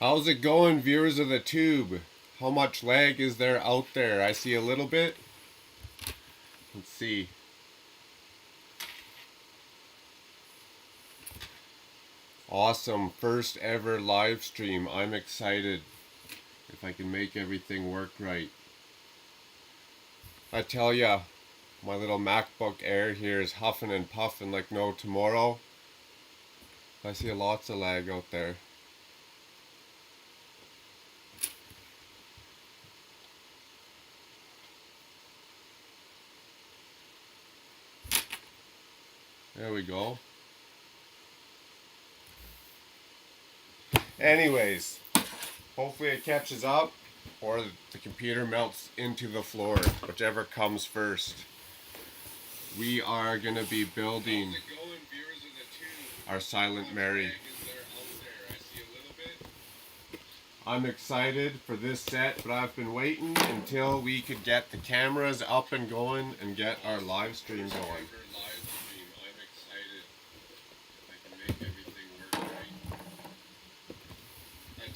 How's it going, viewers of the tube? How much lag is there out there? I see a little bit. Let's see. Awesome, first ever live stream. I'm excited if I can make everything work right. I tell ya, my little MacBook Air here is huffing and puffing like no tomorrow. I see lots of lag out there. There we go. Anyways, hopefully it catches up or the computer melts into the floor, whichever comes first. We are going to be building our Silent Mary. I'm excited for this set, but I've been waiting until we could get the cameras up and going and get our live stream going.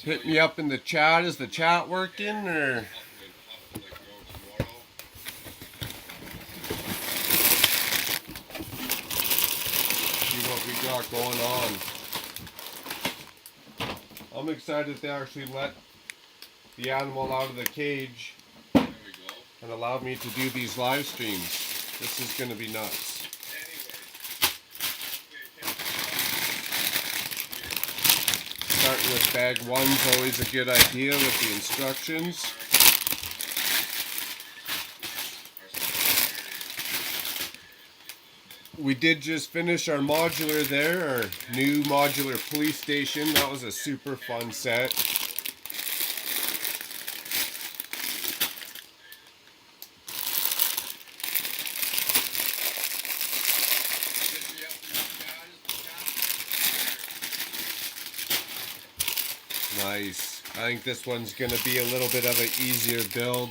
Hit me up in the chat. Is the chat working or? See what we got going on. I'm excited they actually let the animal out of the cage and allowed me to do these live streams. This is going to be nuts. Starting with bag one's always a good idea with the instructions. We did just finish our modular there, our new modular police station. That was a super fun set. Nice. I think this one's going to be a little bit of an easier build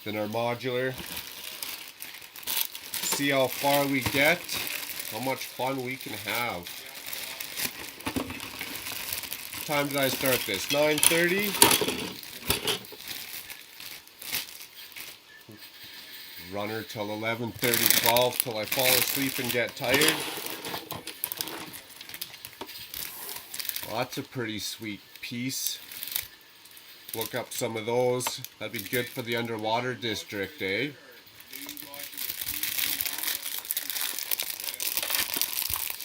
than our modular. See how far we get, how much fun we can have. What time did I start this? 9:30? Runner till 11:30, 12 till I fall asleep and get tired. Well, that's a pretty sweet piece. Look up some of those. That'd be good for the underwater district, eh?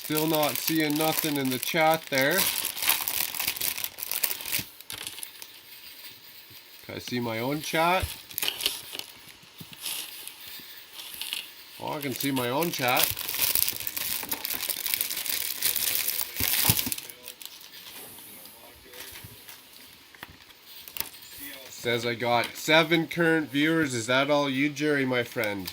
Still not seeing nothing in the chat there. Can I see my own chat? Oh, I can see my own chat. Says I got 7 current viewers. Is that all you, Jerry, my friend?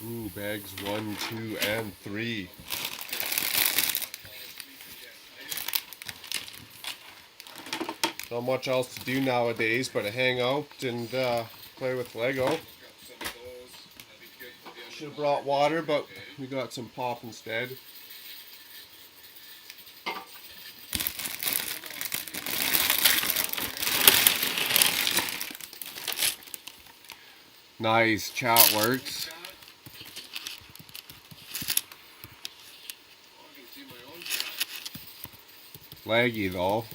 Ooh, bags 1, 2, and 3. Not much else to do nowadays but to hang out and play with Lego. Should have brought water, but we got some pop instead. Nice, chat works. Laggy though.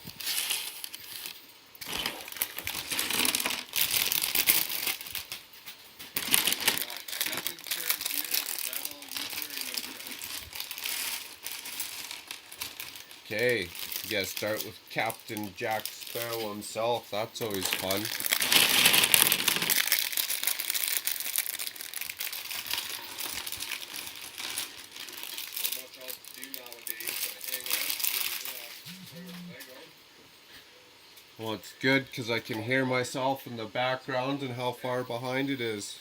Okay, you gotta start with Captain Jack Sparrow himself. That's always fun. Well, it's good because I can hear myself in the background and how far behind it is.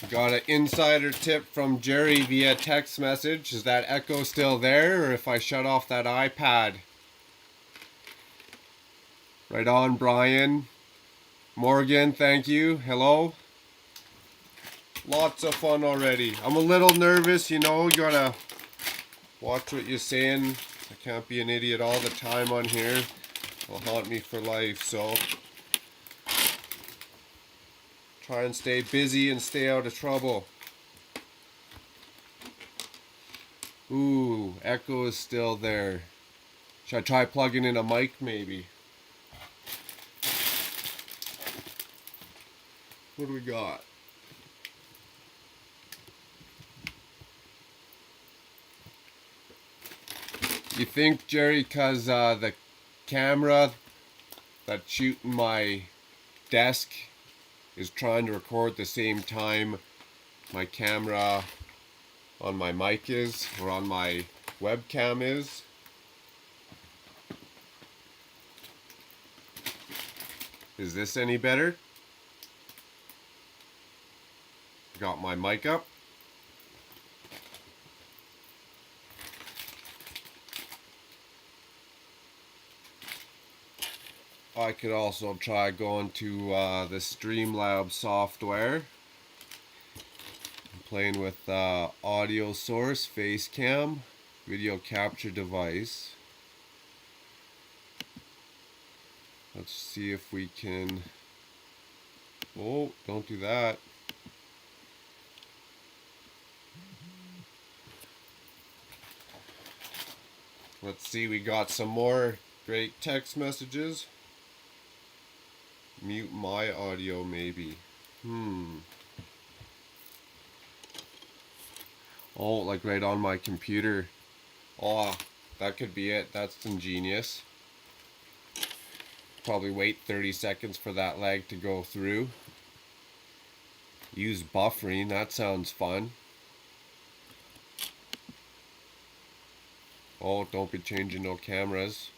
Got an insider tip from Jerry via text message. Is that echo still there, or if I shut off that iPad? Right on, Brian. Morgan, thank you. Hello. Lots of fun already. I'm a little nervous, you know, you gotta watch what you're saying. I can't be an idiot all the time on here. It'll haunt me for life, so try and stay busy and stay out of trouble. Ooh, echo is still there. Should I try plugging in a mic maybe? What do we got? You think, Jerry, because the camera that's shooting my desk is trying to record the same time my camera on my mic is, or on my webcam is? Is this any better? Got my mic up. I could also try going to the Streamlabs software. I'm playing with audio source, face cam, video capture device. Let's see if we can... Oh, don't do that. Let's see, we got some more great text messages. Mute my audio maybe. Oh, like right on my computer. Oh, that could be it. That's ingenious. Probably wait 30 seconds for that lag to go through. Use buffering, that sounds fun. Oh, don't be changing no cameras.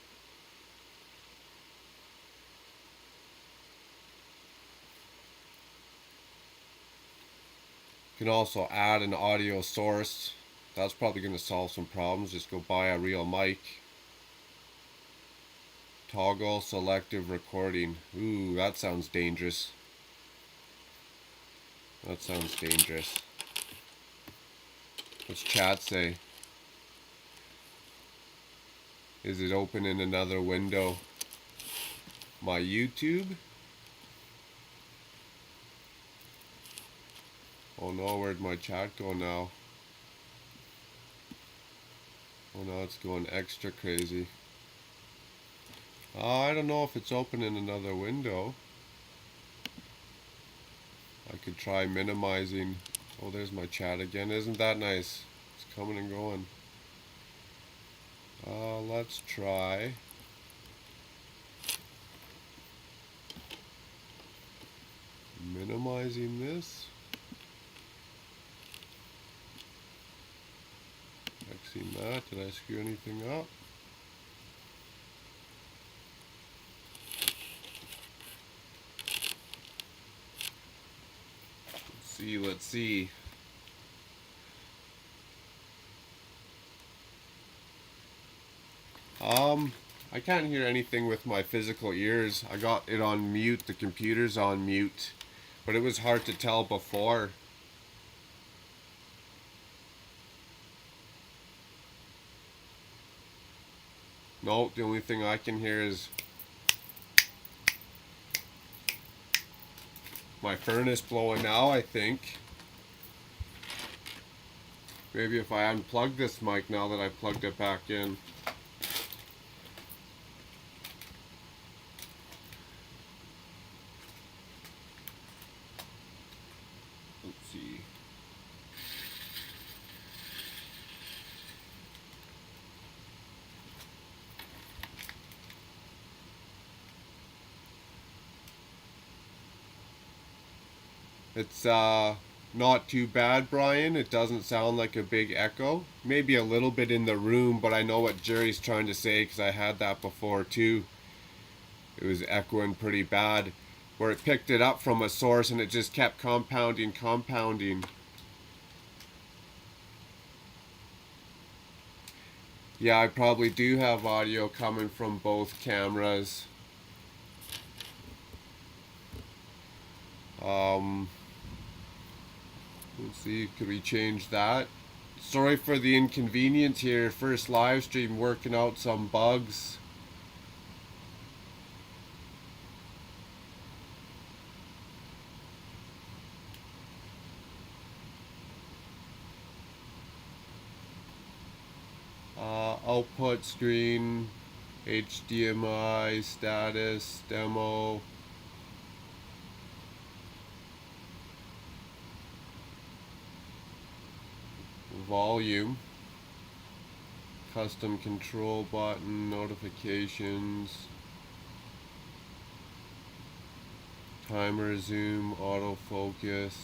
You can also add an audio source. That's probably going to solve some problems. Just go buy a real mic. Toggle selective recording. Ooh, that sounds dangerous. That sounds dangerous. What's chat say? Is it open in another window? My YouTube? Oh no, where'd my chat go now? Oh no, it's going extra crazy. I don't know if it's open in another window. I could try minimizing. Oh, there's my chat again. Isn't that nice? It's coming and going. Let's try. Minimizing this. Xing that. Did I screw anything up? Let's see. I can't hear anything with my physical ears. I got it on mute, the computer's on mute, but it was hard to tell before. No, the only thing I can hear is my furnace blowing now, I think. Maybe if I unplug this mic now that I plugged it back in. Let's see. It's not too bad, Brian. It doesn't sound like a big echo. Maybe a little bit in the room, but I know what Jerry's trying to say because I had that before too. It was echoing pretty bad, where it picked it up from a source and it just kept compounding. Yeah, I probably do have audio coming from both cameras. Let's see, could we change that? Sorry for the inconvenience here. First live stream, working out some bugs. Output screen, HDMI, status, demo. Volume, custom control button, notifications, timer, zoom, autofocus.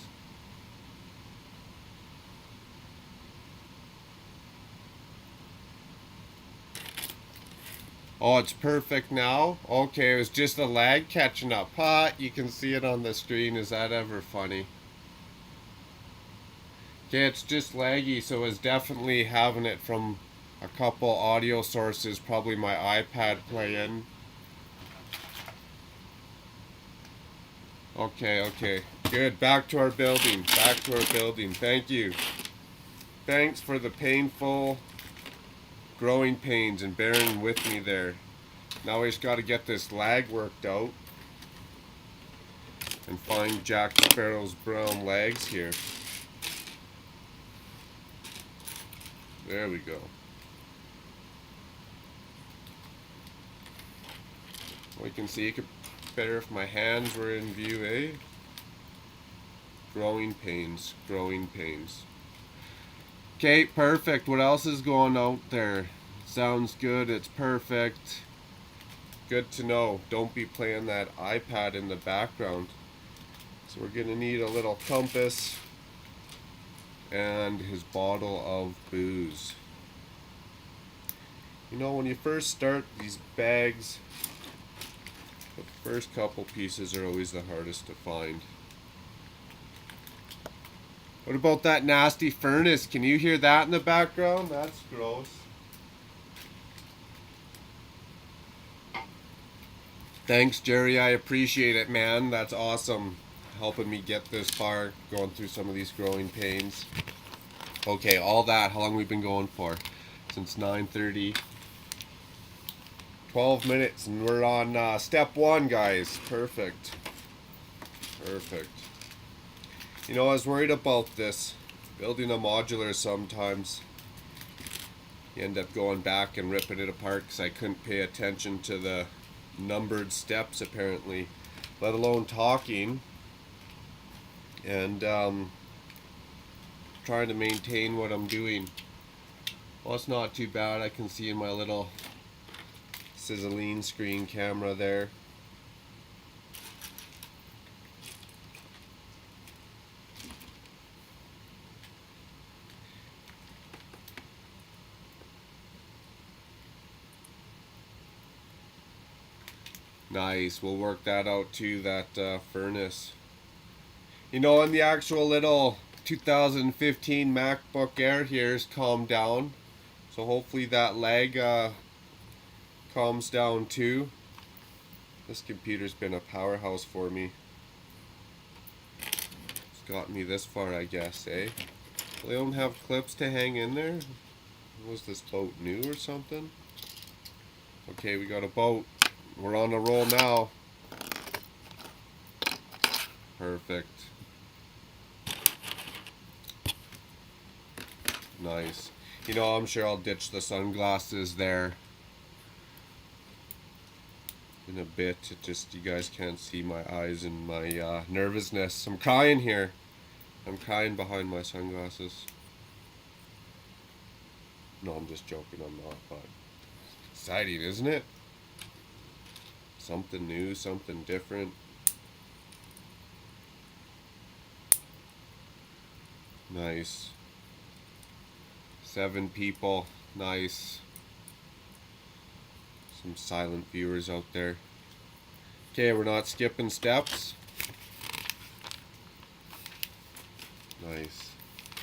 Oh, it's perfect now? Okay, it was just the lag catching up. You can see it on the screen. Is that ever funny? Okay, it's just laggy, so it's definitely having it from a couple audio sources, probably my iPad playing. Okay. Good. Back to our building. Thank you. Thanks for the painful growing pains and bearing with me there. Now we just got to get this lag worked out and find Jack Sparrow's brown legs here. There we go. Well, you can see it could better if my hands were in view, eh? Growing pains. Okay, perfect. What else is going out there? Sounds good. It's perfect. Good to know. Don't be playing that iPad in the background. So we're going to need a little compass and his bottle of booze. You know, when you first start these bags, the first couple pieces are always the hardest to find. What about that nasty furnace? Can you hear that in the background? That's gross. Thanks, Jerry. I appreciate it, man. That's awesome. Helping me get this far, going through some of these growing pains. Okay, all that. How long have we been going for? Since 9:30. 12 minutes, and we're on step 1, guys. Perfect. You know, I was worried about this. Building a modular sometimes, you end up going back and ripping it apart because I couldn't pay attention to the numbered steps, apparently, let alone talking. And trying to maintain what I'm doing. Well, it's not too bad. I can see in my little sizzling screen camera there. Nice. We'll work that out too, that furnace. You know, and the actual little 2015 MacBook Air here has calmed down. So hopefully that lag calms down too. This computer's been a powerhouse for me. It's gotten me this far, I guess, eh? They don't have clips to hang in there? Was this boat new or something? Okay, we got a boat. We're on a roll now. Perfect. Nice. You know, I'm sure I'll ditch the sunglasses there in a bit. It just, you guys can't see my eyes and my nervousness. I'm crying here. I'm crying behind my sunglasses. No, I'm just joking. I'm not, but exciting, isn't it? Something new, something different. Nice. 7 people. Nice. Some silent viewers out there. Okay, we're not skipping steps. Nice.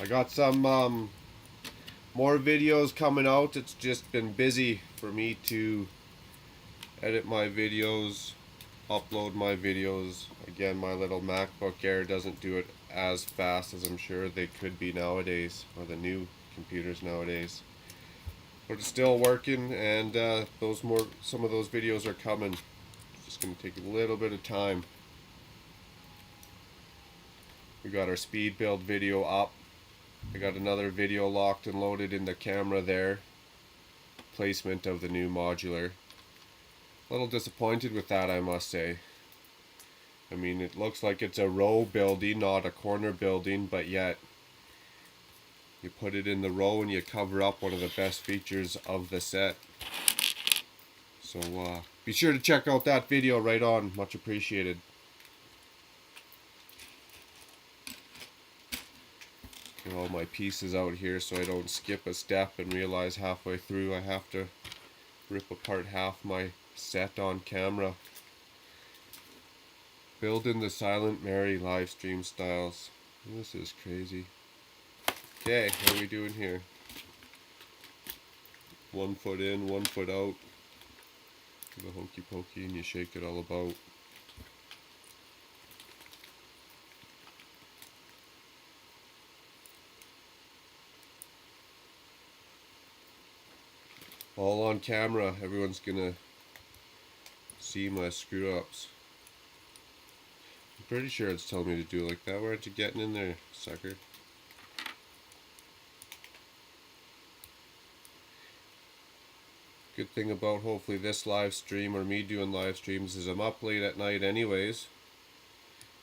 I got some more videos coming out. It's just been busy for me to edit my videos upload my videos. Again, my little MacBook Air doesn't do it as fast as I'm sure they could be nowadays, or the new computers nowadays. But it's still working, and some of those videos are coming. It's just gonna take a little bit of time. We got our speed build video up. I got another video locked and loaded in the camera there. Placement of the new modular. A little disappointed with that, I must say. I mean, it looks like it's a row building, not a corner building, but yet you put it in the row and you cover up one of the best features of the set. So be sure to check out that video right on. Much appreciated. Get all my pieces out here so I don't skip a step and realize halfway through I have to rip apart half my set on camera. Building the Silent Mary live stream styles. This is crazy. Okay, what are we doing here? 1 foot in, 1 foot out. Give a hokey pokey and you shake it all about. All on camera. Everyone's gonna see my screw ups. I'm pretty sure it's telling me to do it like that. Why aren't you getting in there, sucker? Good thing about hopefully this live stream, or me doing live streams, is I'm up late at night anyways.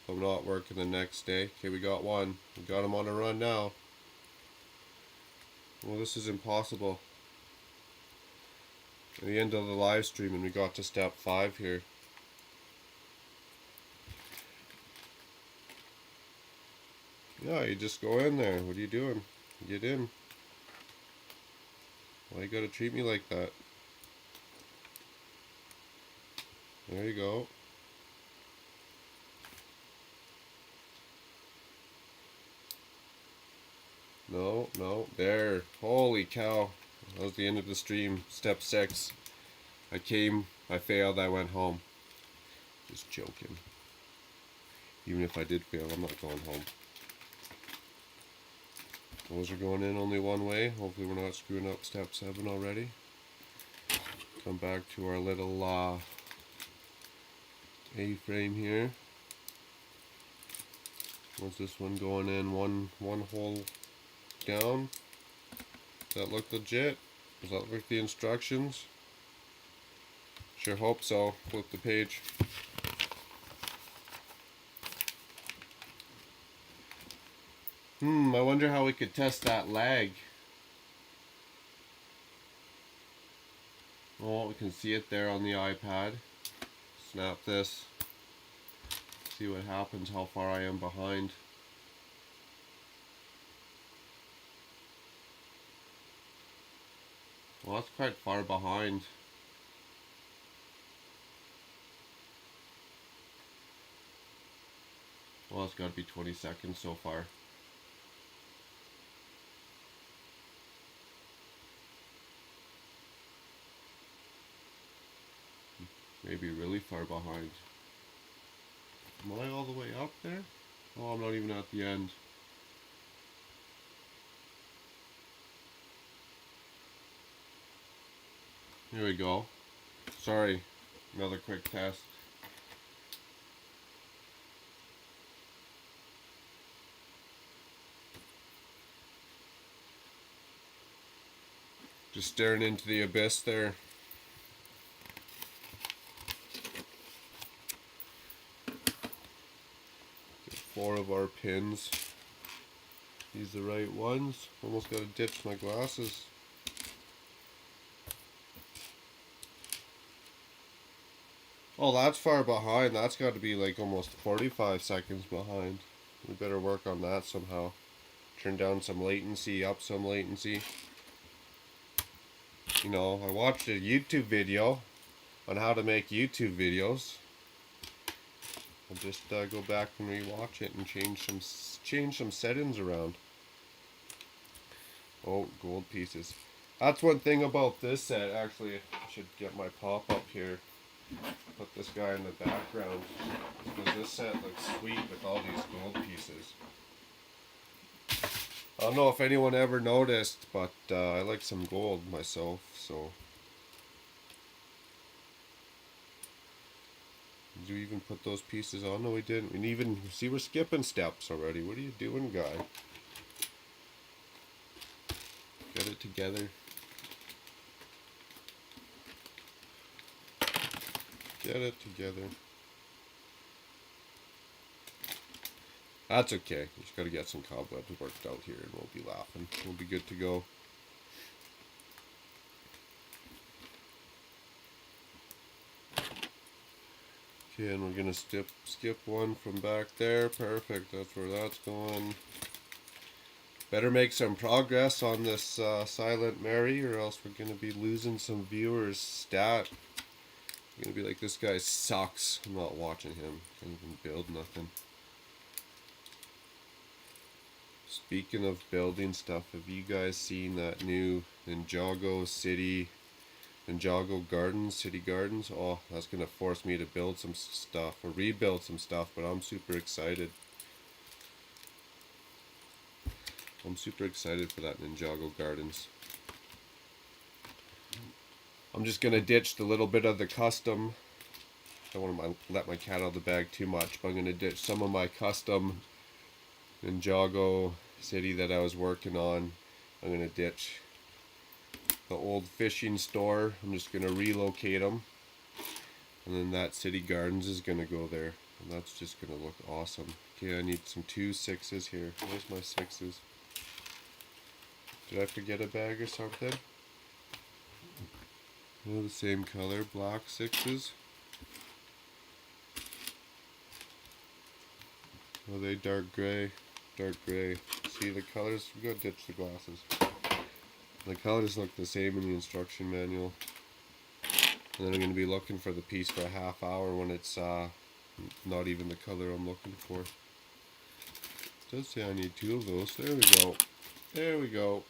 I'm not working the next day. Okay, we got one. We got him on a run now. Well, this is impossible. At the end of the live stream and we got to step 5 here. Yeah, you just go in there. What are you doing? Get in. Why you gotta treat me like that? There you go. No, no, there. Holy cow. That was the end of the stream. Step 6. I came, I failed, I went home. Just joking. Even if I did fail, I'm not going home. Those are going in only one way. Hopefully we're not screwing up step 7 already. Come back to our little A-frame here. What's this one going in? One hole down. Does that look legit? Does that look like the instructions? Sure hope so. Flip the page. I wonder how we could test that lag. Well, we can see it there on the iPad. Snap this. See what happens, how far I am behind. Well, that's quite far behind. Well, it's got to be 20 seconds so far. Maybe really far behind. Am I all the way up there? Oh, I'm not even at the end. Here we go. Sorry, another quick test. Just staring into the abyss there. Get 4 of our pins. These the right ones. Almost got to ditch my glasses. Oh, that's far behind. That's got to be like almost 45 seconds behind. We better work on that somehow. Turn down some latency, up some latency. You know, I watched a YouTube video on how to make YouTube videos. I'll just go back and rewatch it and change some settings around. Oh, gold pieces. That's one thing about this set. Actually, I should get my pop up here. Put this guy in the background because this set looks sweet with all these gold pieces. I don't know if anyone ever noticed, but I like some gold myself, so. Did you even put those pieces on? No, we didn't. We even see we're skipping steps already. What are you doing, guy? Get it together. Get it together. That's okay. We just got to get some cobwebs worked out here and we'll be laughing. We'll be good to go. Okay, and we're going to skip one from back there. Perfect. That's where that's going. Better make some progress on this Silent Mary or else we're going to be losing some viewers stat. You're going to be like, this guy sucks. I'm not watching him. Can't even build nothing. Speaking of building stuff, have you guys seen that new Ninjago Gardens, City Gardens? Oh, that's going to force me to build some stuff, or rebuild some stuff, but I'm super excited. I'm super excited for that Ninjago Gardens. I'm just going to ditch the little bit of the custom. I don't want to let my cat out of the bag too much, but I'm going to ditch some of my custom Ninjago city that I was working on. I'm going to ditch the old fishing store. I'm just going to relocate them. And then that City Gardens is going to go there. And that's just going to look awesome. Okay, I need some 2 6s here. Where's my 6s? Did I forget a bag or something? Oh, the same color, black 6s. Oh, they dark gray. Dark gray. See the colors? We gotta ditch the glasses. The colors look the same in the instruction manual. And then I'm going to be looking for the piece for a half hour when it's not even the color I'm looking for. It does say I need 2 of those. There we go. There we go.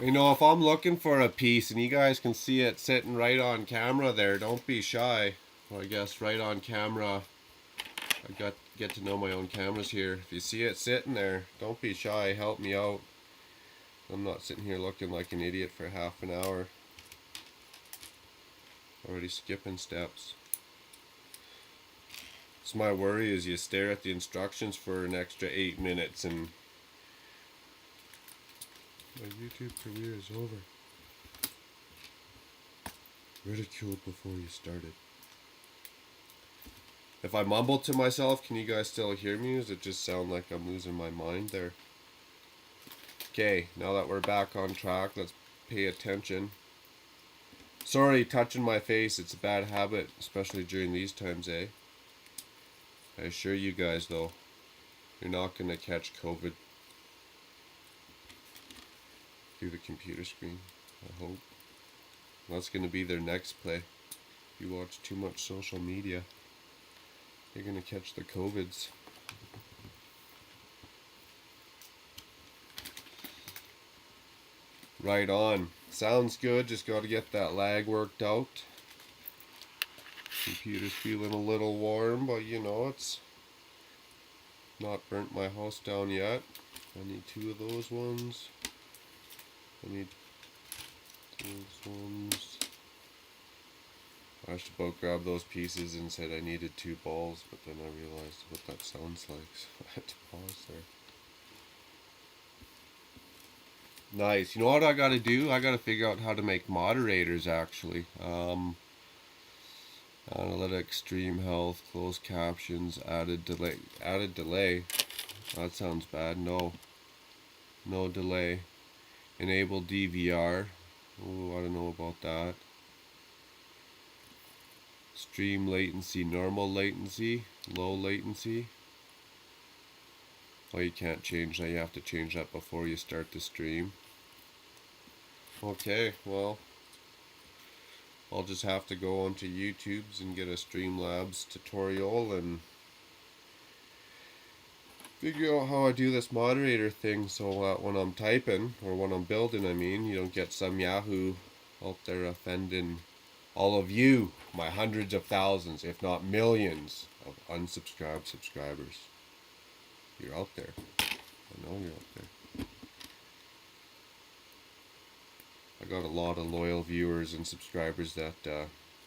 You know, if I'm looking for a piece and you guys can see it sitting right on camera there, don't be shy. Well, I guess right on camera. I get to know my own cameras here. If you see it sitting there, don't be shy. Help me out. I'm not sitting here looking like an idiot for half an hour. Already skipping steps. So my worry is you stare at the instructions for an extra 8 minutes and my YouTube career is over. Ridiculed before you started. If I mumble to myself, can you guys still hear me? Does it just sound like I'm losing my mind there? Okay, now that we're back on track, let's pay attention. Sorry, touching my face, it's a bad habit, especially during these times, eh? I assure you guys, though, you're not going to catch COVID through the computer screen, I hope. That's going to be their next play. If you watch too much social media, you're going to catch the COVIDs. Right on. Sounds good, just got to get that lag worked out. Computer's feeling a little warm, but you know, it's not burnt my house down yet. I need 2 of those ones. I need those ones. I should about grab those pieces and said I needed 2 balls, but then I realized what that sounds like, so I had to pause there. Nice. You know what I gotta do? I gotta figure out how to make moderators, actually. Analytic, stream health, closed captions, added delay. Added delay? That sounds bad. No. No delay. Enable DVR. Oh, I don't know about that. Stream latency, normal latency, low latency. Oh, you can't change that. You have to change that before you start the stream. Okay, well, I'll just have to go onto YouTube's and get a Streamlabs tutorial and figure out how I do this moderator thing so that when I'm typing, or when I'm building, I mean, you don't get some Yahoo out there offending all of you, my hundreds of thousands, if not millions, of unsubscribed subscribers. You're out there. I know you're out there. I got a lot of loyal viewers and subscribers that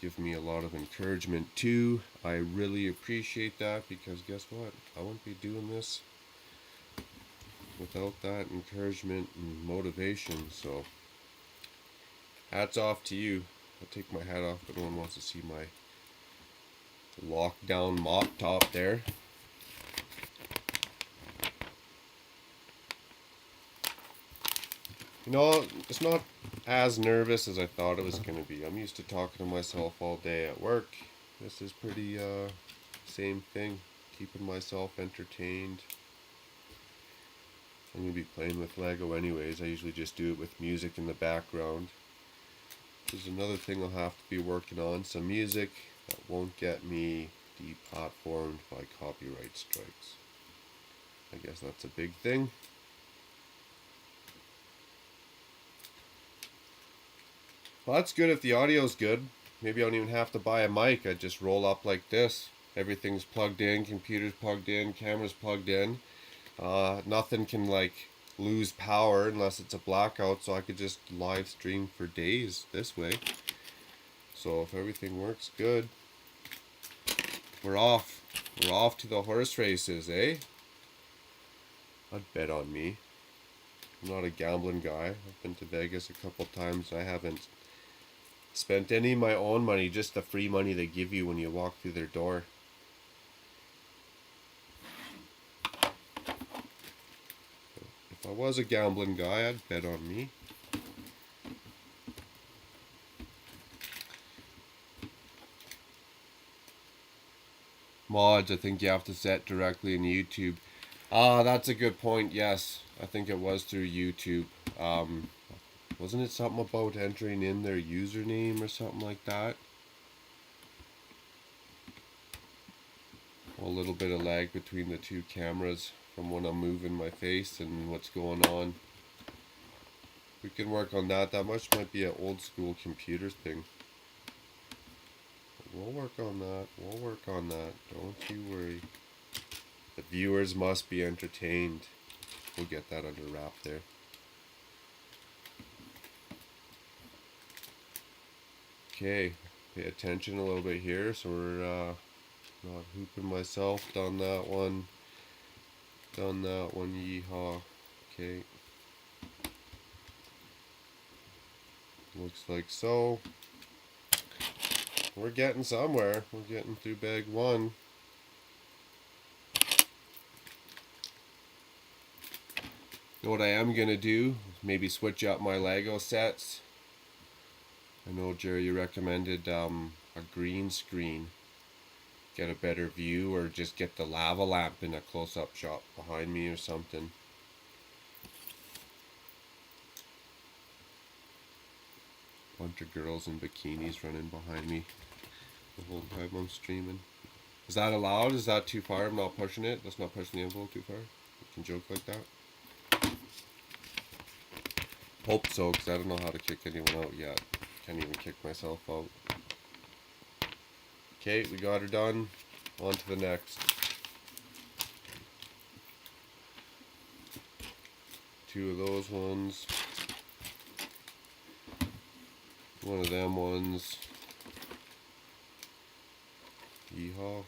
give me a lot of encouragement too. I really appreciate that, because guess what? I wouldn't be doing this without that encouragement and motivation. So hats off to you. I'll take my hat off, but no one wants to see my lockdown mop top there. You know, it's not as nervous as I thought it was going to be. I'm used to talking to myself all day at work. This is pretty, same thing. Keeping myself entertained. I'm going to be playing with Lego anyways. I usually just do it with music in the background. There's another thing I'll have to be working on. Some music that won't get me deplatformed by copyright strikes. I guess that's a big thing. Well, that's good if the audio's good. Maybe I don't even have to buy a mic. I just roll up like this. Everything's plugged in, computer's plugged in, camera's plugged in. Nothing can like lose power unless it's a blackout, so I could just live stream for days this way. So if everything works good, we're off. We're off to the horse races, eh? I'd bet on me. I'm not a gambling guy. I've been to Vegas a couple times. I haven't spent any of my own money, just the free money they give you when you walk through their door. If I was a gambling guy, I'd bet on me. Mods, I think you have to set directly in YouTube. That's a good point. Yes, I think it was through YouTube. Wasn't it something about entering in their username or something like that? A little bit of lag between the two cameras from when I'm moving my face and what's going on. We can work on that. That much might be an old school computer thing. We'll work on that. We'll work on that. Don't you worry. The viewers must be entertained. We'll get that under wrap there. Okay, pay attention a little bit here, so we're not hooping myself. Done that one. Done that one. Yeehaw. Okay. Looks like so. We're getting somewhere. We're getting through bag one. You know what I am going to do? Maybe switch up my Lego sets. I know Jerry recommended a green screen. Get a better view, or just get the lava lamp in a close-up shot behind me or something. Bunch of girls in bikinis running behind me the whole time I'm streaming. Is that allowed? Is that too far? I'm not pushing it. That's not pushing the envelope too far. You can joke like that. Hope so, because I don't know how to kick anyone out yet. Can't even kick myself out. Okay, we got her done. On to the next. Two of those ones. One of them ones. Yeehaw.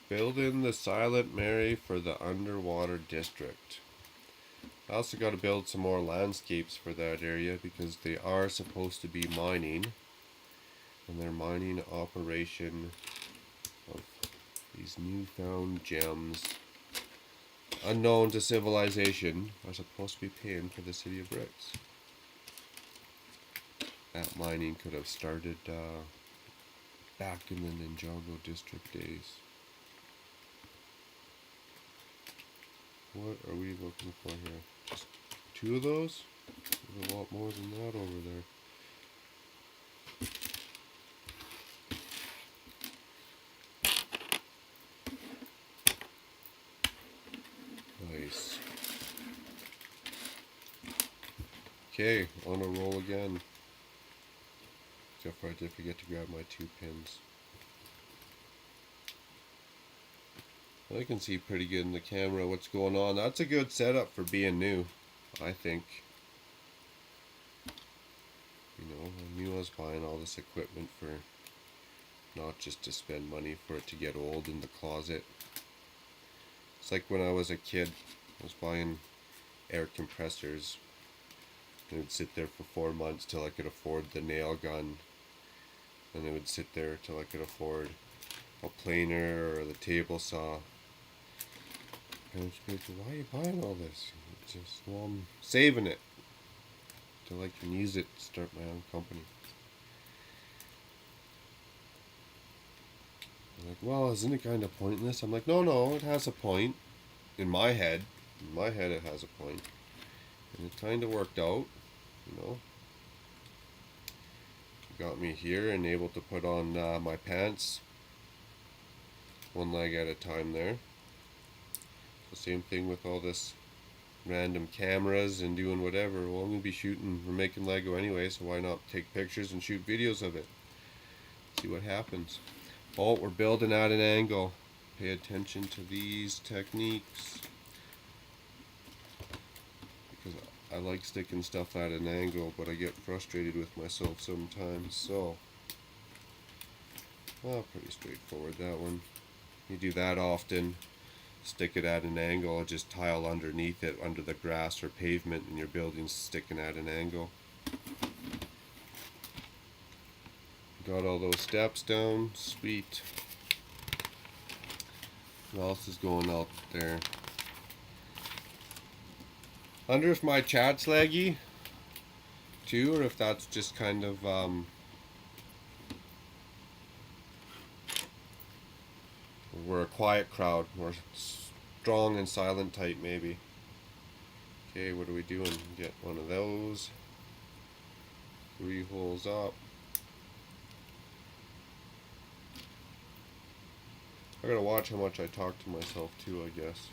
Build in the Silent Mary for the underwater district. I also got to build some more landscapes for that area, because they are supposed to be mining. And their mining operation of these newfound gems, unknown to civilization, are supposed to be paying for the city of bricks. That mining could have started back in the Ninjago district days. What are we looking for here? Just two of those? There's a lot more than that over there. Okay, on a roll again. Except for I did forget to grab my 2 pins. I can see pretty good in the camera what's going on. That's a good setup for being new, I think. You know, I knew I was buying all this equipment for not just to spend money for it to get old in the closet. It's like when I was a kid, I was buying air compressors. It would sit there for 4 months till I could afford the nail gun. And it would sit there till I could afford a planer or the table saw. And I was like, why are you buying all this? It's just, well, I'm saving it till I can use it to start my own company. I'm like, well, isn't it kind of pointless? I'm like, no, it has a point. In my head it has a point. And it kind of worked out, you know. Got me here and able to put on my pants one leg at a time there. The same thing with all this random cameras and doing whatever. Well, I'm going to be shooting, we're making Lego anyway, so why not take pictures and shoot videos of it? See what happens. Oh, we're building at an angle. Pay attention to these techniques. Because I like sticking stuff at an angle, but I get frustrated with myself sometimes, so. Well, pretty straightforward, that one. You do that often. Stick it at an angle, just tile underneath it, under the grass or pavement, and your building's sticking at an angle. Got all those steps down, sweet. What else is going out there? I wonder if my chat's laggy too, or if that's just kind of we're a quiet crowd. We're strong and silent type, maybe. Okay, what are we doing? Get one of those. 3 holes up. I gotta watch how much I talk to myself too, I guess.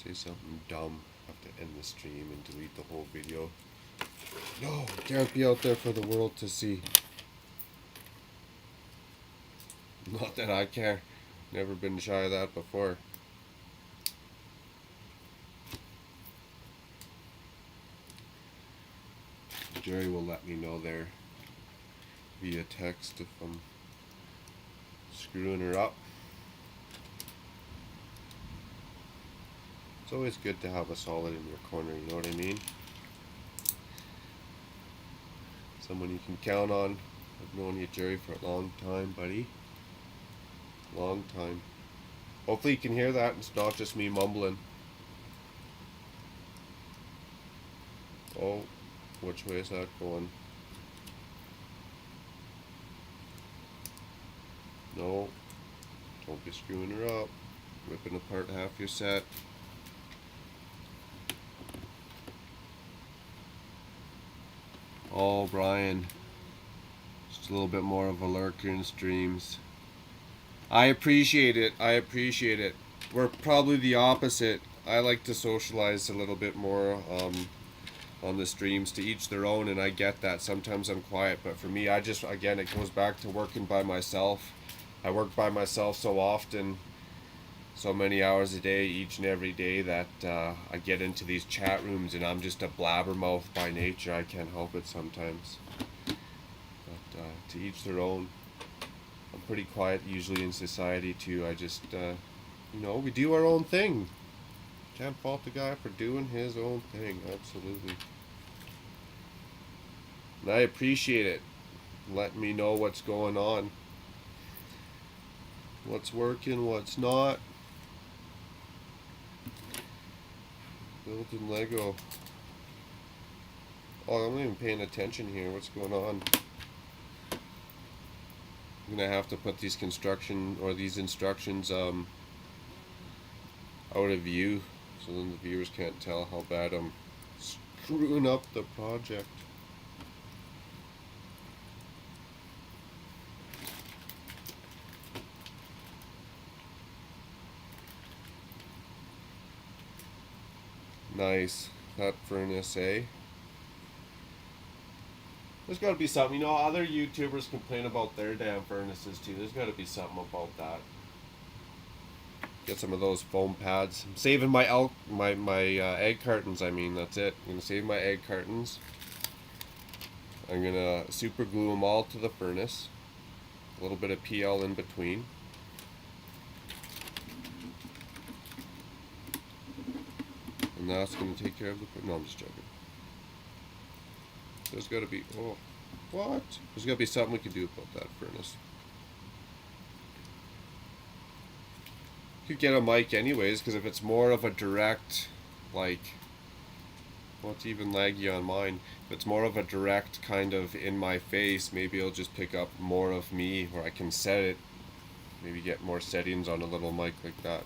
Say something dumb, have to end the stream and delete the whole video. No, can't be out there for the world to see. Not that I care. Never been shy of that before. Jerry will let me know there via text if I'm screwing her up. It's always good to have a solid in your corner, you know what I mean? Someone you can count on. I've known you, Jerry, for a long time, buddy. Long time. Hopefully you can hear that. It's not just me mumbling. Oh, which way is that going? No. Don't be screwing her up. Ripping apart half your set. Oh, Brian. Just a little bit more of a lurker in streams. I appreciate it. I appreciate it. We're probably the opposite. I like to socialize a little bit more on the streams, to each their own, and I get that. Sometimes I'm quiet, but for me, again, it goes back to working by myself. I work by myself so often, so many hours a day, each and every day, that I get into these chat rooms and I'm just a blabbermouth by nature. I can't help it sometimes. But to each their own. I'm pretty quiet usually in society too. I just, we do our own thing. Can't fault the guy for doing his own thing, absolutely. And I appreciate it. Letting me know what's going on. What's working, what's not. Building Lego. Oh, I'm not even paying attention here. What's going on? I'm gonna have to put these instructions out of view, so then the viewers can't tell how bad I'm screwing up the project. Nice. that furnace, eh? There's got to be something. You know, other YouTubers complain about their damn furnaces too. There's got to be something about that. Get some of those foam pads. I'm saving my egg cartons. I mean, that's it. I'm gonna save my egg cartons. I'm gonna super glue them all to the furnace. A little bit of PL in between. And that's gonna take care of the. No, I'm just joking. There's gotta be. Oh, what? There's gotta be something we can do about that furnace. Could get a mic anyways, because if it's more of a direct, like, well, it's even laggy on mine. If it's more of a direct kind of in my face, maybe it'll just pick up more of me, or I can set it, maybe get more settings on a little mic like that.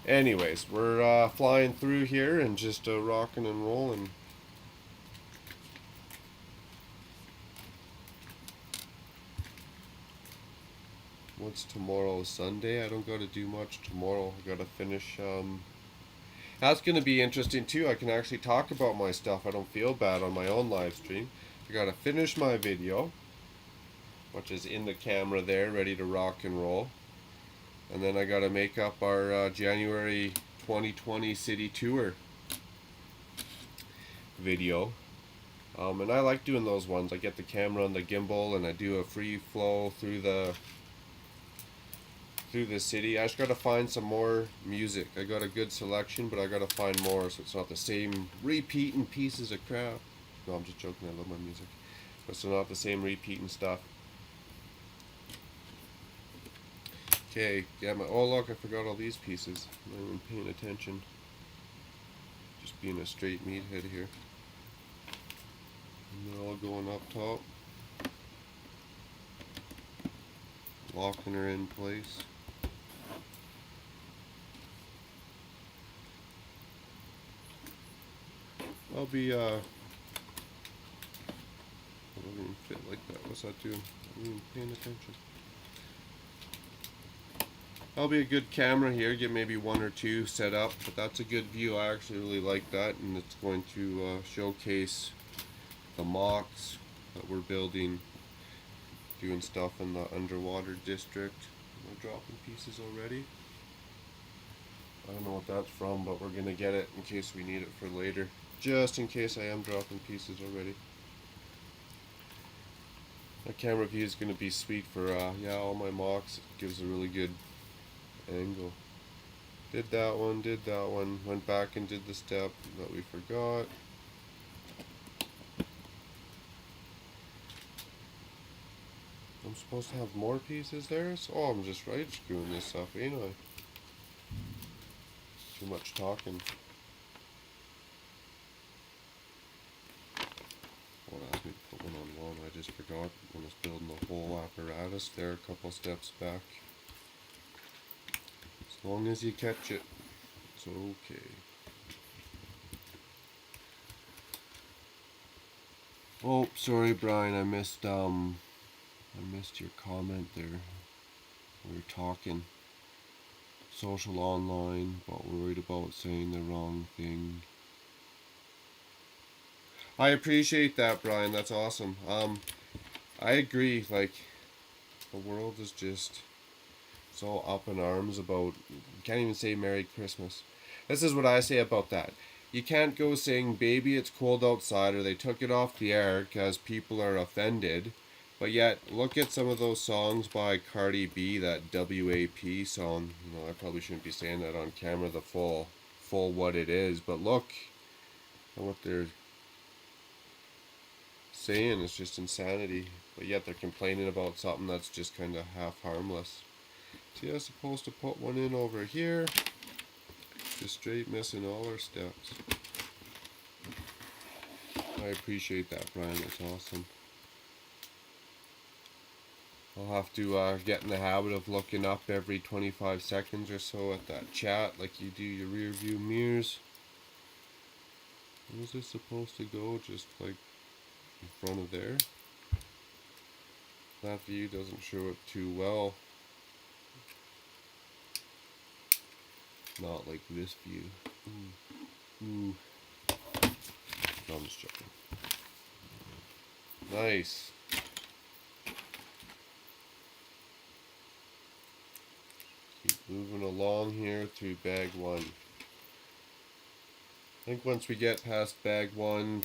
Anyways, we're flying through here and just rocking and rolling. What's tomorrow? Sunday? I don't gotta do much tomorrow. I gotta finish. That's gonna be interesting too. I can actually talk about my stuff. I don't feel bad on my own live stream. I gotta finish my video, which is in the camera there, ready to rock and roll. And then I gotta make up our January 2020 city tour video. And I like doing those ones. I get the camera on the gimbal and I do a free flow through the city. I just gotta find some more music. I got a good selection, but I gotta find more so it's not the same repeating pieces of crap. No, I'm just joking. I love my music, but it's not the same repeating stuff. Okay, yeah. Oh look, I forgot all these pieces. I'm not even paying attention. Just being a straight meathead here. And they're all going up top, locking her in place. I'll be, I don't even fit like that. What's that doing? I'm not even paying attention. I'll be a good camera here, get maybe one or two set up, but that's a good view. I actually really like that, and it's going to showcase the mocks that we're building, doing stuff in the underwater district. Am I dropping pieces already? I don't know what that's from, but we're going to get it in case we need it for later. Just in case I am dropping pieces already. That camera view is going to be sweet for, yeah, all my mocks. It gives a really good angle. Did that one, went back and did the step that we forgot. I'm supposed to have more pieces there? So, oh, I'm just right screwing this up, ain't I? Too much talking. Well, asked me to put one on one. I just forgot when I was building the whole apparatus there, a couple steps back. As long as you catch it, it's okay. Oh, sorry, Brian. I missed your comment there. We were talking social online, but worried about saying the wrong thing. I appreciate that, Brian. That's awesome. I agree. Like, the world is just so up in arms about. You can't even say Merry Christmas. This is what I say about that. You can't go saying "Baby, it's cold outside" or "They took it off the air" because people are offended. But yet, look at some of those songs by Cardi B. That WAP song. You know, I probably shouldn't be saying that on camera. The full what it is. But look at what they're saying. It's just insanity, but yet they're complaining about something that's just kind of half harmless. See, I was supposed to put one in over here, just straight missing all our steps. I appreciate that, Brian. That's awesome. I'll have to get in the habit of looking up every 25 seconds or so at that chat like you do your rear view mirrors. Where's this supposed to go? Just like in front of there. That view doesn't show it too well. not like this view. Ooh. No, I'm just joking. Nice. Keep moving along here through bag 1. I think once we get past bag 1,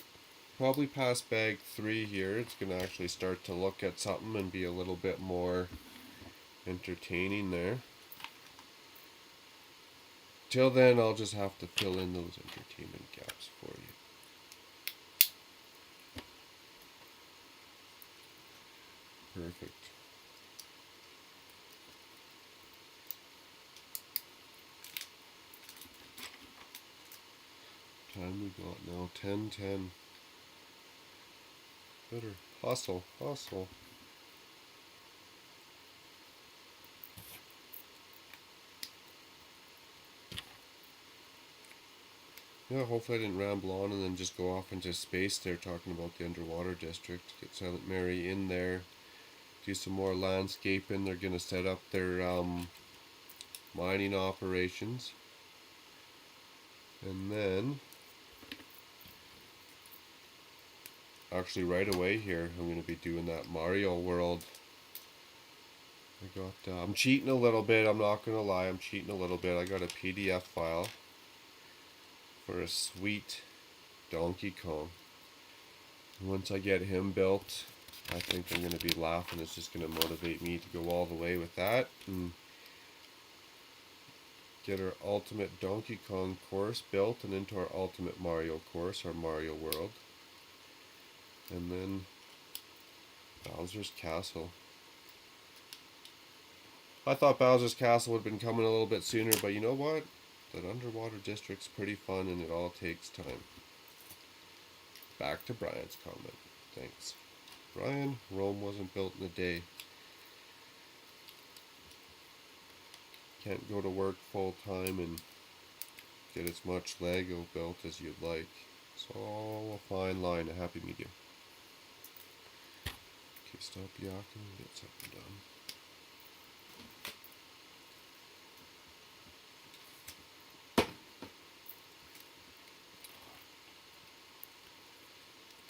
probably past bag 3 here, it's going to actually start to look at something and be a little bit more entertaining there. Till then, I'll just have to fill in those entertainment gaps for you. Perfect. Time we got now, 10:10. Better hustle, hustle. Yeah, hopefully I didn't ramble on and then just go off into space there talking about the underwater district. Get Silent Mary in there, do some more landscaping. They're going to set up their mining operations. And then, actually right away here, I'm going to be doing that Mario world. I got, I'm cheating a little bit, I'm not going to lie, I'm cheating a little bit. I got a PDF file for a sweet Donkey Kong. Once I get him built, I think I'm going to be laughing. It's just going to motivate me to go all the way with that and get our ultimate Donkey Kong course built and into our ultimate Mario course, our Mario world. And then Bowser's Castle. I thought Bowser's Castle would have been coming a little bit sooner, but you know what? That underwater district's pretty fun and it all takes time. Back to Brian's comment. Thanks. Brian, Rome wasn't built in a day. Can't go to work full time and get as much Lego built as you'd like. It's all a fine line, a happy medium. Okay, stop yakking and get something done.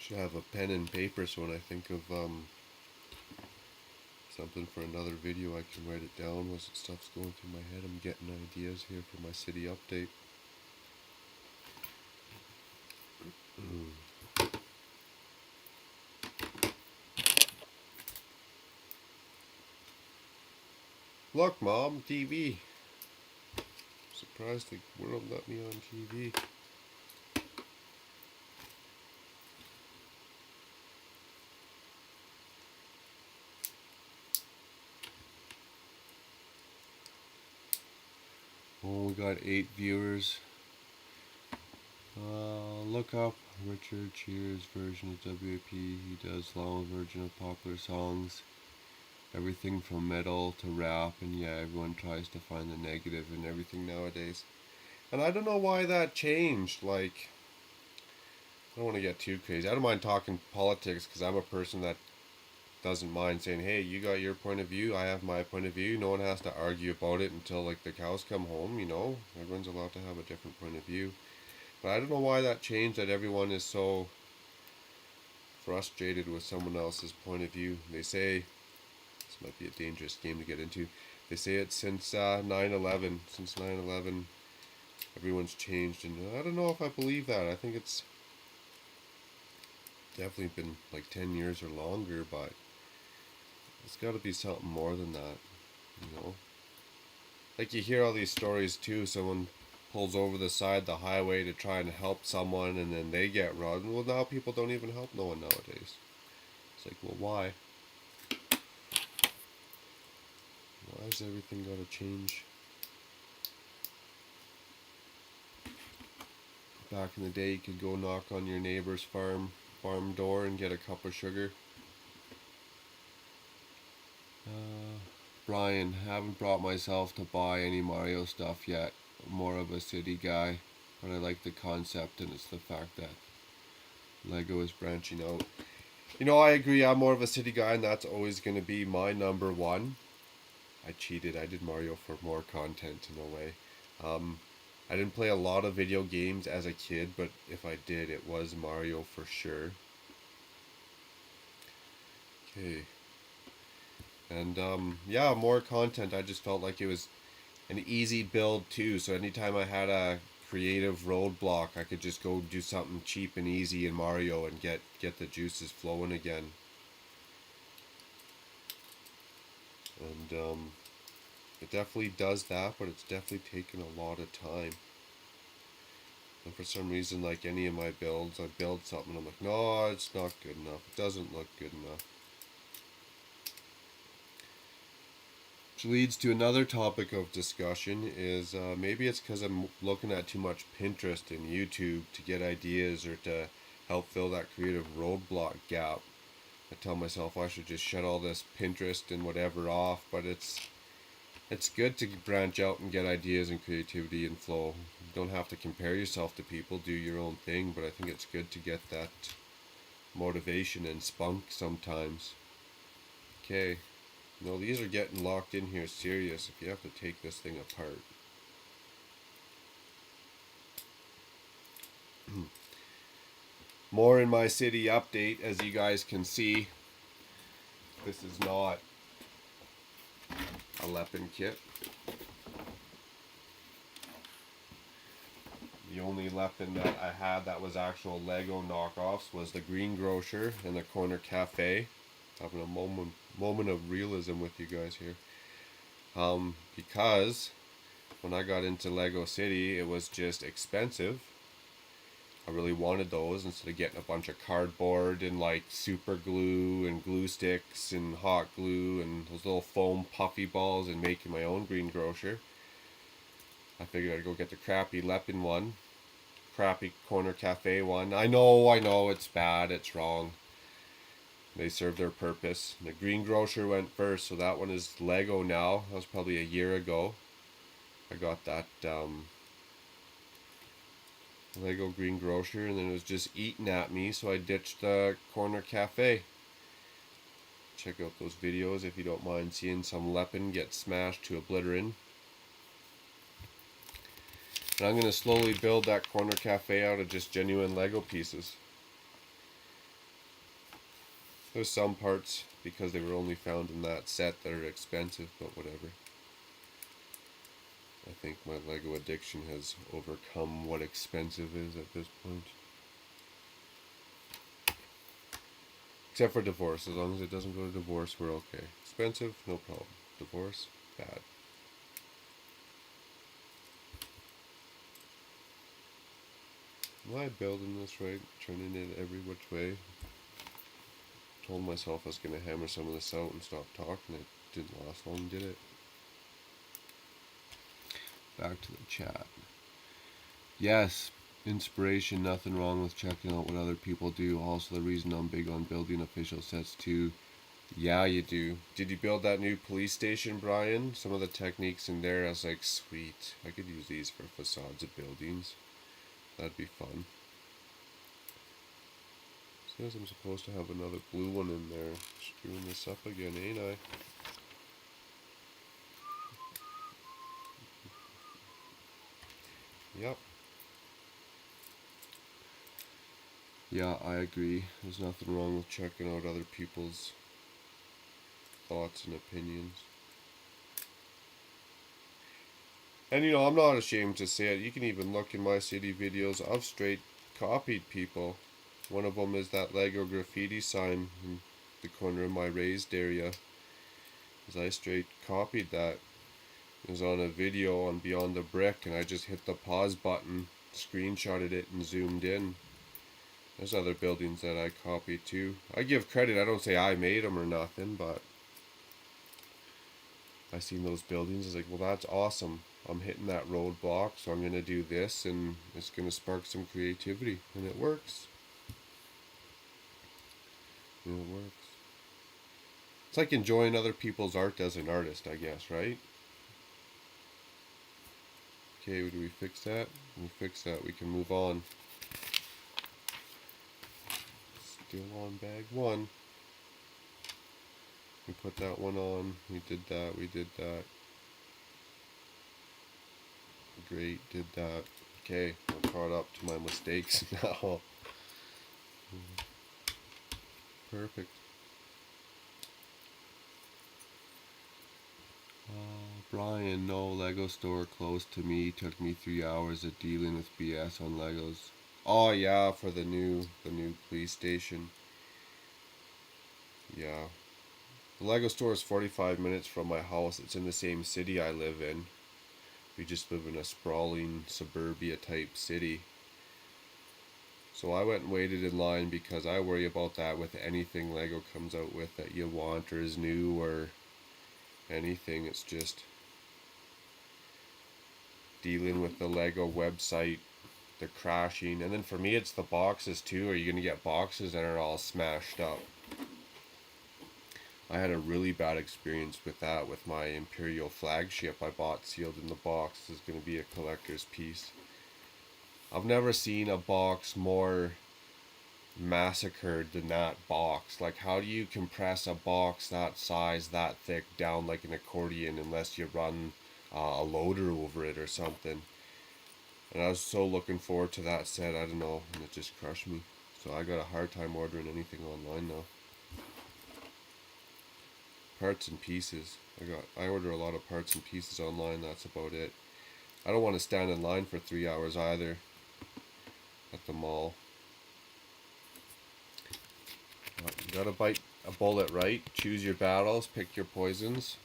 Should have a pen and paper so when I think of something for another video I can write it down as stuff's going through my head. I'm getting ideas here for my city update. Look, Mom, TV. Surprised the world let me on TV. Oh, we got 8 viewers. Look up Richard Cheers version of WAP. He does long version of popular songs. Everything from metal to rap, and yeah, everyone tries to find the negative in everything nowadays. And I don't know why that changed. Like, I don't want to get too crazy. I don't mind talking politics because I'm a person that doesn't mind saying, hey, you got your point of view, I have my point of view. No one has to argue about it until like the cows come home, you know. Everyone's allowed to have a different point of view. But I don't know why that changed, that everyone is so frustrated with someone else's point of view. They say, this might be a dangerous game to get into, they say it's since 9/11. Since 9/11, everyone's changed. And I don't know if I believe that. I think it's definitely been like 10 years or longer, but it's got to be something more than that, you know. Like you hear all these stories too, someone pulls over the side of the highway to try and help someone and then they get run. Well, now people don't even help no one nowadays. It's like, well, why? Why's everything got to change? Back in the day, you could go knock on your neighbor's farm door and get a cup of sugar. Brian, haven't brought myself to buy any Mario stuff yet. I'm more of a city guy, but I like the concept, and it's the fact that Lego is branching out. You know, I agree, I'm more of a city guy, and that's always going to be my #1. I cheated, I did Mario for more content in a way. I didn't play a lot of video games as a kid, but if I did, it was Mario for sure. Okay. And yeah, more content. I just felt like it was an easy build too. So anytime I had a creative roadblock, I could just go do something cheap and easy in Mario and get the juices flowing again. And it definitely does that, but it's definitely taken a lot of time. And for some reason, like any of my builds, I build something and I'm like, no, it's not good enough. It doesn't look good enough. Which leads to another topic of discussion is maybe it's because I'm looking at too much Pinterest and YouTube to get ideas or to help fill that creative roadblock gap. I tell myself I should just shut all this Pinterest and whatever off, but it's good to branch out and get ideas and creativity and flow. You don't have to compare yourself to people, do your own thing, but I think it's good to get that motivation and spunk sometimes. Okay. No, these are getting locked in here serious if you have to take this thing apart. More in my city update, as you guys can see. This is not a Leppin kit. The only Leppin that I had that was actual Lego knockoffs was the Greengrocer and the Corner Cafe. Having a moment of realism with you guys here. Because when I got into Lego City, it was just expensive. I really wanted those instead of getting a bunch of cardboard and like super glue and glue sticks and hot glue and those little foam puffy balls and making my own Greengrocer. I figured I'd go get the crappy Leppin one, crappy Corner Cafe one. I know, it's bad, it's wrong. They serve their purpose. The Greengrocer went first, so that one is Lego now. That was probably a year ago. I got that Lego Greengrocer, and then it was just eating at me, so I ditched the Corner Cafe. Check out those videos if you don't mind seeing some Leppin get smashed to oblivion. And I'm going to slowly build that Corner Cafe out of just genuine Lego pieces. There's some parts, because they were only found in that set, that are expensive, but whatever. I think my Lego addiction has overcome what expensive is at this point. Except for divorce. As long as it doesn't go to divorce, we're okay. Expensive, no problem. Divorce, bad. Am I building this right? Turning it every which way? Told myself I was going to hammer some of this out and stop talking. It didn't last long, did it? Back to the chat. Yes, inspiration, nothing wrong with checking out what other people do. Also the reason I'm big on building official sets too. Yeah, you do. Did you build that new police station, Brian? Some of the techniques in there, I was like, sweet. I could use these for facades of buildings. That'd be fun. Says I'm supposed to have another blue one in there. Screwing this up again, ain't I? Yep. Yeah, I agree. There's nothing wrong with checking out other people's thoughts and opinions. And you know, I'm not ashamed to say it. You can even look in my city videos. I've straight copied people. One of them is that Lego graffiti sign in the corner of my raised area. As I straight copied that. It was on a video on Beyond the Brick, and I just hit the pause button, screenshotted it, and zoomed in. There's other buildings that I copied too. I give credit. I don't say I made them or nothing, but I seen those buildings. I was like, well, that's awesome. I'm hitting that roadblock, so I'm going to do this, and it's going to spark some creativity. And it works. And it works. It's like enjoying other people's art as an artist, I guess, right? Okay, do we fix that? We fix that. We can move on. Still on bag one. We put that one on. We did that. We did that. great, did that. Okay, I'm caught up to my mistakes now. Perfect. Brian, no Lego store close to me. Took me 3 hours of dealing with BS on Legos. Oh yeah, for the new police station. Yeah. The Lego store is 45 minutes from my house. It's in the same city I live in. We just live in a sprawling suburbia type city. So I went and waited in line because I worry about that with anything Lego comes out with that you want or is new or anything. It's just dealing with the Lego website, the crashing, and then for me it's the boxes too. Are you gonna get boxes that are all smashed up? I had a really bad experience with that with my Imperial flagship I bought sealed in the box. It's gonna be a collector's piece. I've never seen a box more massacred than that box. Like, how do you compress a box that size, that thick, down like an accordion unless you run a loader over it or something? And I was so looking forward to that set, I don't know, and it just crushed me. So I got a hard time ordering anything online now. Parts and pieces. I order a lot of parts and pieces online, that's about it. I don't want to stand in line for 3 hours either at the mall. You gotta bite a bullet right, choose your battles, pick your poisons.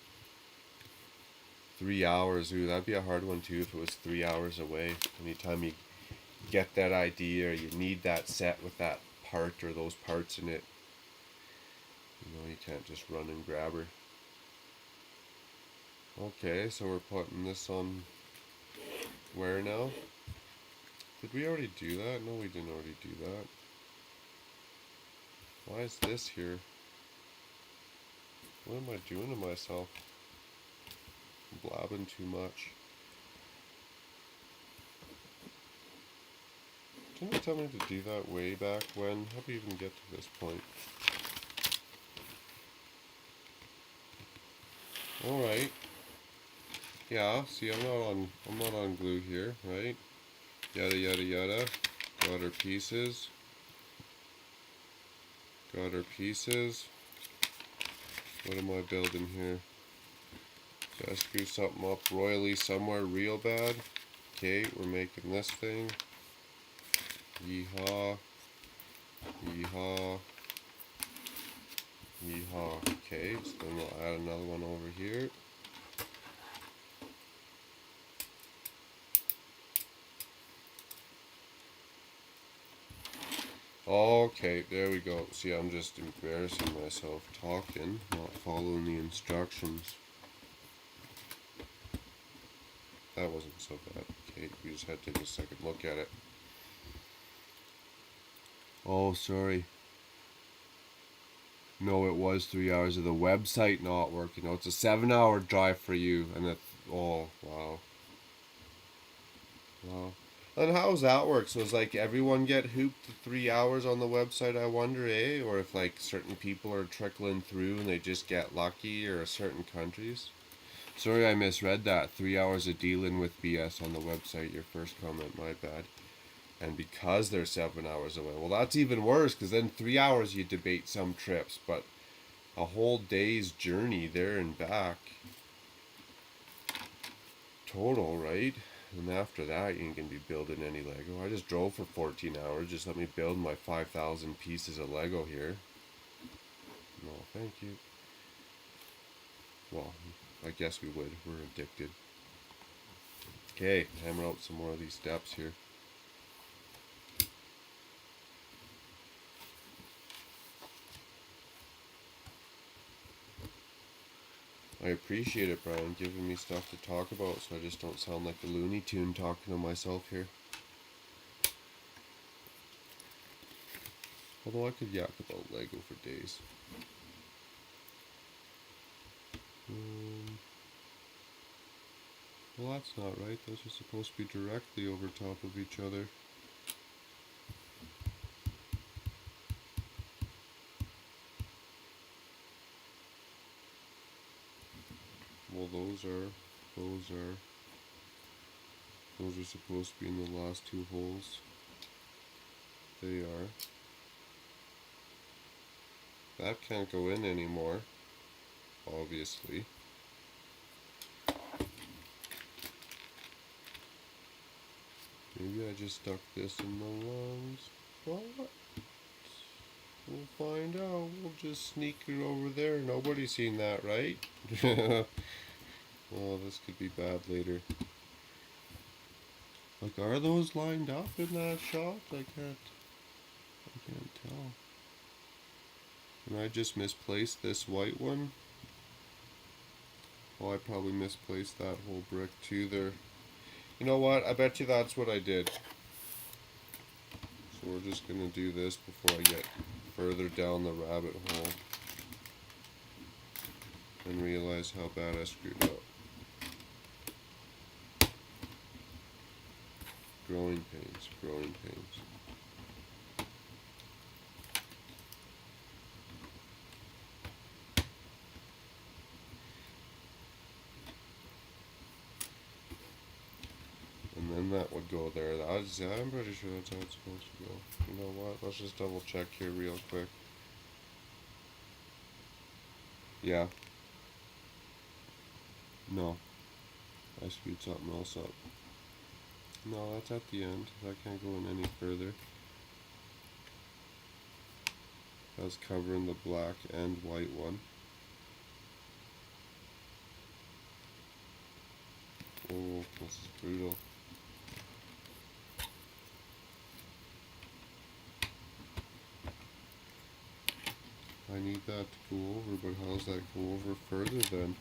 3 hours, ooh, that'd be a hard one too if it was 3 hours away. Anytime you get that idea or you need that set with that part or those parts in it, you can't just run and grab her. Okay, so we're putting this on where now? Did we already do that? No, we didn't already do that. Why is this here? What am I doing to myself? I'm blabbing too much. Didn't you tell me to do that way back when? How do you even get to this point? Alright. Yeah, see I'm not on glue here, right? Yada yada yada. Got our pieces. Got our pieces. What am I building here? Did I screw something up royally somewhere real bad? Okay, we're making this thing. Yeehaw. Yeehaw. Yeehaw. Okay, so then we'll add another one over here. Okay, there we go. See, I'm just embarrassing myself talking, not following the instructions. That wasn't so bad. Okay, we just had to take a second look at it. Oh, sorry. No, it was 3 hours of the website not working. No, it's a 7-hour drive for you, and it. Oh, wow. Wow. And how's that work? So is like everyone get hooped 3 hours on the website, I wonder, eh? Or if like certain people are trickling through and they just get lucky, or certain countries? Sorry, I misread that. 3 hours of dealing with BS on the website. Your first comment, my bad. And because they're 7 hours away, well, that's even worse. Because then 3 hours you debate some trips, but a whole day's journey there and back, total, right? And after that, you ain't gonna be building any Lego. I just drove for 14 hours. Just let me build my 5,000 pieces of Lego here. No, thank you. Well, I guess we would. We're addicted. Okay, hammer out some more of these steps here. I appreciate it, Brian, giving me stuff to talk about so I just don't sound like a Looney Tune talking to myself here. Although I could yak about Lego for days. Well, that's not right. Those are supposed to be directly over top of each other. Well, those Those are supposed to be in the last two holes. They are. That can't go in anymore, obviously. Maybe I just stuck this in the wrong spot. We'll find out. We'll just sneak it over there. Nobody's seen that, right? Oh, this could be bad later. Like, are those lined up in that shot? I can't tell. And I just misplaced this white one. Oh, I probably misplaced that whole brick too there. You know what? I bet you that's what I did. So we're just gonna do this before I get further down the rabbit hole and realize how bad I screwed up. Growing pains, growing pains. And then that would go there. I'm pretty sure that's how it's supposed to go. You know what? Let's just double check here real quick. Yeah. No. I screwed something else up. No, that's at the end. That can't go in any further. That's covering the black and white one. Oh, this is brutal. I need that to go over, but how does that go over further then?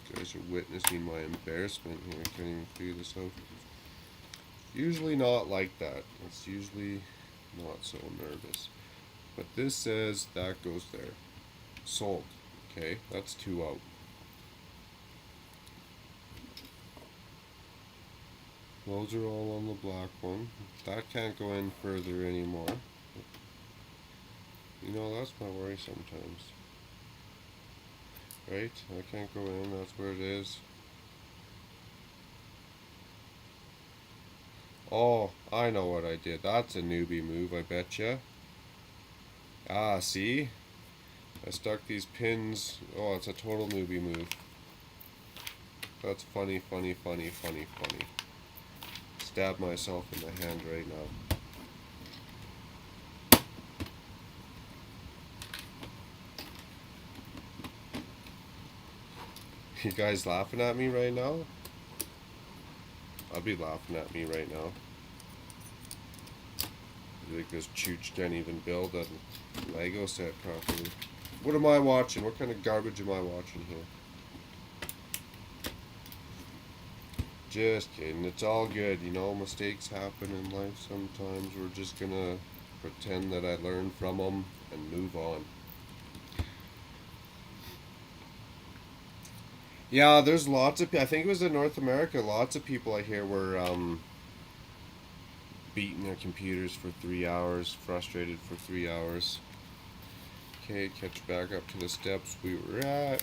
You guys are witnessing my embarrassment here. I can't even figure this out. Usually not like that. It's usually not so nervous. But this says that goes there. Sold. Okay, that's 2 out. Those are all on the black one. That can't go in further anymore. You know, that's my worry sometimes. Right? I can't go in, that's where it is. Oh, I know what I did. That's a newbie move, I betcha. Ah, see? I stuck these pins. Oh, it's a total newbie move. That's funny, funny, funny, funny, funny. Stab myself in the hand right now. You guys laughing at me right now? I'll be laughing at me right now. You think this chooch can't even build a Lego set properly? What am I watching? What kind of garbage am I watching here? Just kidding. It's all good. You know, mistakes happen in life sometimes. We're just gonna pretend that I learned from them and move on. Yeah, there's lots of. I think it was in North America. Lots of people I hear were beating their computers for 3 hours, frustrated for 3 hours. Okay, catch back up to the steps we were at.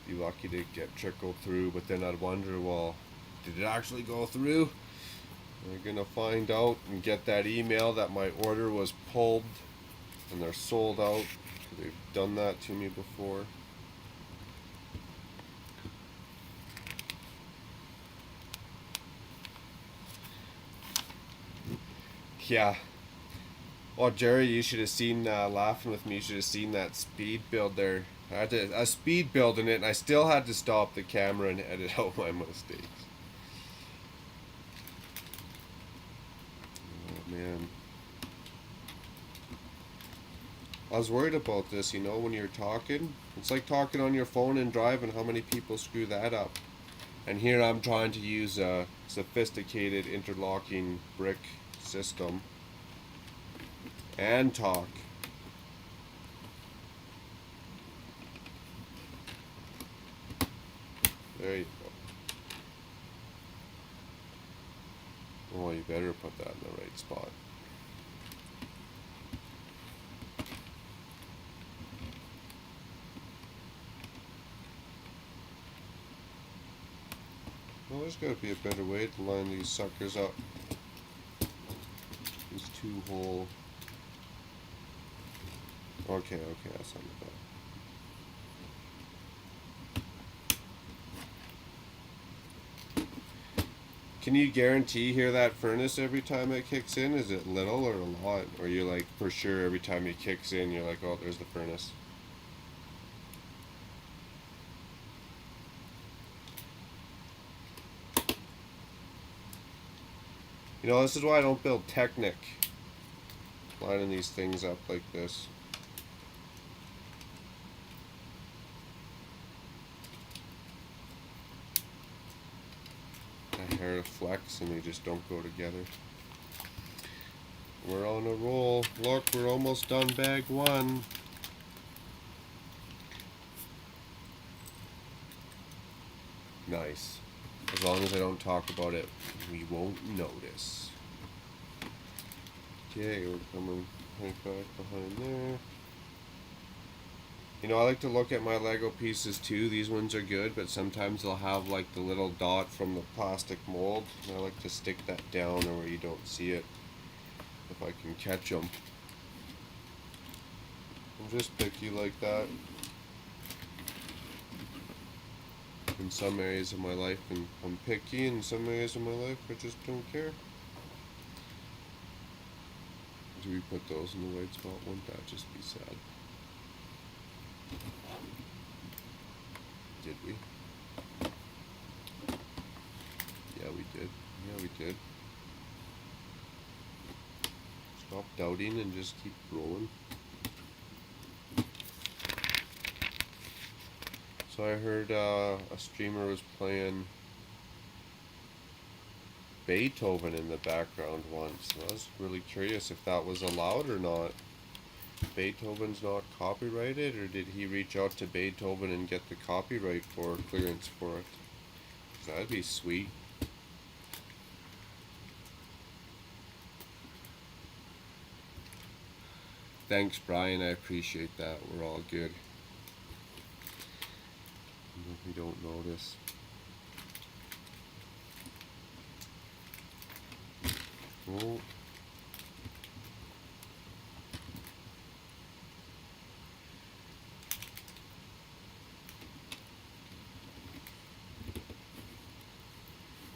Be lucky to get trickled through, but then I'd wonder, well, did it actually go through? We're gonna find out and get that email that my order was pulled and they're sold out. They've done that to me before. Yeah. Oh, Jerry, you should have seen, laughing with me, you should have seen that speed build there. I had a speed build in it, and I still had to stop the camera and edit out my mistakes. Oh, man. I was worried about this, you know, when you're talking. It's like talking on your phone and driving, how many people screw that up. And here I'm trying to use a sophisticated interlocking brick system and talk. There you go. Well, you better put that in the right spot. Well, there's got to be a better way to line these suckers up. These 2-hole. Okay, that's not bad. Can you guarantee hear that furnace every time it kicks in? Is it little or a lot? Or you're like, for sure, every time it kicks in, you're like, oh, there's the furnace. You know, this is why I don't build Technic. Lining these things up like this. My hair flex and they just don't go together. We're on a roll. Look, we're almost done bag 1. Nice. As long as I don't talk about it, we won't notice. Okay, we're coming right back behind there. You know, I like to look at my Lego pieces too. These ones are good, but sometimes they'll have like the little dot from the plastic mold. And I like to stick that down or where you don't see it, if I can catch them. I'm just picky like that. In some areas of my life, and I'm picky. In some areas of my life, I just don't care. Do we put those in the right spot? Wouldn't that just be sad? Did we? Yeah, we did. Yeah, we did. Stop doubting and just keep rolling. So I heard a streamer was playing Beethoven in the background once. I was really curious if that was allowed or not. Beethoven's not copyrighted, or did he reach out to Beethoven and get the copyright for clearance for it? 'Cause that'd be sweet. Thanks, Brian. I appreciate that. We're all good. We don't notice. Oh.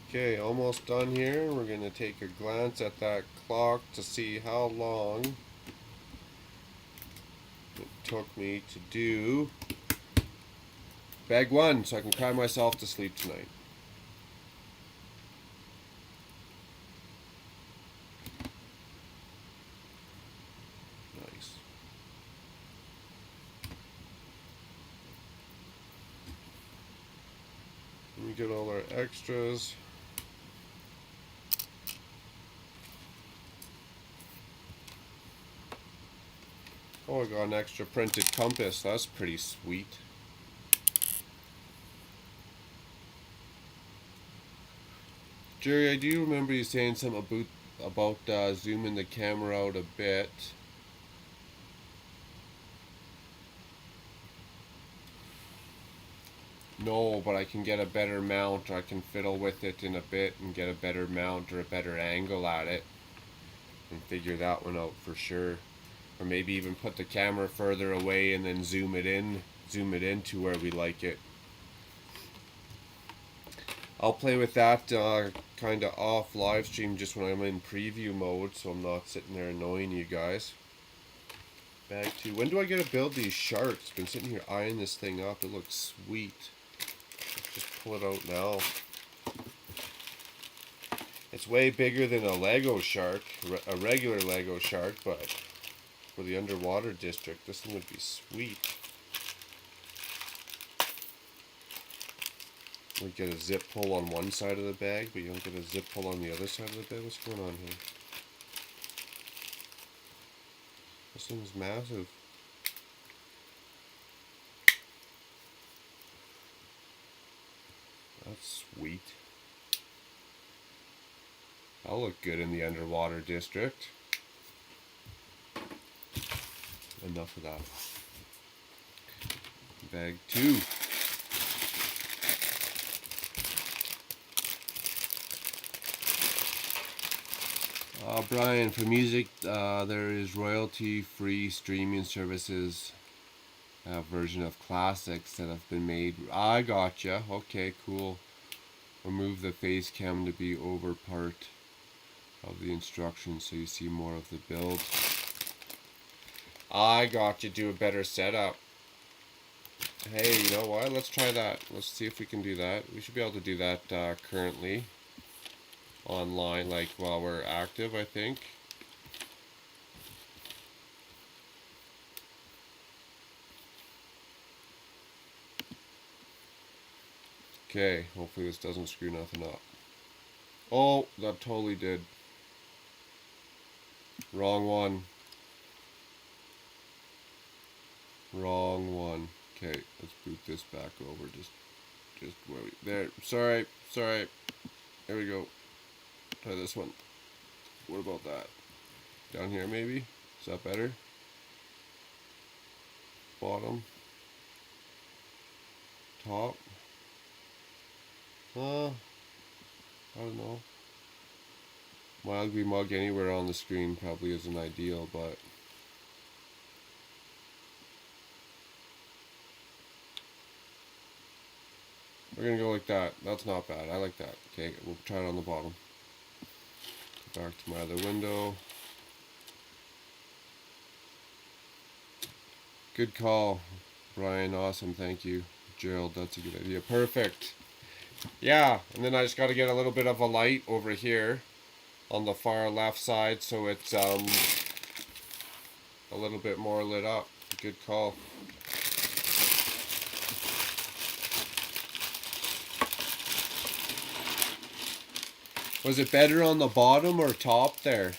Okay, almost done here. We're going to take a glance at that clock to see how long it took me to do bag 1 so I can cry myself to sleep tonight. Nice. We get all our extras. Oh, I got an extra printed compass. That's pretty sweet. Jerry, I do remember you saying something about zooming the camera out a bit. No, but I can get a better mount. I can fiddle with it in a bit and get a better mount or a better angle at it. And figure that one out for sure. Or maybe even put the camera further away and then zoom it in to where we like it. I'll play with that kind of off live stream just when I'm in preview mode, so I'm not sitting there annoying you guys. Bag 2. When do I get to build these sharks? Been sitting here eyeing this thing up. It looks sweet. Let's just pull it out now. It's way bigger than a Lego shark, a regular Lego shark, but for the underwater district, this thing would be sweet. We get a zip pull on one side of the bag, but you don't get a zip pull on the other side of the bag. What's going on here? This thing's massive. That's sweet. I'll look good in the underwater district. Enough of that. Bag 2. Brian, for music, there is royalty-free streaming services. A version of classics that have been made. I gotcha. Okay, cool. Remove the face cam to be over part of the instructions so you see more of the build. I gotcha. Do a better setup. Hey, you know what? Let's try that. Let's see if we can do that. We should be able to do that currently online, like while we're active, I think. Okay, hopefully this doesn't screw nothing up. Oh, that totally did. Wrong one. Wrong one. Okay, let's boot this back over. Just where we there. Sorry. There we go. Try this one. What about that? Down here maybe? Is that better? Bottom. Top. I don't know. My ugly mug anywhere on the screen probably isn't ideal, but we're gonna go like that. That's not bad. I like that. Okay, we'll try it on the bottom. Back to my other window. Good call, Brian. Awesome. Thank you. Gerald, that's a good idea. Perfect. Yeah, and then I just got to get a little bit of a light over here on the far left side so it's a little bit more lit up. Good call. Was it better on the bottom or top there?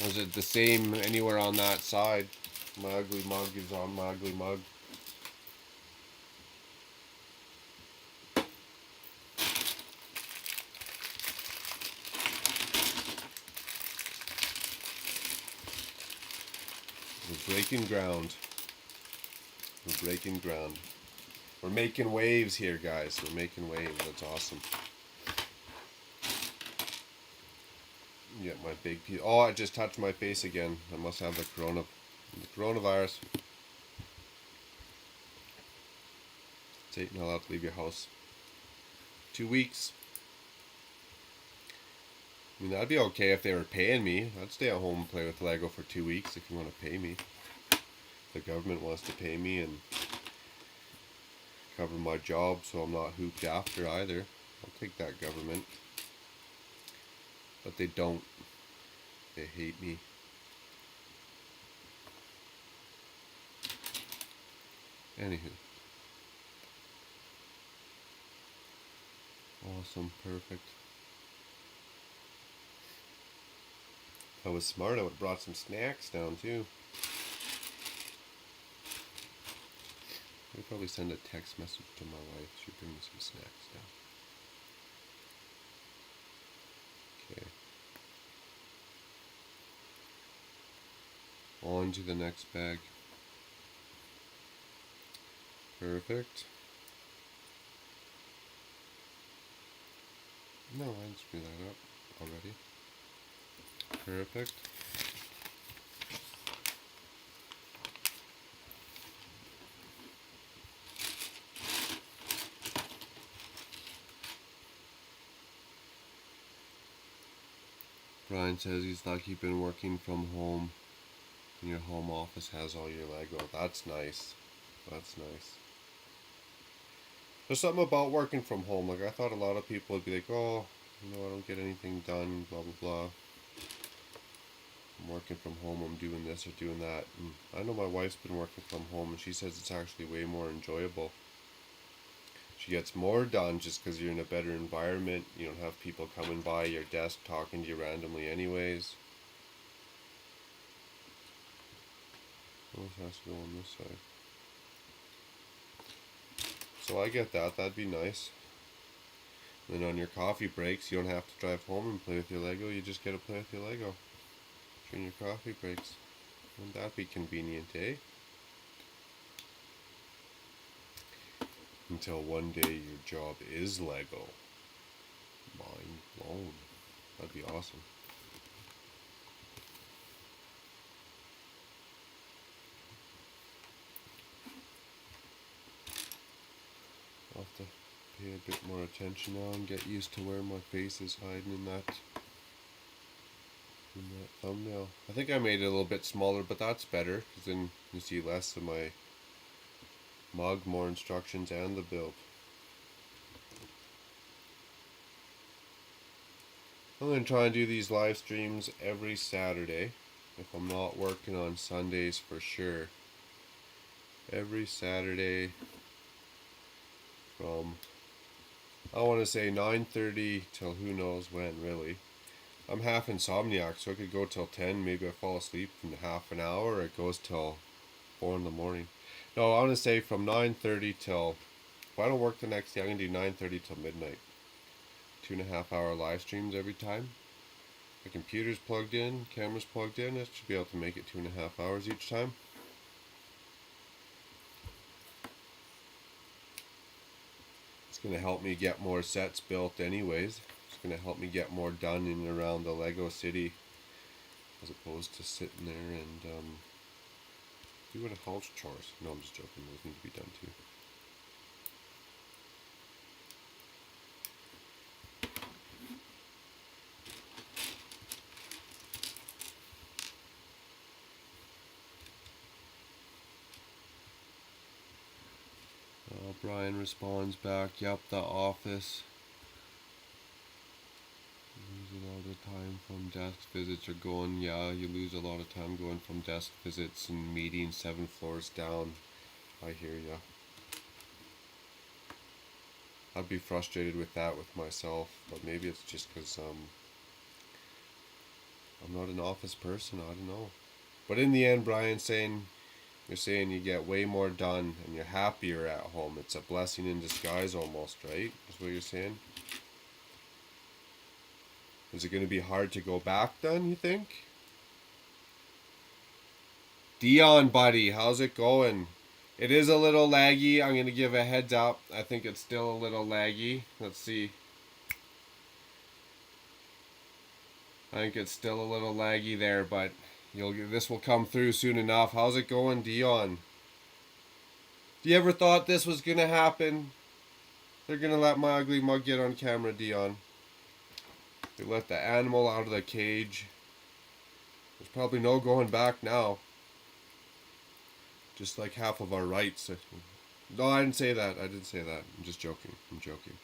Was it the same anywhere on that side? My ugly mug is on my ugly mug. We're breaking ground. We're breaking ground. We're making waves here, guys. We're making waves. That's awesome. Yeah, my big piece. Oh, I just touched my face again. I must have the coronavirus. It's not allowed to leave your house. 2 weeks. I mean, that'd be okay if they were paying me. I'd stay at home and play with Lego for 2 weeks if you want to pay me. The government wants to pay me and cover my job so I'm not hooped after either. I'll take that government. But they don't. They hate me. Anywho. Awesome. Perfect. If I was smart, I would have brought some snacks down too. I'd probably send a text message to my wife. She'd bring me some snacks down. Okay. On to the next bag. Perfect. No, I didn't screw that up already. Perfect. Brian says he's lucky you've been working from home and your home office has all your Lego. That's nice. That's nice. There's something about working from home. Like, I thought a lot of people would be like, oh, you know, I don't get anything done, blah, blah, blah. I'm working from home, I'm doing this or doing that. And I know my wife's been working from home and she says it's actually way more enjoyable. She gets more done just because you're in a better environment. You don't have people coming by your desk talking to you randomly anyways. What has to go on this side? So I get that. That'd be nice. And on your coffee breaks, you don't have to drive home and play with your Lego. You just get to play with your Lego during your coffee breaks. Wouldn't that be convenient, eh? Until one day your job is Lego. Mind blown. That'd be awesome. I'll have to pay a bit more attention now and get used to where my face is hiding in that thumbnail. I think I made it a little bit smaller, but that's better because then you see less of my mug, more instructions, and the build. I'm going to try and do these live streams every Saturday if I'm not working on Sundays for sure. Every Saturday from, I want to say 9:30 till who knows when, really. I'm half insomniac, so I could go till 10, maybe I fall asleep in half an hour, or it goes till 4 in the morning. No, I want to say from 9:30 till, if I don't work the next day, I'm going to do 9:30 till midnight. 2.5 hour live streams every time. The computer's plugged in, camera's plugged in, I should be able to make it 2.5 hours each time. It's going to help me get more sets built anyways. It's going to help me get more done in and around the Lego city as opposed to sitting there and doing a house chores. No, I'm just joking, those need to be done too. Brian responds back, yep, the office. You lose a lot of time from desk visits or going, yeah, you lose a lot of time going from desk visits and meetings 7 floors down. I hear ya. I'd be frustrated with that with myself, but maybe it's just because I'm not an office person, I don't know. But in the end, Brian's saying, you're saying you get way more done and you're happier at home. It's a blessing in disguise almost, right? That's what you're saying? Is it going to be hard to go back then, you think? Dion, buddy, how's it going? It is a little laggy. I'm going to give a heads up. I think it's still a little laggy. Let's see. I think it's still a little laggy there, but this will come through soon enough. How's it going, Dion? Do you ever thought this was going to happen? They're going to let my ugly mug get on camera, Dion. They let the animal out of the cage. There's probably no going back now. Just like half of our rights. No, I didn't say that. I didn't say that. I'm just joking. I'm joking.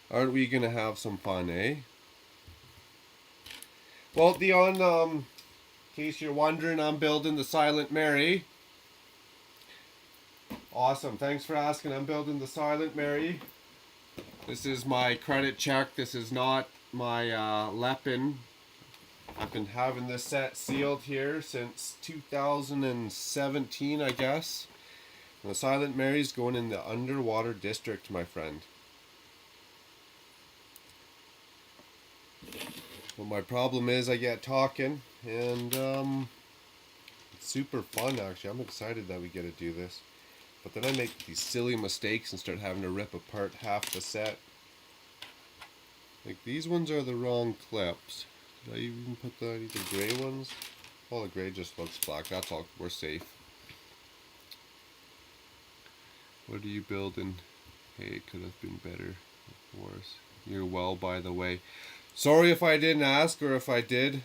Aren't we going to have some fun, eh? Well, Dion, in case you're wondering, I'm building the Silent Mary. Awesome. Thanks for asking. I'm building the Silent Mary. This is my credit check. This is not my Lepin. I've been having this set sealed here since 2017, I guess. And the Silent Mary's going in the underwater district, my friend. Well, my problem is I get talking, and it's super fun, actually. I'm excited that we get to do this. But then I make these silly mistakes and start having to rip apart half the set. Like, these ones are the wrong clips. Did I even put the gray ones? Oh, the gray just looks black. That's all. We're safe. What are you building? Hey, it could have been better. Of course. You're well, by the way. Sorry if I didn't ask, or if I did.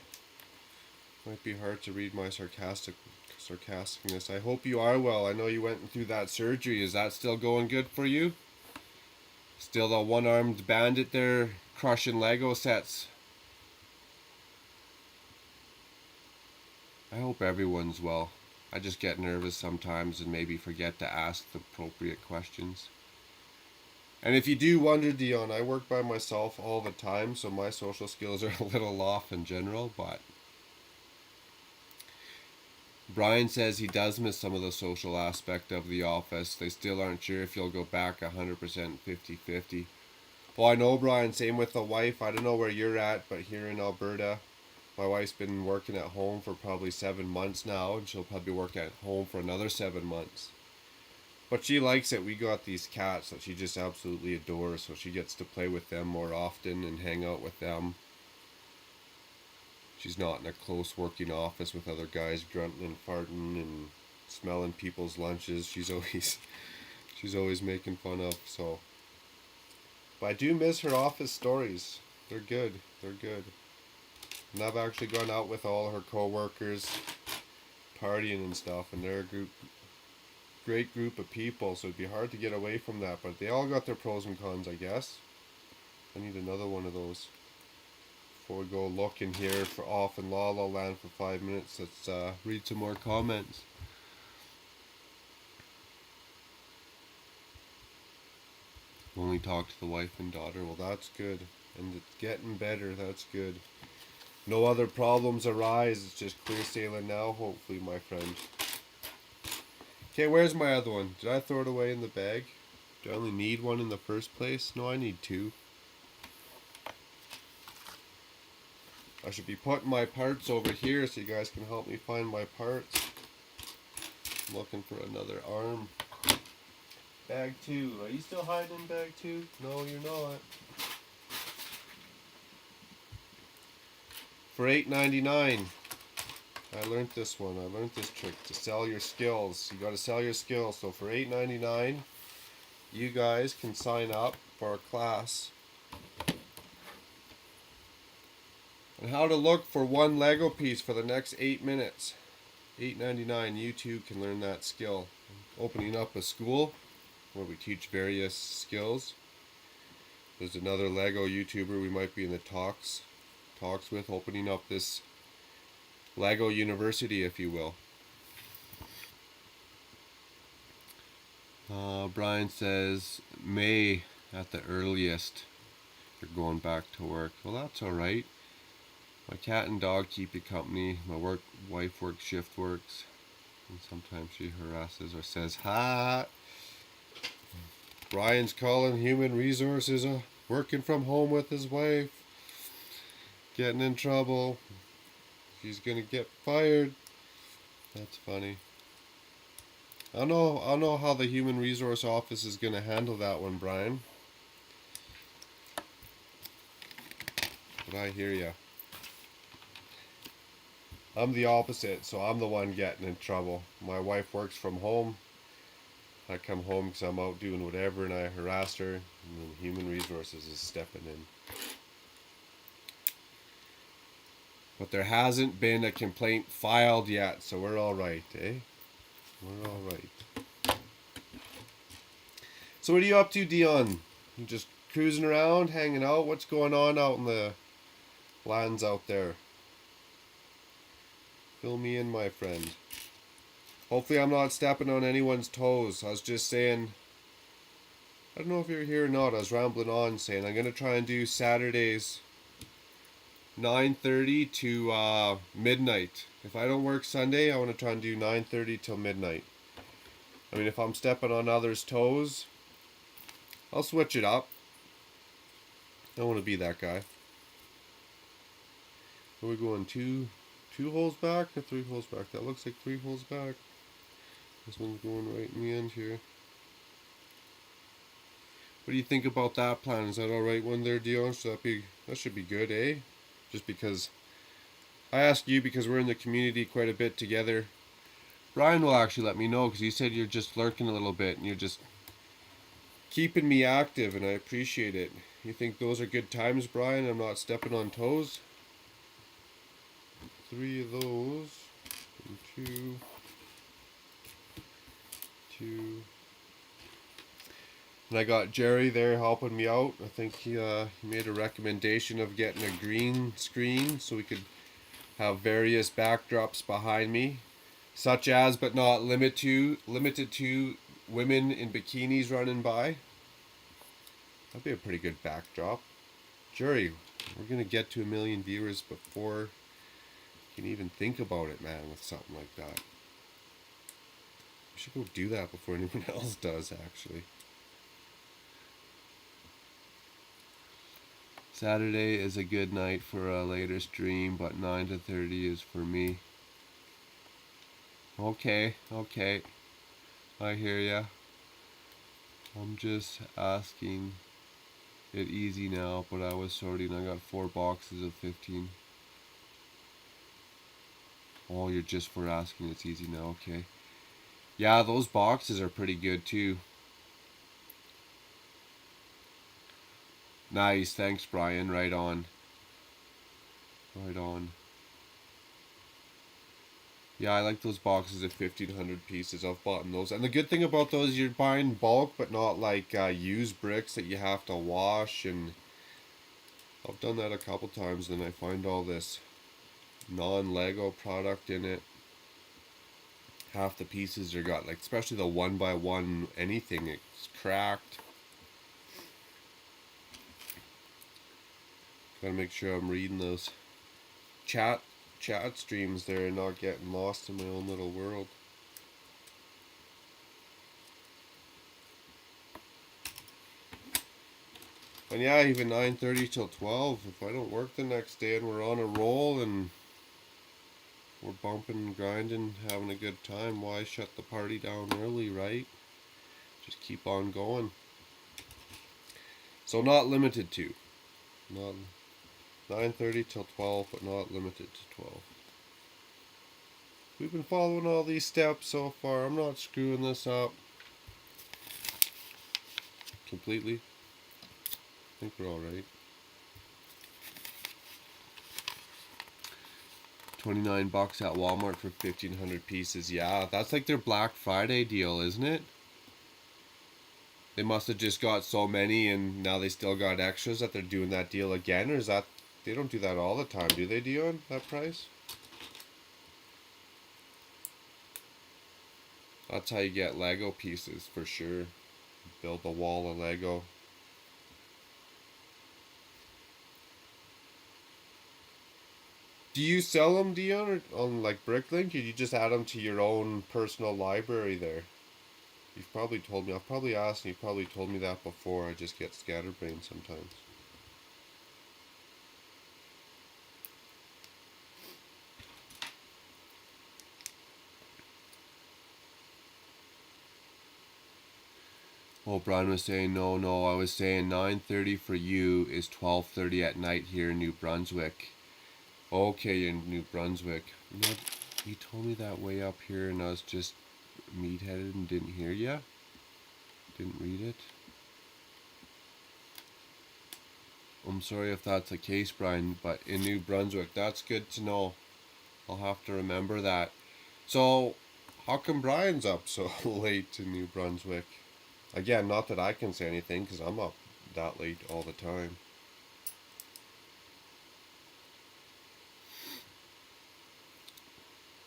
Might be hard to read my sarcasticness. I hope you are well. I know you went through that surgery. Is that still going good for you? Still the one-armed bandit there crushing Lego sets. I hope everyone's well. I just get nervous sometimes and maybe forget to ask the appropriate questions. And if you do wonder, Dion, I work by myself all the time, so my social skills are a little off in general, but Brian says he does miss some of the social aspect of the office. They still aren't sure if he'll go back 100% 50-50. Well, I know, Brian, same with the wife. I don't know where you're at, but here in Alberta, my wife's been working at home for probably 7 months now, and she'll probably work at home for another 7 months. But she likes it. We got these cats that she just absolutely adores, so she gets to play with them more often and hang out with them. She's not in a close working office with other guys grunting and farting and smelling people's lunches. She's always making fun of. So, but I do miss her office stories. They're good. They're good. And I've actually gone out with all her coworkers, partying and stuff, and they're a great group of people. So it'd be hard to get away from that. But they all got their pros and cons, I guess. I need another one of those. Before we go looking here for off in La La Land for 5 minutes, let's read some more comments. Only talk to the wife and daughter. Well, that's good. And it's getting better. That's good. No other problems arise. It's just clear sailing now, hopefully, my friend. Okay, where's my other one? Did I throw it away in the bag? Do I only need one in the first place? No, I need two. I should be putting my parts over here so you guys can help me find my parts. I'm looking for another arm. Bag 2. Are you still hiding in bag 2? No, you're not. For $8.99. I learned this one. I learned this trick to sell your skills. You got to sell your skills. So for $8.99, you guys can sign up for a class on how to look for one Lego piece for the next 8 minutes. $8.99. You too can learn that skill. Opening up a school where we teach various skills. There's another Lego YouTuber we might be in the talks with, opening up this Lego University, if you will. Brian says May at the earliest you're going back to work. Well, that's alright. My cat and dog keep you company. My wife works shift works, and sometimes she harasses or says ha. Brian's calling human resources working from home with his wife, getting in trouble. He's gonna get fired. That's funny. I don't know how the human resource office is gonna handle that one, Brian. But I hear ya. I'm the opposite, so I'm the one getting in trouble. My wife works from home. I come home because I'm out doing whatever and I harass her, and then human resources is stepping in. But there hasn't been a complaint filed yet, so we're alright, eh? We're alright. So what are you up to, Dion? You just cruising around, hanging out? What's going on out in the lands out there? Fill me in, my friend. Hopefully I'm not stepping on anyone's toes. I was just saying, I don't know if you're here or not, I was rambling on saying I'm going to try and do Saturdays 9:30 to midnight. If I don't work Sunday, I want to try and do 9:30 till midnight. I mean, if I'm stepping on others' toes, I'll switch it up. I don't want to be that guy. Are we going two holes back or 3 holes back? That looks like 3 holes back. This one's going right in the end here. What do you think about that plan? Is that alright one there, Dion? That should be good, eh? Just because I ask you because we're in the community quite a bit together. Brian will actually let me know because he said you're just lurking a little bit and you're just keeping me active, and I appreciate it. You think those are good times, Brian? I'm not stepping on toes? 3 of those. And 2. And I got Jerry there helping me out. I think he made a recommendation of getting a green screen so we could have various backdrops behind me, such as but not limited to women in bikinis running by. That'd be a pretty good backdrop. Jerry, we're gonna get to 1 million viewers before you can even think about it, man, with something like that. I should go do that before anyone else does, actually. Saturday is a good night for a later stream, but 9 to 30 is for me. Okay, okay. I hear ya. I'm just asking it easy now, but I was sorting. I got 4 boxes of 15. Oh, you're just for asking it's easy now, okay. Yeah, those boxes are pretty good too. Nice, thanks Brian, right on. Right on. Yeah, I like those boxes of 1,500 pieces. I've bought those. And the good thing about those, you're buying bulk, but not like used bricks that you have to wash. And I've done that a couple times, and I find all this non-Lego product in it. Half the pieces are got, like, especially the 1x1 anything, it's cracked. Gotta make sure I'm reading those chat streams there and not getting lost in my own little world. And yeah, even 9:30 till 12. If I don't work the next day and we're on a roll and we're bumping and grinding, having a good time, why shut the party down early, right? Just keep on going. So not limited to. Not 9:30 till 12, but not limited to 12. We've been following all these steps so far. I'm not screwing this up completely. I think we're all right. 29 bucks at Walmart for 1,500 pieces. Yeah, that's like their Black Friday deal, isn't it? They must have just got so many and now they still got extras that they're doing that deal again, or is that, they don't do that all the time, do they, Dion, that price? That's how you get Lego pieces for sure. Build a wall of Lego. Do you sell them, Dion, or on like Bricklink, or you just add them to your own personal library there? You've probably told me. I've probably asked, and you've probably told me that before. I just get scatterbrained sometimes. Oh, Brian was saying, no, I was saying 9:30 for you is 12:30 at night here in New Brunswick. Okay, in New Brunswick. You know, you told me that way up here and I was just meat-headed and didn't hear ya. Didn't read it. I'm sorry if that's the case, Brian, but in New Brunswick, that's good to know. I'll have to remember that. So, how come Brian's up so late in New Brunswick? Again, not that I can say anything, because I'm up that late all the time.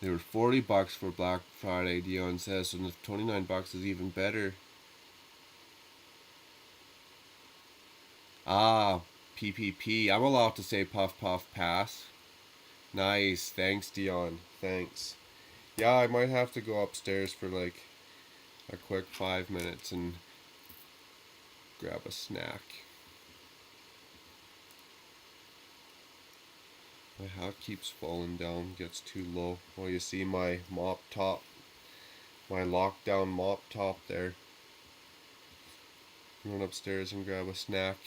They were 40 bucks for Black Friday, Dion says, so 29 bucks is even better. Ah, PPP. I'm allowed to say puff puff pass. Nice. Thanks, Dion. Thanks. Yeah, I might have to go upstairs for like a quick 5 minutes and grab a snack. My hat keeps falling down, gets too low. Oh, you see my mop top, my lockdown mop top there. Run upstairs and grab a snack.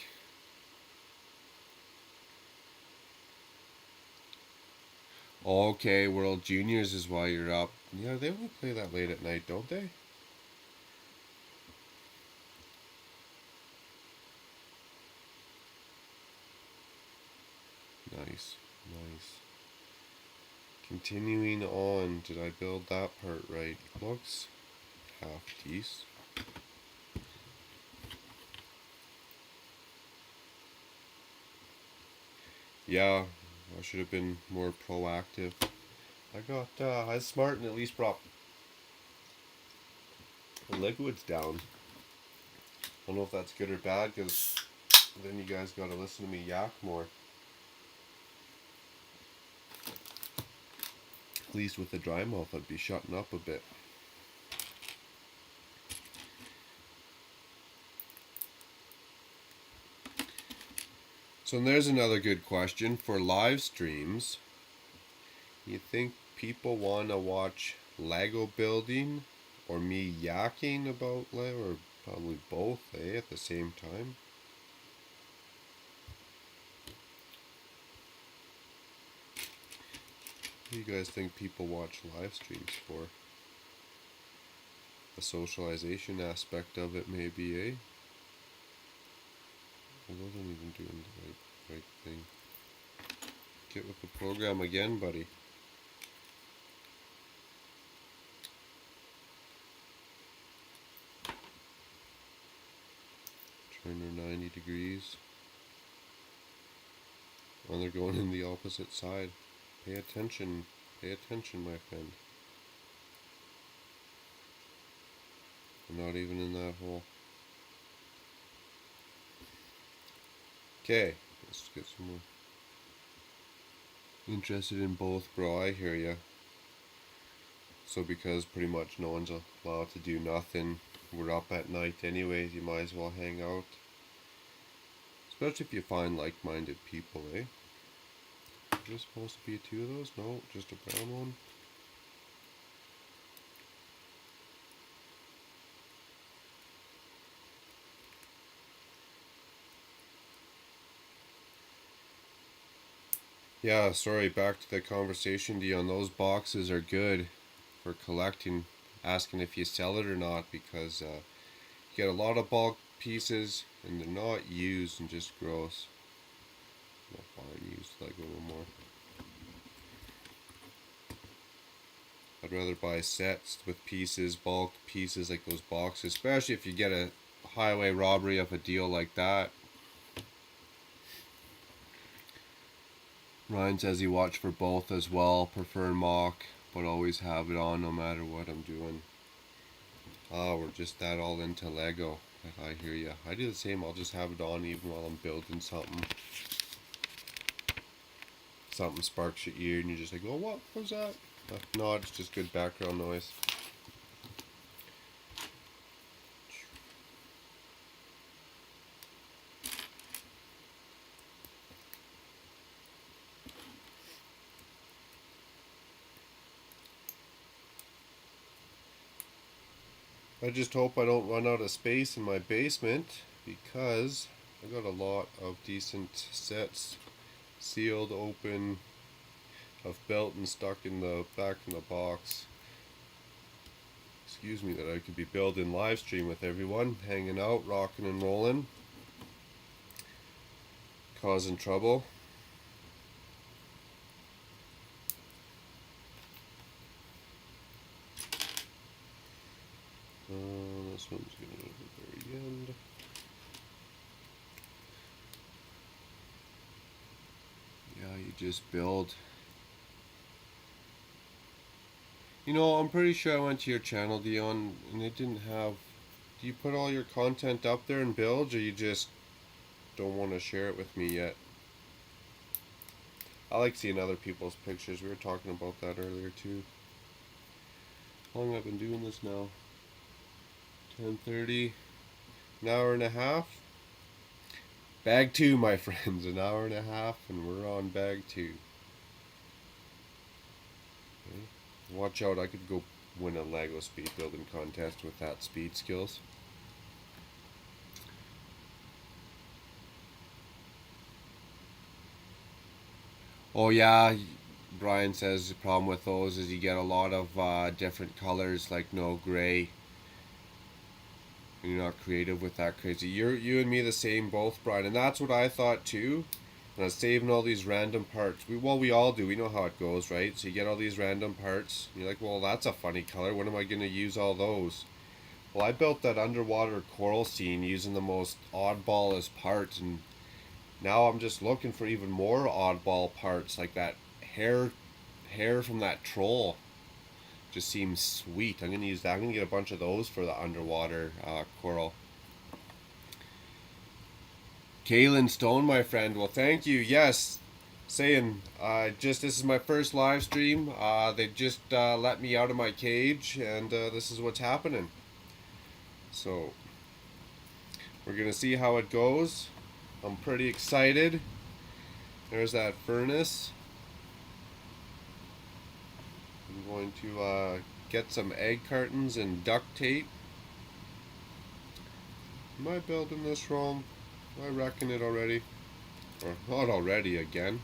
Okay, World Juniors is why you're up. Yeah, they only play that late at night, don't they? Nice, nice. Continuing on, did I build that part right? Looks half decent. Yeah, I should have been more proactive. I was smart and at least brought the liquids down. I don't know if that's good or bad, because then you guys gotta listen to me yak more. At least with the dry mouth, I'd be shutting up a bit. So there's another good question for live streams. You think people want to watch Lego building or me yakking about Lego, or probably both, at the same time? What do you guys think people watch live streams for? The socialization aspect of it, maybe, eh? I wasn't even doing the right thing. Get with the program again, buddy. Turn her 90 degrees. And they're going in the opposite side. Pay attention, my friend. They're not even in that hole. Okay, let's get some more. Interested in both, bro, I hear ya. So because pretty much no one's allowed to do nothing, we're up at night anyways, you might as well hang out. Especially if you find like-minded people, eh? Is there supposed to be two of those? No, just a brown one. Yeah, sorry, back to the conversation, Dion. Those boxes are good for collecting, asking if you sell it or not, because you get a lot of bulk pieces and they're not used and just gross. I'm not buying used Lego no more. I'd rather buy sets with pieces, bulk pieces like those boxes, especially if you get a highway robbery of a deal like that. Ryan says he watched for both as well, prefer mock, but always have it on no matter what I'm doing. We're just that all into Lego. I hear ya. I do the same, I'll just have it on even while I'm building something. Something sparks your ear and you're just like, oh, what was that? No, it's just good background noise. I just hope I don't run out of space in my basement, because I got a lot of decent sets sealed open of built and stuck in the back in the box. Excuse me, that I could be building live stream with everyone, hanging out, rocking and rolling, causing trouble. This one's gonna go to the very end. Yeah, you just build. You know, I'm pretty sure I went to your channel, Dion, and it didn't have... Do you put all your content up there in builds, or you just don't want to share it with me yet? I like seeing other people's pictures. We were talking about that earlier too. How long have I been doing this now? 10:30. An hour and a half. Bag 2, my friends. An hour and a half, and we're on bag 2. Okay. Watch out, I could go win a Lego speed building contest with that speed skills. Oh yeah, Brian says the problem with those is you get a lot of different colors, like no gray. And you're not creative with that crazy. You and me the same both, Brian, and that's what I thought too. And I was saving all these random parts. We all do. We know how it goes, right? So you get all these random parts. And you're like, well, that's a funny color. When am I going to use all those? Well, I built that underwater coral scene using the most oddballest parts, and now I'm just looking for even more oddball parts, like that hair from that troll. Just seems sweet. I'm gonna use that. I'm gonna get a bunch of those for the underwater coral. Kaylin Stone, my friend. Well, thank you. Yes, saying this is my first live stream. They just let me out of my cage, and this is what's happening. So we're gonna see how it goes. I'm pretty excited. There's that furnace. I'm going to get some egg cartons and duct tape. Am I building this wrong? I reckon it already. Or not already again.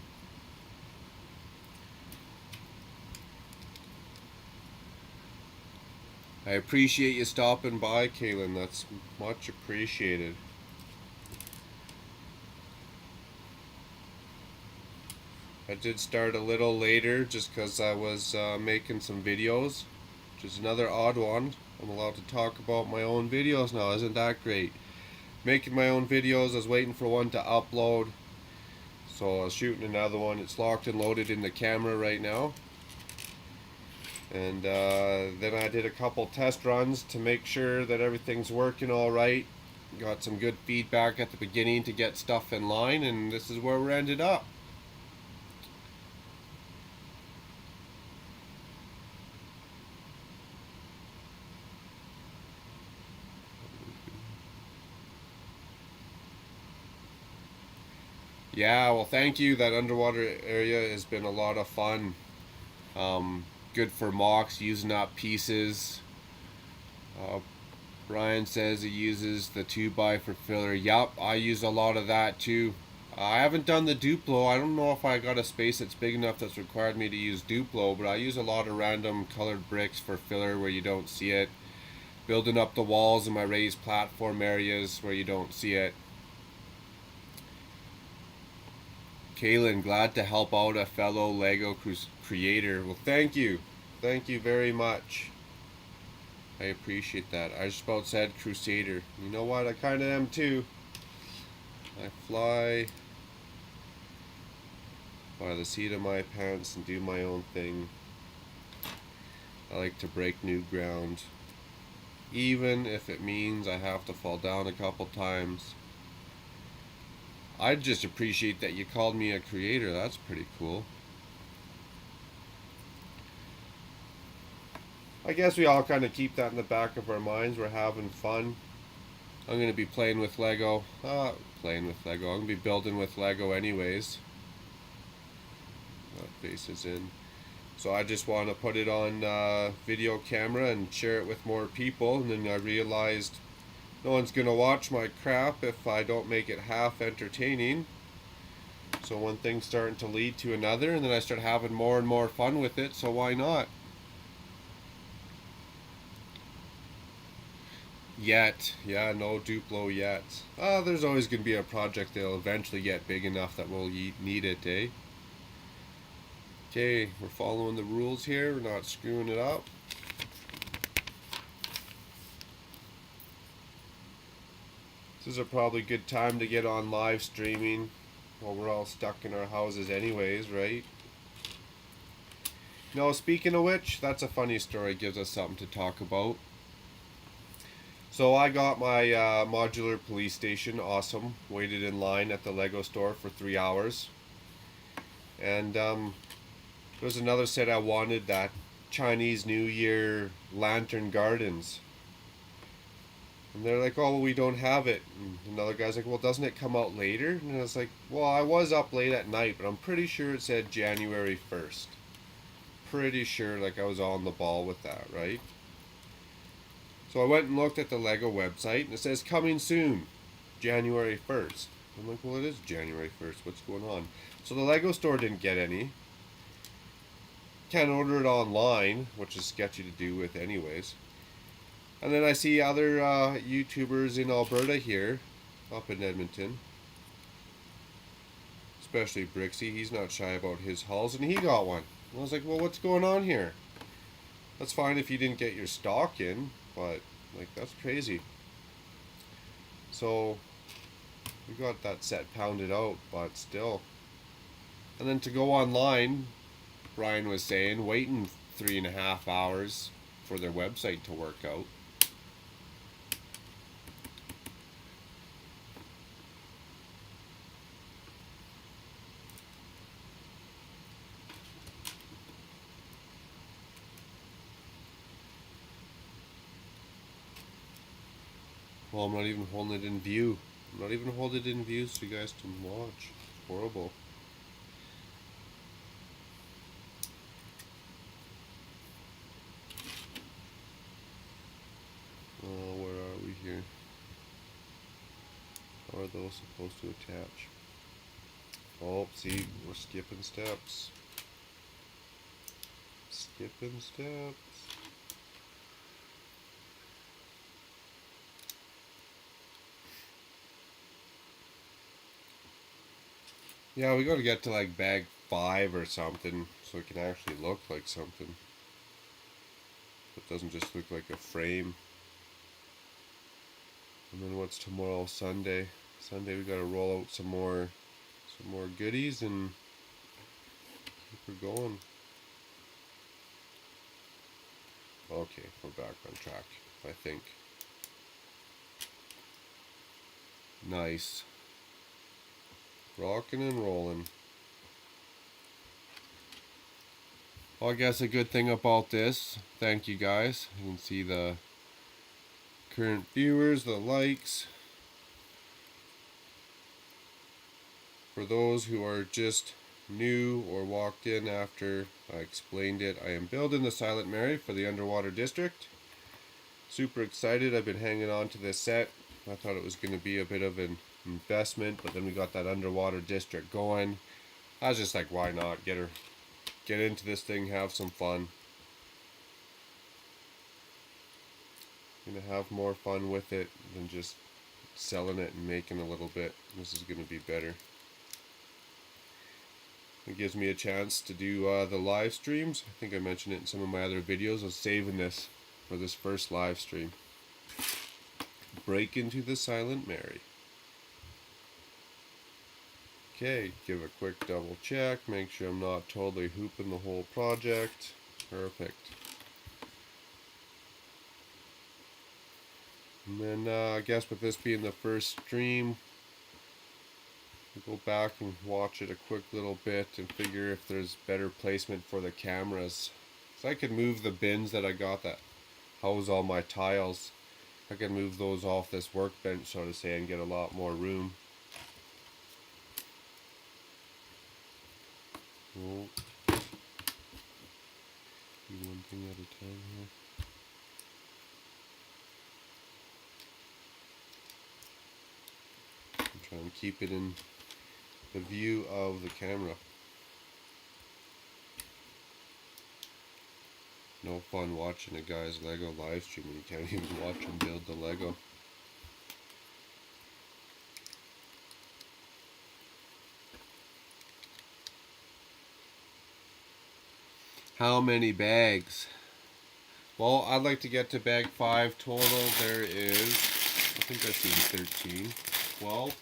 I appreciate you stopping by, Kaylin. That's much appreciated. I did start a little later just because I was making some videos, which is another odd one. I'm allowed to talk about my own videos now. Isn't that great? Making my own videos. I was waiting for one to upload, so I was shooting another one. It's locked and loaded in the camera right now. And then I did a couple test runs to make sure that everything's working all right. Got some good feedback at the beginning to get stuff in line, and this is where we ended up. Yeah, well, thank you. That underwater area has been a lot of fun. Good for mocks, using up pieces. Brian says he uses the 2x for filler. Yup, I use a lot of that too. I haven't done the Duplo. I don't know if I got a space that's big enough that's required me to use Duplo, but I use a lot of random colored bricks for filler where you don't see it. Building up the walls in my raised platform areas where you don't see it. Kaylin, glad to help out a fellow Lego creator. Well, thank you. Thank you very much. I appreciate that. I just about said crusader. You know what? I kind of am too. I fly by the seat of my pants and do my own thing. I like to break new ground, even if it means I have to fall down a couple times. I just appreciate that you called me a creator. That's pretty cool. I guess we all kind of keep that in the back of our minds. We're having fun. I'm going to be playing with Lego. I'm going to be building with Lego anyways. That face is in. So I just want to put it on video camera and share it with more people. And then I realized no one's going to watch my crap if I don't make it half entertaining. So one thing's starting to lead to another, and then I start having more and more fun with it, so why not? Yet. Yeah, no Duplo yet. There's always going to be a project that'll eventually get big enough that we'll need it, eh? Okay, we're following the rules here. We're not screwing it up. This is a probably good time to get on live streaming while we're all stuck in our houses anyways, right? No, speaking of which, that's a funny story. Gives us something to talk about. So I got my modular police station. Awesome. Waited in line at the Lego store for 3 hours. And there was another set I wanted, that Chinese New Year lantern gardens. And they're like, oh, well, we don't have it. And another guy's like, well, doesn't it come out later? And I was like, well, I was up late at night, but I'm pretty sure it said January 1st. Pretty sure, like, I was on the ball with that, right? So I went and looked at the Lego website, and it says coming soon, January 1st. I'm like, well, it is January 1st. What's going on? So the Lego store didn't get any. Can't order it online, which is sketchy to do with anyways. And then I see other YouTubers in Alberta here, up in Edmonton. Especially Brixie, he's not shy about his hauls, and he got one. And I was like, well, what's going on here? That's fine if you didn't get your stock in, but, like, that's crazy. So, we got that set pounded out, but still. And then to go online, Brian was saying, waiting 3.5 hours for their website to work out. Well, I'm not even holding it in view. I'm not even holding it in view so you guys can watch. It's horrible. Where are we here? How are those supposed to attach? Oh, see, we're skipping steps. Skipping steps. Yeah, we gotta get to like bag 5 or something so it can actually look like something. It doesn't just look like a frame. And then what's tomorrow? Sunday. Sunday we gotta roll out some more goodies and keep her going. Okay, we're back on track, I think. Nice. Rocking and rolling. Well, I guess a good thing about this, thank you guys. You can see the current viewers, the likes. For those who are just new or walked in after I explained it, I am building the Silent Mary for the Underwater District. Super excited. I've been hanging on to this set. I thought it was going to be a bit of an investment, but then we got that Underwater District going. I was just like, why not? Get into this thing, have some fun. Gonna have more fun with it than just selling it and making a little bit. This is gonna be better. It gives me a chance to do the live streams. I think I mentioned it in some of my other videos. I was saving this for this first live stream. Break into the Silent Mary. Okay, give a quick double check. Make sure I'm not totally hooping the whole project. Perfect. And then I guess with this being the first stream, we'll go back and watch it a quick little bit and figure if there's better placement for the cameras. So I could move the bins that I got that house all my tiles. I can move those off this workbench, so to say, and get a lot more room. Oh. Do one thing at a time here. I'm trying to keep it in the view of the camera. No fun watching a guy's Lego live stream when you can't even watch him build the Lego. How many bags? Well, I'd like to get to bag 5 total. There is, I think I've seen 13, 12.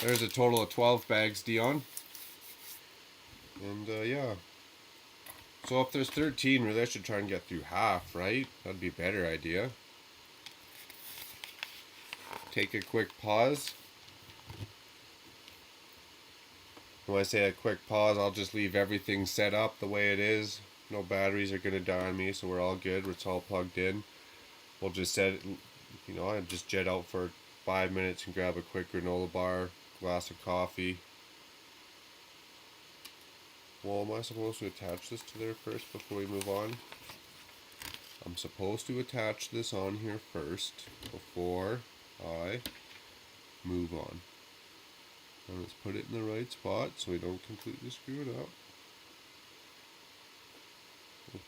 There's a total of 12 bags, Dion. And yeah. So if there's 13, really I should try and get through half, right? That'd be a better idea. Take a quick pause. When I say a quick pause, I'll just leave everything set up the way it is. No batteries are going to die on me, so we're all good. It's all plugged in. We'll just set it, you know, I just jet out for 5 minutes and grab a quick granola bar, glass of coffee. Well, am I supposed to attach this to there first before we move on? I'm supposed to attach this on here first before I move on. And let's put it in the right spot so we don't completely screw it up.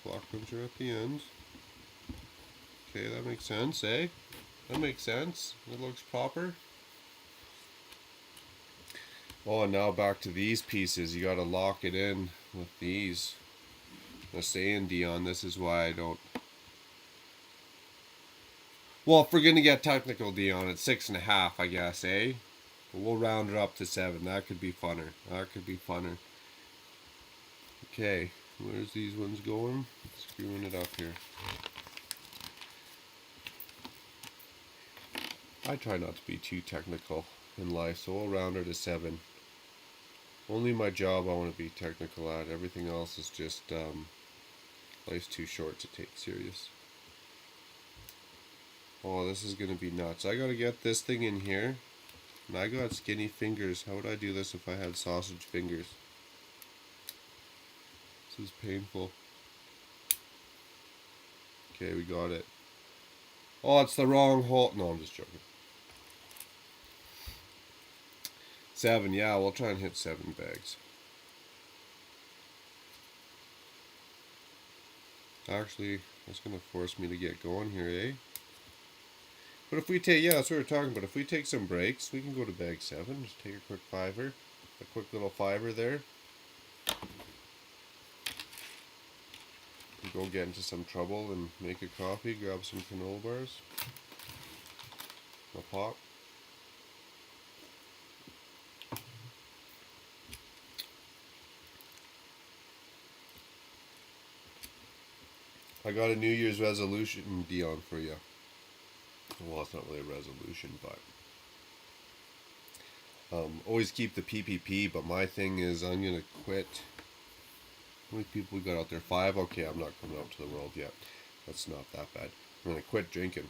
Block puncher at the end. Okay, that makes sense, eh? That makes sense. It looks proper. Oh, and now back to these pieces. You gotta lock it in with these. I'm saying, Dion, this is why I don't. Well, if we're gonna get technical, Dion, it's 6.5, I guess, eh? But we'll round it up to 7. That could be funner. That could be funner. Okay, where's these ones going? Screwing it up here. I try not to be too technical in life, so we'll round it to 7. Only my job I want to be technical at. Everything else is just Life's too short to take serious. Oh, this is gonna be nuts. I gotta get this thing in here. And I got skinny fingers. How would I do this if I had sausage fingers? This is painful. Okay, we got it. Oh, it's the wrong hole. No, I'm just joking. 7, yeah, we'll try and hit 7 bags. Actually, that's gonna force me to get going here, eh? But if we take, yeah, that's what we're talking about. If we take some breaks, we can go to bag 7. Just take a quick fiver. A quick little fiver there. Go get into some trouble and make a coffee, grab some granola bars. A pop. I got a New Year's resolution, Dion, for you. Well, it's not really a resolution, but always keep the PPP. But my thing is, I'm gonna quit. How many people we got out there? 5. Okay, I'm not coming out to the world yet. That's not that bad. I'm gonna quit drinking.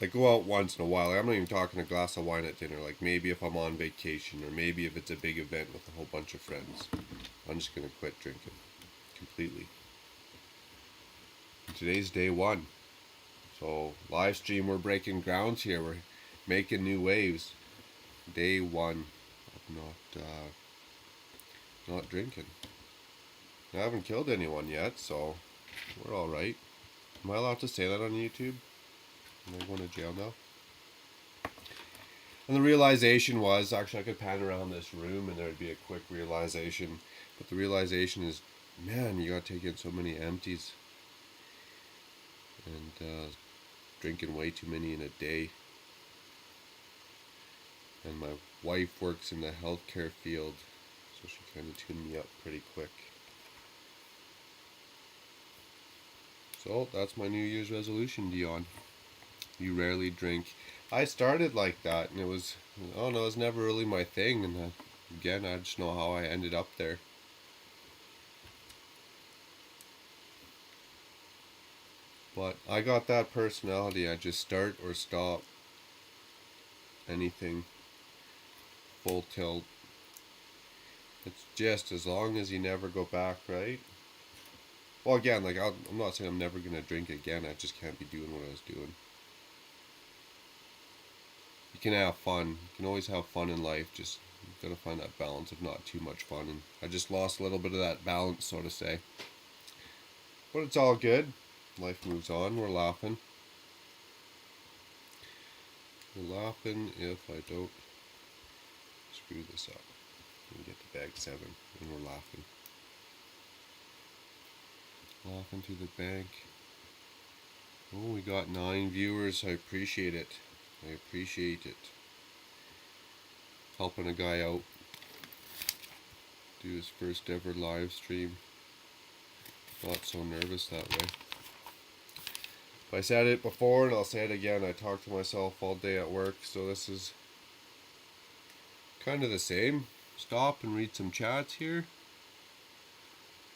Like, go out once in a while. Like, I'm not even talking a glass of wine at dinner. Like, maybe if I'm on vacation, or maybe if it's a big event with a whole bunch of friends. I'm just gonna quit drinking completely. Today's day 1. So, live stream, we're breaking grounds here. We're making new waves. Day 1 of not drinking. I haven't killed anyone yet, so we're alright. Am I allowed to say that on YouTube? Am I going to jail now? And the realization was, actually I could pan around this room and there would be a quick realization. But the realization is, man, you gotta take in so many empties. And drinking way too many in a day. And my wife works in the healthcare field, so she kind of tuned me up pretty quick. So that's my New Year's resolution, Dion. You rarely drink. I started like that, and it was, I don't know, it was never really my thing. And again, I just know how I ended up there. But I got that personality. I just start or stop anything full tilt. It's just as long as you never go back, right? Well, again, like I'm not saying I'm never gonna drink again. I just can't be doing what I was doing. You can have fun. You can always have fun in life. Just you gotta find that balance of not too much fun. And I just lost a little bit of that balance, so to say. But it's all good. Life moves on. We're laughing. We're laughing if I don't screw this up. We get to bag 7, and we're laughing. Laughing to the bank. Oh, we got 9 viewers. I appreciate it. I appreciate it. Helping a guy out do his first ever live stream. Not so nervous that way. I said it before and I'll say it again. I talk to myself all day at work, so this is kind of the same. Stop and read some chats here.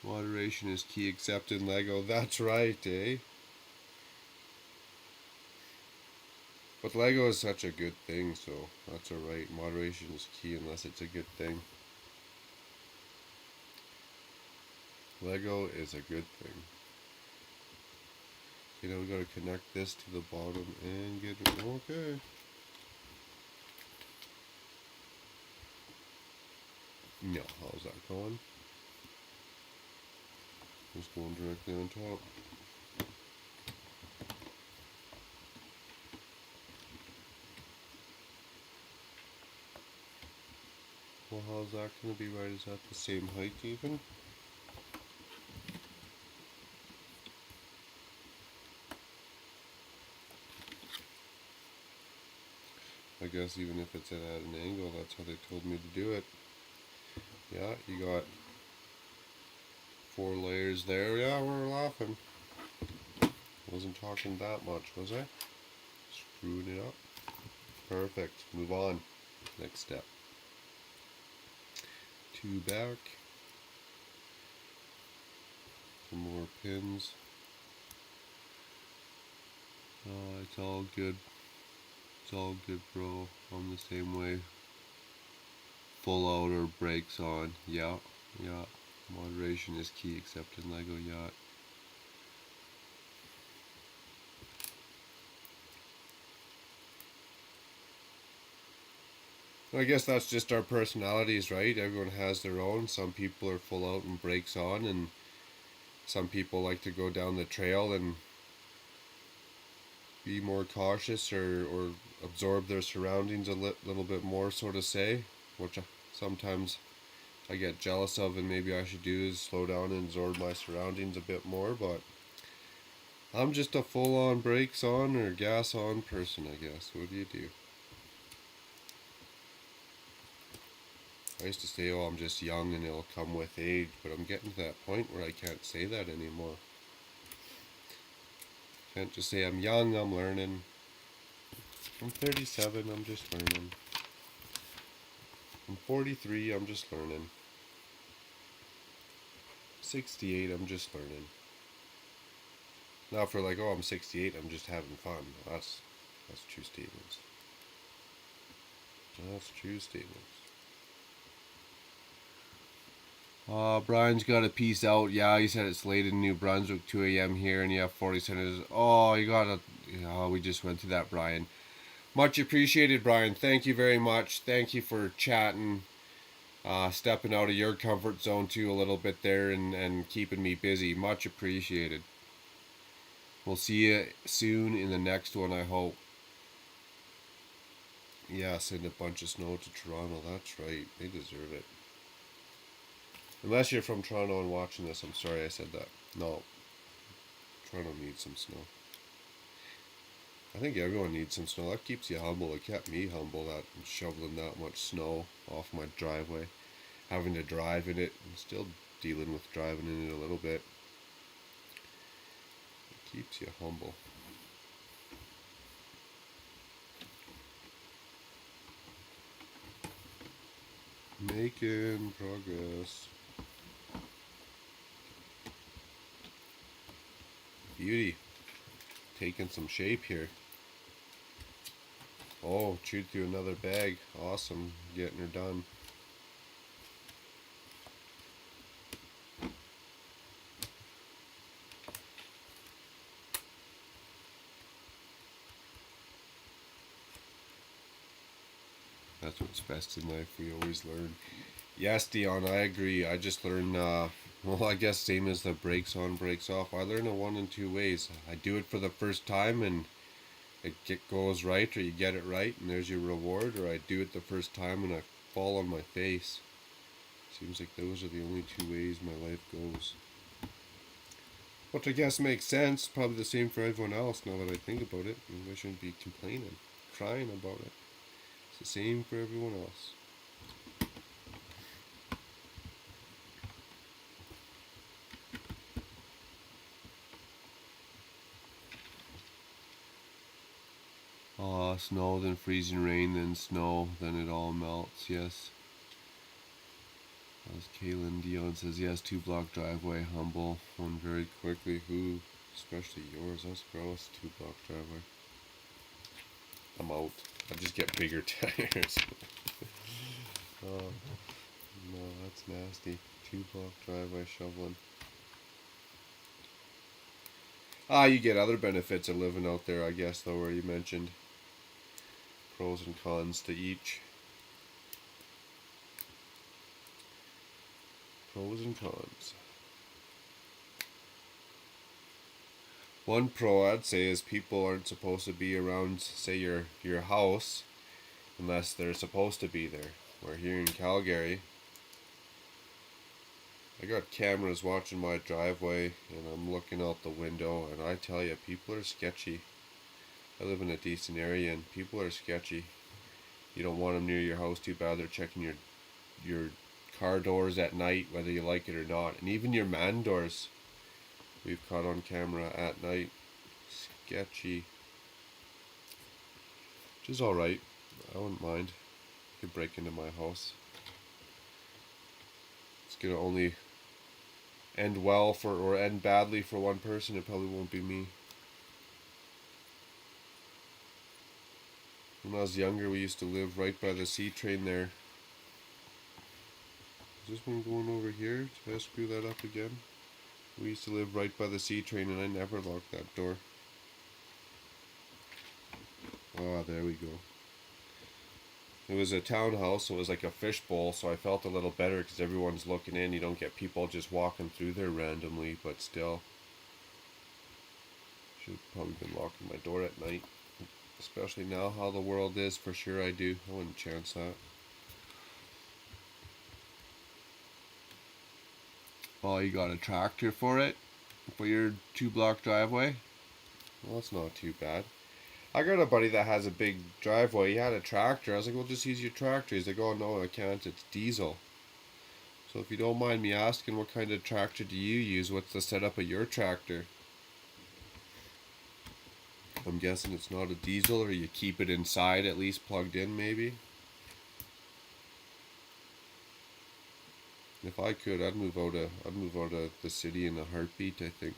Moderation is key, except in Lego. That's right, eh? But Lego is such a good thing, so that's alright. Moderation is key unless it's a good thing. Lego is a good thing. Okay, now we gotta connect this to the bottom and get it. Okay. No, how's that going? It's going directly on top. Well, how's that gonna be right? Is that the same height even? I guess even if it's at an angle, that's how they told me to do it. Yeah, you got 4 layers there. Yeah, we're laughing. Wasn't talking that much, was I? Screwing it up. Perfect. Move on. Next step. 2 back. Some more pins. It's all good. It's all good, bro. I'm the same way. Full out or brakes on. Yeah. Moderation is key, except in Lego Yacht. I guess that's just our personalities, right? Everyone has their own. Some people are full out and brakes on, and some people like to go down the trail and be more cautious or absorb their surroundings a little bit more, so to say, which sometimes I get jealous of, and maybe I should do is slow down and absorb my surroundings a bit more. But I'm just a full-on brakes on or gas on person, I guess. What do you do? I used to say, oh, I'm just young and it'll come with age, but I'm getting to that point where I can't say that anymore. Can't just say I'm young, I'm learning. I'm 37, I'm just learning. I'm 43, I'm just learning. 68, I'm just learning. Now for like, oh, I'm 68, I'm just having fun. That's true statements. That's true statements. Brian's got a piece out. Yeah, he said it's late in New Brunswick, 2 a.m. here, and you have 40 cents. Oh, you gotta. Oh, we just went through that, Brian. Much appreciated, Brian. Thank you very much. Thank you for chatting, stepping out of your comfort zone too a little bit there, and keeping me busy. Much appreciated. We'll see you soon in the next one, I hope. Yeah, send a bunch of snow to Toronto. That's right. They deserve it. Unless you're from Toronto and watching this, I'm sorry I said that. No. Toronto needs some snow. I think everyone needs some snow. That keeps you humble. It kept me humble, that shoveling that much snow off my driveway. Having to drive in it. I'm still dealing with driving in it a little bit. It keeps you humble. Making progress. Beauty. Taking some shape here. Oh, chewed through another bag. Awesome. Getting her done. That's what's best in life. We always learn. Yes, Dion, I agree. I just learn, well, I guess same as the brakes on, brakes off. I learn it one in two ways. I do it for the first time and it goes right, or you get it right and there's your reward, or I do it the first time and I fall on my face. Seems like those are the only two ways my life goes. Which I guess makes sense. Probably the same for everyone else now that I think about it. Maybe I shouldn't be complaining, crying about it. It's the same for everyone else. Snow, then freezing rain, then snow, then it all melts, yes. As Kaylin Dion says, yes, 2-block driveway, humble, one very quickly. Who, especially yours, that's gross, 2-block driveway. I'm out. I just get bigger tires. Oh, no, that's nasty. 2-block driveway shoveling. You get other benefits of living out there, I guess, though, where you mentioned pros and cons to each. Pros and cons. One pro I'd say is people aren't supposed to be around, say, your house unless they're supposed to be there. Where here in Calgary, I got cameras watching my driveway and I'm looking out the window, and I tell you, people are sketchy. I live in a decent area and people are sketchy. You don't want them near your house too bad. They're checking your car doors at night, whether you like it or not. And even your man doors, we've caught on camera at night. Sketchy. Which is alright. I wouldn't mind. You could break into my house. It's gonna only end well for, or end badly for one person, it probably won't be me. When I was younger, we used to live right by the C train there. Is this one going over here? Did I screw that up again? We used to live right by the C train and I never locked that door. Ah, there we go. It was a townhouse, so it was like a fishbowl, so I felt a little better because everyone's looking in. You don't get people just walking through there randomly, but still. Should have probably been locking my door at night. Especially now how the world is, for sure I do. I wouldn't chance that. Oh, you got a tractor for it? For your 2-block driveway? Well, that's not too bad. I got a buddy that has a big driveway. He had a tractor. I was like, well, just use your tractor. He's like, oh, no, I can't. It's diesel. So if you don't mind me asking, what kind of tractor do you use? What's the setup of your tractor? I'm guessing it's not a diesel, or you keep it inside at least plugged in, maybe? If I could, I'd move out of the city in a heartbeat, I think.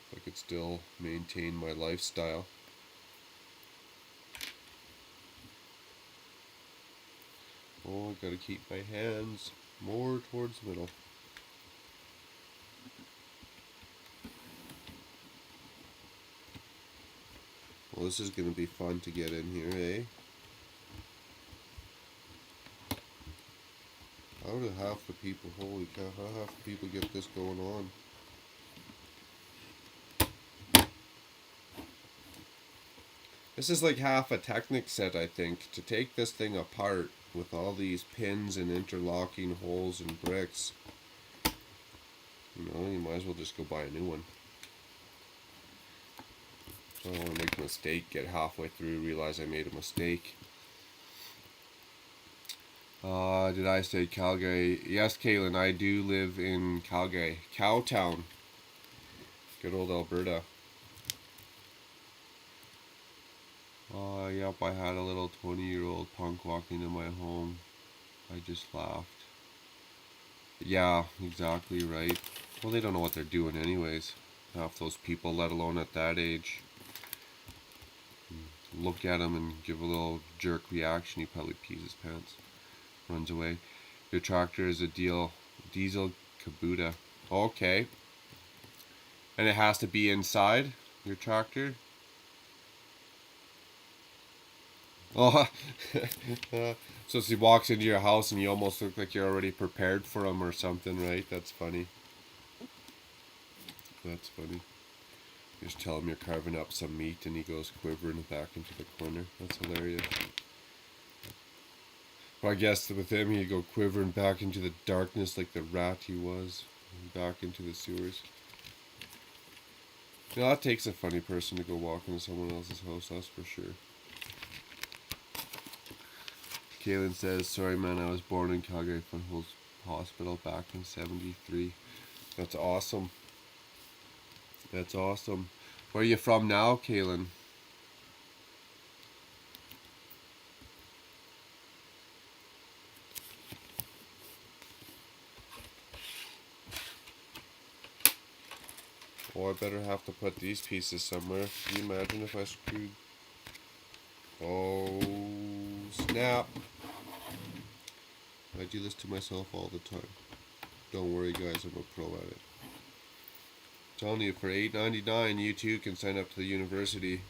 If I could still maintain my lifestyle. Oh, I gotta keep my hands more towards the middle. Well, this is gonna be fun to get in here, eh? How do half the people, holy cow, how half the people get this going on? This is like half a Technic set, I think, to take this thing apart with all these pins and interlocking holes and bricks. You know, you might as well just go buy a new one. So I don't want to make a mistake, get halfway through, realize I made a mistake. Did I say Calgary? Yes, Kaylin, I do live in Calgary. Cowtown. Good old Alberta. Yep, I had a little 20-year-old punk walk into my home. I just laughed. Yeah, exactly right. Well, they don't know what they're doing anyways. Half those people, let alone at that age. Look at him and give a little jerk reaction, he probably pees his pants. Runs away. Your tractor is a diesel Kubota. Okay. And it has to be inside your tractor? Oh, so he walks into your house and you almost look like you're already prepared for him or something, right? That's funny. That's funny. You just tell him you're carving up some meat and he goes quivering back into the corner. That's hilarious. Well, I guess with him he'd go quivering back into the darkness like the rat he was. Back into the sewers. You know, that takes a funny person to go walk into someone else's house, that's for sure. Kaylin says, sorry man, I was born in Calgary Funhouse Hospital back in 73. That's awesome. That's awesome. Where are you from now, Kaylin? Oh, I better have to put these pieces somewhere. Can you imagine if I screwed... Oh, snap. I do this to myself all the time. Don't worry guys, I'm a pro at it. I'm telling you, for $8.99 you too can sign up to the university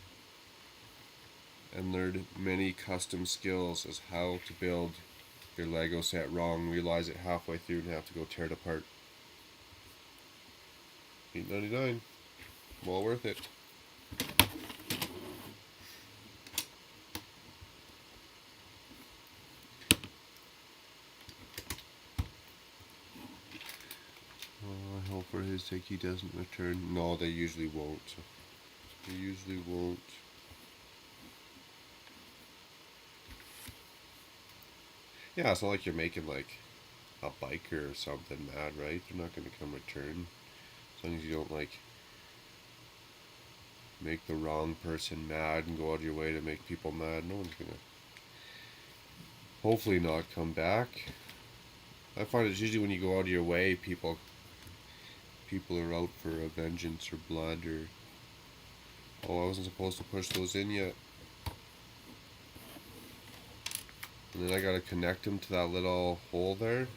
and learn many custom skills as how to build your Lego set wrong, realize it halfway through and have to go tear it apart. $8.99. Well worth it. I hope for his sake he doesn't return. No, they usually won't. They usually won't. Yeah, it's not like you're making like a biker or something mad, right? They're not going to come return. As long as you don't like make the wrong person mad and go out of your way to make people mad, no one's going to hopefully not come back. I find it's usually when you go out of your way, people are out for a vengeance or blood or, oh, I wasn't supposed to push those in yet. And then I gotta connect them to that little hole there.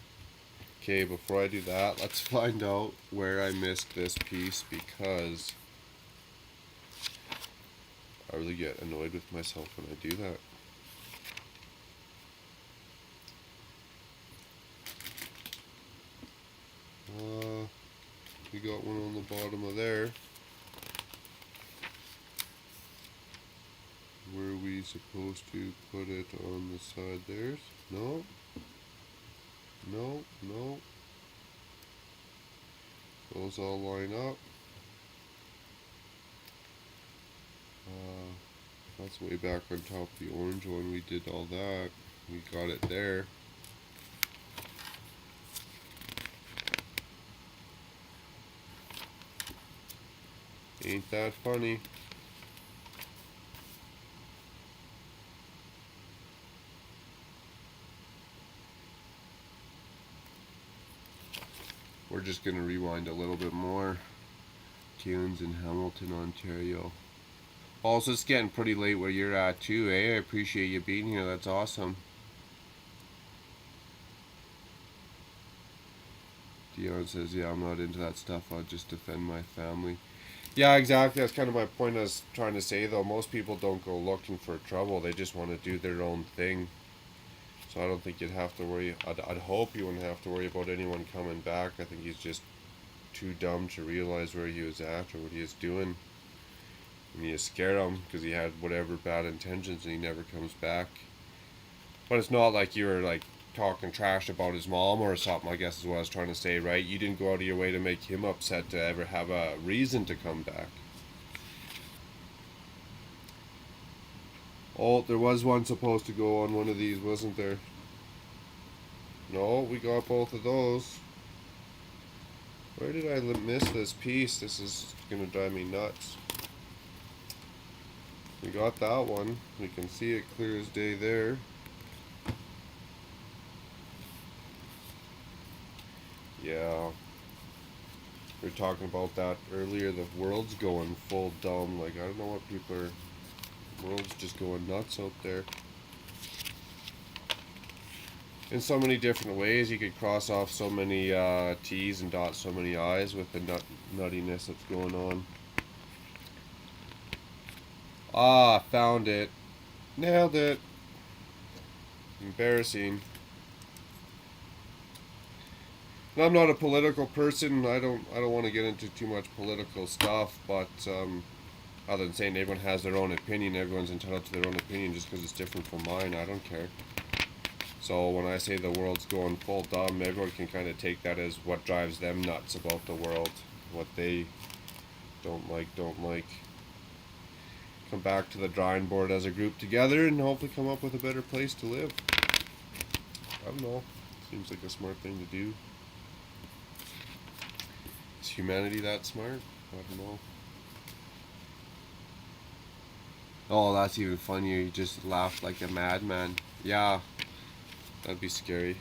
Okay, before I do that, let's find out where I missed this piece, because I really get annoyed with myself when I do that. We got one on the bottom of there. Were we supposed to put it on the side there? No. No, no. Those all line up. That's way back on top of the orange one. We did all that. We got it there. Ain't that funny? We're just gonna rewind a little bit more. Tunes in Hamilton, Ontario. Also, it's getting pretty late where you're at too, eh? I appreciate you being here. That's awesome. Dion says, yeah, I'm not into that stuff. I'll just defend my family. Yeah, exactly. That's kind of my point I was trying to say, though. Most people don't go looking for trouble. They just want to do their own thing. So I don't think you'd have to worry. I'd hope you wouldn't have to worry about anyone coming back. I think he's just too dumb to realize where he was at or what he was doing. And you scare him because he had whatever bad intentions and he never comes back. But it's not like you were like talking trash about his mom or something, I guess is what I was trying to say, right? You didn't go out of your way to make him upset to ever have a reason to come back. Oh, there was one supposed to go on one of these, wasn't there? No, we got both of those. Where did I miss this piece? This is gonna drive me nuts. We got that one. We can see it clear as day there. Yeah. We were talking about that earlier. The world's going full dumb. Like, I don't know what people are... The world's just going nuts out there. In so many different ways. You could cross off so many T's and dot so many I's with the nuttiness that's going on. Ah, found it. Nailed it. Embarrassing. I'm not a political person. I don't want to get into too much political stuff, but other than saying everyone has their own opinion, everyone's entitled to their own opinion just because it's different from mine. I don't care. So when I say the world's going full dumb, everyone can kind of take that as what drives them nuts about the world, what they don't like. Come back to the drawing board as a group together and hopefully come up with a better place to live. I don't know. Seems like a smart thing to do. Is humanity that smart? I don't know. Oh, that's even funnier. You just laughed like a madman. Yeah, that'd be scary.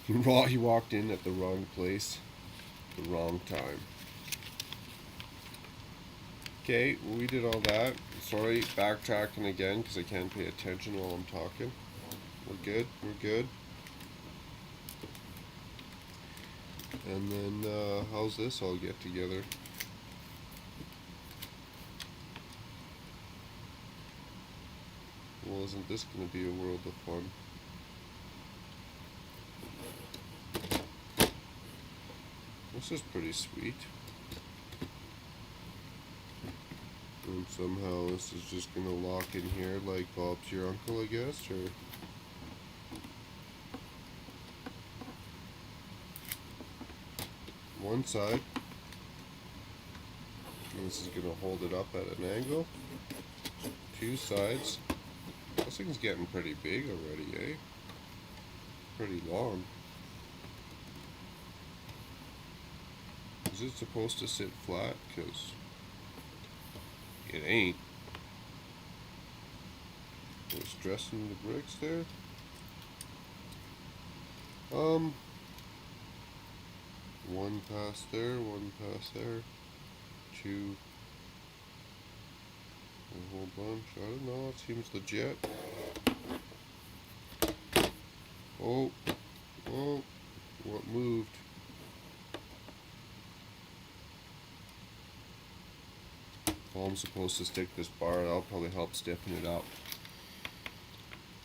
He walked in at the wrong place, the wrong time. Okay, well, we did all that. Sorry, backtracking again because I can't pay attention while I'm talking. We're good. And then, how's this all get together? Well, isn't this going to be a world of fun? This is pretty sweet. And somehow this is just going to lock in here like Bob's your uncle, I guess, or... One side. And this is going to hold it up at an angle. Two sides. This thing's getting pretty big already, eh? Pretty long. Is it supposed to sit flat? Because it ain't. No stressing the bricks there. One pass there, one pass there, two, a whole bunch. I don't know, it seems legit. Oh, oh, what moved? Well, I'm supposed to stick this bar, that'll probably help stiffen it up.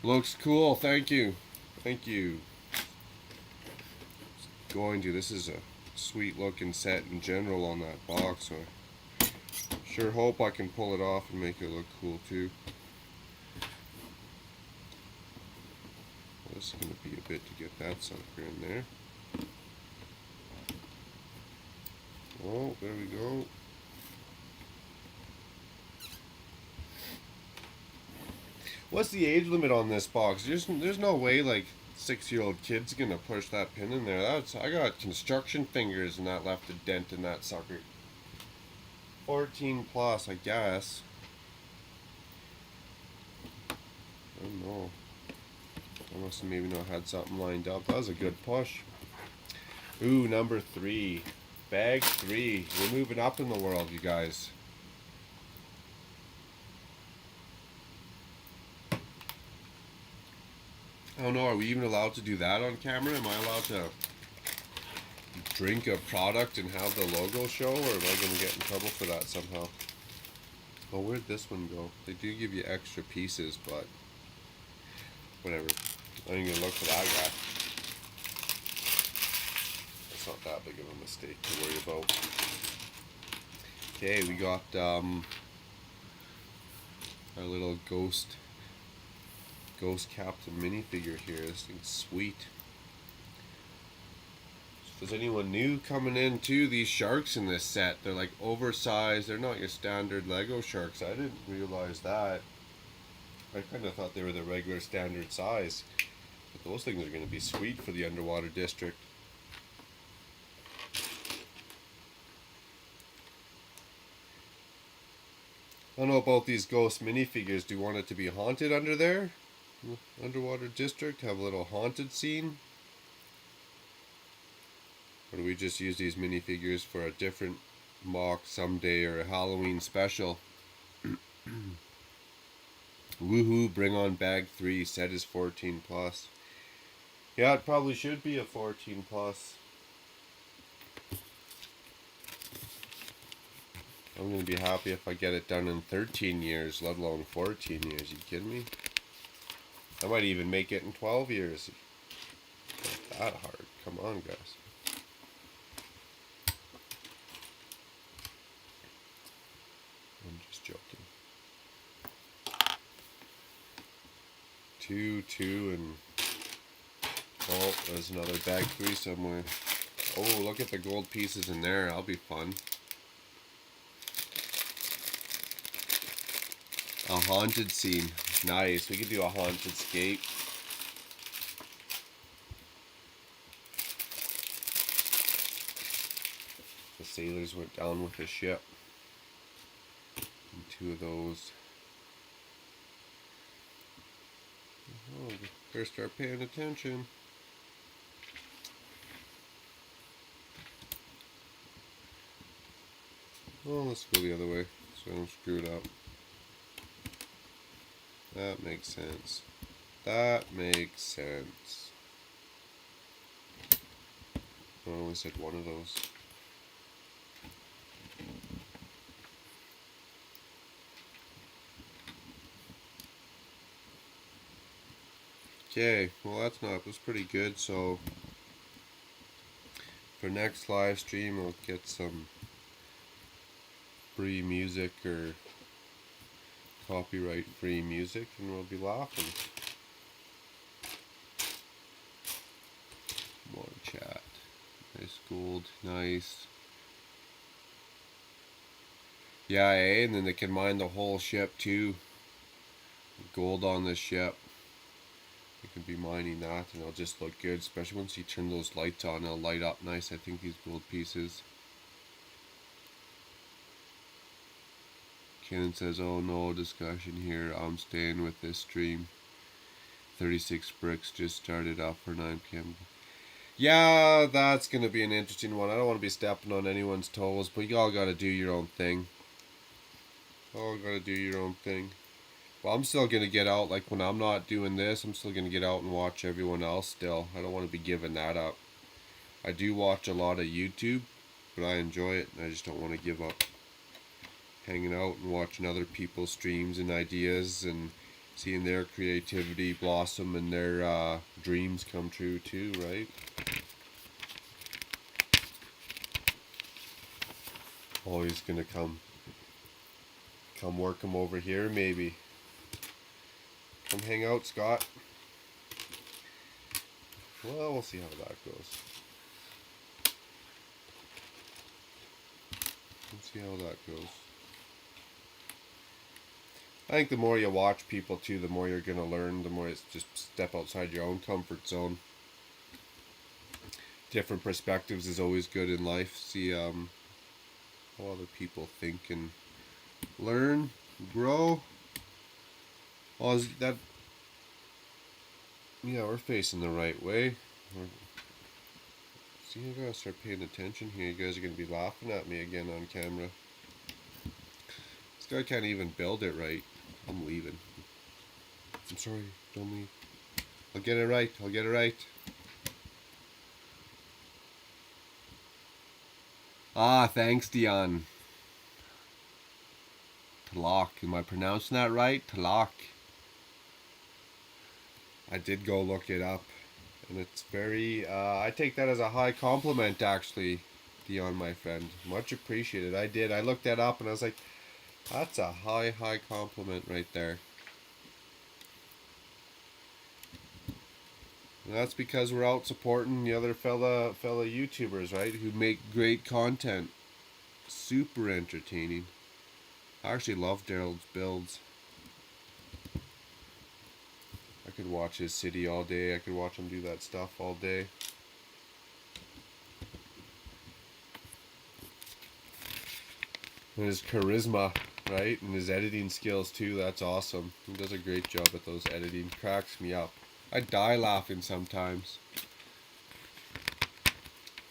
Looks cool, thank you. Thank you. This is a sweet looking set in general on that box, so I sure hope I can pull it off and make it look cool too. Well, this is going to be a bit to get that sucker in there. Oh, there we go. What's the age limit on this box? There's no way like 6-year-old kid's gonna push that pin in there. I got construction fingers and that left a dent in that sucker. 14 plus, I guess. I don't know. I must have maybe not had something lined up. That was a good push. Ooh, number 3. Bag 3. We're moving up in the world, you guys. I don't know, are we even allowed to do that on camera? Am I allowed to drink a product and have the logo show, or am I going to get in trouble for that somehow? Oh, where'd this one go? They do give you extra pieces, but whatever. I ain't going to look for that guy. It's not that big of a mistake to worry about. Okay, we got our little ghost Captain minifigure here. This thing's sweet. If there's anyone new coming in too, these sharks in this set, they're like oversized. They're not your standard Lego sharks. I didn't realize that. I kind of thought they were the regular standard size. But those things are going to be sweet for the underwater district. I don't know about these ghost minifigures. Do you want it to be haunted under there? Underwater district, have a little haunted scene? Or do we just use these minifigures for a different mock someday or a Halloween special? Woohoo, bring on bag 3, set is 14 plus. Yeah, it probably should be a 14 plus. I'm going to be happy if I get it done in 13 years, let alone 14 years. You kidding me? I might even make it in 12 years. Not that hard. Come on, guys. I'm just joking. 2, and... oh, there's another bag 3 somewhere. Oh, look at the gold pieces in there. That'll be fun. A haunted scene. Nice. We could do a haunted skate. The sailors went down with the ship. And 2 of those. Oh, we better start paying attention. Oh, let's go the other way so I don't screw it up. That makes sense. That makes sense. I only said one of those. Okay, well that's pretty good. So for next live stream, I'll get some free music or copyright free music and we'll be laughing. More chat. Nice gold, nice. Yeah, and then they can mine the whole ship too. Gold on the ship. You can be mining that and it'll just look good, especially once you turn those lights on, it'll light up nice. I think these gold pieces. Ken says, oh no discussion here. I'm staying with this stream. 36 bricks just started up for 9 p.m. Yeah, that's going to be an interesting one. I don't want to be stepping on anyone's toes, but you all got to do your own thing. All got to do your own thing. Well, I'm still going to get out, like when I'm not doing this, I'm still going to get out and watch everyone else still. I don't want to be giving that up. I do watch a lot of YouTube, but I enjoy it, and I just don't want to give up hanging out and watching other people's streams and ideas and seeing their creativity blossom and their dreams come true too, right? Always gonna come work them over here, maybe. Come hang out, Scott. Well, we'll see how that goes. Let's see how that goes. I think the more you watch people too, the more you're gonna learn. The more it's just step outside your own comfort zone. Different perspectives is always good in life. See how other people think and learn, grow. Well, that, yeah, we're facing the right way. See, I gotta start paying attention here. You guys are gonna be laughing at me again on camera. This guy can't even build it right. I'm leaving. I'm sorry, don't leave. I'll get it right. I'll get it right. Ah, thanks, Dion. Talak. Am I pronouncing that right? Talak. I did go look it up, and it's very, I take that as a high compliment, actually, Dion, my friend. Much appreciated. I did. I looked that up, and I was like, that's a high compliment right there. And that's because we're out supporting the other fella YouTubers, right, who make great content. Super entertaining. I actually love Daryl's builds. I could watch his city all day. I could watch him do that stuff all day. And his charisma, right? And his editing skills too. That's awesome. He does a great job at those editing. Cracks me up. I die laughing sometimes.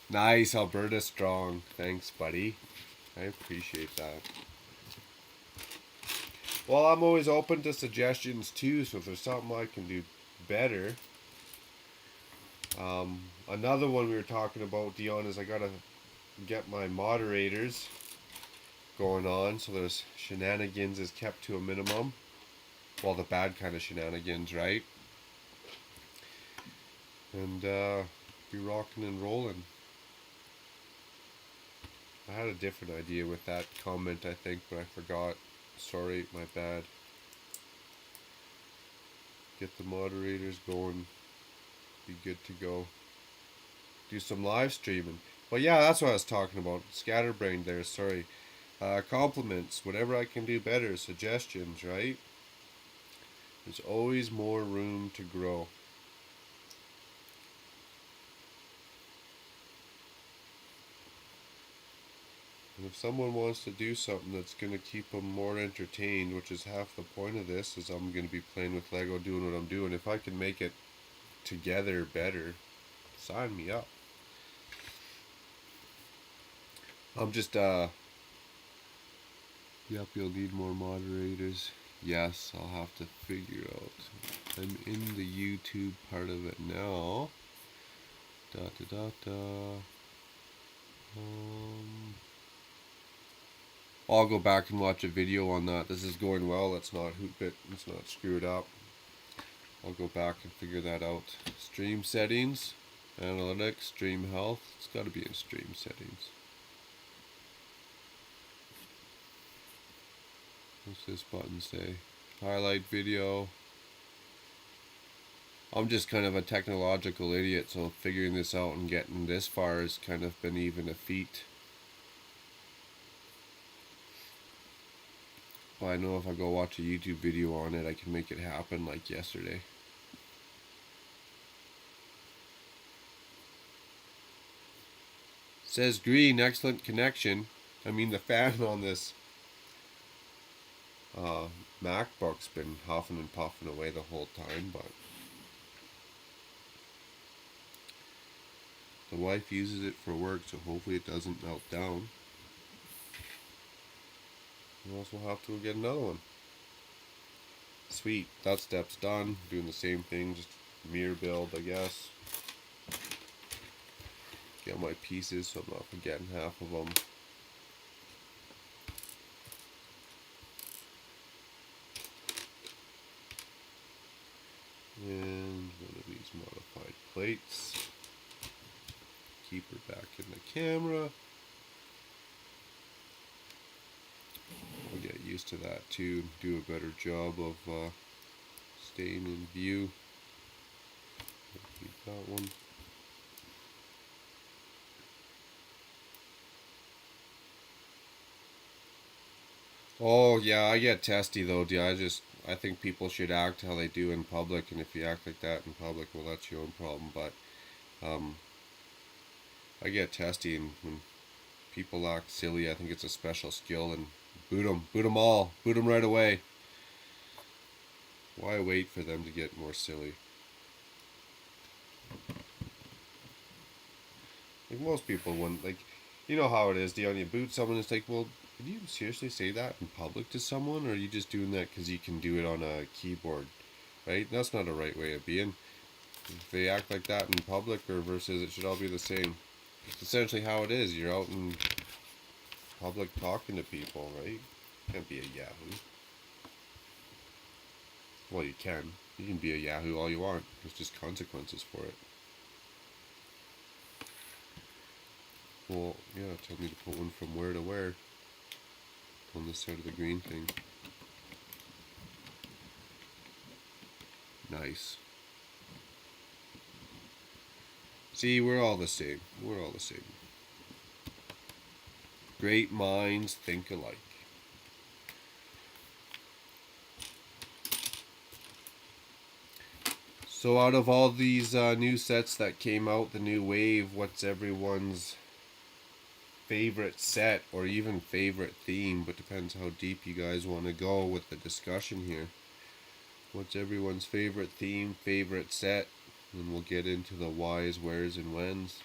Nice, Alberta strong. Thanks, buddy. I appreciate that. Well, I'm always open to suggestions too, so if there's something I can do better. Another one we were talking about, Dion, is I gotta get my moderators going on, so there's shenanigans is kept to a minimum. Well, the bad kind of shenanigans, right? And be rocking and rolling. I had a different idea with that comment, I think, but I forgot. Sorry, my bad. Get the moderators going. Be good to go. Do some live streaming. But yeah, that's what I was talking about. Scatterbrained there, sorry. Compliments, whatever I can do better, suggestions, right? There's always more room to grow. And if someone wants to do something that's going to keep them more entertained, which is half the point of this, is I'm going to be playing with Lego, doing what I'm doing. If I can make it together better, sign me up. I'm just, yep, you'll need more moderators. Yes, I'll have to figure out. I'm in the YouTube part of it now. I'll go back and watch a video on that. This is going well. Let's not hoop it. Let's not screw it up. I'll go back and figure that out. Stream settings, analytics, stream health. It's got to be in stream settings. What's this button say? Highlight video. I'm just kind of a technological idiot, so figuring this out and getting this far has kind of been even a feat. But I know if I go watch a YouTube video on it, I can make it happen like yesterday. Says green, excellent connection. I mean the fan on this uh, MacBook's been huffing and puffing away the whole time, but the wife uses it for work, so hopefully it doesn't melt down. Or else we'll have to get another one. Sweet, that step's done. Doing the same thing, just mirror build, I guess. Get my pieces so I'm not forgetting half of them. And one of these modified plates. Keep her back in the camera. I'll get used to that too. Do a better job of staying in view. Keep that one. Oh yeah, I get testy though. I think people should act how they do in public, and if you act like that in public, well, that's your own problem. But um, I get testy, and when people act silly, I think it's a special skill, and boot them all, boot them right away. Why wait for them to get more silly? Like most people wouldn't, like, you know how it is, Dion, you boot someone, it's like, well, did you seriously say that in public to someone, or are you just doing that because you can do it on a keyboard, right? That's not a right way of being. If they act like that in public or versus it should all be the same. It's essentially how it is. You're out in public talking to people, right? Can't be a Yahoo. Well, you can. You can be a Yahoo all you want. There's just consequences for it. Well, yeah, tell me to put one from where to where on this side of the green thing. Nice. See, we're all the same. We're all the same. Great minds think alike. So out of all these new sets that came out, the new wave, what's everyone's favorite set or even favorite theme? But depends how deep you guys want to go with the discussion here. What's everyone's favorite theme, favorite set? And we'll get into the whys, wheres, and whens.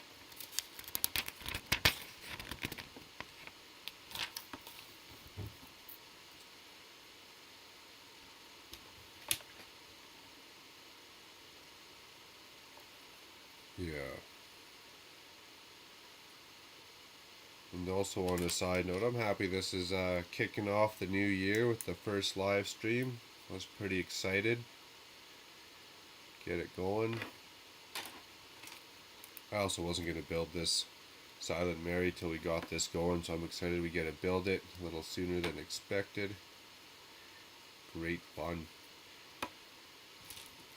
Yeah. And also on a side note, I'm happy this is kicking off the new year with the first live stream. I was pretty excited. Get it going. I also wasn't going to build this Silent Mary till we got this going, so I'm excited we get to build it a little sooner than expected. Great fun.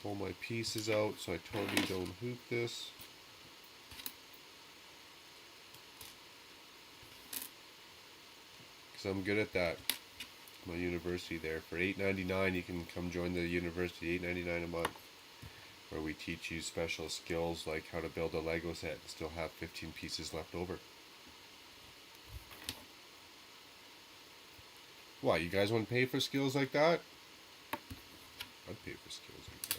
Pull my pieces out so I totally don't hoop this. Because I'm good at that. My university there. For $8.99 you can come join the university, $8.99 a month, where we teach you special skills like how to build a Lego set and still have 15 pieces left over. Why, you guys want to pay for skills like that? I'd pay for skills like that.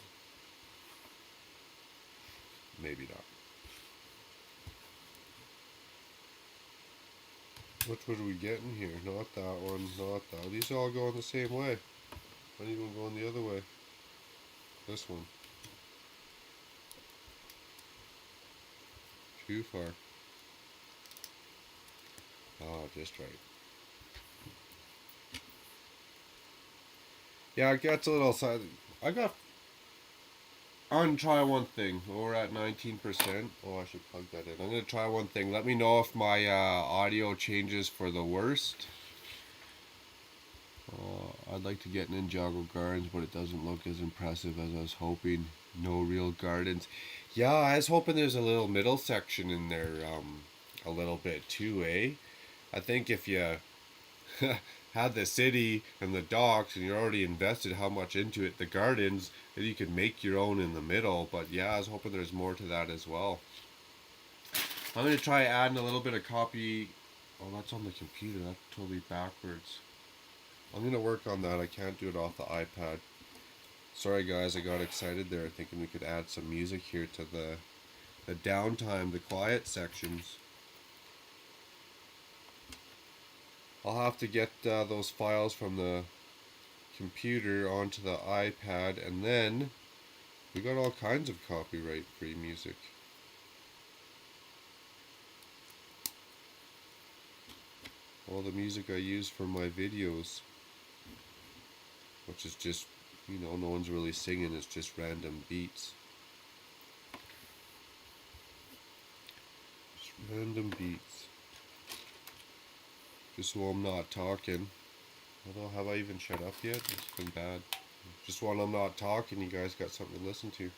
Maybe not. Which one are we getting here? Not that one, not that. These are all going the same way. Not even going the other way. This one. Too far. Ah, just right. Yeah, it gets a little side. I'm gonna try one thing. We're at 19%. Oh, I should plug that in. I'm gonna try one thing. Let me know if my audio changes for the worst. I'd like to get Ninjago Gardens, but it doesn't look as impressive as I was hoping. No real gardens. Yeah, I was hoping there's a little middle section in there, a little bit too, eh? I think if you had the city and the docks and you're already invested how much into it, the gardens, then you could make your own in the middle. But yeah, I was hoping there's more to that as well. I'm going to try adding a little bit of copy. Oh, that's on the computer. That's totally backwards. I'm gonna work on that. I can't do it off the iPad. Sorry guys, I got excited there thinking we could add some music here to the downtime, the quiet sections. I'll have to get those files from the computer onto the iPad, and then we got all kinds of copyright free music. All the music I use for my videos, which is just, you know, no one's really singing, it's just random beats. Just random beats. Just while I'm not talking. Although, have I even shut up yet? It's been bad. Just while I'm not talking, you guys got something to listen to.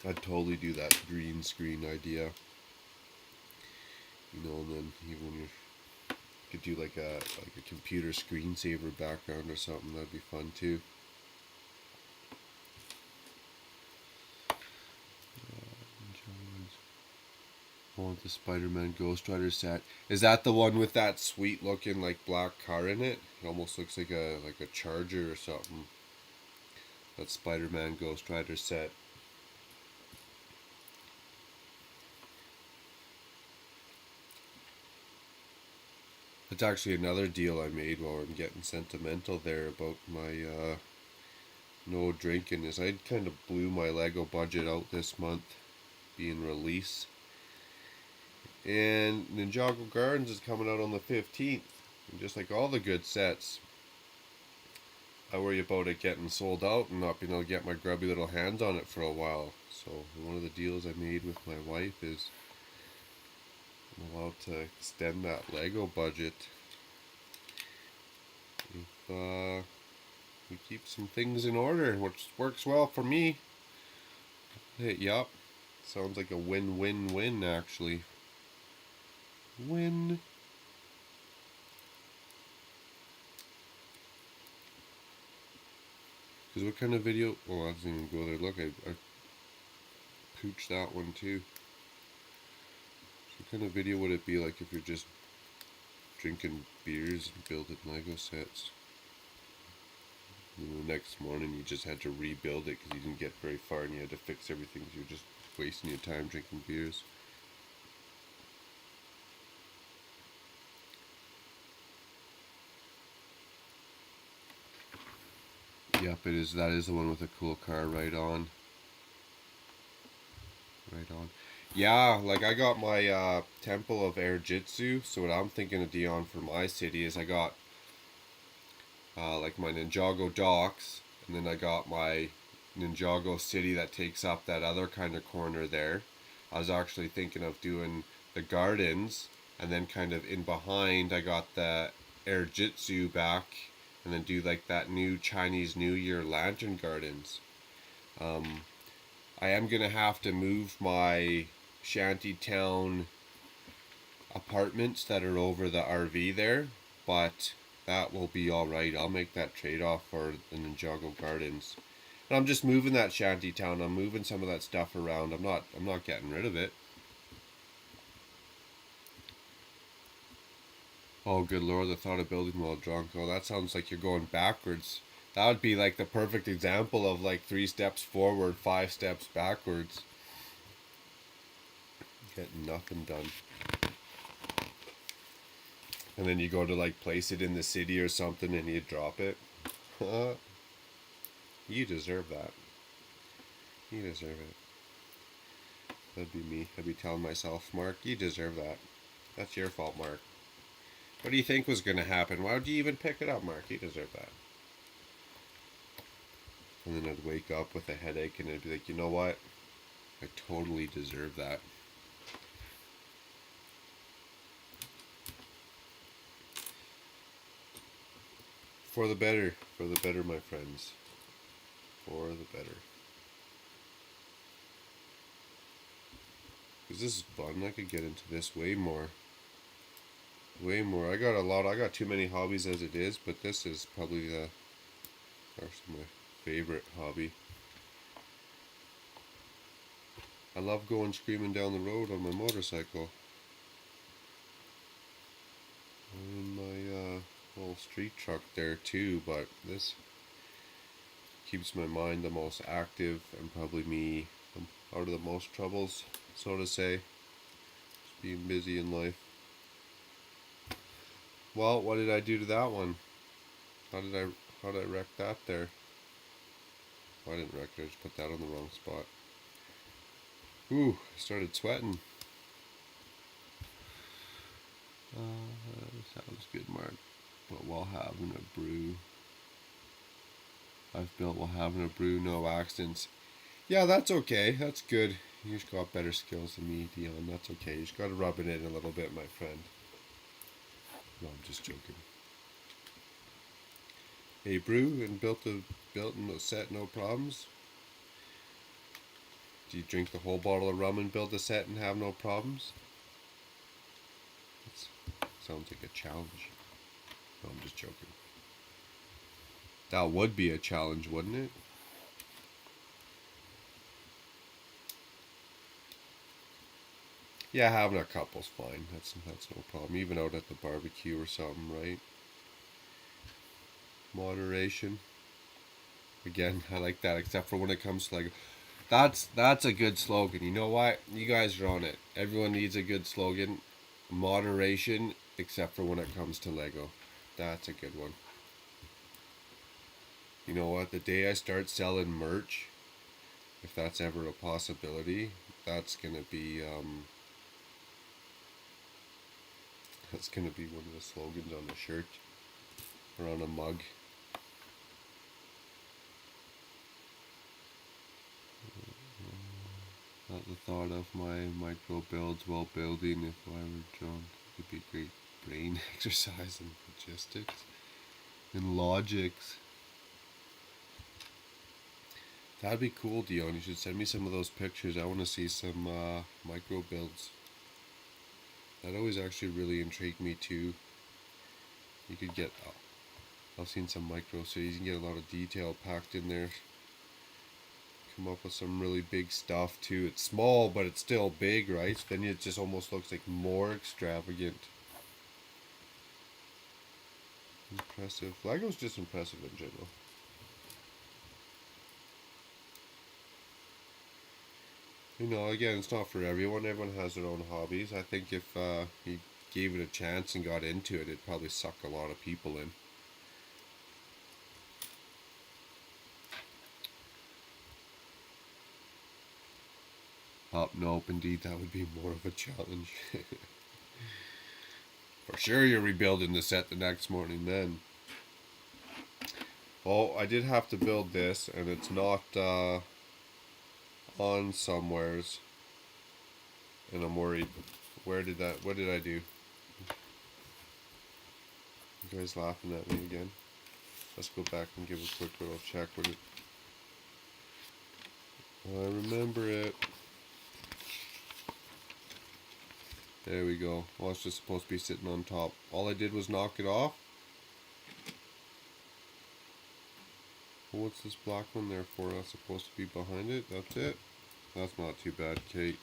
I'd totally do that green screen idea. You know, and then even when you could do like a computer screensaver background or something, that'd be fun too. I want the Spider-Man Ghost Rider set. Is that the one with that sweet looking like black car in it? It almost looks like a Charger or something. That Spider-Man Ghost Rider set. It's actually another deal I made while I'm getting sentimental there about my no drinking, is I kind of blew my Lego budget out this month being release. And Ninjago Gardens is coming out on the 15th. And just like all the good sets, I worry about it getting sold out and not being able to get my grubby little hands on it for a while. So one of the deals I made with my wife is I'm allowed to extend that Lego budget if we keep some things in order, which works well for me. Hit you up. Sounds like a win-win-win actually. Win. Because what kind of video? Oh, I didn't even go there. Look, I pooched that one too. So what kind of video would it be like if you're just drinking beers and building Lego sets? And the next morning you just had to rebuild it because you didn't get very far and you had to fix everything because you were just wasting your time drinking beers. Yep, it is. That is the one with a cool car. Right on. Right on. Yeah, like I got my Temple of Air Jitsu. So what I'm thinking of Dion for my city is I got like my Ninjago docks, and then I got my Ninjago city that takes up that other kind of corner there. I was actually thinking of doing the gardens, and then kind of in behind I got the Air Jitsu back, and then do like that new Chinese New Year lantern gardens. I am gonna have to move my shantytown apartments that are over the RV there, but that will be alright. I'll make that trade-off for the Ninjago Gardens. And I'm just moving that shantytown. I'm moving some of that stuff around. I'm not getting rid of it. Oh, good lord, the thought of building while drunk. Oh, that sounds like you're going backwards. That would be like the perfect example of like 3 steps forward, 5 steps backwards. Getting nothing done. And then you go to like place it in the city or something and you drop it. You deserve that. You deserve it. That'd be me. I'd be telling myself, Mark, you deserve that. That's your fault, Mark. What do you think was going to happen? Why would you even pick it up, Mark? You deserve that. And then I'd wake up with a headache and I'd be like, you know what? I totally deserve that. For the better, my friends. For the better. Because this is fun. I could get into this way more. Way more. I got too many hobbies as it is, but this is probably actually my favorite hobby. I love going screaming down the road on my motorcycle. I'm in my little street truck there too, but this keeps my mind the most active and probably me out of the most troubles, so to say. Just being busy in life. Well, what did I do to that one? How did I wreck that there? Oh, I didn't wreck it, I just put that on the wrong spot. Ooh, I started sweating. That was good, Mark. But while having a brew, I've built while having a brew, no accidents. Yeah, that's okay. That's good. You just got better skills than me, Dion. That's okay. You just got to rub it in a little bit, my friend. No, I'm just joking. Hey, brew and built in a set, no problems. Do you drink the whole bottle of rum and build a set and have no problems? That sounds like a challenge. No, I'm just joking. That would be a challenge, wouldn't it? Yeah, having a couple's fine. That's no problem. Even out at the barbecue or something, right? Moderation. Again, I like that. Except for when it comes to like, that's a good slogan. You know what? You guys are on it. Everyone needs a good slogan. Moderation, except for when it comes to Lego. That's a good one. You know what? The day I start selling merch, if that's ever a possibility, that's gonna be that's gonna be one of the slogans on a shirt or on a mug. Not the thought of my micro builds while building. If I were John, it would be great brain exercise in logistics and logics. That'd be cool, Dion. You should send me some of those pictures. I want to see some micro builds. That always actually really intrigued me too. You could get, I've seen some micro cities. You can get a lot of detail packed in there. Come up with some really big stuff too. It's small, but it's still big, right? So then it just almost looks like more extravagant. Impressive. Lego's just impressive in general. You know, again, it's not for everyone. Everyone has their own hobbies. I think if you gave it a chance and got into it, it'd probably suck a lot of people in. Nope, indeed, that would be more of a challenge. For sure you're rebuilding the set the next morning then. Oh, I did have to build this, and it's not on somewheres. And I'm worried. What did I do? You guys laughing at me again? Let's go back and give a quick little check with it. I remember it. There we go. Well, it's just supposed to be sitting on top. All I did was knock it off. Well, what's this black one there for? That's supposed to be behind it. That's it. That's not too bad, Kate.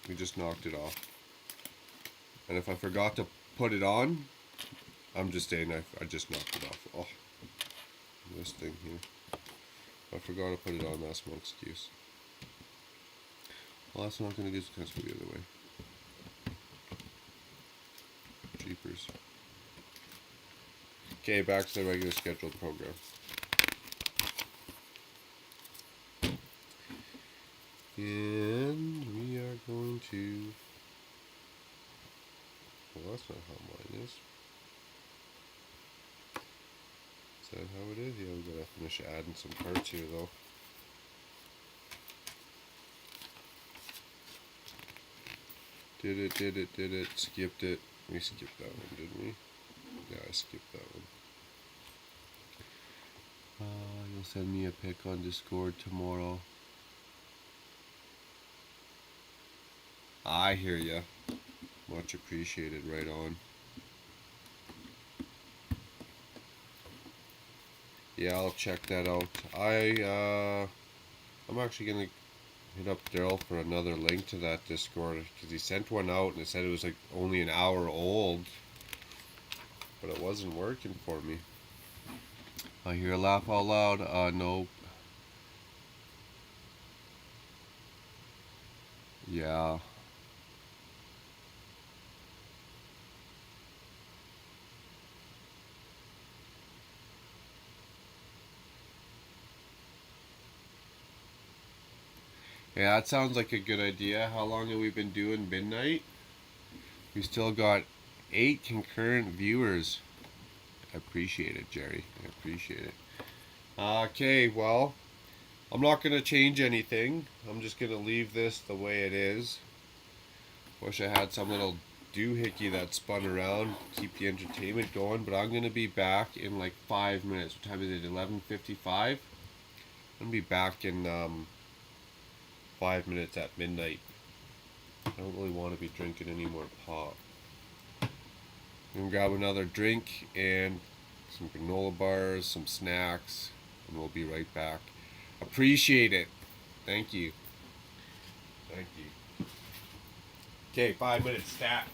We just knocked it off. And if I forgot to put it on, I'm just saying I just knocked it off. Oh, this thing here. If I forgot to put it on, that's my excuse. Well, that's not going to get successful the other way. Jeepers. Okay, back to the regular scheduled program. And we are going to... Well, that's not how mine is. Is that how it is? Yeah, we gotta finish adding some parts here though. Did it, skipped it. We skipped that one, didn't we? Yeah, I skipped that one. You'll send me a pic on Discord tomorrow. I hear ya. Much appreciated, right on. Yeah, I'll check that out. I'm actually gonna hit up Daryl for another link to that Discord because he sent one out and it said it was like only an hour old, but it wasn't working for me. I hear a laugh out loud. No. Yeah. Yeah, that sounds like a good idea. How long have we been doing midnight? We still got 8 concurrent viewers. I appreciate it, Jerry. I appreciate it. Okay, well, I'm not going to change anything. I'm just going to leave this the way it is. Wish I had some little doohickey that spun around, keep the entertainment going, but I'm going to be back in like 5 minutes. What time is it? 11:55? I'm going to be back in 5 minutes at midnight. I don't really want to be drinking any more pop. I'm going to grab another drink and some granola bars, some snacks, and we'll be right back. Appreciate it. Thank you. Thank you. Okay, 5 minutes stat.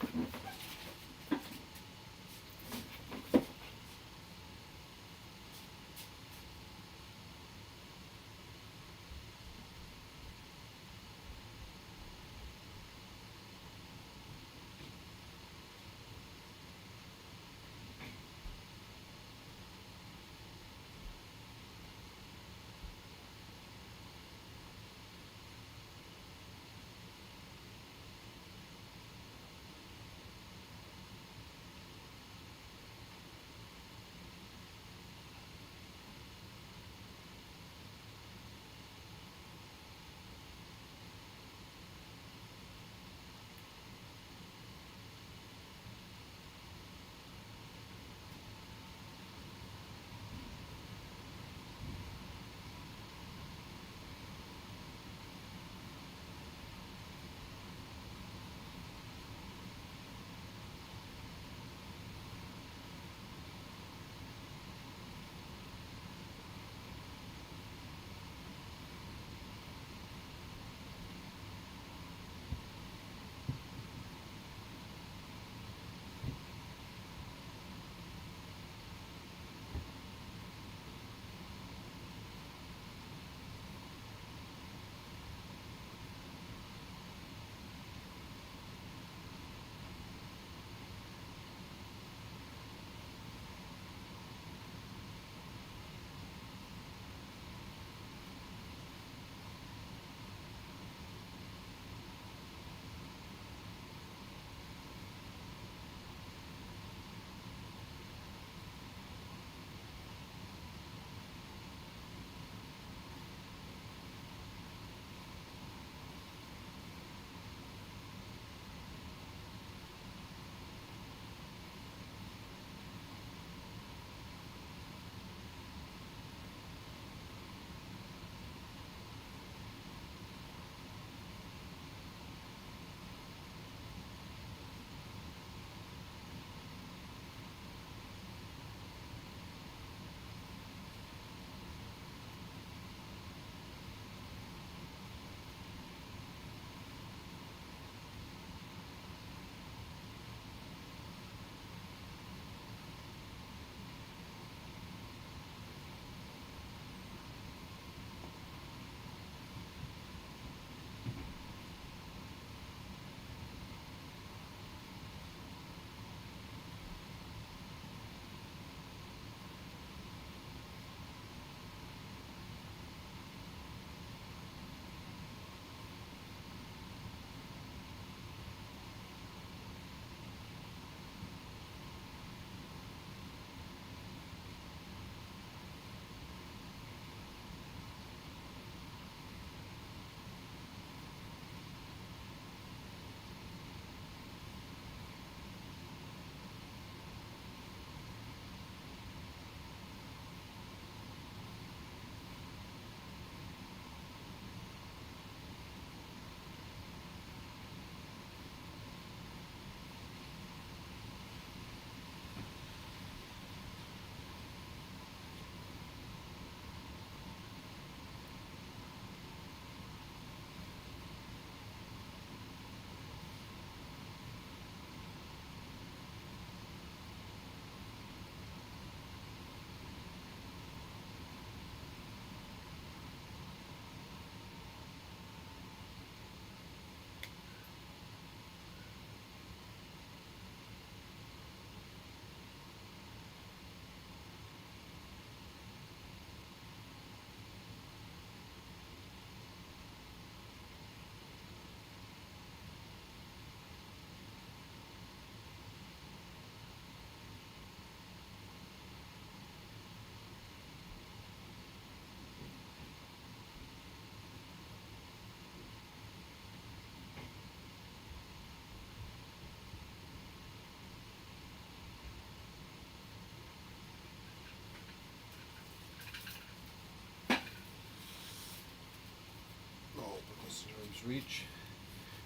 reach.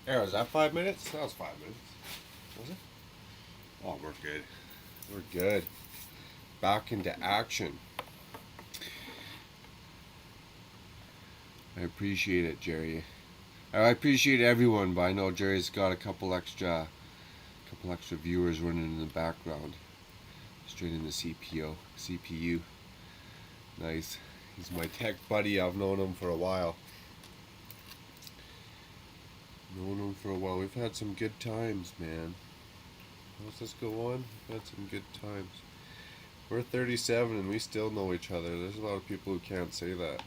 There, was that 5 minutes? That was 5 minutes. Was it? Oh, we're good. We're good. Back into action. I appreciate it, Jerry. I appreciate everyone, but I know Jerry's got a couple extra viewers running in the background. Straight in the CPU. Nice. He's my tech buddy. I've known him for a while. We've had some good times, man. How's this go on? We've had some good times. We're 37 and we still know each other. There's a lot of people who can't say that.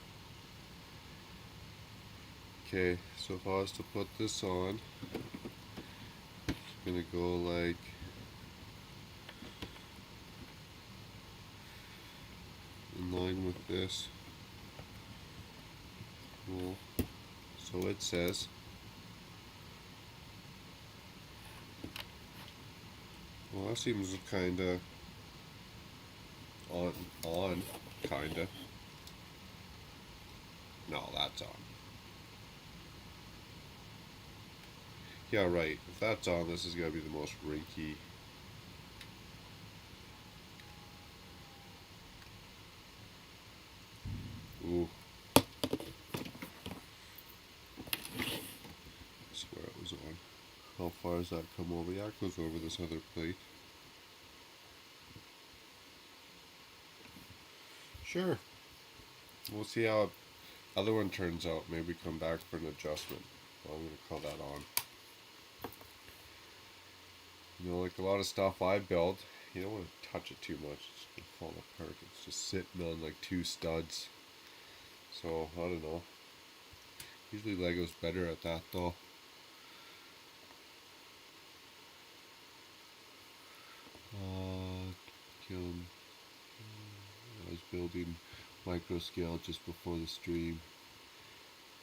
Okay, so if I was to put this on, it's gonna go like in line with this. Cool. So it says well, that seems kinda on, kinda. No, that's on. Yeah, right. If that's on, this is gonna be the most rinky. Ooh. I swear it was on. How far does that come over? Yeah, it goes over this other plate. Sure. We'll see how the other one turns out. Maybe come back for an adjustment. Well, I'm going to call that on. You know, like a lot of stuff I build, you don't want to touch it too much. It's going to fall apart. It's just sitting on like 2 studs. So, I don't know. Usually Lego's better at that though. I was building micro scale just before the stream.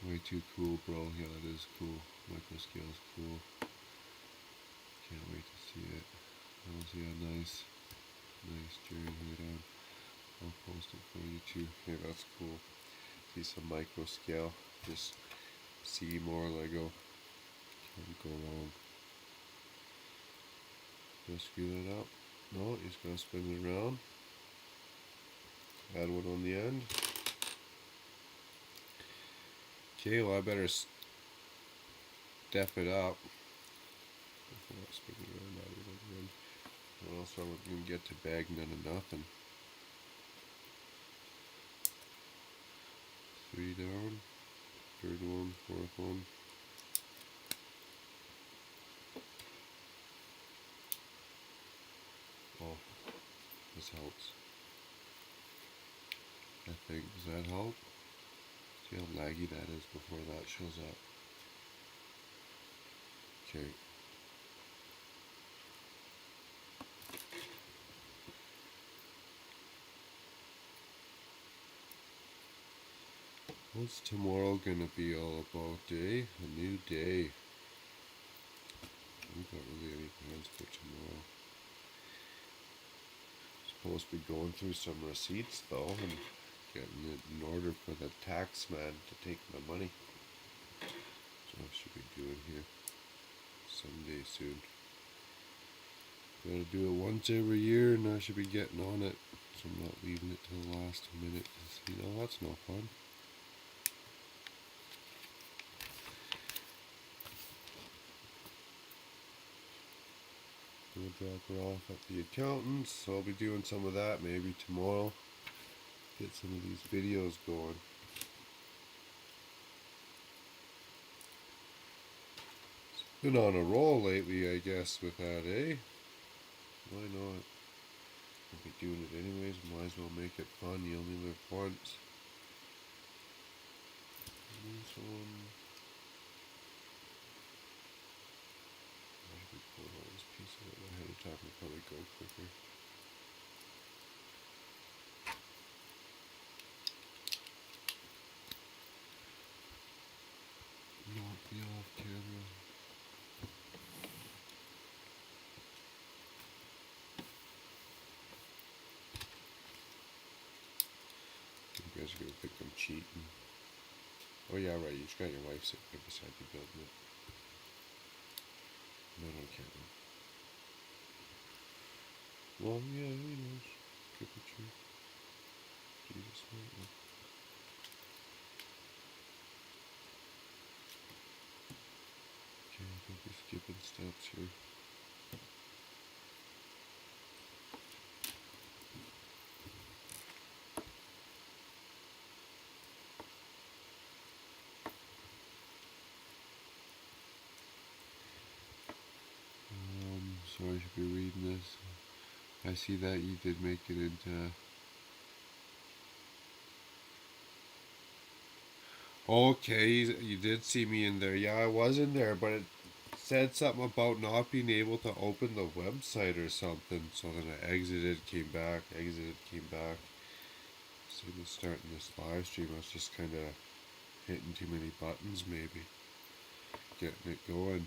Way too cool, bro. Yeah, that is cool. Micro scale is cool. Can't wait to see it. Oh, yeah, nice. Nice, Jerry. Right on. I'll post it for you too. Okay, that's cool. See some micro scale. Just see more Lego. Can't go wrong. Gonna screw that up. No, he's gonna spin it around. Add one on the end. Okay, well I better step it up. Before I spin it around, add it on the end. Or else I'm gonna get to bag none of nothing. 3 down. 3rd one, 4th one. Oh, this helps. I think, does that help? See how laggy that is before that shows up. Okay. What's tomorrow gonna be all about, eh? A new day. I haven't got really any plans for tomorrow. Supposed to be going through some receipts though and getting it in order for the tax man to take my money. So I should be doing here someday soon. Gotta do it once every year and I should be getting on it. So I'm not leaving it till the last minute. You know, that's no fun. We'll drop her off at the accountant's, so I'll be doing some of that maybe tomorrow. Get some of these videos going. Been on a roll lately, I guess, with that, eh? Why not? I'll be doing it anyways, might as well make it fun. You only live once. This one. I should be pulling all this piece of it ahead of time, it'll probably go quicker. Not be off camera. You guys are gonna think I'm cheating. Oh yeah, right. You just got your wife sitting right beside you building it. Not on camera. Well, yeah, you know, good picture. Jesus, man. Okay, don't be skipping steps here. So I should be reading this. I see that you did make it into... Okay, you did see me in there. Yeah, I was in there, but it said something about not being able to open the website or something. So then I exited, came back, exited, came back. Same as starting this live stream, I was just kind of hitting too many buttons, maybe. Getting it going.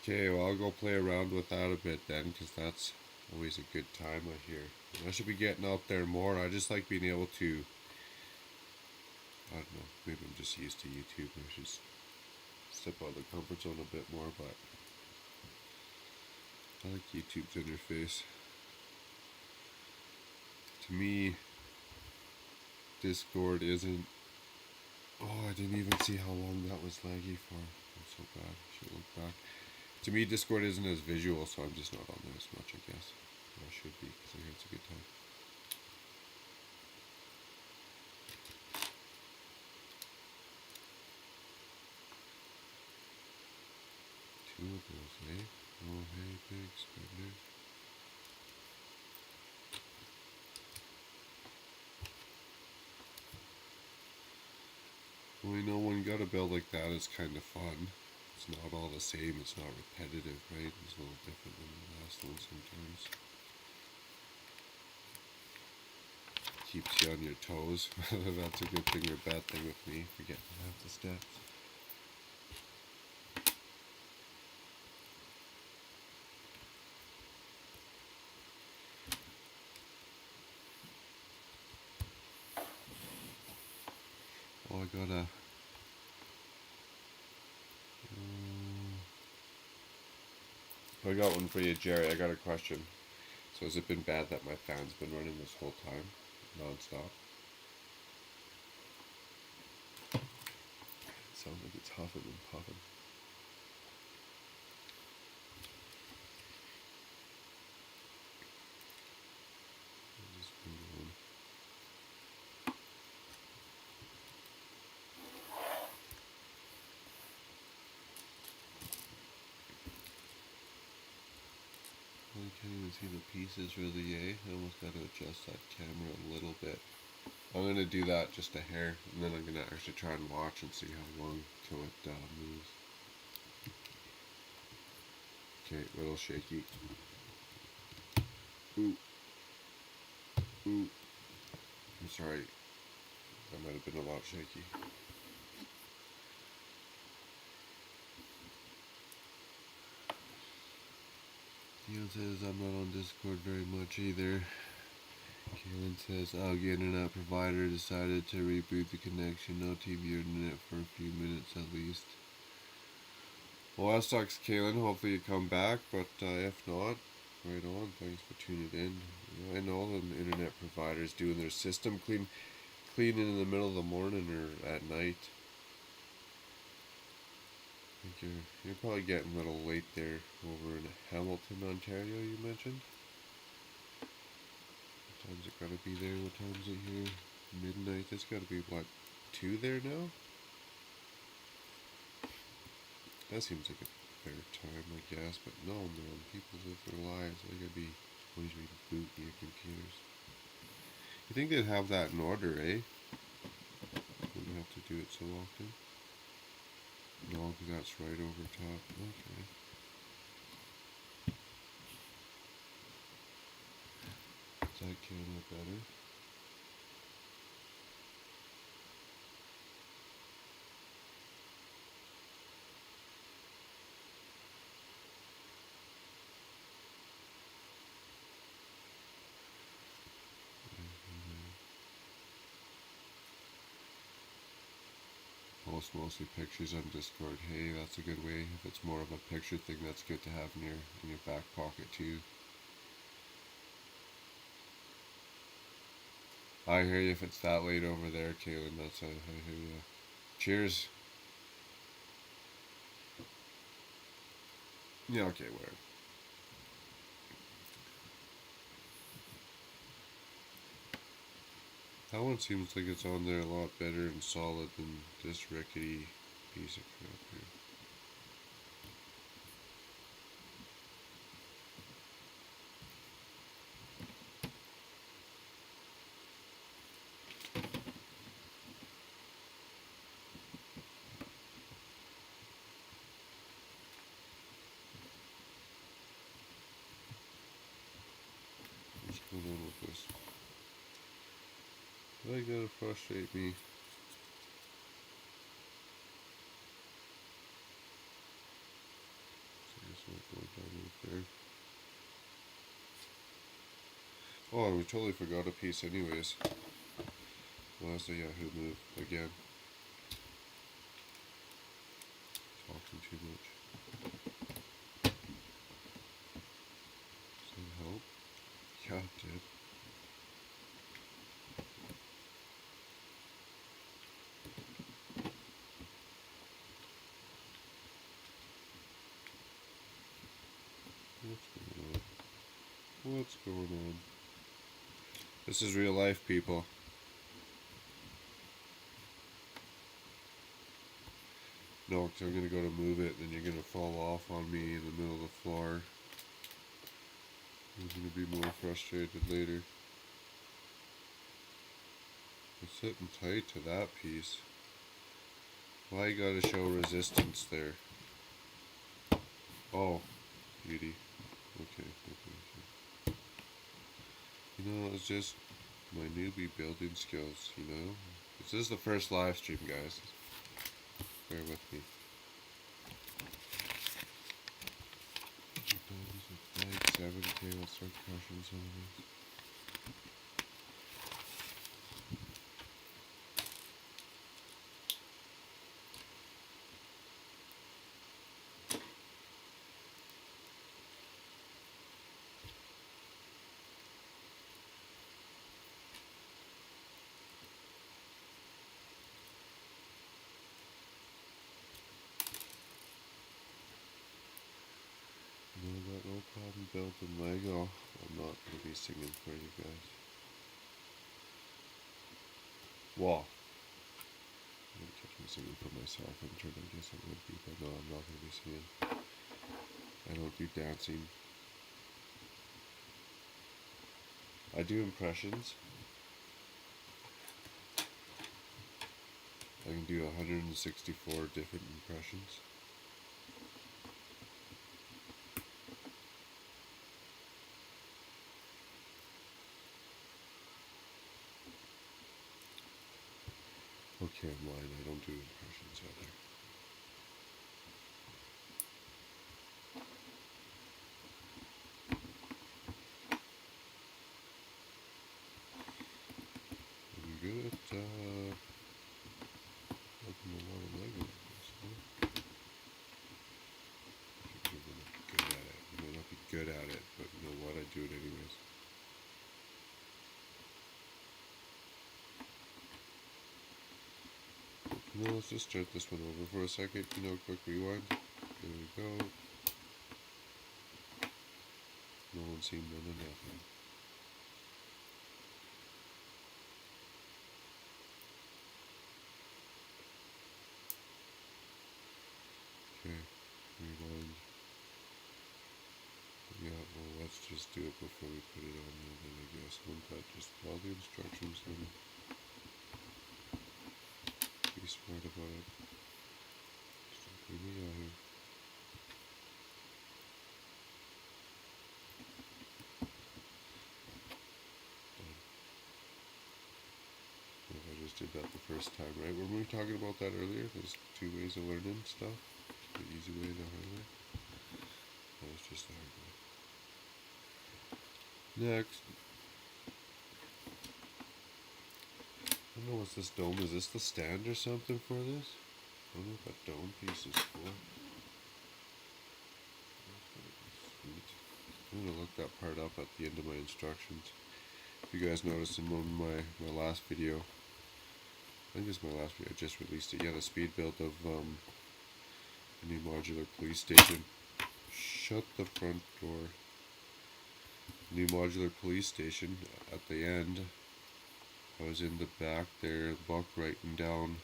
Okay, well, I'll go play around with that a bit then, because that's always a good time, I hear. And I should be getting out there more. I just like being able to, I don't know, maybe I'm just used to YouTube. I should step out of the comfort zone a bit more, but I like YouTube's interface. To me, Discord isn't... Oh, I didn't even see how long that was laggy for. I'm so bad. I should look back. To me, Discord isn't as visual, so I'm just not on there as much, I guess. Or I should be, because I hear it's a good time. Two of those, eh? Oh, hey, big spender. Well, you know, when you got a build like that, it's kind of fun. It's not all the same, it's not repetitive, right? It's a little different than the last one sometimes. Keeps you on your toes. That's a good thing or bad thing with me, forgetting half the steps. Oh, I gotta... I got one for you, Jerry. I got a question. So has it been bad that my fan's been running this whole time, non-stop? It sounds like it's huffing and puffing. I can't even see the pieces really, eh? I almost got to adjust that camera a little bit. I'm going to do that just a hair, and then I'm going to actually try and watch and see how long till it moves. Okay, a little shaky. Ooh. Ooh. I'm sorry. That might have been a lot shaky. Dion says I'm not on Discord very much either. Kaylin says, the internet provider decided to reboot the connection. No TV or internet for a few minutes at least. Well, that sucks, Kaylin. Hopefully you come back, but if not, right on. Thanks for tuning in. I know the internet providers doing their system cleaning in the middle of the morning or at night. I think you're probably getting a little late there over in Hamilton, Ontario, you mentioned. What time's it gotta be there? What time's it here? Midnight. It's gotta be, what, 2 there now? That seems like a fair time, I guess, but no, man. People live their lives. They gotta be always rebooting your computers. You think they'd have that in order, eh? Wouldn't have to do it so often. No, because that's right over top. Okay. Is that camera better? post mostly pictures on Discord. Hey, that's a good way. If it's more of a picture thing, that's good to have in your back pocket too. I hear you if it's that late over there, Kaylin. I hear you. Cheers. Yeah, okay, where? That one seems like it's on there a lot better and solid than this rickety piece of crap here. What's going on with this? Why gotta frustrate me? There. Oh, we totally forgot a piece anyways. Well, that's the Yahoo move again. Talking too much. Does that help? Yeah, it did. What's going on? What's going on? This is real life, people. No, because I'm going to go to move it, and you're going to fall off on me in the middle of the floor. I'm going to be more frustrated later. It's sitting tight to that piece. Why you gotta show resistance there? Oh, beauty. Okay. You know, it's just my newbie building skills, you know? This is the first live stream, guys. Bear with me. Like 7K, let's start crushing some of this. No, I got no problem building Lego. I'm not going to be singing for you guys. Whoa. I'm going to catch me singing for myself. I'm trying to guess I would be, but no, I'm not going to be singing. I don't do dancing. I do impressions. I can do 164 different impressions. Okay, I'm lying. I don't do impressions either. I'm good at opening a lot of Lego. Good at it. You might not be good at it, but you know what? I do it anyways. Now let's just start this one over for a second. You know, quick rewind. There we go. No one seen none of nothing. Okay, rewind. Yeah, well, let's just do it before we put it on there, then I guess. Won't that just follow the instructions then? Be smart about it. Stop putting me out here. If I just did that the first time, right? Were we talking about that earlier? There's 2 ways of learning stuff. The easy way and the hard way. That was just the hard way. Next. I don't know what's this dome. Is this the stand or something for this? I don't know if that dome piece is cool. Sweet. I'm gonna look that part up at the end of my instructions. If you guys noticed in my last video, I think it's my last video, I just released it. Yeah, the speed build of a new modular police station. Shut the front door. New modular police station. At the end, I was in the back there, book writing down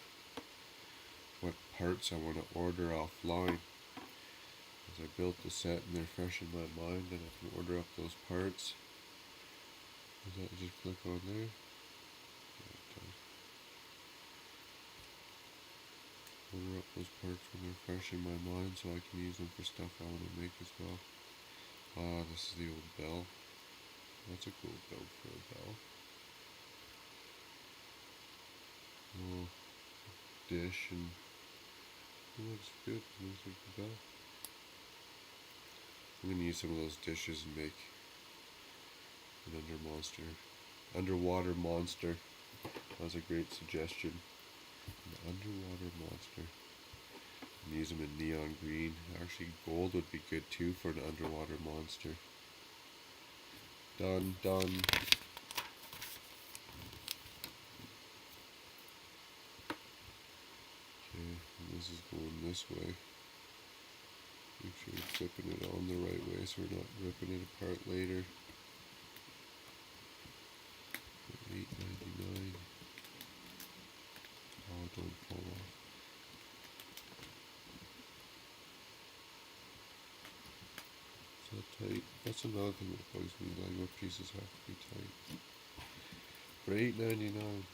what parts I want to order offline. As I built the set and they're fresh in my mind, and I can order up those parts. Is that just click on there? Order up those parts when they're fresh in my mind so I can use them for stuff I want to make as well. Ah, this is the old bell. That's a cool build for a bell. Oh, dish and it looks good. It looks like a bell. I'm gonna use some of those dishes and make an underwater monster. That was a great suggestion. An underwater monster. And use them in neon green. Actually, gold would be good too for an underwater monster. Done. Okay, and this is going this way. Make sure we're flipping it on the right way so we're not ripping it apart later. $8.99. Oh, don't fall off. Is that tight? That's another thing that bugs me. Lego pieces have to be tight. For $8.99.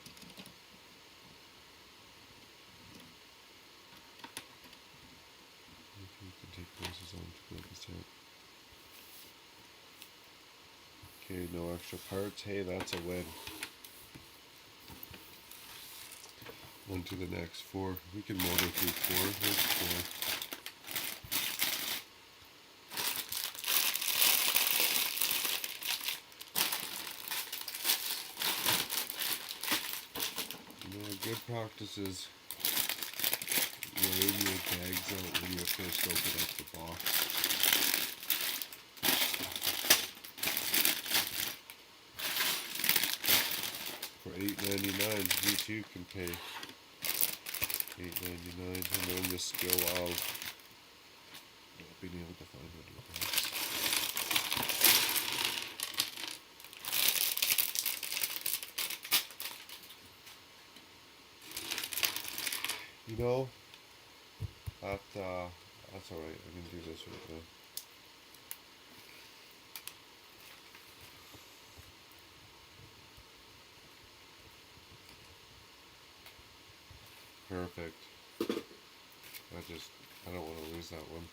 You can take places on to build the set. Okay, no extra parts. Hey, that's a win. On to the next 4. We can motor through 4. There's 4. Good practice is laying your tags out when you first open up the box. For $8.99, you too can pay $8.99 and learn the skill of being able to find what it is. You know, that's alright, I can do this right now. Perfect. I don't want to lose that one.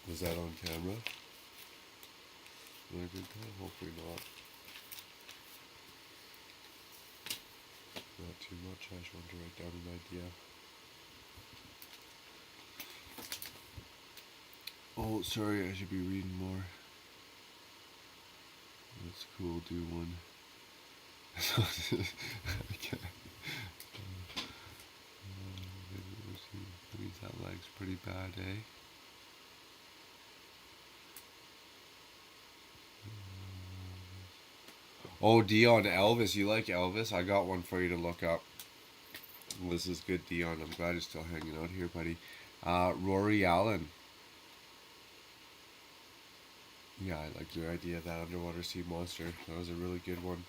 Was that on camera? Did I good time? Hopefully not. Not too much. I just wanted to write down an idea. Oh, sorry, I should be reading more. That's cool, do one. That leg's pretty bad, eh? Oh, Dion, Elvis. You like Elvis? I got one for you to look up. This is good, Dion. I'm glad you're still hanging out here, buddy. Rory Allen. Yeah, I like your idea of that underwater sea monster. That was a really good one.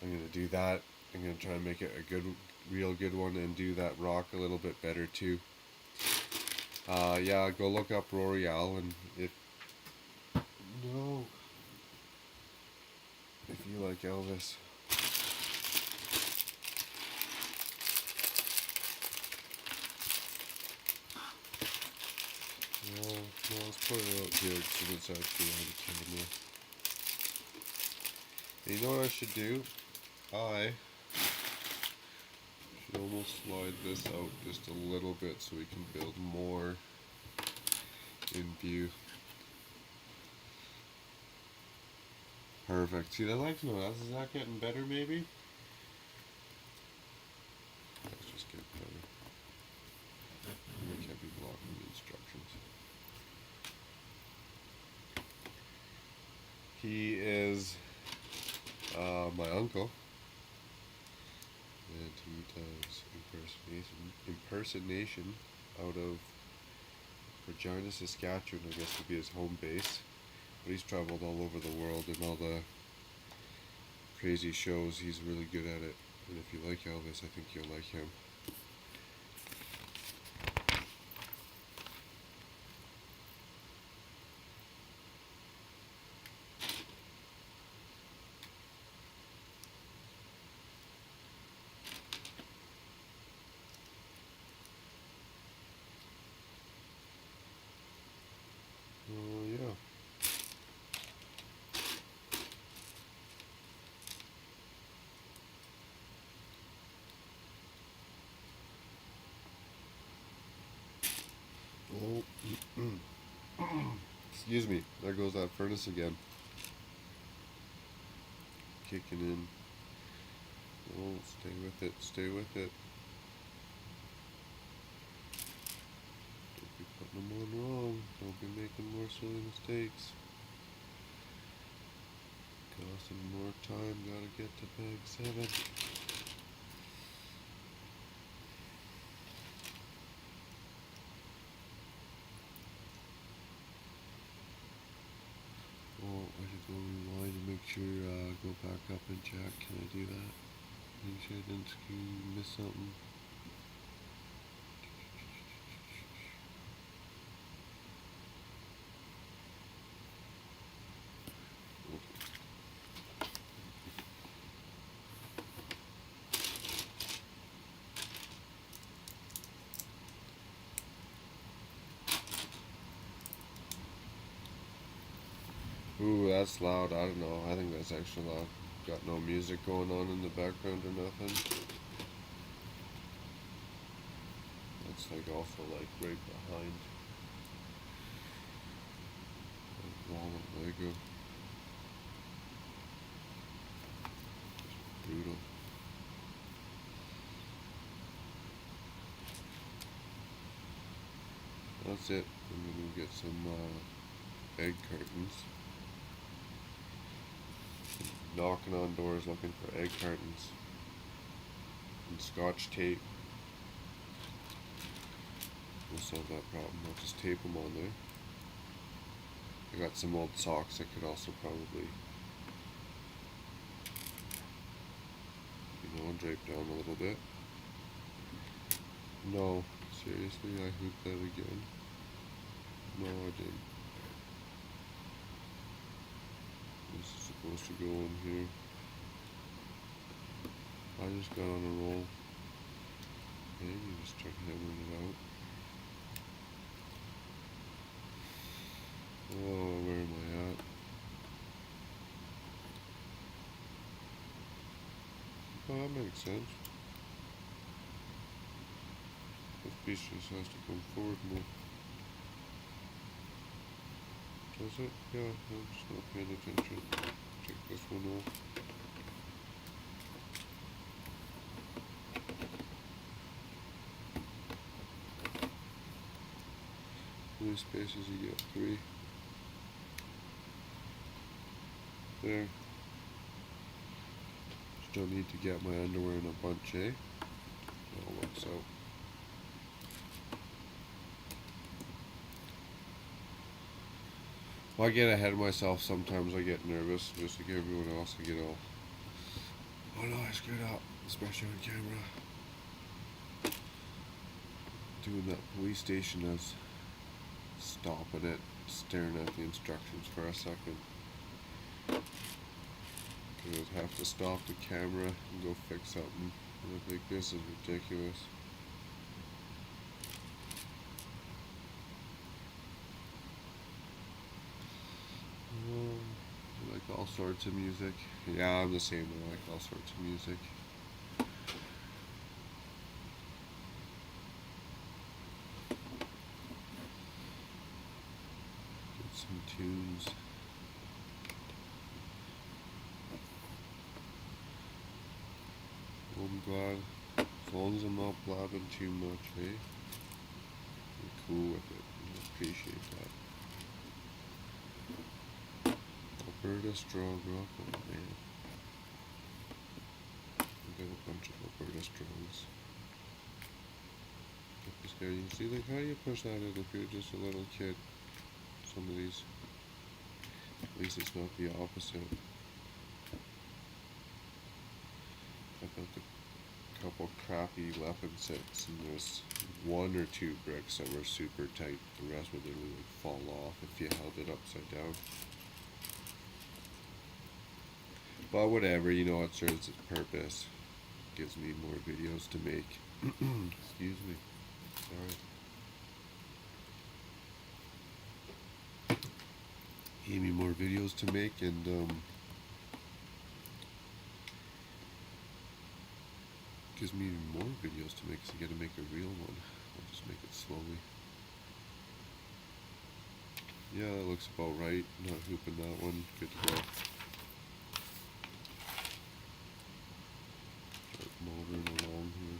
I'm going to do that. I'm going to try and make it a good, real good one and do that rock a little bit better too. Yeah, go look up Rory Allen if you like Elvis. No, let's put it out here so it's actually on the camera. And you know what I should do? I should almost slide this out just a little bit so we can build more in view. Perfect. See, the legs, no, is that getting better maybe? Let's just get better. We can't be blocking the instructions. He is my uncle, and he does impersonation out of Regina, Saskatchewan, I guess would be his home base. But he's traveled all over the world in all the crazy shows. He's really good at it. And if you like Elvis, I think you'll like him. Oh, yeah. Oh, excuse me. There goes that furnace again. Kicking in. Oh, stay with it. Stay with it. Don't be putting them on wrong. Don't be making more silly mistakes. Costing more time. Gotta get to bag 7. Oh, I should go rewind and make sure, go back up and check. Can I do that? Make sure I didn't miss something. Ooh, that's loud. I don't know. I think that's extra loud. Got no music going on in the background or nothing. That's like also like right behind the walnut Lego. Just brutal. That's it. I'm gonna get some egg cartons. Knocking on doors looking for egg cartons and scotch tape. We'll solve that problem. I'll just tape them on there. I got some old socks I could also probably, drape down a little bit. No, seriously, I hooped that again. No, I didn't. This is supposed to go in here. I just got on a roll. Okay, you just start hammering it out. Oh, where am I at? Oh, that makes sense. This piece just has to come forward more. Does it? Yeah, I'm just not paying attention. Take this one off. How many spaces you get? 3. There. Still need to get my underwear in a bunch, eh? It all works out. Well, I get ahead of myself sometimes. I get nervous, just like everyone else. I get all, oh no, I screwed up, especially on camera. Doing that police station, I was stopping it, staring at the instructions for a second. I would have to stop the camera and go fix something. And I think this is ridiculous. I like all sorts of music. Yeah, I'm the same. I like all sorts of music. Get some tunes. I'm glad. As long as I'm not blabbing too much, eh? I'm cool with it. I appreciate that. Alberta Strong Rock, oh man. I got a bunch of Alberta Strongs. This guy, you see, like, how do you push that in if you're just a little kid? Some of these, at least it's not the opposite. I built a couple crappy weapon sets, and there's one or two bricks that were super tight. The rest would literally like fall off if you held it upside down. But whatever, you know, it serves its purpose. Gives me more videos to make. Excuse me. Sorry. Gave me more videos to make, and gives me even more videos to make, so you gotta make a real one. I'll just make it slowly. Yeah, that looks about right. Not hooping that one. Good to go. Start moldering along here.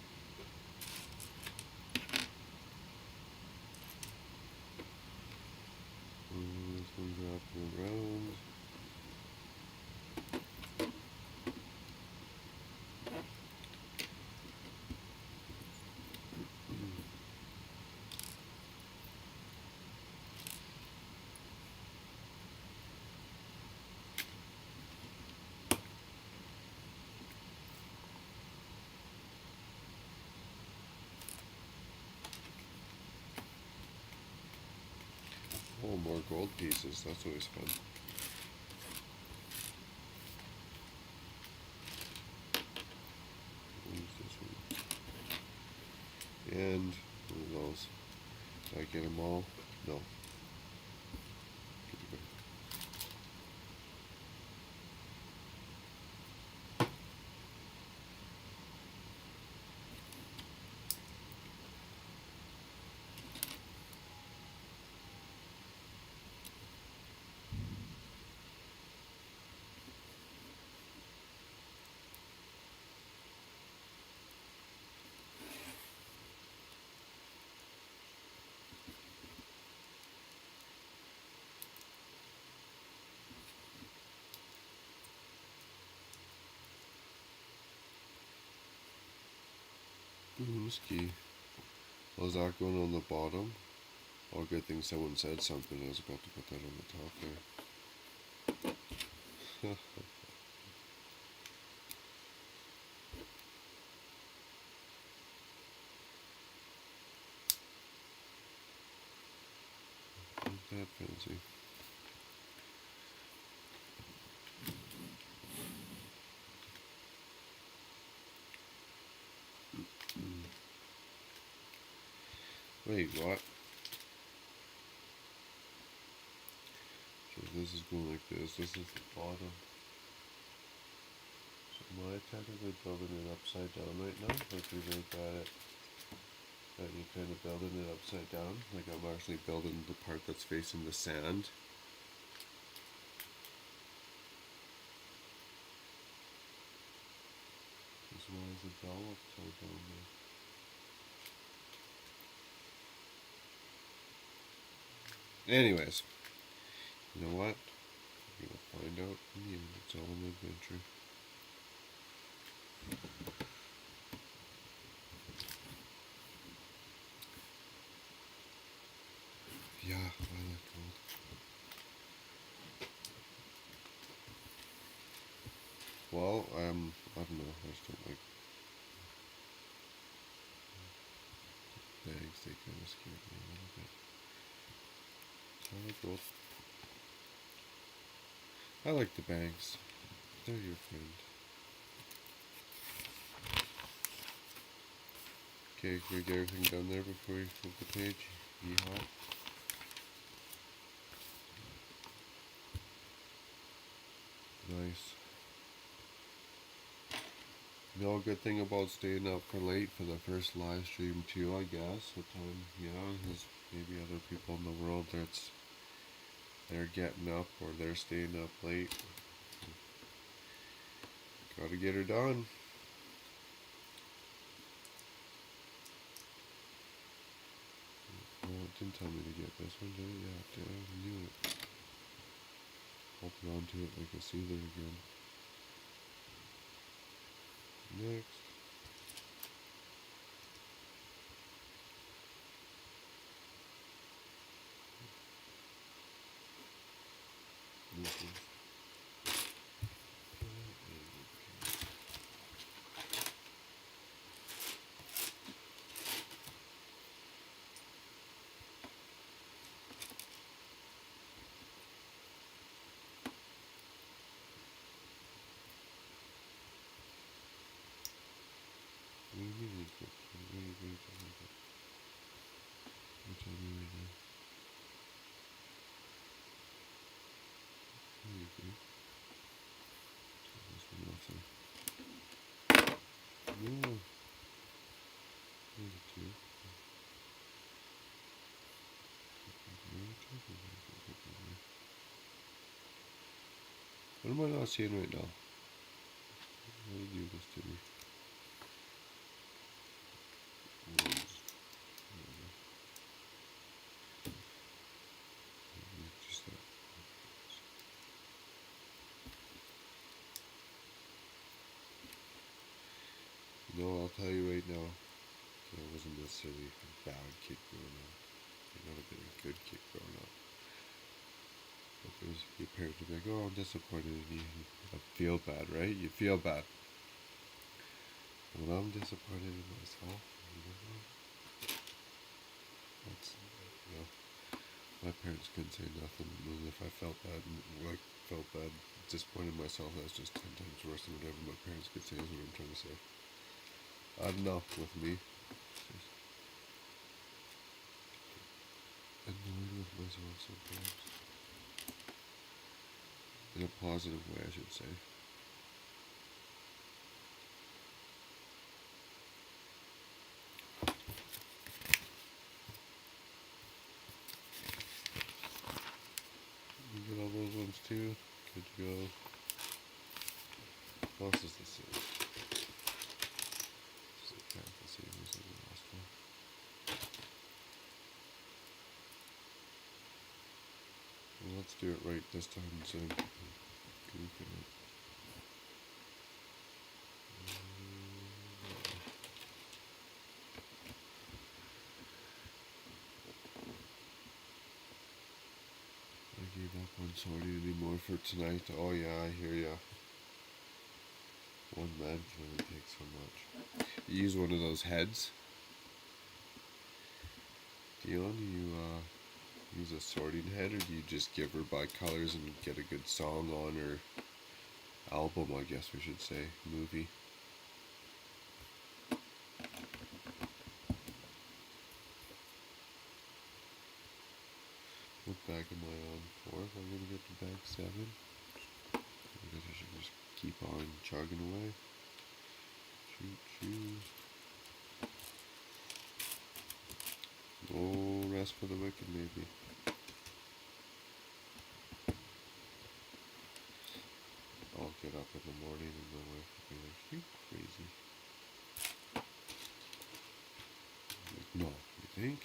This one's wrapping around. Oh, more gold pieces. That's always fun. And one of those. Did I get them all? No. Good to go. Ski. Was that going on the bottom? Oh, good thing someone said something. I was about to put that on the top there. Not that fancy. Wait, what? So this is going like this. This is the bottom. So am I technically building it upside down right now? Like we look at it, that you're kind of building it upside down. Like I'm actually building the part that's facing the sand. As well as the bell upside down there. Anyways, you know what? We're gonna find out in the end. It's all an adventure. Yeah, I like gold. Well, I don't know. I just don't like bags. They kind of scared me a little bit. So I like gold. I like the bags. They're your friend. Okay, can we get everything done there before we flip the page? Yeehaw. Nice. No good thing about staying up for late for the first live stream too, I guess. What time? Yeah, there's maybe other people in the world they're getting up or they're staying up late. Gotta get her done. didn't tell me to get this one, did it? Yeah, it did. I knew it. Holding on to it like a sealer again. Next. What do you mean encryption? What are you talking about? You tell me right now. There you go. Take this one off there. No. There's a two. What am I not seeing right now? Why do you do this to me? Just that. No, I'll tell you right now, that wasn't necessarily a bad kid growing up. It might have been a good kid growing up. But there's your parents would be like, oh, I'm disappointed in you. I feel bad, right? You feel bad. When I'm disappointed in myself, that's, my parents couldn't say nothing. And if I felt bad, disappointed in myself, that's just 10 times worse than whatever my parents could say is what I'm trying to say. I don't know, with me. Annoyed with myself sometimes. In a positive way, I should say. You get all those ones too. Good to go. What else is this? Just a fantasy. Was the last one? Well, let's do it right this time instead of goofing it. I gave up on sorting anymore for tonight. Oh yeah, I hear ya. One man can only take so much. You use one of those heads. Dion, you use a sorting head, or do you just give her by colors and get a good song on her album, I guess we should say, movie? What bag am I on for? If I'm gonna get to bag 7, I guess I should just keep on chugging away. Choo-choo. No rest for the wicked, maybe. I'll get up in the morning and my wife will be like, you crazy. I'm like, no, you think?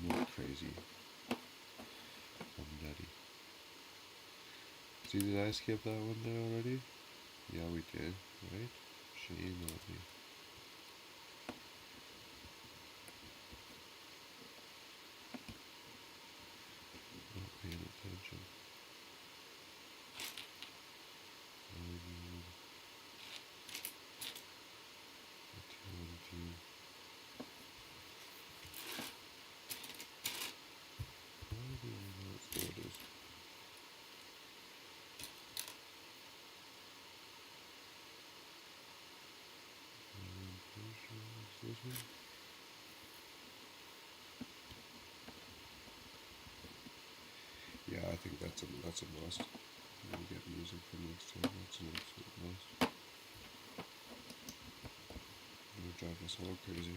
No, crazy. I'm nutty. See, did I skip that one there already? Yeah, we did, right? Shame on me. Not paying attention. I need eternity. Why do I not see what it is? This one? Yeah, I think that's a must. I'm gonna get music for next time. That's an absolute must. It'll drive us all crazy.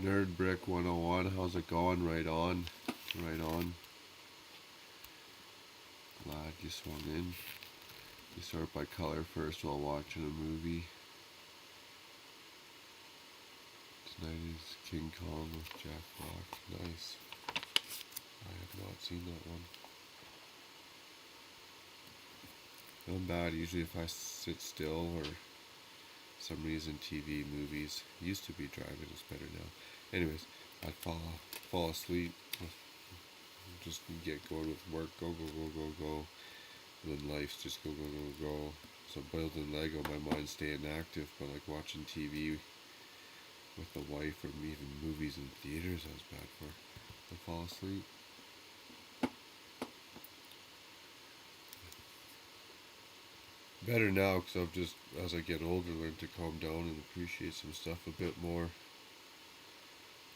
Nerd Brick 101, how's it going? Right on. Right on. Glad you swung in. You sort by color first while watching a movie. Tonight is King Kong with Jack Black. Nice. I have not seen that one. I'm bad usually if I sit still or some reason TV, movies. Used to be driving, it's better now. Anyways, I'd fall asleep. Just get going with work, go, and then life's just go. So building Lego, my mind's staying active, but like watching TV with the wife or even movies in theaters, I was bad for. I fall asleep. Better now, because I've just, as I get older, learned to calm down and appreciate some stuff a bit more.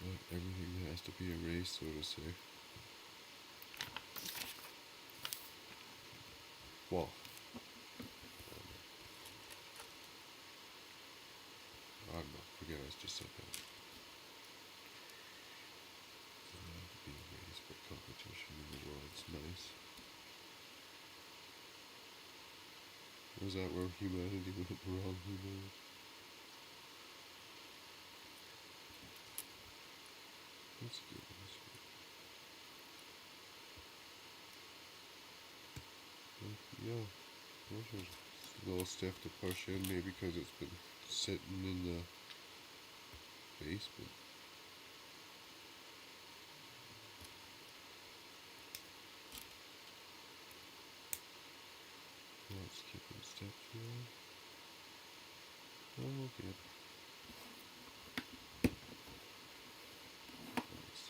Not everything has to be a race, so to say. Well, I don't know. Forget I just said that. It doesn't have to be a race, but competition in the world's nice. Was that where humanity went wrong? Who knows? Let's do this one. Yeah, those are a little stiff to push in, maybe because it's been sitting in the basement. Not skipping steps here. Oh, okay. Nice.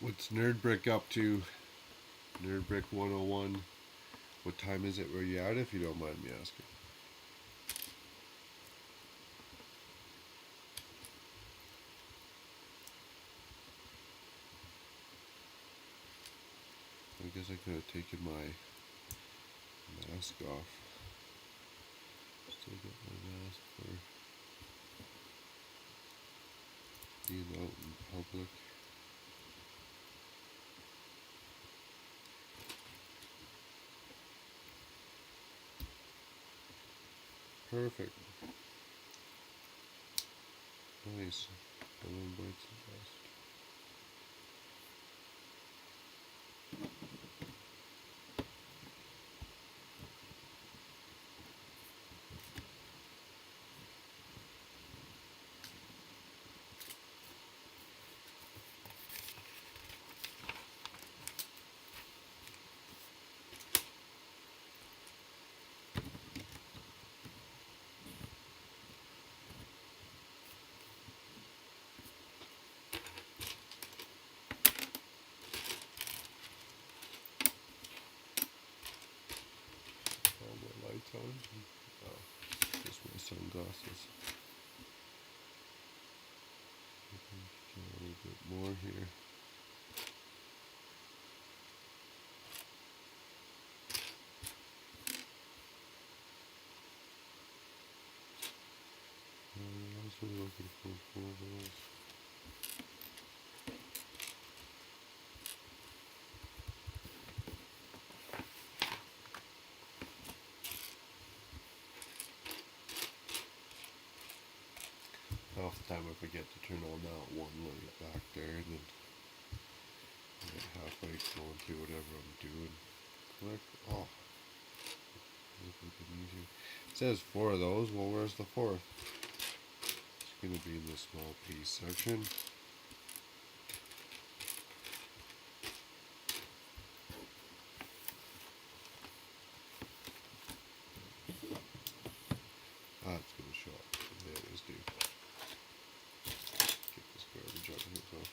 What's Nerd Brick up to? Nerd Brick 101. What time is it where you at, if you don't mind me asking? I guess I could have taken my mask off. Still got my mask for being out in public. Perfect. Nice. Everyone bites the best. All my lights on. Oh, just my sunglasses. Get a little bit more here. I was really looking for 4 of those. Half the time I forget to turn on that one light back there, and then I get halfway going through whatever I'm doing. Click. Oh, this would have been easier. It says 4 of those. Well, where's the 4th? It's going to be in the small piece section. Ah, it's going to show up. There it is, dude. Get this garbage out of here, though.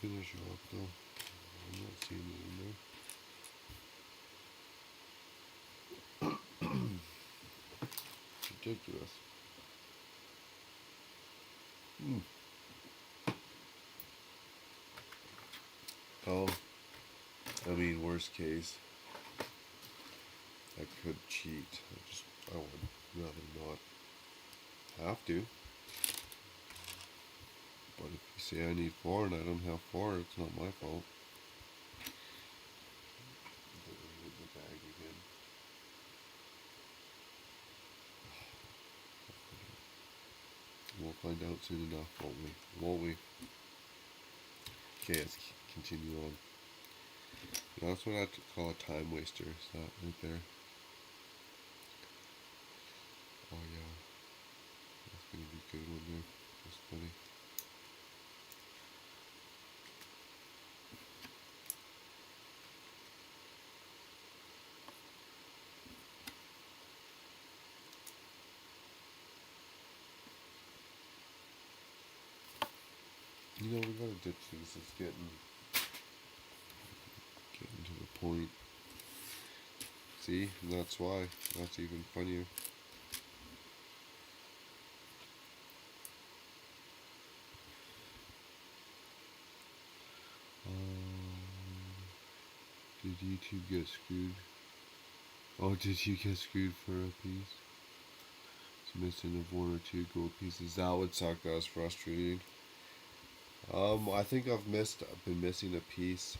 gonna show up though? I'm not seeing it in there. Ridiculous. Oh, I mean, worst case, I could cheat. I would rather not have to. But if you say I need 4 and I don't have 4, it's not my fault. Put it in the bag again. We'll find out soon enough, won't we? Won't we? Okay, let's continue on. That's what I call a time waster. Is that right there? Oh yeah, that's gonna be a good one there. That's funny. You know, we gotta ditch these. It's getting to the point. See, and that's why. That's even funnier. Did YouTube get screwed? Oh, did you get screwed for a piece? It's missing of 1 or 2 gold pieces. That would suck. That was frustrating. I think I've been missing a piece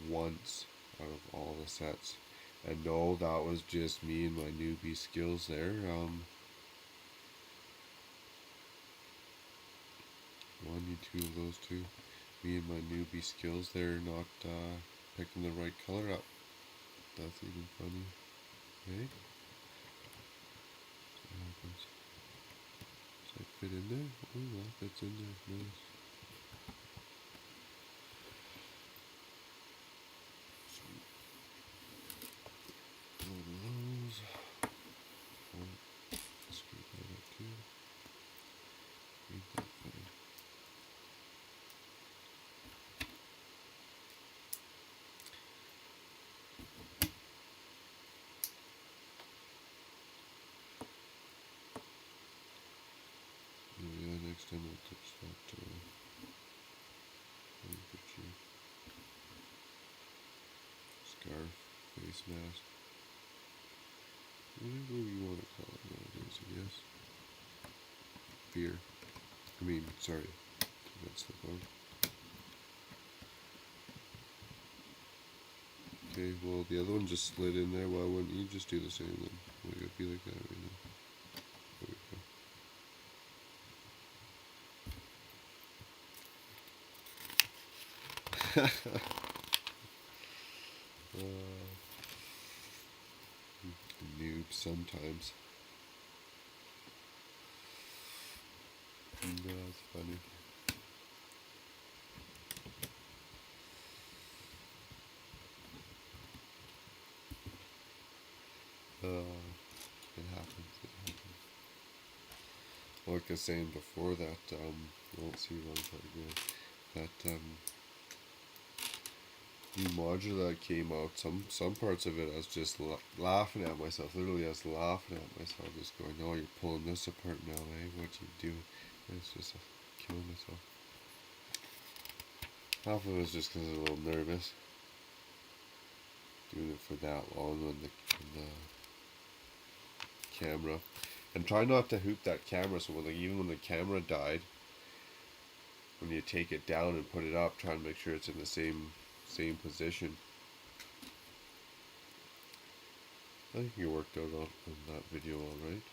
once out of all the sets. And no, that was just me and my newbie skills there. 1, need 2 of those 2. Me and my newbie skills there not picking the right color up. That's even funny. Okay. What happens? Does that fit in there? Oh, that fits in there. Nice. Sweet. One of those. Oh, screw that up too. Ain't that funny? Yeah, next time I'll touch that handkerchief. Scarf, face mask. Whatever you want to call it nowadays, I guess. Beer. Sorry. That's the bug. Okay, well, the other one just slid in there. Why wouldn't you just do the same then? Why would it be like that right now? There we go. Noob sometimes. No, that's funny. It happens. Like I was saying before that, I won't see one part again. That new module that came out, some parts of it I was just laughing at myself. Literally, I was laughing at myself, just going, "Oh, you're pulling this apart now, eh? What you doing?" And it's just killing myself. Half of it was just because I was a little nervous doing it for that long on the camera, and try not to hoop that camera. So even when the camera died, when you take it down and put it up, try and make sure it's in the same position. I think you worked out on that video alright.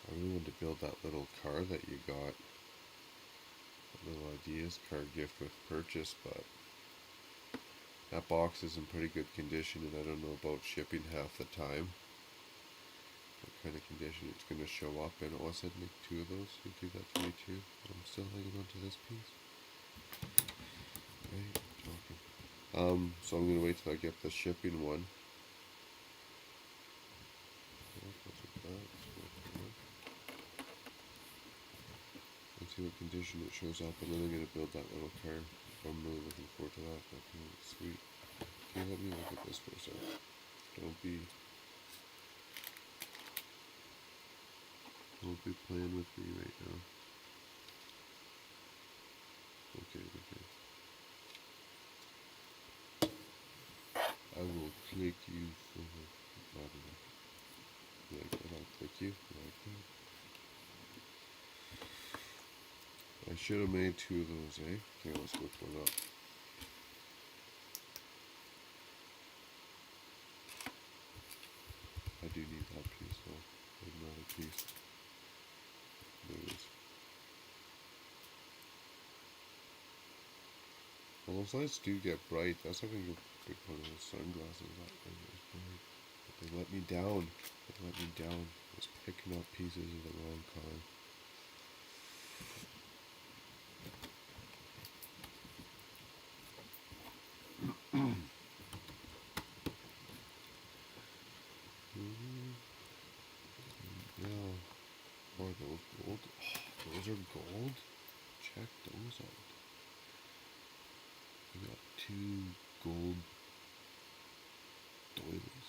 I really wanted to build that little car that you got. That little ideas car gift with purchase, but that box is in pretty good condition, and I don't know about shipping half the time. What kind of condition it's going to show up in. Oh, I said make 2 of those. You do that to me too. I'm still hanging on to this piece. Right, okay. So I'm going to wait till I get the shipping one. Let's see what condition it shows up, and then I'm gonna build that little car. I'm really looking forward to that. That's really sweet. Okay, let me look at this for a sec. Don't be playing with me right now. Okay. I will click you for the bottom. You like that? I'll click you. You like that? I should have made 2 of those, eh? Okay, let's whip one up. I do need that piece though. Another piece. There it is. Well, those lights do get bright. That's having a big one of those sunglasses. That thing is bright. But they let me down. I was picking up pieces of the wrong car. Yeah. Are those gold? Oh, those are gold? Check those out. We got 2 gold doilies.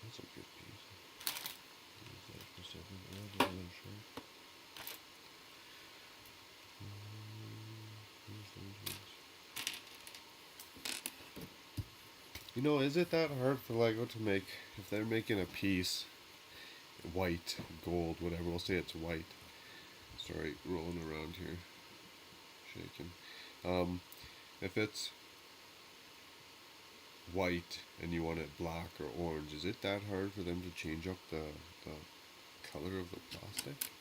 That's a good piece. Use that for something. Oh, there's another shark. Here's those ones. You know, is it that hard for Lego to make, if they're making a piece, white, gold, whatever, we'll say it's white. Sorry, rolling around here, shaking. If it's white and you want it black or orange, is it that hard for them to change up the color of the plastic?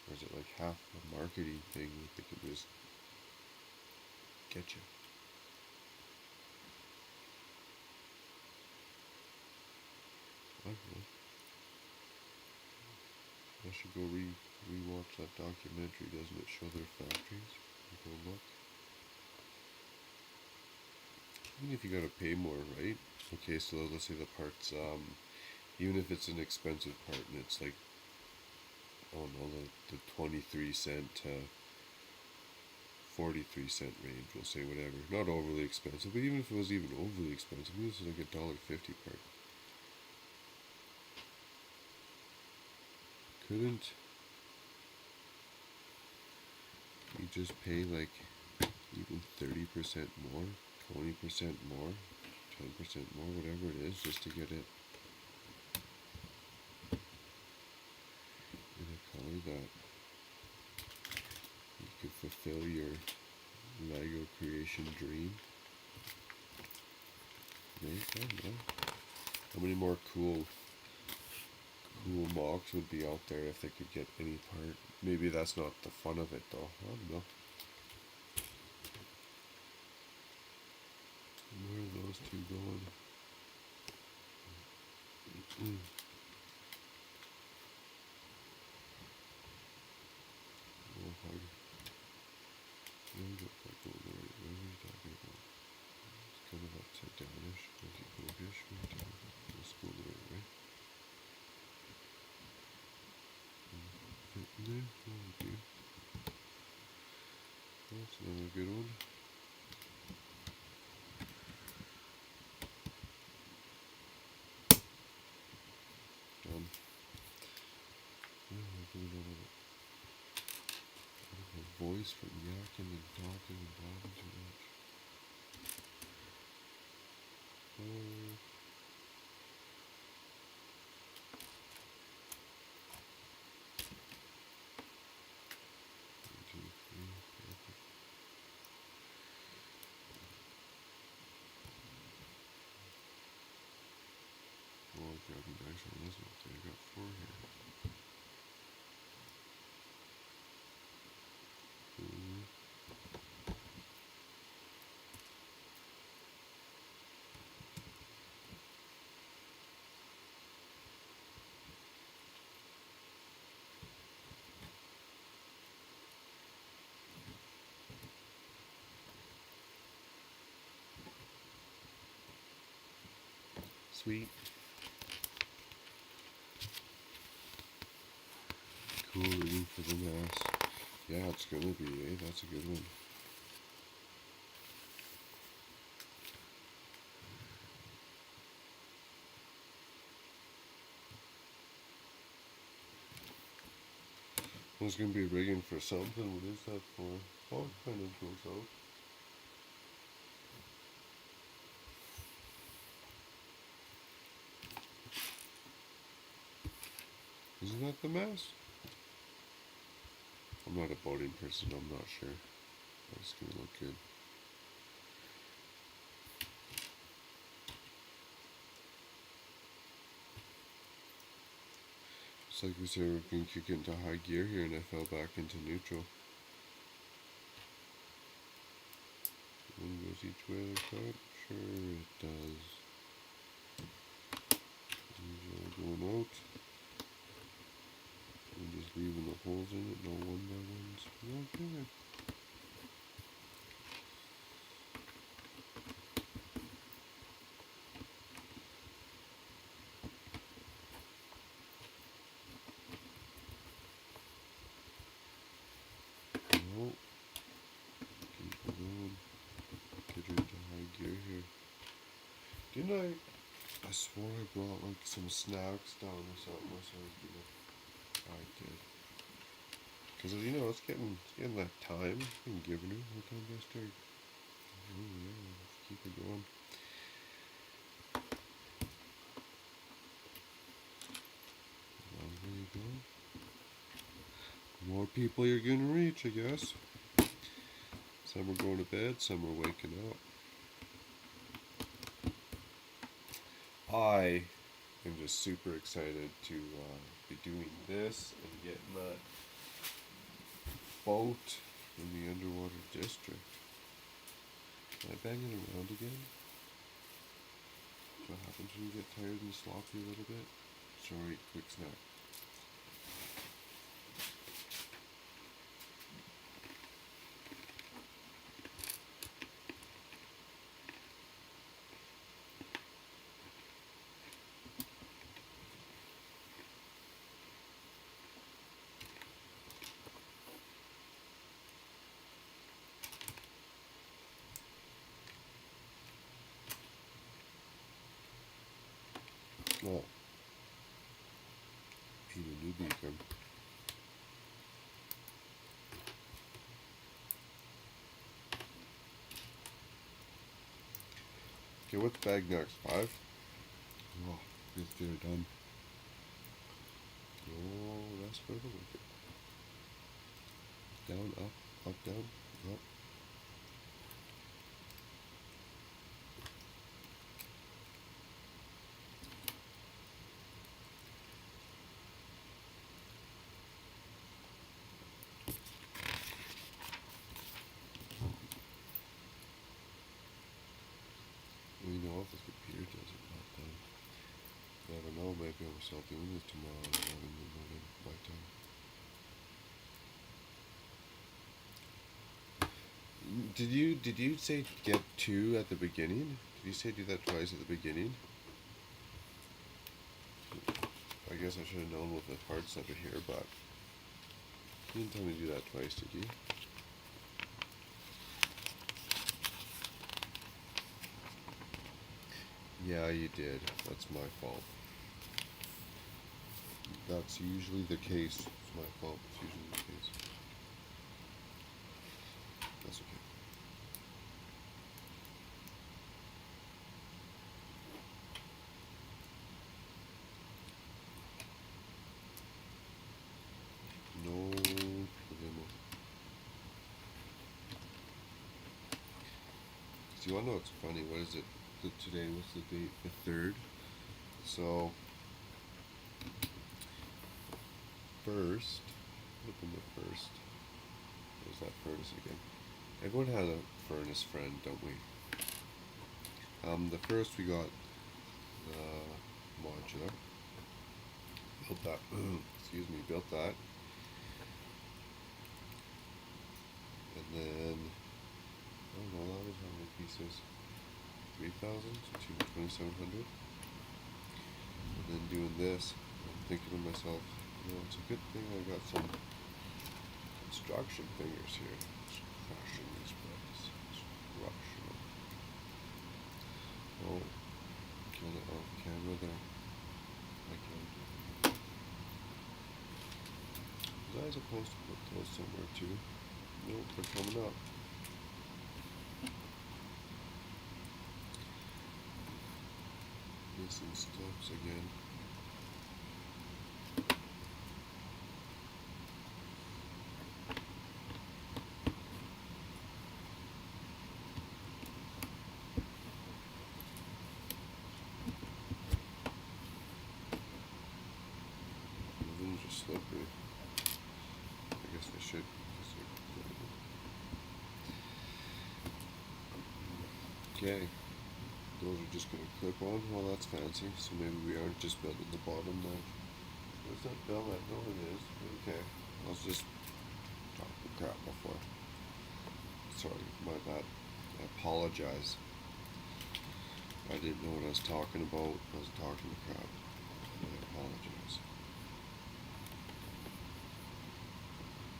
Or is it like half a marketing thing that they could just get you? I don't know. I should go re-watch that documentary. Doesn't it show their factories? Go look. Even if you gotta pay more, right? Okay, so let's say the parts, even if it's an expensive part and it's like, oh no, the 23 cent to 43 cent range, we'll say, whatever. Not overly expensive, but even if it was even overly expensive, maybe this is like $1.50 part. Couldn't you just pay like even 30% more, 20% more, 10% more, whatever it is, just to get it in a color that you could fulfill your Lego creation dream? Maybe, I don't know. How many more cool mocks would be out there if they could get any part? Maybe that's not the fun of it though. I don't know. Where are those 2 going? Oh, hard. What are you talking about? It's kind of upside downish, anti-goldish. What are you talking about? Let's go the right way. Fit in there? Oh, okay. That's another good one. Done. Yeah, I'm doing a voice from yakking and talking and blabbing too much. Oh, I'm grabbing dice on this one. Okay, I got 4 here. Sweet. Cool reading for the mass. Yeah, it's gonna be, eh? That's a good one. It's gonna be rigging for something. What is that for? Oh, it kind of goes out. Isn't that the mass? I'm not a boating person, I'm not sure. It's gonna look good. It's like we said we were gonna kick into high gear here and I fell back into neutral. One goes each way like that? Sure it does. These are going out. I'm just leaving the holes in it, no one by ones. Okay. No. Keep it going. Get into high gear here. Didn't I swore I brought like some snacks down or something. I did. Because it's getting that time. I'm giving her. What time do I start? Oh yeah, let's keep it going. There you go. More people you're gonna reach, I guess. Some are going to bed, some are waking up. I am just super excited to be doing this and getting that boat in the underwater district. Am I banging around again? What happens when you get tired and sloppy a little bit? Sorry, quick snack. Oh, need a new beacon. Okay, what's bag next? 5? Oh, let's get it done. Oh, that's for the wicked. Down, up, down, up. We know if this computer does it, not done. Never know, maybe I'll start doing this tomorrow at 11 in the morning, my time. Did you say get 2 at the beginning? Did you say do that twice at the beginning? I guess I should have known with the parts of it here, but you didn't tell me to do that twice, did you? Yeah, you did. That's my fault. That's usually the case. It's my fault. It's usually the case. That's okay. No problemo. So you wanna know what's funny? What is it? Today was the date, the 3rd. So first, open the first. There's that furnace again. Everyone has a furnace friend, don't we? The first we got the modular. Built that. Excuse me. Built that, and then I don't know. That was how many pieces? 3,000 to 2,700. And then doing this, I'm thinking to myself, Well, it's a good thing I got some construction fingers here. Just crushing these bricks. Just crushing them. Oh, get it off camera there. Again. Was I supposed to put those somewhere too? Nope, they're coming up. Missing steps again. The rooms are slippery. I guess they should. Okay. Those are just going to clip on. Well, that's fancy. So maybe we aren't just building the bottom now. Where's that bell at? No, it is. Okay. I was just talking crap before. Sorry, my bad. I apologize. I didn't know what I was talking about. I was talking crap. I apologize.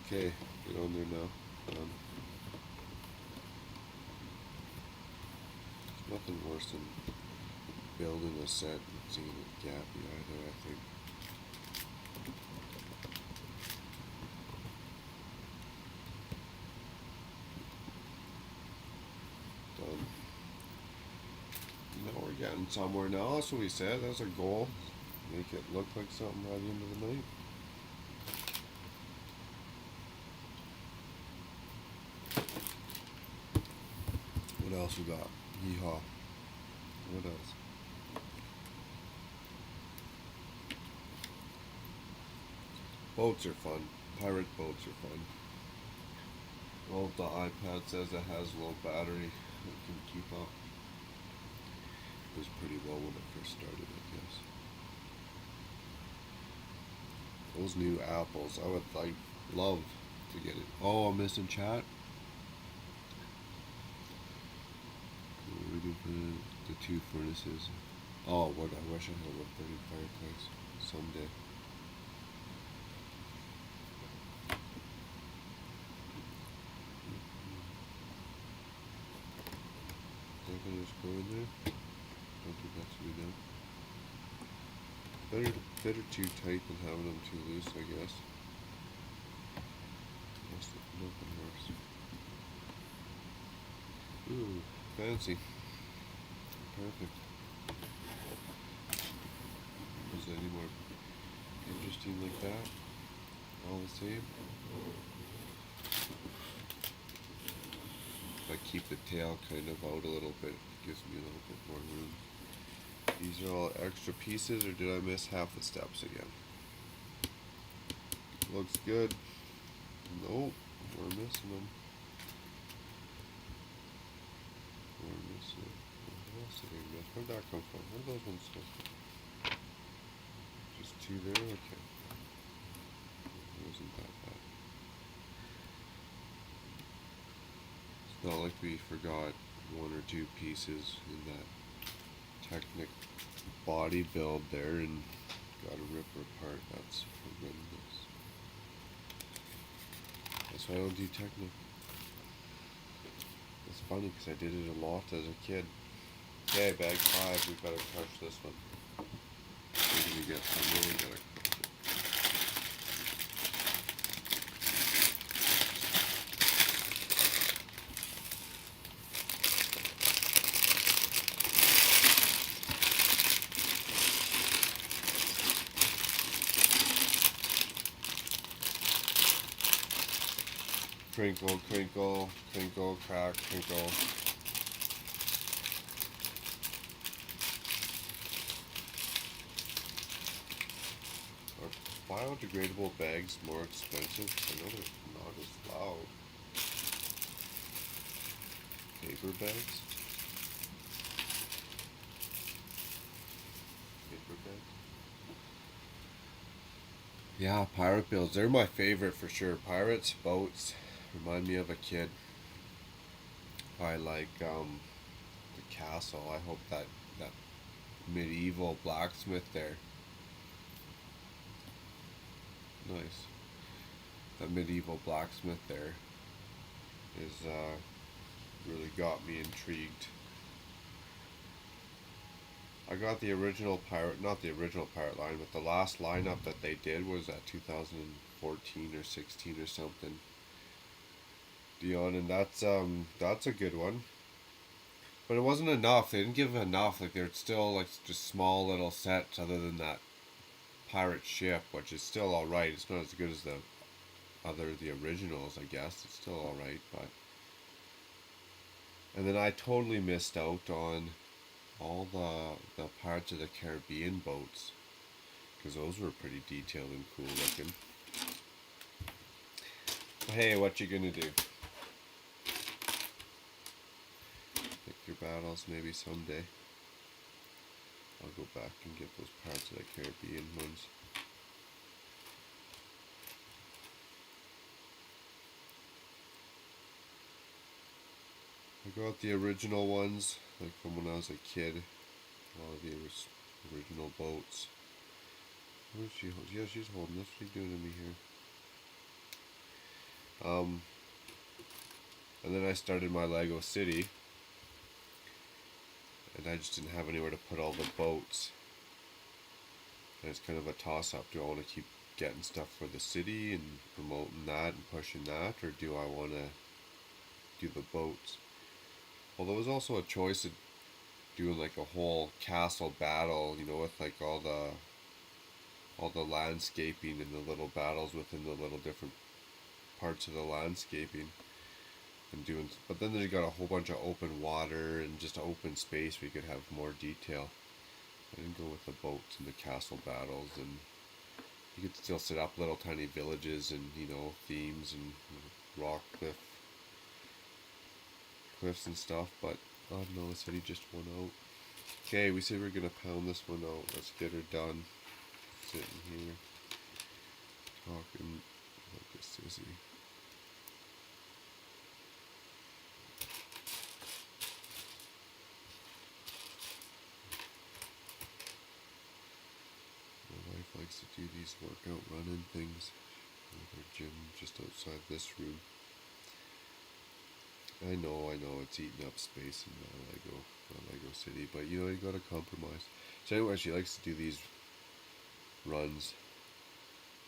Okay, get on there now. Done. There's nothing worse than building a set and seeing it gappy either, I think. Done. Now we're getting somewhere now. That's what we said. That's our goal. Make it look like something by the end of the night. What else we got? Yeehaw. What else? Boats are fun. Pirate boats are fun. Well, the iPad says it has low battery. It can keep up. It was pretty low when it first started, I guess. Those new apples, I would love to get it. Oh, I'm missing chat. What are we doing for the two furnaces? Oh, what I wish I had a wood burning fireplace someday. Think I just go in there? Don't think that's what we do. Better too tight than having them too loose, I guess. Nothing worse. Ooh, fancy. Perfect. Was it any more interesting like that? All the same? If I keep the tail kind of out a little bit, it gives me a little bit more room. These are all extra pieces, or did I miss half the steps again? Looks good. Nope, we're missing them. We're missing. What else did I miss? Where'd that come from? Where'd those ones go? Just two there? Okay. It wasn't that bad. It's not like we forgot one or two pieces in that Technic body build there and gotta rip her apart. That's horrendous. That's why I don't do Technic. It's funny because I did it a lot as a kid. Okay, bag 5, we've got to crush this one. We're gonna get some more, we gotta crush it. Crinkle, crinkle, crinkle, crack, crinkle. Are biodegradable bags more expensive? I know they're not as loud. Paper bags? Paper bags? Yeah, pirate builds. They're my favorite for sure. Pirates, boats, remind me of a kid. I like the castle. I hope that medieval blacksmith there Nice. That medieval blacksmith there is really got me intrigued. I got the original pirate, not the original pirate line, but the last lineup that they did was at 2014 or 16 or something. Dion, and that's a good one. But it wasn't enough. They didn't give enough. Like they're still like just small little sets. Other than that pirate ship, which is still all right. It's not as good as the originals, I guess. It's still all right, but. And then I totally missed out on all the Pirates of the Caribbean boats because those were pretty detailed and cool looking. But hey, what you gonna do? Pick your battles maybe someday. I'll go back and get those Pirates of the Caribbean ones. I got the original ones, like from when I was a kid. All of the original boats. What is she holding? Yeah, she's holding. What's she doing to me here? And then I started my Lego City. And I just didn't have anywhere to put all the boats. And it's kind of a toss-up. Do I want to keep getting stuff for the city and promoting that and pushing that? Or do I want to do the boats? Well, there was also a choice of doing like a whole castle battle, you know, with like all the landscaping and the little battles within the little different parts of the landscaping. And doing, but then they got a whole bunch of open water and just open space where you could have more detail. I didn't go with the boats and the castle battles, and you could still set up little tiny villages and, you know, themes and rock cliffs and stuff, but oh no, the city just won out. Okay, we said we're gonna pound this one out. Let's get her done. Sitting here talking like a sissy. My wife likes to do these workout running things with her gym just outside this room. I know, it's eating up space in my Lego City, but you know, you gotta compromise. So anyway, she likes to do these runs.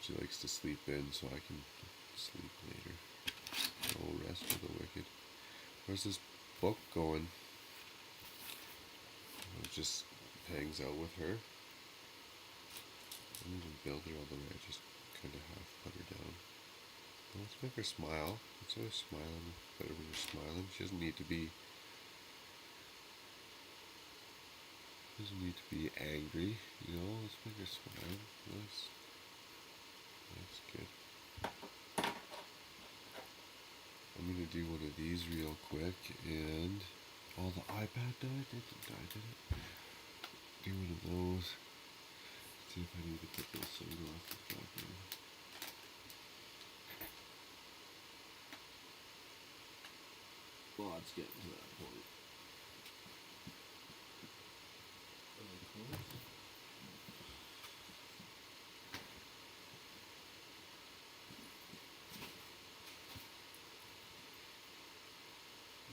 She likes to sleep in, so I can sleep later. No rest for the wicked. Where's this book going? It just hangs out with her. I didn't even build her all the way, I just kind of half put her down. Well, let's make her smile. It's always smiling. Better when you're smiling. She doesn't need to be angry, you know. Let's make her smile. Nice. That's good. I'm gonna do one of these real quick, and oh, the iPad died. It didn't die, did it? Do one of those. Let's see if I need to put those sunglasses back on. Well, it's getting to that point.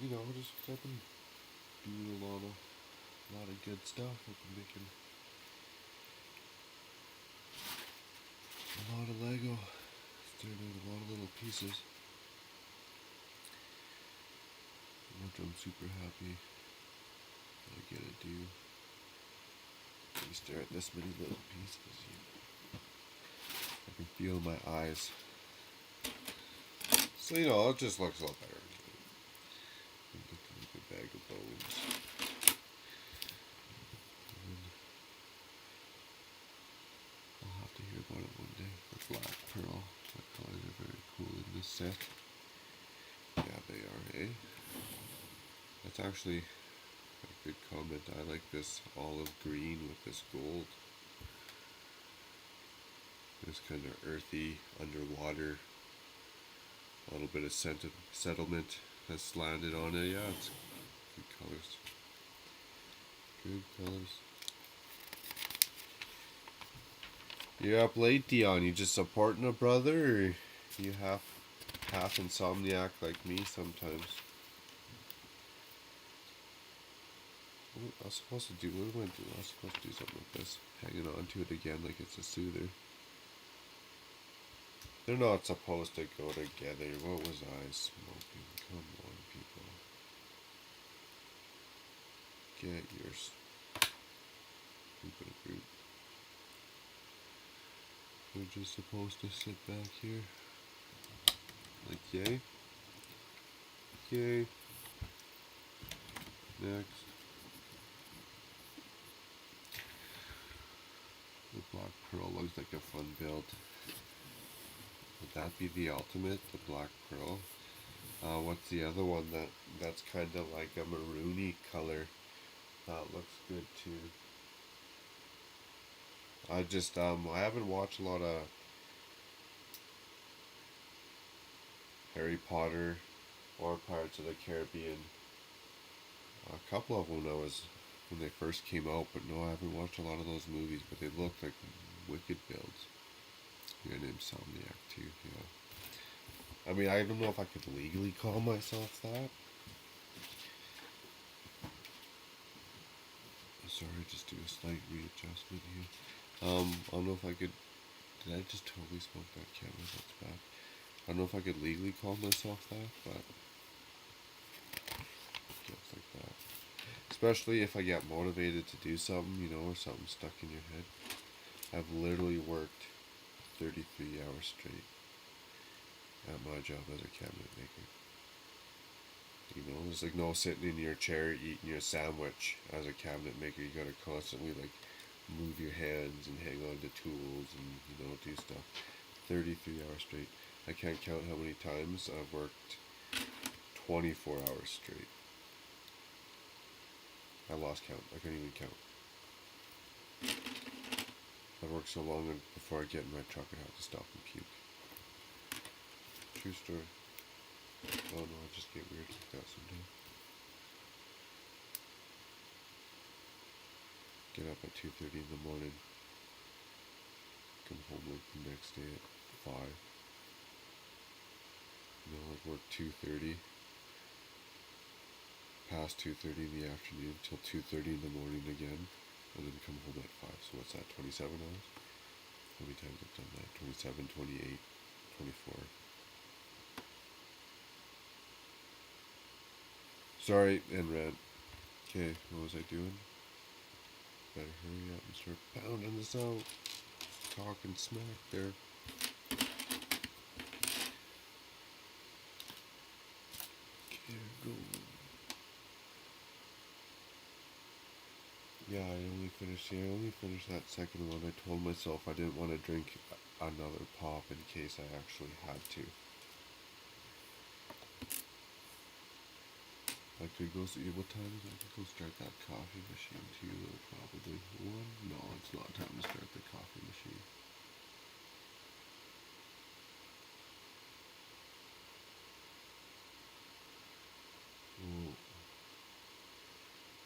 You know, I've been doing a lot of good stuff. I've been making a lot of Lego, started out a lot of little pieces, which I'm super happy that I get to do. You stare at this many little pieces, I can feel my eyes. So, you know, it just looks a lot better. Like a bag of bones. I'll have to hear about it one day. The black pearl. My colors are very cool in this set. Yeah, they are, eh? That's actually a good comment. I like this olive green with this gold. This kind of earthy, underwater, a little bit of settlement has landed on it. Yeah, it's good colors. Good colors. You're up late, Dion. You just supporting a brother, or you half insomniac like me sometimes? I was supposed to do. What am I doing? I was supposed to do something like this, hanging on to it again like it's a soother. They're not supposed to go together. What was I smoking? Come on, people. Get your stupid group. They're just supposed to sit back here. Like, yay. Yay. Next. The Black Pearl looks like a fun build. Would that be the ultimate? The Black Pearl? What's the other one that's kind of like a maroony color? That looks good too. I haven't watched a lot of Harry Potter or Pirates of the Caribbean. A couple of them when they first came out, but no, I haven't watched a lot of those movies, but they look like wicked builds. Your name's Somniac too, yeah. I mean, I don't know if I could legally call myself that. Sorry, just do a slight readjustment here. I don't know if I could. Did I just totally smoke that camera? That's bad. I don't know if I could legally call myself that, but it looks like that. Especially if I get motivated to do something, you know, or something stuck in your head. I've literally worked 33 hours straight at my job as a cabinet maker. You know, there's like no sitting in your chair eating your sandwich as a cabinet maker. You gotta constantly like move your hands and hang on to tools and, you know, do stuff. 33 hours straight. I can't count how many times I've worked 24 hours straight. I lost count. I couldn't even count. I worked so long before I get in my truck I have to stop and puke. True story. Oh no, I just get weird like that sometimes. Get up at 2:30 in the morning. Come home like the next day at 5. You know, like work 2:30. Past 2:30 in the afternoon till 2:30 in the morning again. And then come home at 5. So what's that, 27 hours? How many times I've done that? 27, 28, 24. Sorry, and rant. Okay, what was I doing? Better hurry up and start pounding this out. Talking smack there. Okay, go. Yeah, I only finished that second one. I told myself I didn't want to drink another pop in case I actually had to. I could go see what time is it? I could go start that coffee machine too, though, probably. One? No, it's not time to start the coffee machine. Oh.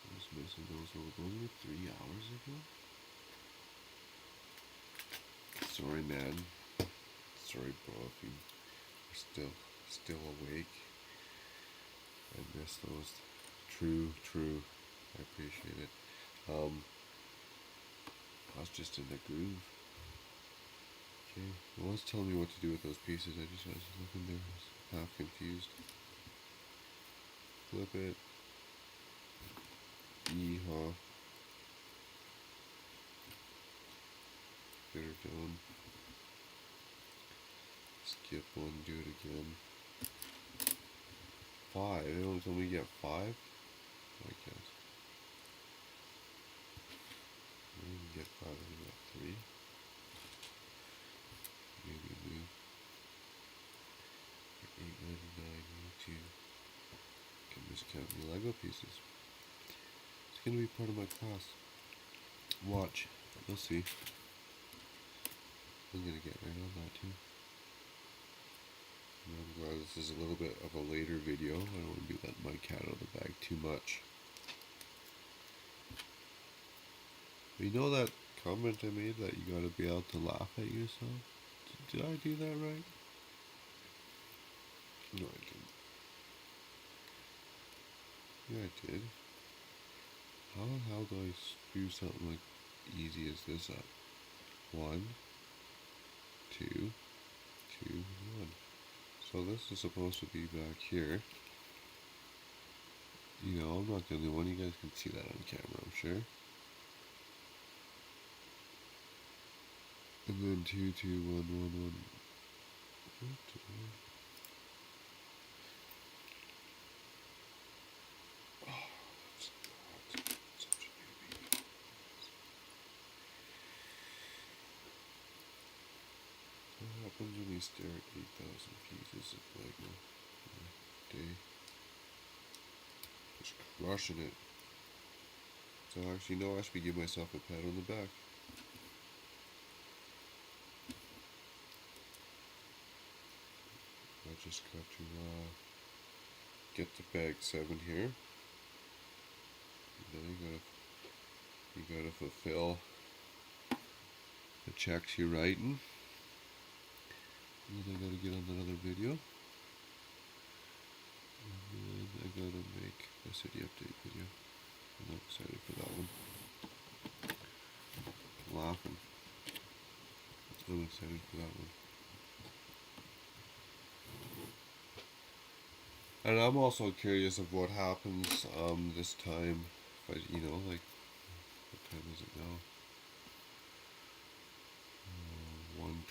I was missing those. Those were 3 hours ago? Sorry, man. Sorry, bro, if you're still awake. I miss those. True. I appreciate it. I was just in the groove. Okay. No one's telling me what to do with those pieces. I was looking there. I was half confused. Flip it. Yeehaw. Get her done. Skip one, do it again. 5. They only told me to get 5? I guess. I didn't get 5, I got 3. Maybe move. 899, 2. Can miscount the Lego pieces. It's gonna be part of my class. Watch. You'll see. I'm gonna get right on that too. I'm glad this is a little bit of a later video. I don't want to be letting my cat out of the bag too much. But you know that comment I made that you gotta be able to laugh at yourself? Did I do that right? No, I didn't. Yeah, I did. How the hell do I screw something like easy as this up? 1, 2, 2, 1. So this is supposed to be back here. You know, I'm not the only one. You guys can see that on camera, I'm sure. And then 2, 2, 1, 1, 1. Oh, that's such a newbie. What happens when you stare at 8,000 pieces of Lego in a day? Just crushing it. So actually, no, I should give myself a pat on the back. I just got to get to bag 7 here. And then you gotta fulfill the checks you're writing. And then I gotta get on another video. And then I gotta make a city update video. I'm excited for that one. I'm laughing. I'm excited for that one. And I'm also curious of what happens this time. If I, you know, like, what time is it now?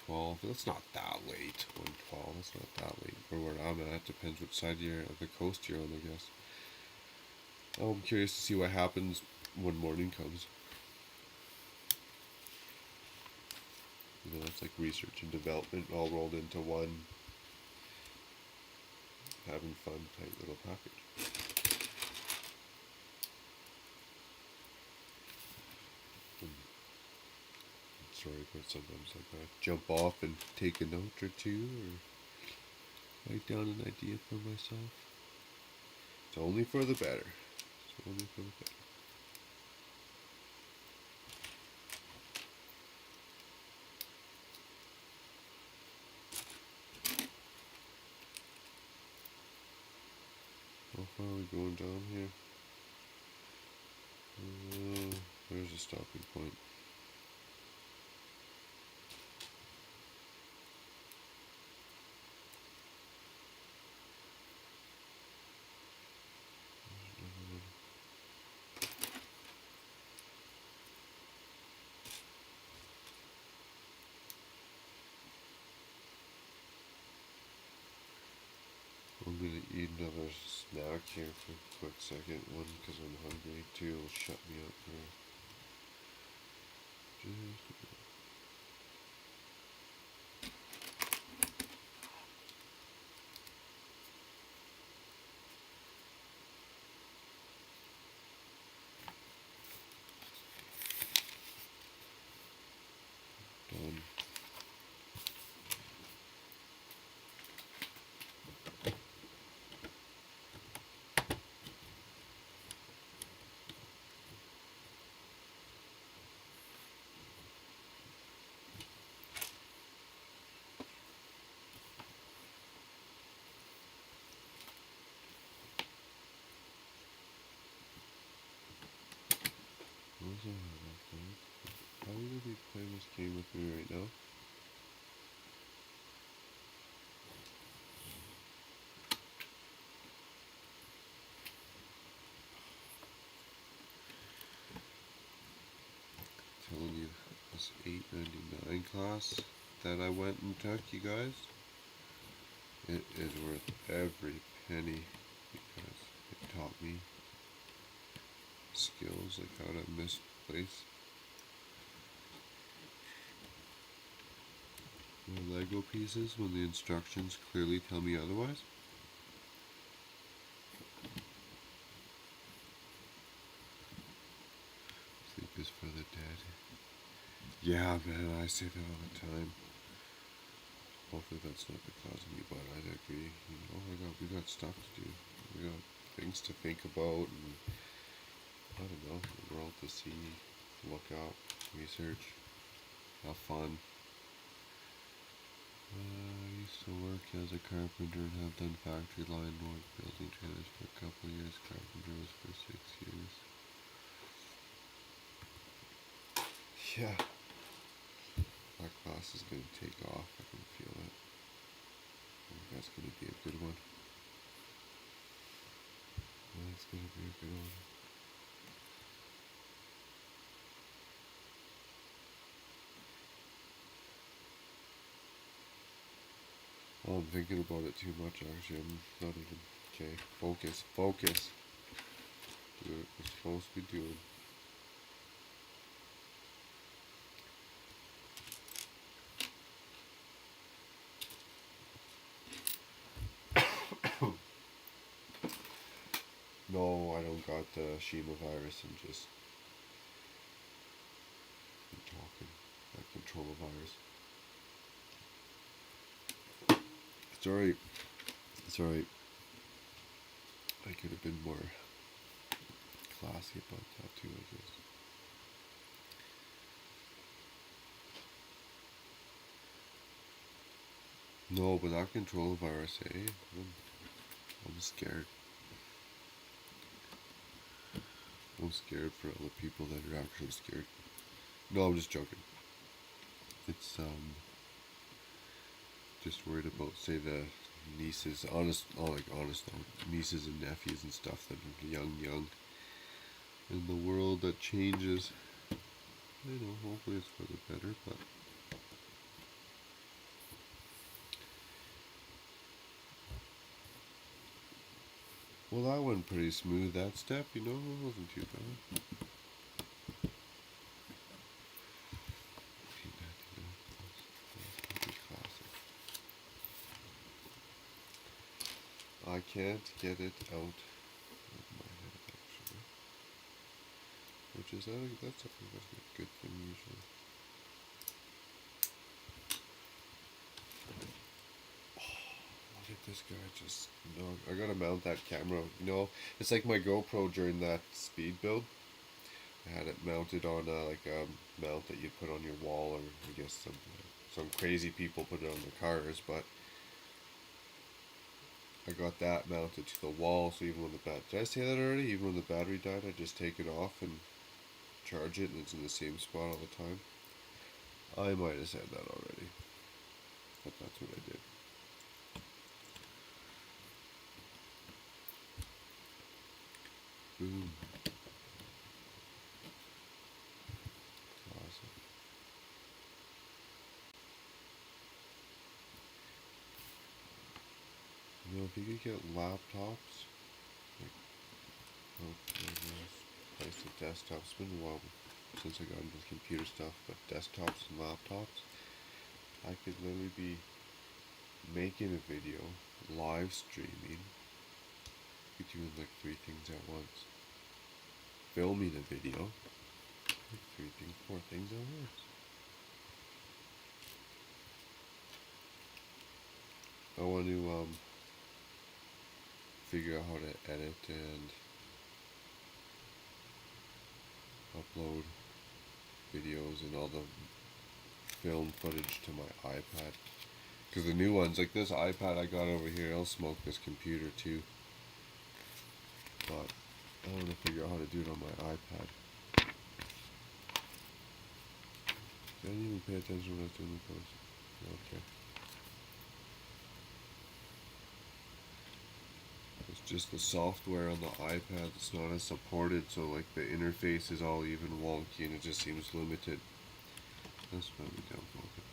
1:12. That's not that late. 1:12. That's not that late for where I'm at. Depends which side of the coast you're on, I guess. I'm curious to see what happens when morning comes. You know, it's like research and development all rolled into one having fun type little package. Sorry, but sometimes I gotta jump off and take a note or two, or write down an idea for myself. It's only for the better. It's only for the better. How far are we going down here? There's a stopping point. I'm gonna eat another snack here for a quick second. One, because I'm hungry. 2, will shut me up for just a bit. Done. How are you gonna be playing this game with me right now? Telling you, this $8.99 class that I went and took, you guys, it is worth every penny because it taught me skills like how to misplace my Lego pieces when the instructions clearly tell me otherwise. Sleep is for the dead. Yeah, man, I say that all the time. Hopefully that's not the cause of me, but I agree. You know, we got stuff to do. We got things to think about, and I don't know, the world to see, look up. research, have fun. I used to work as a carpenter and have done factory line work, building trailers for a couple of years. Carpenter was for 6 years. Yeah, that class is going to take off. I can feel it. I think that's going to be a good one. That's going to be a good one. Oh, I'm thinking about it too much, actually. I'm not even... Okay, focus, focus. Do what we're supposed to be doing. No, I don't got the Shima virus. I'm just talking. I control the virus. It's alright. It's alright. I could have been more classy about that too, I guess. No, but that control virus, eh? I'm scared. I'm scared for all the people that are actually scared. No, I'm just joking. It's just worried about, say, the nieces, honest though, nieces and nephews and stuff that are young, in the world that changes. I know, hopefully it's for the better, but well, that went pretty smooth, that step, it wasn't too bad. I can't get it out of my head, actually. Which is, that's a good thing, usually. Look at this guy just... No, I gotta mount that camera. It's like my GoPro during that speed build. I had it mounted on like a mount that you put on your wall, or I guess some crazy people put it on their cars, but I got that mounted to the wall, so even when did I say that already? Even when the battery died, I just take it off and charge it, and it's in the same spot all the time. I might have said that already, but that's what I did. Boom. Awesome. If you could get laptops, place the desktops. It's been a while since I got into computer stuff, but desktops and laptops, I could literally be making a video, live streaming, be doing like 3 things at once. Filming a video, like 3 things, 4 things at once. I want to figure out how to edit and upload videos and all the film footage to my iPad. Because the new ones, like this iPad I got over here, I'll smoke this computer too. But I want to figure out how to do it on my iPad. I didn't even pay attention when I was doing the post. Okay. It's just the software on the iPad that's not as supported, so like the interface is all even wonky and it just seems limited. That's probably down focus.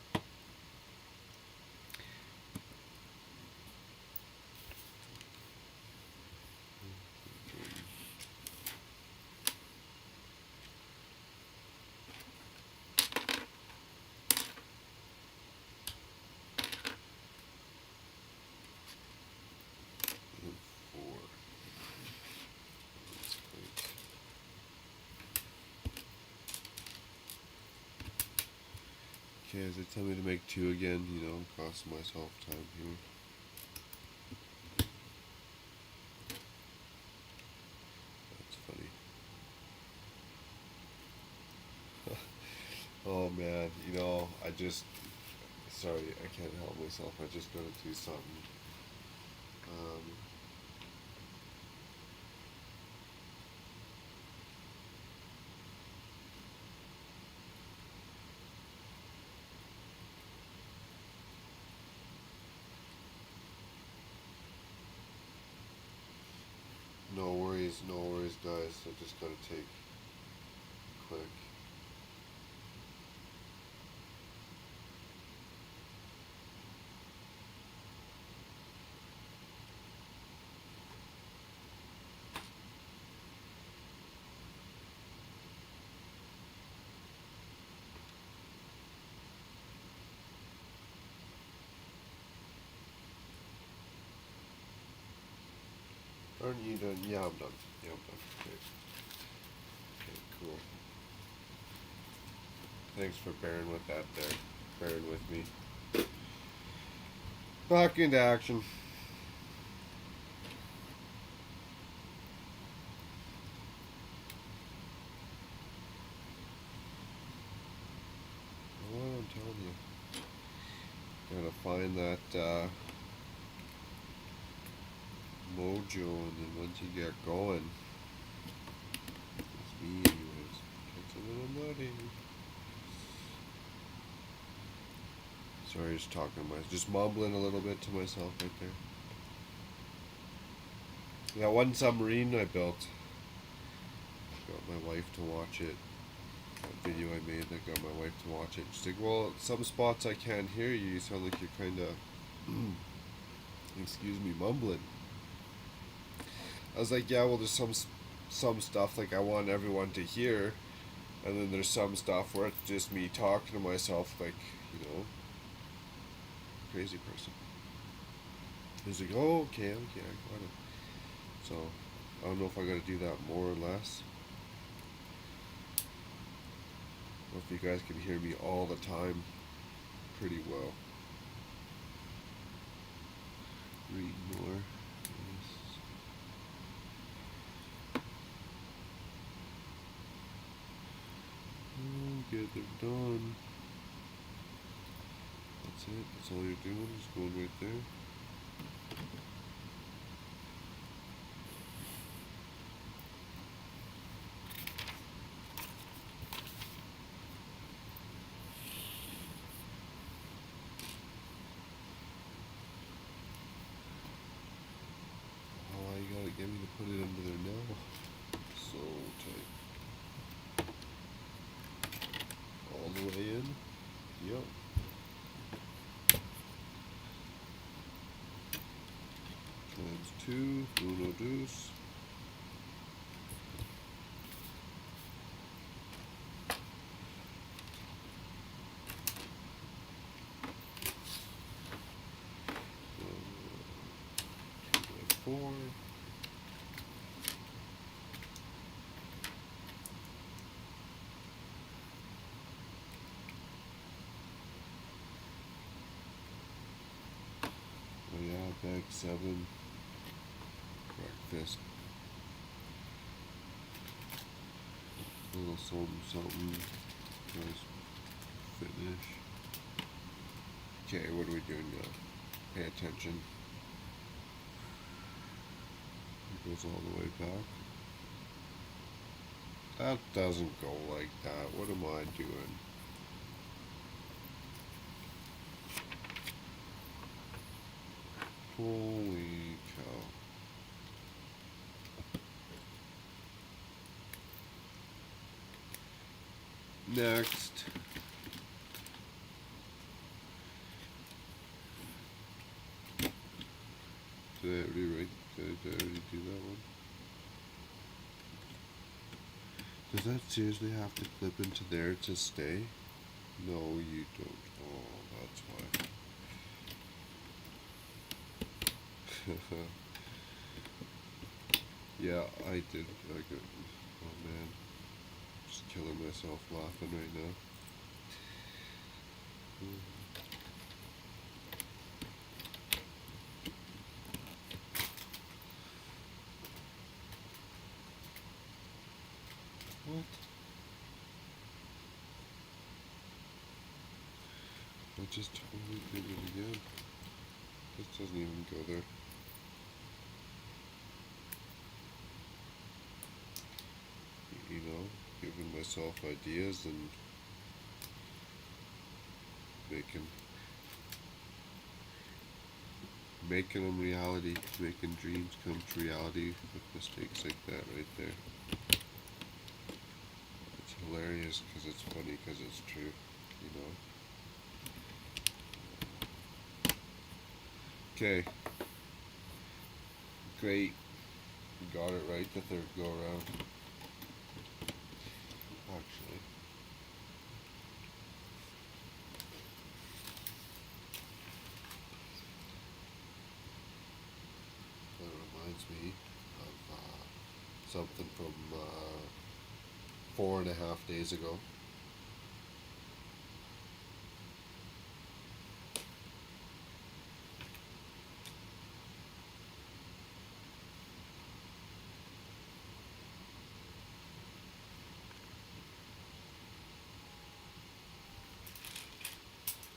Okay, is it time me to make 2 again? Cost myself time here. That's funny. Oh man, I just sorry, I can't help myself. I just gotta do something. Um, no worries, guys. I just gotta take quick. Aren't you done? Yeah, I'm done. Yeah, I'm done. Okay, okay, cool. Thanks for bearing with that there. Bearing with me. Back into action. What I'm telling you. Gotta find that mojo, and then once you get going, it's me anyways. Gets a little nutty. Sorry, just talking to just mumbling a little bit to myself right there. That one submarine I built, got my wife to watch it. That video I made, I got my wife to watch it. She's like, well, some spots I can't hear you. You sound like you're kind of, excuse me, mumbling. I was like, yeah, well, there's some stuff like I want everyone to hear, and then there's some stuff where it's just me talking to myself, like, crazy person. He's like, oh, okay, I got it. So, I don't know if I gotta do that more or less. Or if you guys can hear me all the time pretty well. Read more. Yes. Get it done. That's it. That's all you're doing. Just going right there. Oh, you gotta get me to put it under there now. So tight. All the way in. Yep. Times 2. Uno deuce. Four. Oh yeah, bag 7. Breakfast. A little something. Nice finish. Okay, what are we doing now? Pay attention. It goes all the way back. That doesn't go like that. What am I doing? Holy cow. Next. Did I already do that one? Does that seriously have to clip into there to stay? No, you don't. Oh, that's why. Yeah, I did. Oh man. Just killing myself laughing right now. What? just totally did it again. This doesn't even go there. You know, giving myself ideas and making them reality, making dreams come to reality with mistakes like that right there. It's hilarious because it's funny because it's true, you know. Okay, great, we got it right the third go around. Actually, that reminds me of something from 4.5 days ago.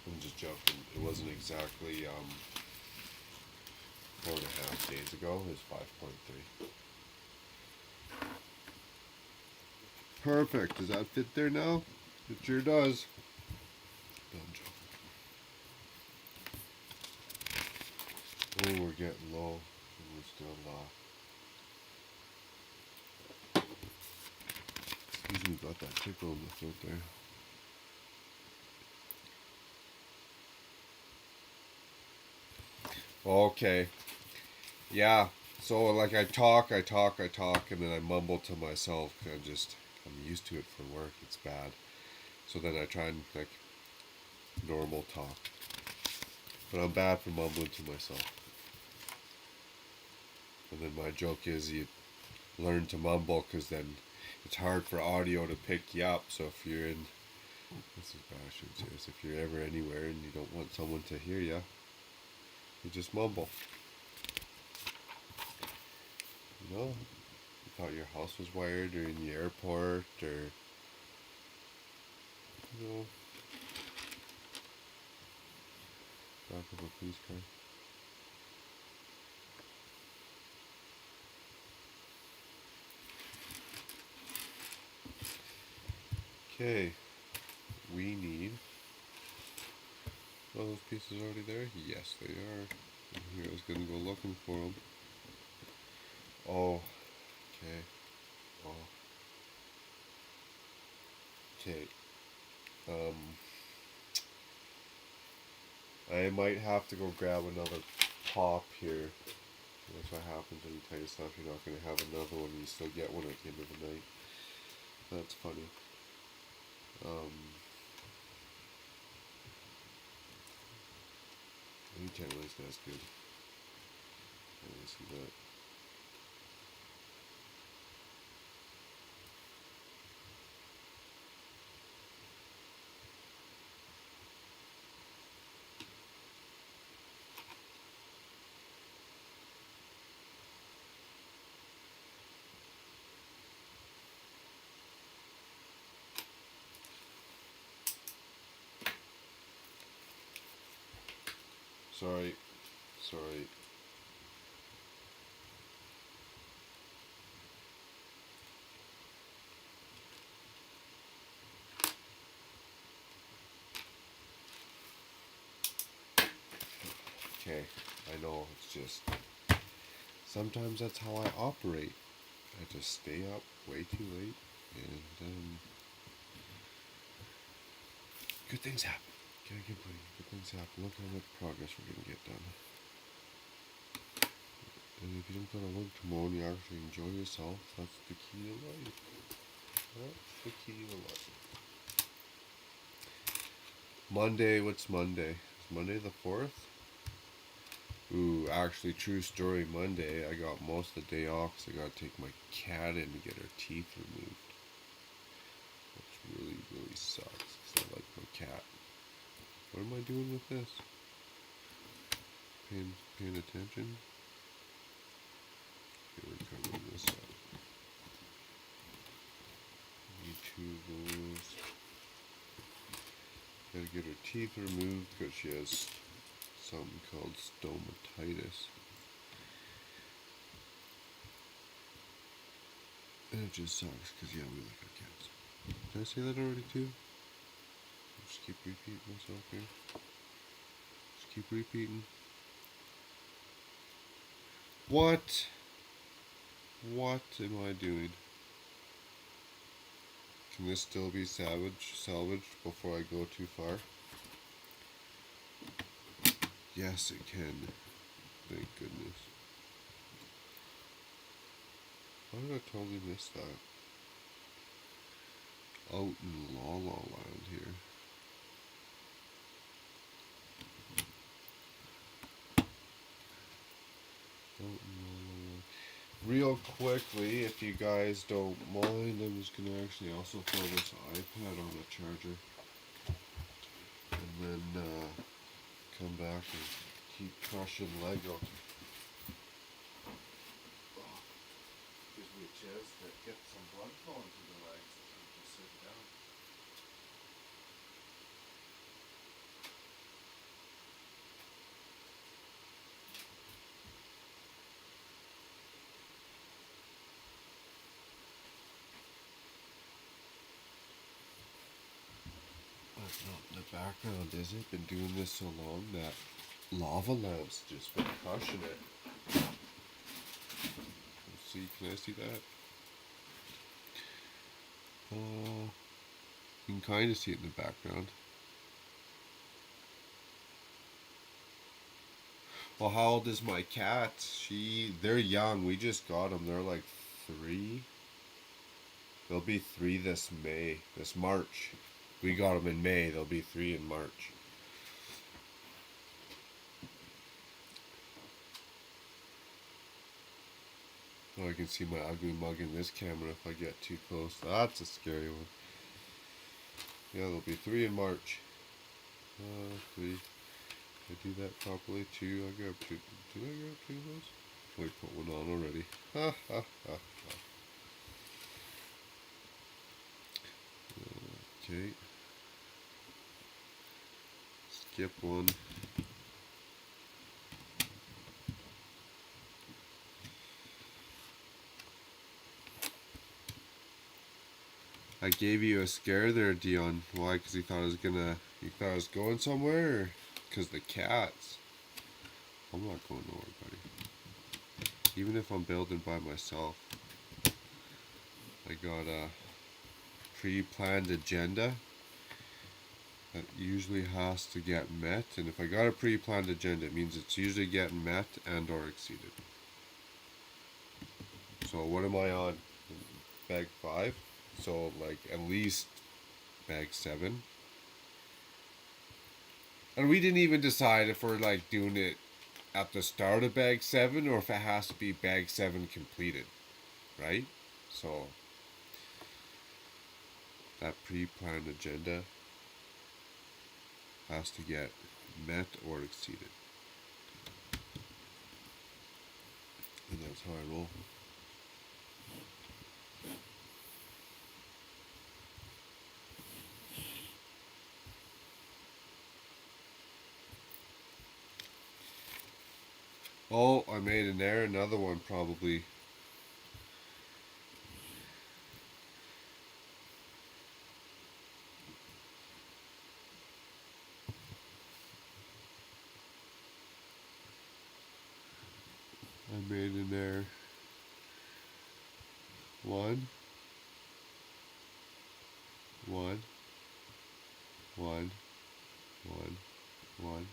I'm just joking. It wasn't exactly 4.5 days ago. It was 5.3. Perfect. Does that fit there now? It sure does. No, I'm joking. Oh, we're getting low. And we're still excuse me, got that tickle in the throat there. Okay. Yeah. So like I talk, and then I mumble to myself. I'm used to it from work. It's bad. So then I try and like normal talk. But I'm bad for mumbling to myself. And then my joke is you learn to mumble because then it's hard for audio to pick you up. So if you're in, this is bad, I shouldn't say this. If you're ever anywhere and you don't want someone to hear you, you just mumble. You know, you thought your house was wired, or in the airport, or you know, back of a police car. Okay, we need. Are those pieces already there? Yes, they are. Here I was gonna go looking for them. Oh, okay. Oh, okay. I might have to go grab another pop here. That's what happens when you tell yourself you're not going to have another one and you still get one at the end of the night. That's funny. You can't really say that's good. I really see that. Sorry. Okay, I know, it's just, sometimes that's how I operate. I just stay up way too late, and good things happen. Can't complain. Good things happen. Look how much progress we're going to get done. And if you don't go to work tomorrow and you actually enjoy yourself, that's the key to life. That's the key to life. Monday, what's Monday? Is Monday the 4th? Ooh, actually, true story, Monday, I got most of the day off because I got to take my cat in to get her teeth removed. Which really, really sucks because I like my cat. What am I doing with this? Paying attention? Okay, we're covering this up. Need two of those. Gotta get her teeth removed because she has something called stomatitis. And it just sucks because, yeah, we like our cats. Did I say that already too? Just keep repeating myself here. Just keep repeating. What? What am I doing? Can this still be salvaged before I go too far? Yes, it can. Thank goodness. How did I totally miss that? Out in La La Land here. Real quickly, if you guys don't mind, I'm just going to actually also throw this iPad on a charger. And then come back and keep crushing Lego. Gives me a chance to get some blood flowing to the legs and just sit down. That's not in the background, is it? Been doing this so long that lava lamps just been crushing it. Let's see, can I see that? You can kind of see it in the background. Well, how old is my cat? They're young. We just got them. They're like 3. They'll be 3 this March. We got them in May. They'll be 3 in March. Oh, I can see my ugly mug in this camera if I get too close. That's a scary one. Yeah, they'll be 3 in March. 3. Did I do that properly? 2. I grabbed 2. Did I grab 2 of those? Wait, put one on already. Ha ha ha ha. Okay. Skip one. I gave you a scare there, Dion. Why? Because you thought I was going somewhere? Because the cats. I'm not going nowhere, buddy. Even if I'm building by myself. I got a pre-planned agenda that usually has to get met. And if I got a pre-planned agenda, it means it's usually getting met and or exceeded. So what am I on? Bag 5? So like at least bag 7. And we didn't even decide if we're like doing it at the start of bag 7 or if it has to be bag 7 completed, right? So that pre-planned agenda has to get met or exceeded. And that's how I roll. Oh, I made an error. Another one probably. I made an error. 1, 1, 1, 1, 1,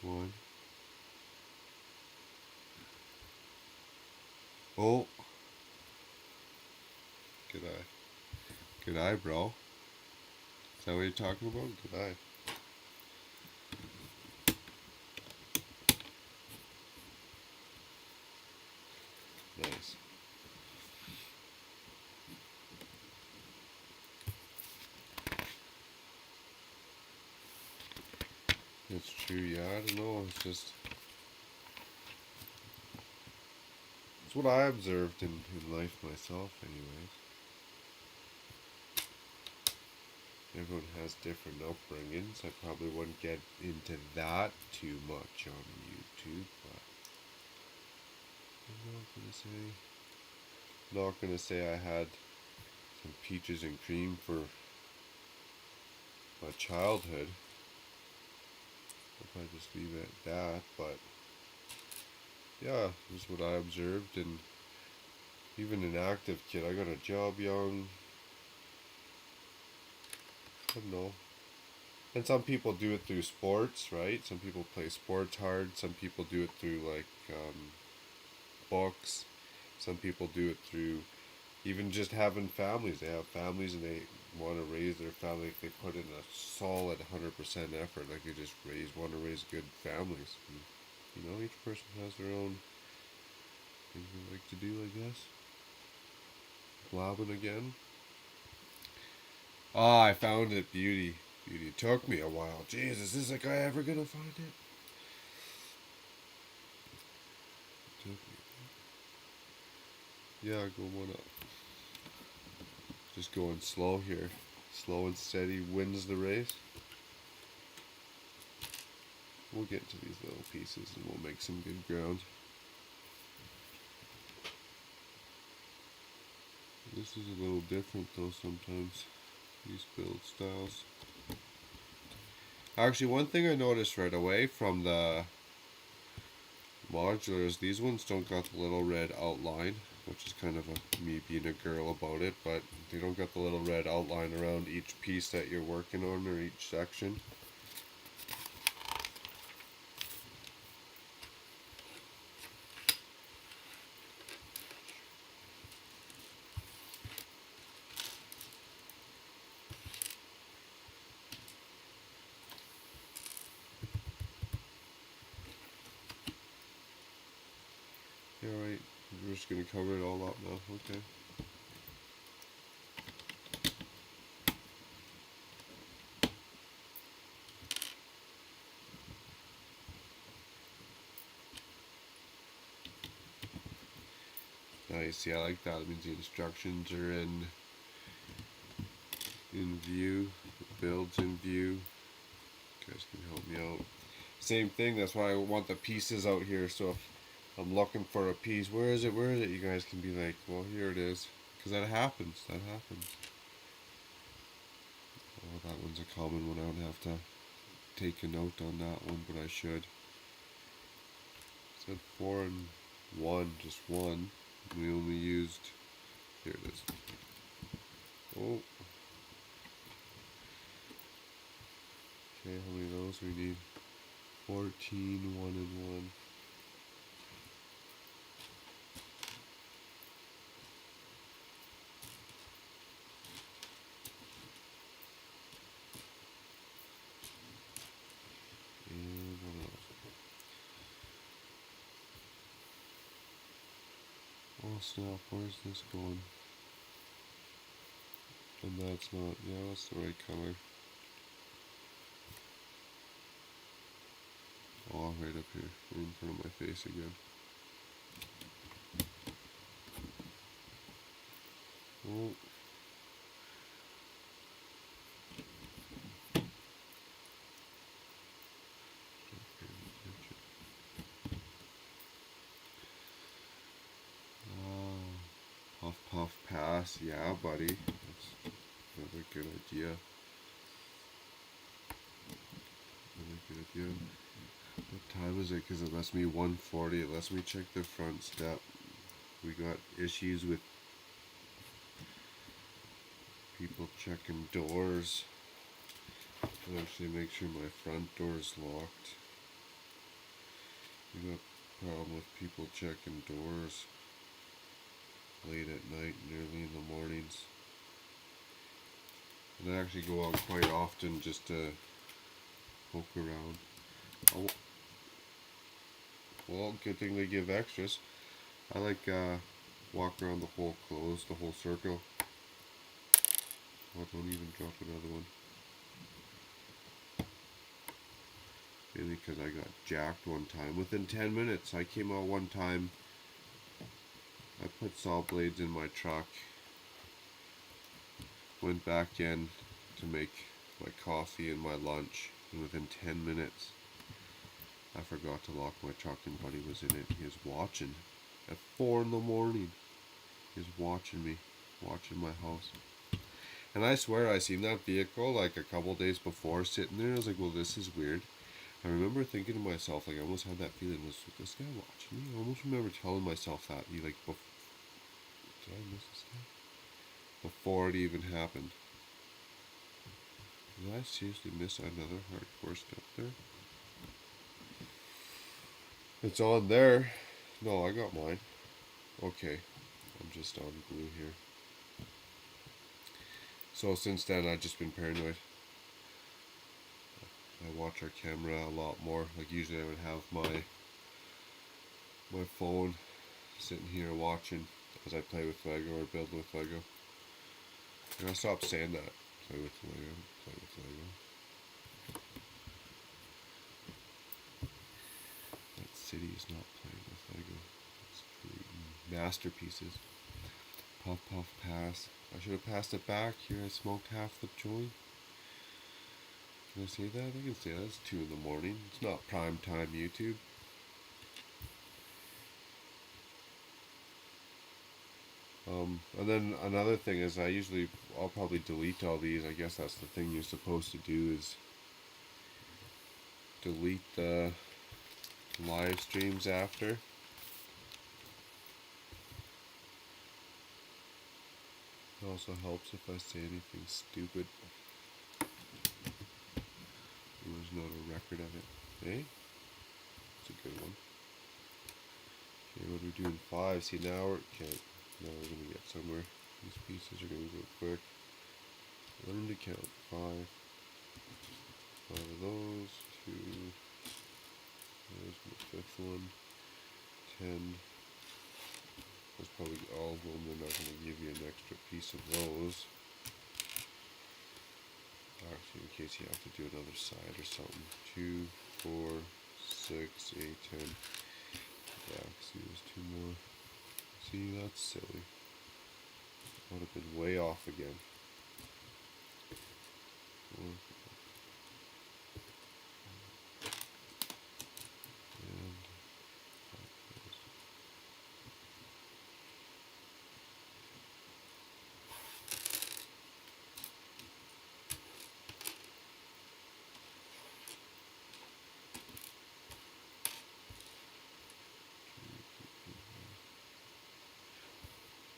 1. Oh. Good eye. Good eye, bro. Is that what you're talking about? Good eye. Nice. That's true, yeah, I don't know, it's what I observed in life myself, anyways. Everyone has different upbringings. I probably wouldn't get into that too much on YouTube, but I'm not gonna say I had some peaches and cream for my childhood. I'll probably just leave it at that, but yeah, this is what I observed, and even an active kid. I got a job young. I don't know. And some people do it through sports, right? Some people play sports hard. Some people do it through like books. Some people do it through even just having families. They have families and they want to raise their family. They put in a solid 100% effort. Like they just want to raise good families. And, you know, each person has their own things they like to do, I guess. Blabbing again. Ah, I found it. Beauty. Beauty. It took me a while. Jesus, is that guy ever gonna find it? Took me. Yeah, go one up. Just going slow here. Slow and steady wins the race. We'll get to these little pieces and we'll make some good ground. This is a little different though sometimes, these build styles. Actually, one thing I noticed right away from the modulars, these ones don't got the little red outline, which is kind of me being a girl about it, but they don't got the little red outline around each piece that you're working on or each section. Yeah, right. We're just gonna cover it all up now. Okay. Nice. Yeah, I like that. It means the instructions are in view. The build's in view. You guys can help me out. Same thing. That's why I want the pieces out here. So if I'm looking for a piece, where is it? Where is it? You guys can be like, well, here it is, because that happens. That happens. Oh, that one's a common one. I don't have to take a note on that one, but I should. It said 4 and 1, just one. We only used. Here it is. Oh. Okay, how many of those we need? 14, 1 and 1. And what else? Oh snap, where's this going? And that's not, yeah, that's the right color. Oh, right up here, in front of my face again. Oh. Puff puff pass, yeah buddy. That's another good idea. What time is it? Because it lets me 140. It lets me check the front step. We got issues with people checking doors. I'll actually make sure my front door is locked. We got a problem with people checking doors late at night and early in the mornings. And I actually go out quite often just to poke around. Oh, well, good thing they give extras. I like walk around the whole close, the whole circle. Oh, don't even drop another one. Mainly because I got jacked one time. Within 10 minutes, I came out one time. I put saw blades in my truck. Went back in to make my coffee and my lunch, and within 10 minutes, I forgot to lock my truck and Buddy was in it. He was watching at 4 in the morning. He was watching me, watching my house. And I swear I seen that vehicle like a couple days before sitting there. I was like, well, this is weird. I remember thinking to myself, like, I almost had that feeling, was this guy watching me? I almost remember telling myself that. Did I miss this guy? Before it even happened. Did I seriously miss another hardcore step there? It's on there. No, I got mine. Okay. I'm just on glue here. So since then, I've just been paranoid. I watch our camera a lot more. Like usually I would have my phone sitting here watching as I play with Lego or build with Lego. And I stopped saying that. Play with Lego, play with Lego. That city is not playing with Lego. It's creating masterpieces. Puff, puff, pass. I should have passed it back. Here I smoked half the joint. Can I say that? I can say that. It's 2 in the morning. It's not prime time YouTube. And then another thing is I'll probably delete all these. I guess that's the thing you're supposed to do is delete the live streams after. It also helps if I say anything stupid. There's not a record of it. Eh? It's a good one. Okay, what are we doing? 5. See now we're gonna get somewhere. These pieces are gonna go quick. Learn to count. 5. 5 of those. 2. There's the 5th one. 10. That's probably all of them. They're not gonna give you an extra piece of those. Actually, in case you have to do another side or something. 2, 4, 6, 8, 10. Yeah, see, there's 2 more. See, that's silly. Would have been way off again.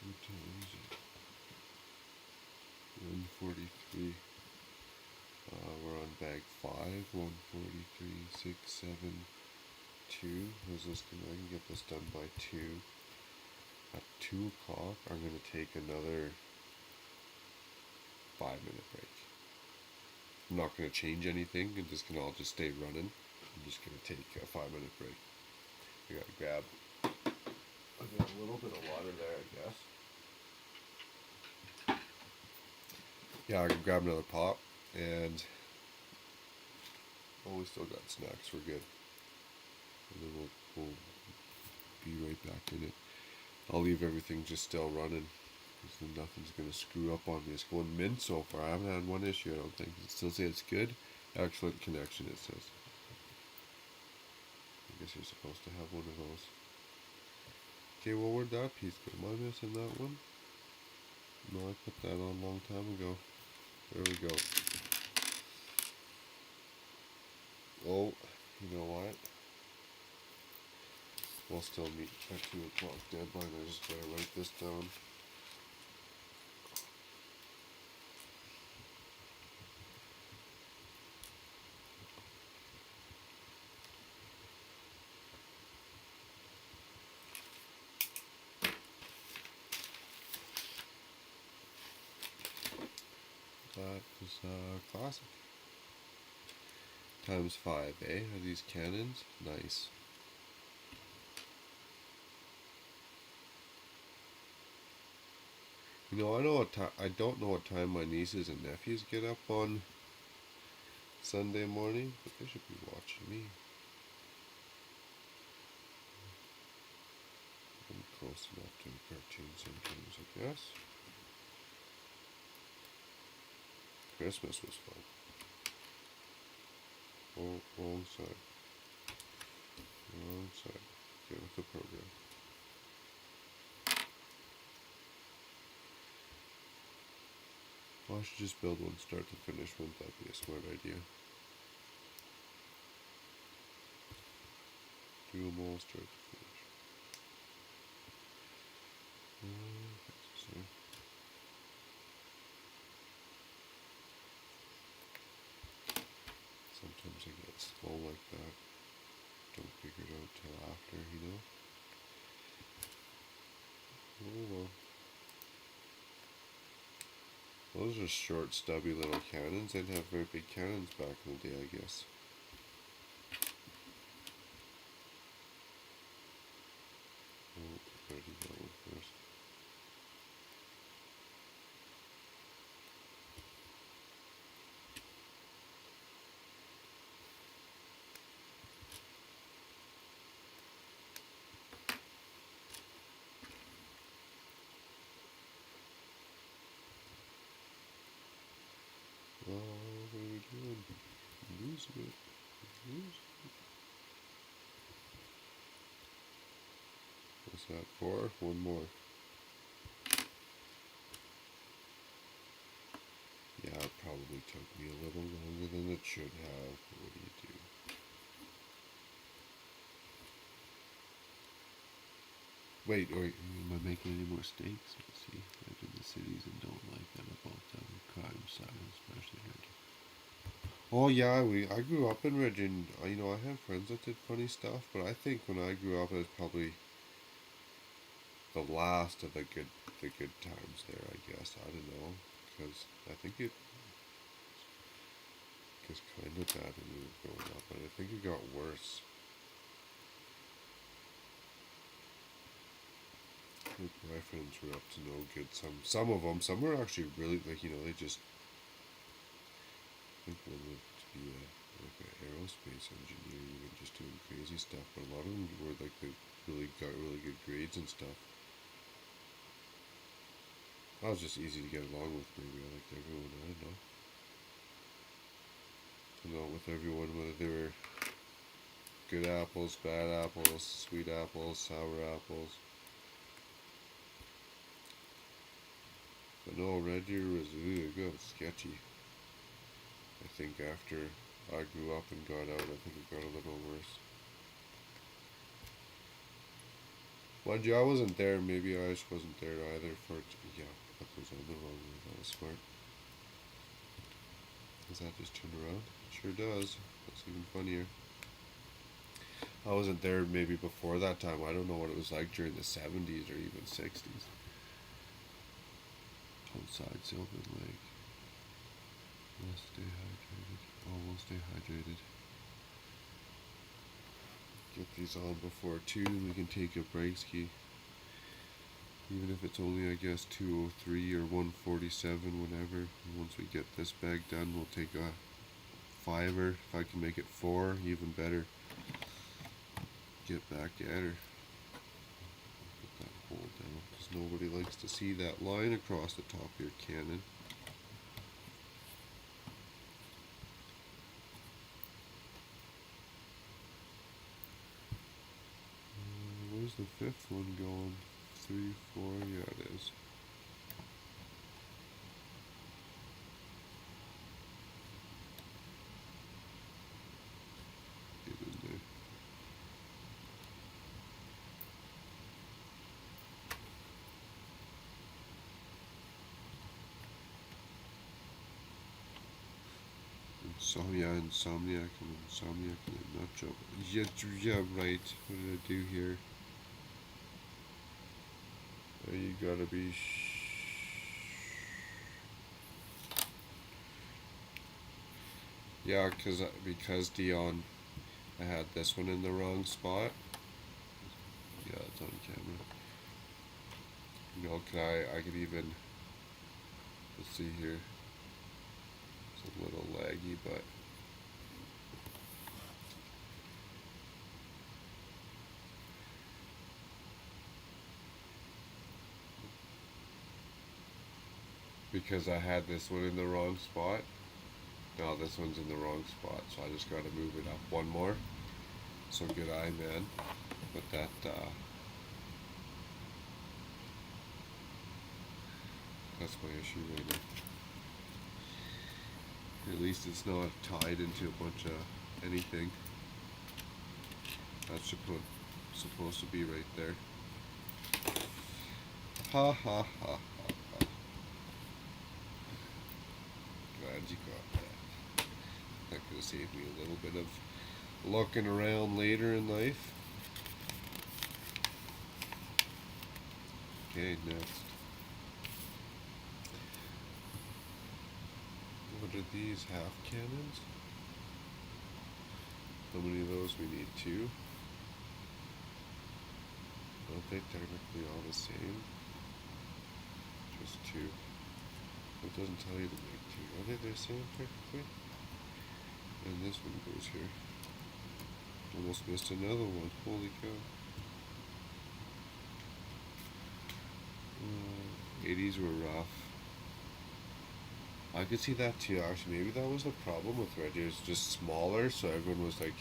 And times 143. We're on bag 5. 143, 6, 7, 2. How's this gonna? I can get this done by 2. At 2 o'clock, I'm gonna take another 5-minute break. I'm not gonna change anything. I'm just gonna all just stay running. I'm just gonna take a 5-minute break. I gotta grab. I got a little bit of water there, I guess. Yeah, I can grab another pop, and we still got snacks. We're good, and then we'll be right back in it. I'll leave everything just still running, because then nothing's gonna screw up on me. It's going mint so far. I haven't had one issue. I don't think. It still say it's good. Excellent connection. It says. I guess you're supposed to have one of those. Okay, well, where'd that piece go? Am I missing that one? No, I put that on a long time ago. There we go. Oh, you know what? We'll still meet at 2 o'clock deadline. I just gotta write this down. That is classic. Times 5, eh? Are these cannons? Nice. You know, I don't know what time my nieces and nephews get up on Sunday morning, but they should be watching me. I'm close enough to a cartoon sometimes, I guess. Christmas was fun. Oh, wrong side. Wrong side. Get with the program. Well, I should just build one start to finish. Wouldn't that be a smart idea? Do them all start to finish. Sometimes I get slow like that. Don't figure it out till after, you know? Oh well. Those are short, stubby little cannons. They'd have very big cannons back in the day, I guess. Oh, better do that one first. Oh, what are we doing? Losing it. Losing it. What's that for? One more. Yeah, it probably took me a little longer than it should have. What do you do? Wait, am I making any more mistakes? Let's see. Live in the cities and don't like them about them. Crime, silence, especially here. Oh yeah, I grew up in Ridge, and you know I had friends that did funny stuff, but I think when I grew up, it was probably the last of the good times there. I guess I don't know, because I think it was kind of bad when we were growing up, but I think it got worse. My friends were up to no good. Some of them, some were actually really like they just. I think one lived to be like an aerospace engineer, even just doing crazy stuff. But a lot of them were like they really got really good grades and stuff. I was just easy to get along with. Maybe I liked everyone. I don't know. Not with everyone, whether they were good apples, bad apples, sweet apples, sour apples. But no, Red Deer was good, sketchy. I think after I grew up and got out, I think it got a little worse. Mind you, I wasn't there. Maybe I just wasn't there either for it. Yeah, put those on the wrong way. That was smart. Does that just turn around? It sure does. That's even funnier. I wasn't there maybe before that time. I don't know what it was like during the 70s or even 60s. Outside Sylvan Lake. Let's stay hydrated. Oh, we'll stay hydrated. Get these on before 2 and we can take a break ski. Even if it's only, I guess, 203 or 147, whatever. And once we get this bag done, we'll take a 5er. If I can make it 4, even better. Get back at her. Put that hole down, because nobody likes to see that line across the top of your cannon. Where's the 5th one going? 3, 4, yeah it is. Get in there. Insomniac and not joke. Yeah, right. What did I do here? You gotta be. Yeah, because Dion, I had this one in the wrong spot. Yeah, it's on camera. You know, I could even. Let's see here. It's a little laggy, but. because I had this one in the wrong spot. Now this one's in the wrong spot, so I just gotta move it up one more. So good eye, man. But that's my issue right now. At least it's not tied into a bunch of anything. That's supposed to be right there. Ha ha ha ha ha. Glad you got that. That could have saved me a little bit of looking around later in life. Okay, next. What are these, half cannons? How many of those we need? 2? Aren't they technically all the same? Just 2. It doesn't tell you to make 2. Are they the same technically? And this one goes here. Almost missed another one. Holy cow. 80s were rough. I could see that too, actually. Maybe that was the problem with Red Deer. It's just smaller, so everyone was like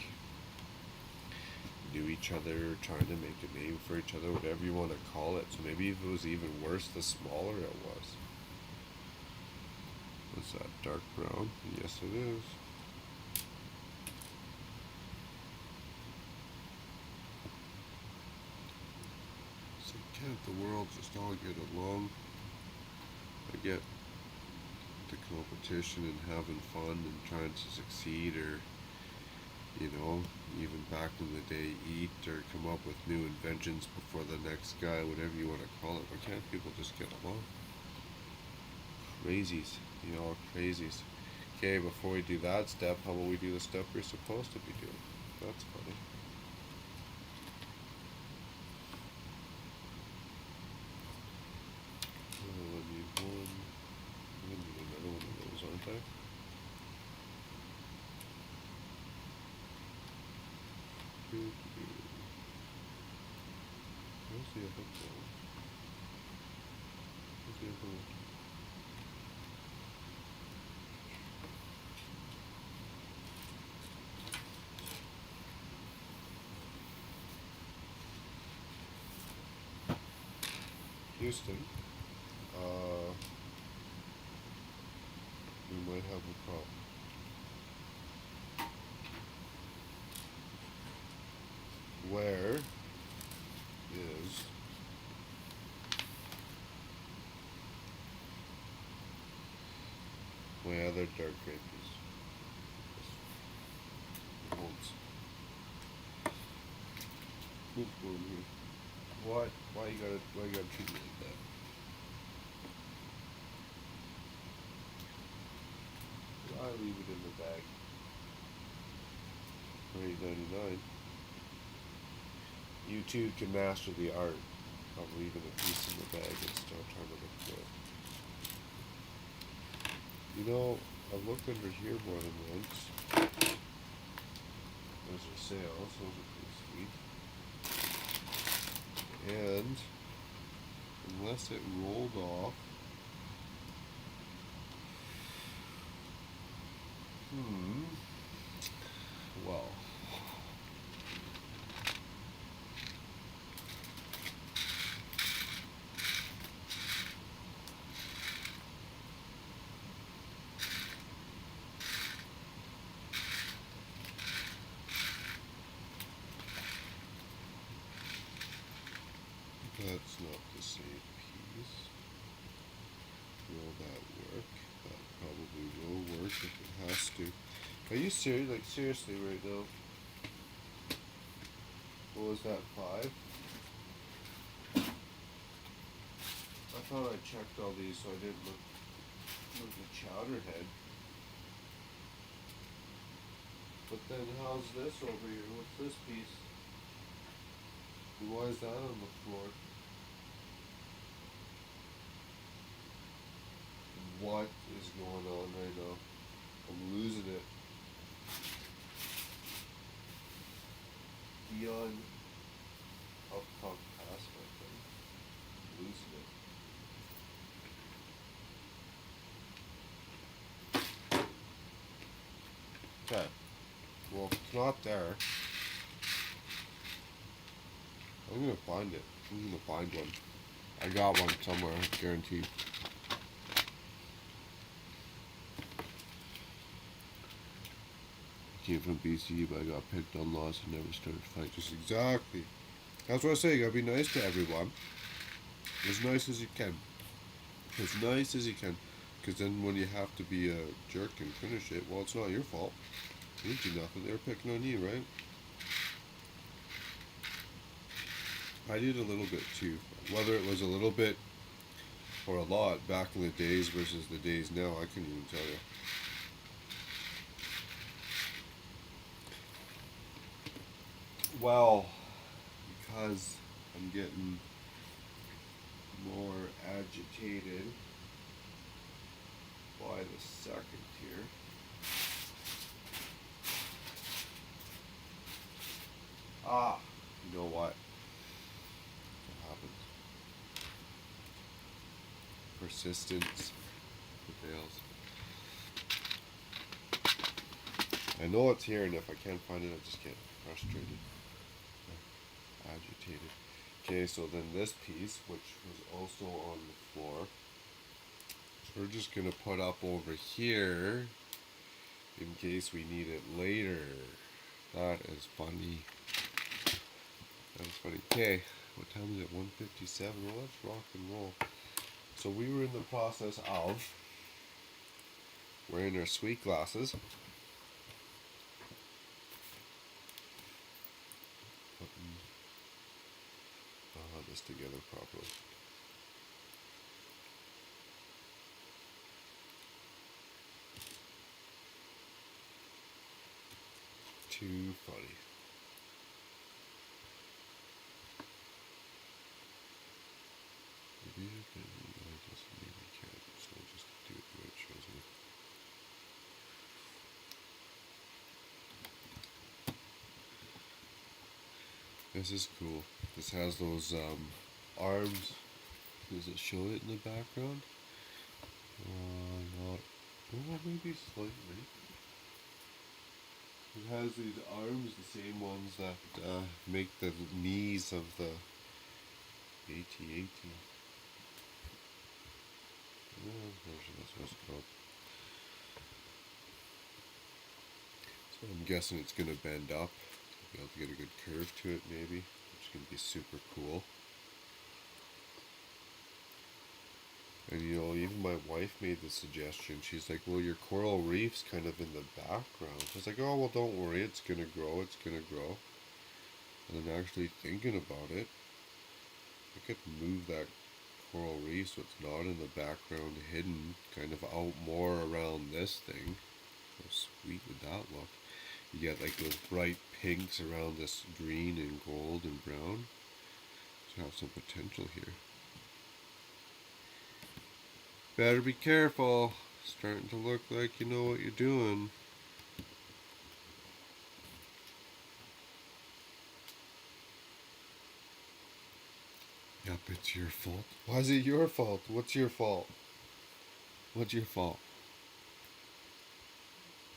knew each other, trying to make a name for each other, whatever you want to call it. So maybe if it was even worse, the smaller it was. What's that? Dark brown? Yes, it is. So can't the world just all get along? I get the competition and having fun and trying to succeed, or even back in the day, eat or come up with new inventions before the next guy, whatever you want to call it. Why can't people just get along? Crazies, crazies. Okay, before we do that step, how about we do the stuff we're supposed to be doing? That's funny. I need one. I need another one of those, aren't I? Where's the other one? Where's the other one? Houston, we might have a problem. Where is my other dark gray piece? What? Why you gotta treat me like that? I leave it in the bag. $8.99. You too can master the art of leaving a piece in the bag and still trying to look good. I've looked under here more than once. Those are sales. Those are pretty sweet. And unless it rolled off, well, that's not the same piece. Will that work? That probably will work if it has to. Are you serious? Like, seriously right now? What was that, 5? I thought I checked all these so I didn't look at Chowderhead. But then how's this over here? What's this piece? And why is that on the floor? What is going on right now? I'm losing it. Beyond up top past my thing. Losing it. Okay. Well, if it's not there, I'm gonna find it. I'm gonna find one. I got one somewhere, guaranteed. I came from BC, but I got picked on lots and never started fighting. Just exactly. That's what I say. You gotta be nice to everyone. As nice as you can. As nice as you can. Because then when you have to be a jerk and finish it, well, it's not your fault. You didn't do nothing. They were picking on you, right? I did a little bit too. Whether it was a little bit or a lot back in the days versus the days now, I couldn't even tell you. Well, because I'm getting more agitated by the second here. Ah, you know what? What happens? Persistence prevails. I know it's here, and if I can't find it, I just get frustrated, agitated. Okay, so then this piece, which was also on the floor, we're just gonna put up over here in case we need it later. That is funny. That was funny. Okay, what time is it? 1:57. Well, let's rock and roll. So we were in the process of wearing our sweet glasses. Putting this together properly. Too funny. Maybe I just maybe can't. So I'll just do it the way it shows me. This is cool. This has those arms. Does it show it in the background? Not. Oh, maybe slightly. It has these arms, the same ones that make the knees of the AT-AT. Yeah, that's what it's called. So I'm guessing it's going to bend up. Be able to get a good curve to it maybe, which is going to be super cool. And you know, even my wife made the suggestion. She's like, well, your coral reef's kind of in the background. I was like, oh, well, don't worry, it's going to grow, it's going to grow. And then actually thinking about it, I could move that coral reef so it's not in the background hidden, kind of out more around this thing. How sweet would that look? You get like those bright pinks around this green and gold and brown. So have some potential here. Better be careful. Starting to look like you know what you're doing. Yep, it's your fault. Why is it your fault? What's your fault? What's your fault?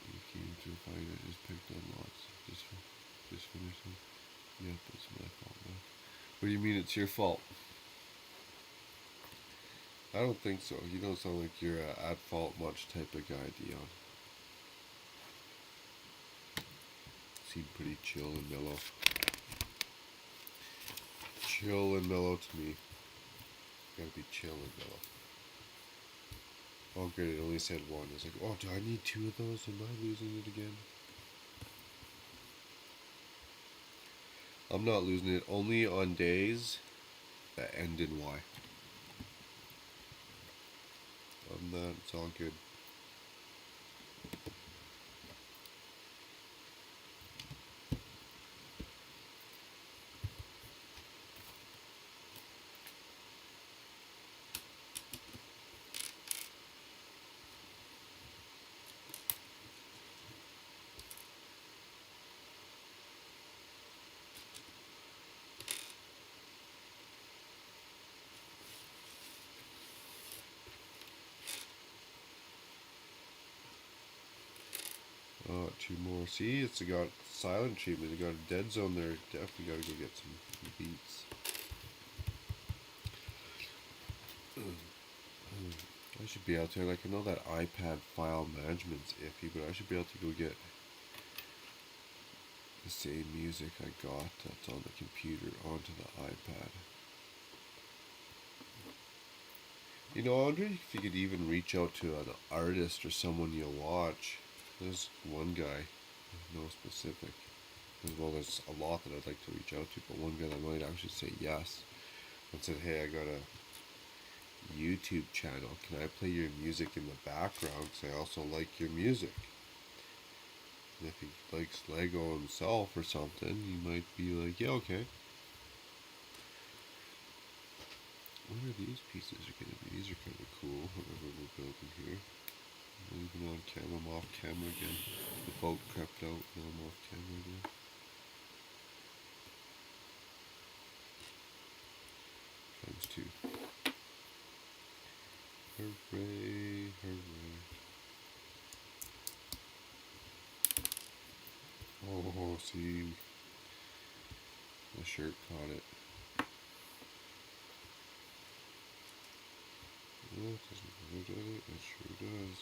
You came to find I just picked on lots. Just finishing. Yep, it's my fault now. What do you mean it's your fault? I don't think so. You don't sound like you're a at fault much type of guy, Dion. Seem pretty chill and mellow. Chill and mellow to me. Gotta be chill and mellow. Oh great, it only said one. It's like, oh, do I need two of those? Am I losing it again? I'm not losing it only on days that end in Y. Other than that, it's all good. Oh, two more. See, it's got silent treatment. It got a dead zone there. Definitely got to go get some beats. I should be out there. Like, I know that iPad file management's iffy, but I should be able to go get the same music I got that's on the computer onto the iPad. You know, I wonder if you could even reach out to an artist or someone you watch. There's one guy, no specific. Well, there's a lot that I'd like to reach out to, but one guy that might actually say yes and said, hey, I got a YouTube channel. Can I play your music in the background? Because I also like your music. And if he likes Lego himself or something, you might be like, yeah, okay. What are these pieces are going to be? These are kind of cool, whatever we're building here. I'm even on camera, I'm off camera again. The boat crept out, now I'm off camera again. Times two. Hooray, hooray. Oh, see, the shirt caught it. Oh, it doesn't matter, does it? It sure does.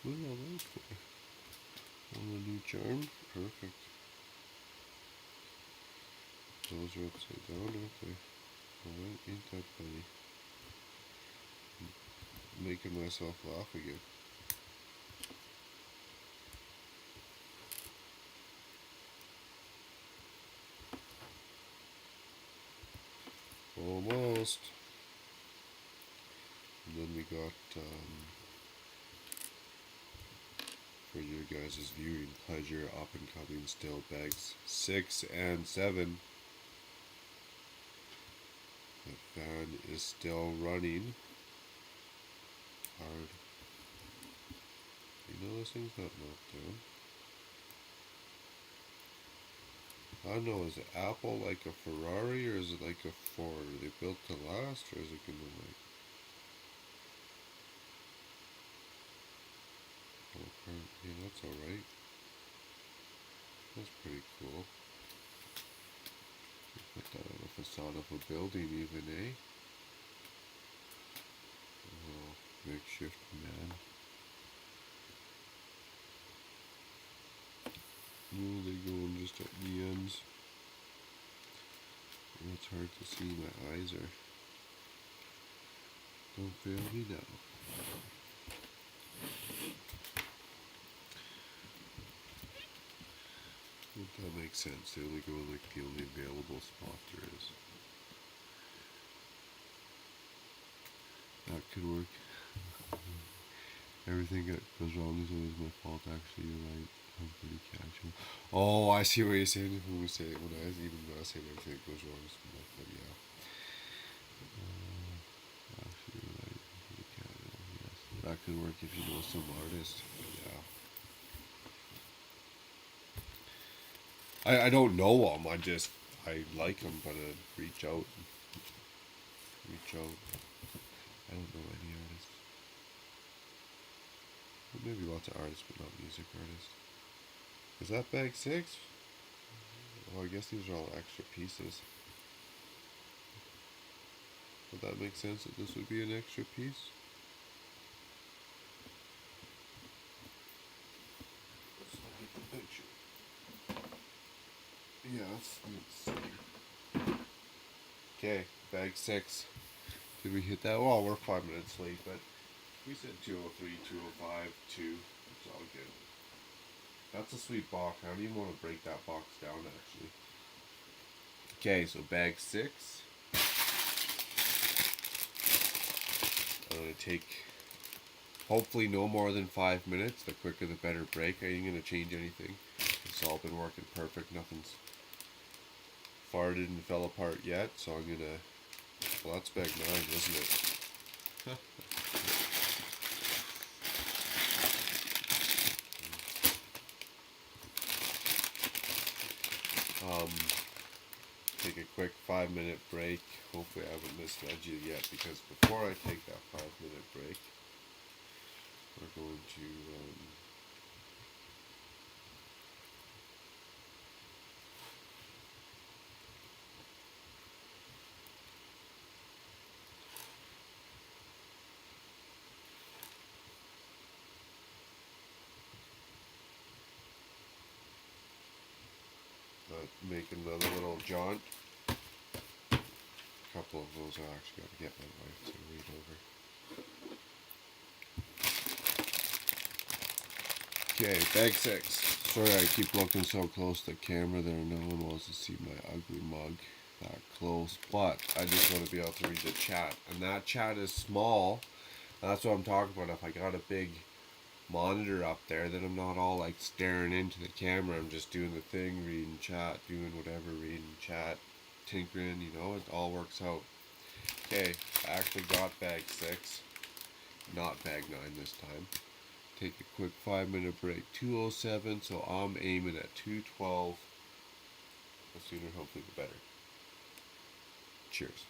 What are all those for? Want a new charm? Perfect. Those are upside down, aren't they? Alright, ain't that funny? Making myself laugh again. Almost. And then we got, for your guys' viewing pleasure, up and coming still bags 6 and 7. The fan is still running hard. You know this thing's not knocked down. I don't know, is it Apple like a Ferrari or is it like a Ford? Are they built to last or is it gonna like... Oh, yeah, that's alright. That's pretty cool. Put that on the facade of a building even, eh? Oh, makeshift man. Oh, they go in just at the ends. Oh, it's hard to see, my eyes are... Don't fail me now. That makes sense. They only go in like the only available spot there is. That could work. Everything that goes wrong is always my fault. Actually, you're right. I'm pretty casual. Oh, I see what you're saying. When I say everything that goes wrong is my fault. Yeah. Actually, you're right. I'm pretty casual. Yes, that could work if you know some artist. Yeah. I don't know them. I like them, but I reach out. I don't know any artists. Well, maybe lots of artists, but not music artists. Is that bag 6? Oh, I guess these are all extra pieces. Would that make sense that this would be an extra piece? Let's look at the picture. Yeah, let's see. Okay, bag 6. Did we hit that? Well, we're 5 minutes late, but we said 203, 205, 2. It's all good. That's a sweet box. I don't even want to break that box down, actually. Okay, so bag 6. I'm going to take hopefully no more than 5 minutes. The quicker the better break. I ain't going to change anything. It's all been working perfect. Nothing's farted and fell apart yet. So I'm going to... Well, that's bag 9, isn't it? Take a quick 5-minute break. Hopefully I haven't misled you yet, because before I take that 5-minute break, we're going to make another little jaunt. A couple of those I actually got to get my wife to read over. Okay, bag 6. Sorry I keep looking so close to the camera there. No one wants to see my ugly mug that close. But I just want to be able to read the chat. And that chat is small. That's what I'm talking about. If I got a big monitor up there, then I'm not all like staring into the camera. I'm just doing the thing, reading chat, doing whatever, reading chat, tinkering, you know, it all works out. Okay, I actually got bag 6, not bag 9 this time. Take a quick 5-minute break. 2:07, so I'm aiming at 2:12. The sooner, hopefully, the better. Cheers.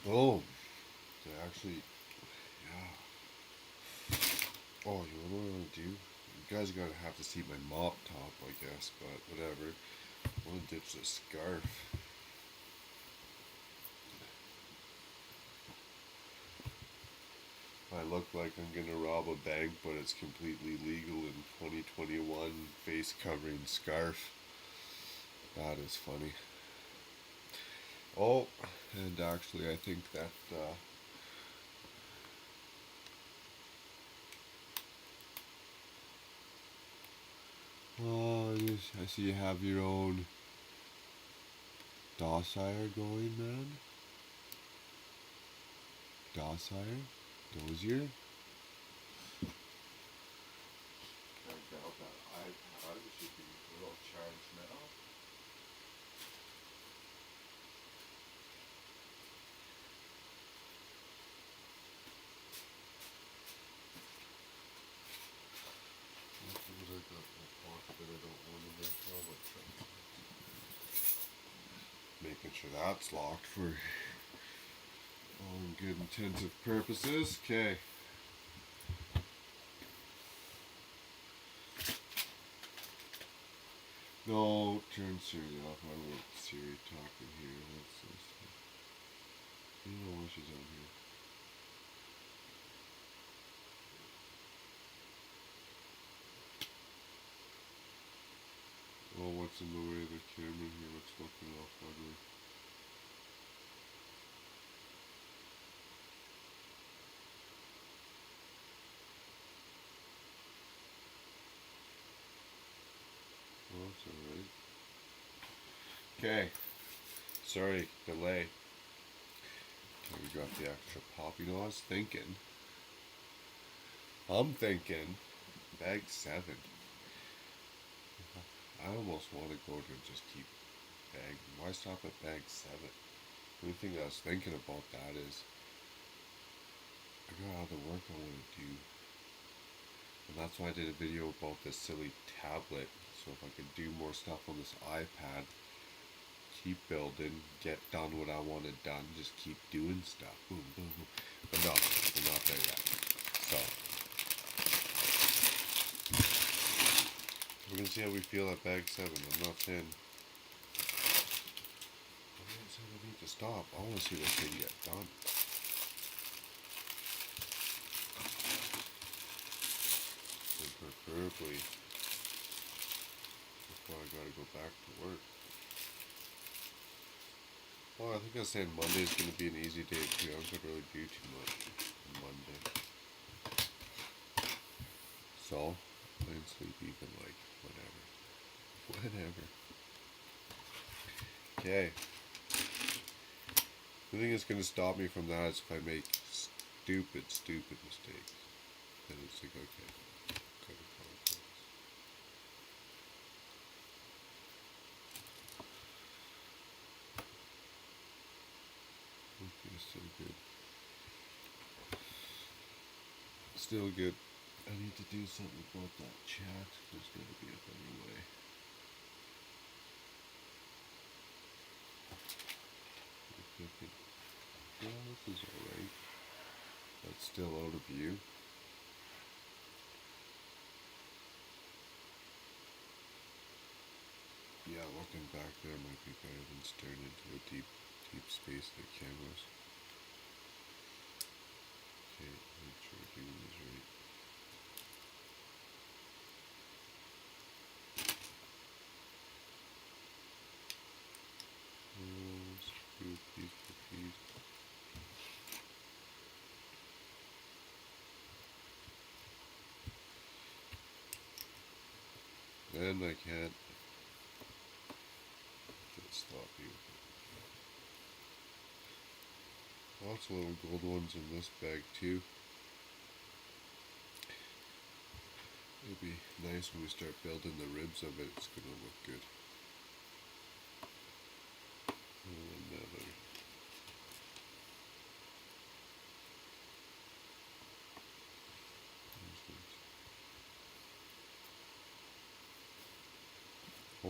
Oh, they actually, yeah. Oh, you know what I'm gonna do? You guys are gonna have to see my mop top, I guess, but whatever. I'm gonna ditch this scarf. I look like I'm gonna rob a bank, but it's completely legal in 2021. Face covering scarf. That is funny. Oh, and actually, I think that oh, I see you have your own Dossier going, man. Dossier, Dozier. I doubt that iPad should be a little charged now. Making sure that's locked for all good intensive purposes. Okay. No, turn Siri off. I want Siri talking here. What's this? You know why she's on here. Oh, what's in the way of the camera here? What's looking off ugly? Oh, that's alright. Okay. Sorry, delay. Okay, we got the extra pop. You know, I'm thinking bag 7. I almost want to go to just keep bag. Why stop at bag 7? The only thing I was thinking about that is I got other work I want to do. And that's why I did a video about this silly tablet. So if I could do more stuff on this iPad, keep building, get done what I wanted done, just keep doing stuff. Boom, boom, boom. But no, we're not there yet. So we're gonna see how we feel at bag 7. I'm not saying I need to stop. I want to see this thing get done. And preferably before I gotta go back to work. Well, I think I was saying Monday is going to be an easy day too. I don't really do too much on Monday. So, I can sleep even like whatever. Whatever. Okay. The thing that's going to stop me from that is if I make stupid mistakes. Then it's like, okay. Go to conference. Okay, still good. Still good. I need to do something about that chat. There's got to be a better way. Yeah, this is alright. That's still out of view. Yeah, looking back there might be better than staring into the deep space of the cameras. Okay, make sure we're doing this right. Piece for piece. Then I can't stop you. Lots of little gold ones in this bag too. It'll be nice when we start building the ribs of it. It's gonna look good. Another.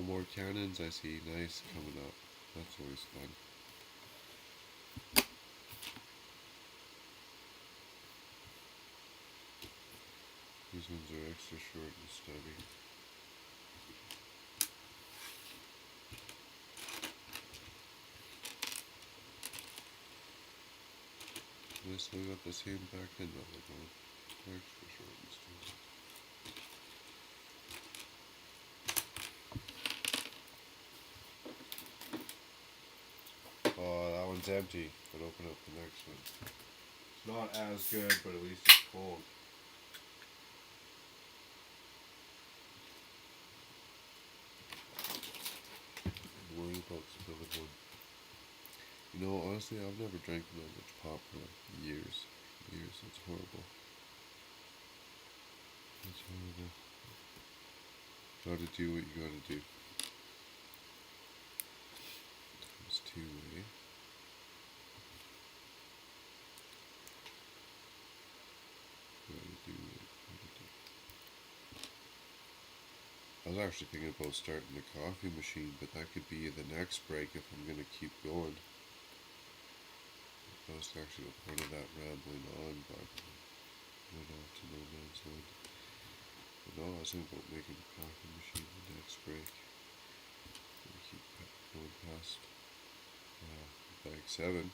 More cannons I see. Nice coming up. That's always fun. These ones are extra short and stubby. They still got the same back end on it going. Extra short and stuff. Oh, that one's empty, but open up the next one. It's not as good, but at least it's cold. Worry about spilling one. You know, honestly, I've never drank that much pop for like years. It's horrible. It's horrible. Gotta do what you gotta do. It's two-way. Gotta do what you gotta do. I was actually thinking about starting the coffee machine, but that could be the next break if I'm gonna keep going. That was actually the point of that rambling on, but went off to no man's land. But no, I was thinking about making a coffee machine the next break. Gonna keep going past bag 7.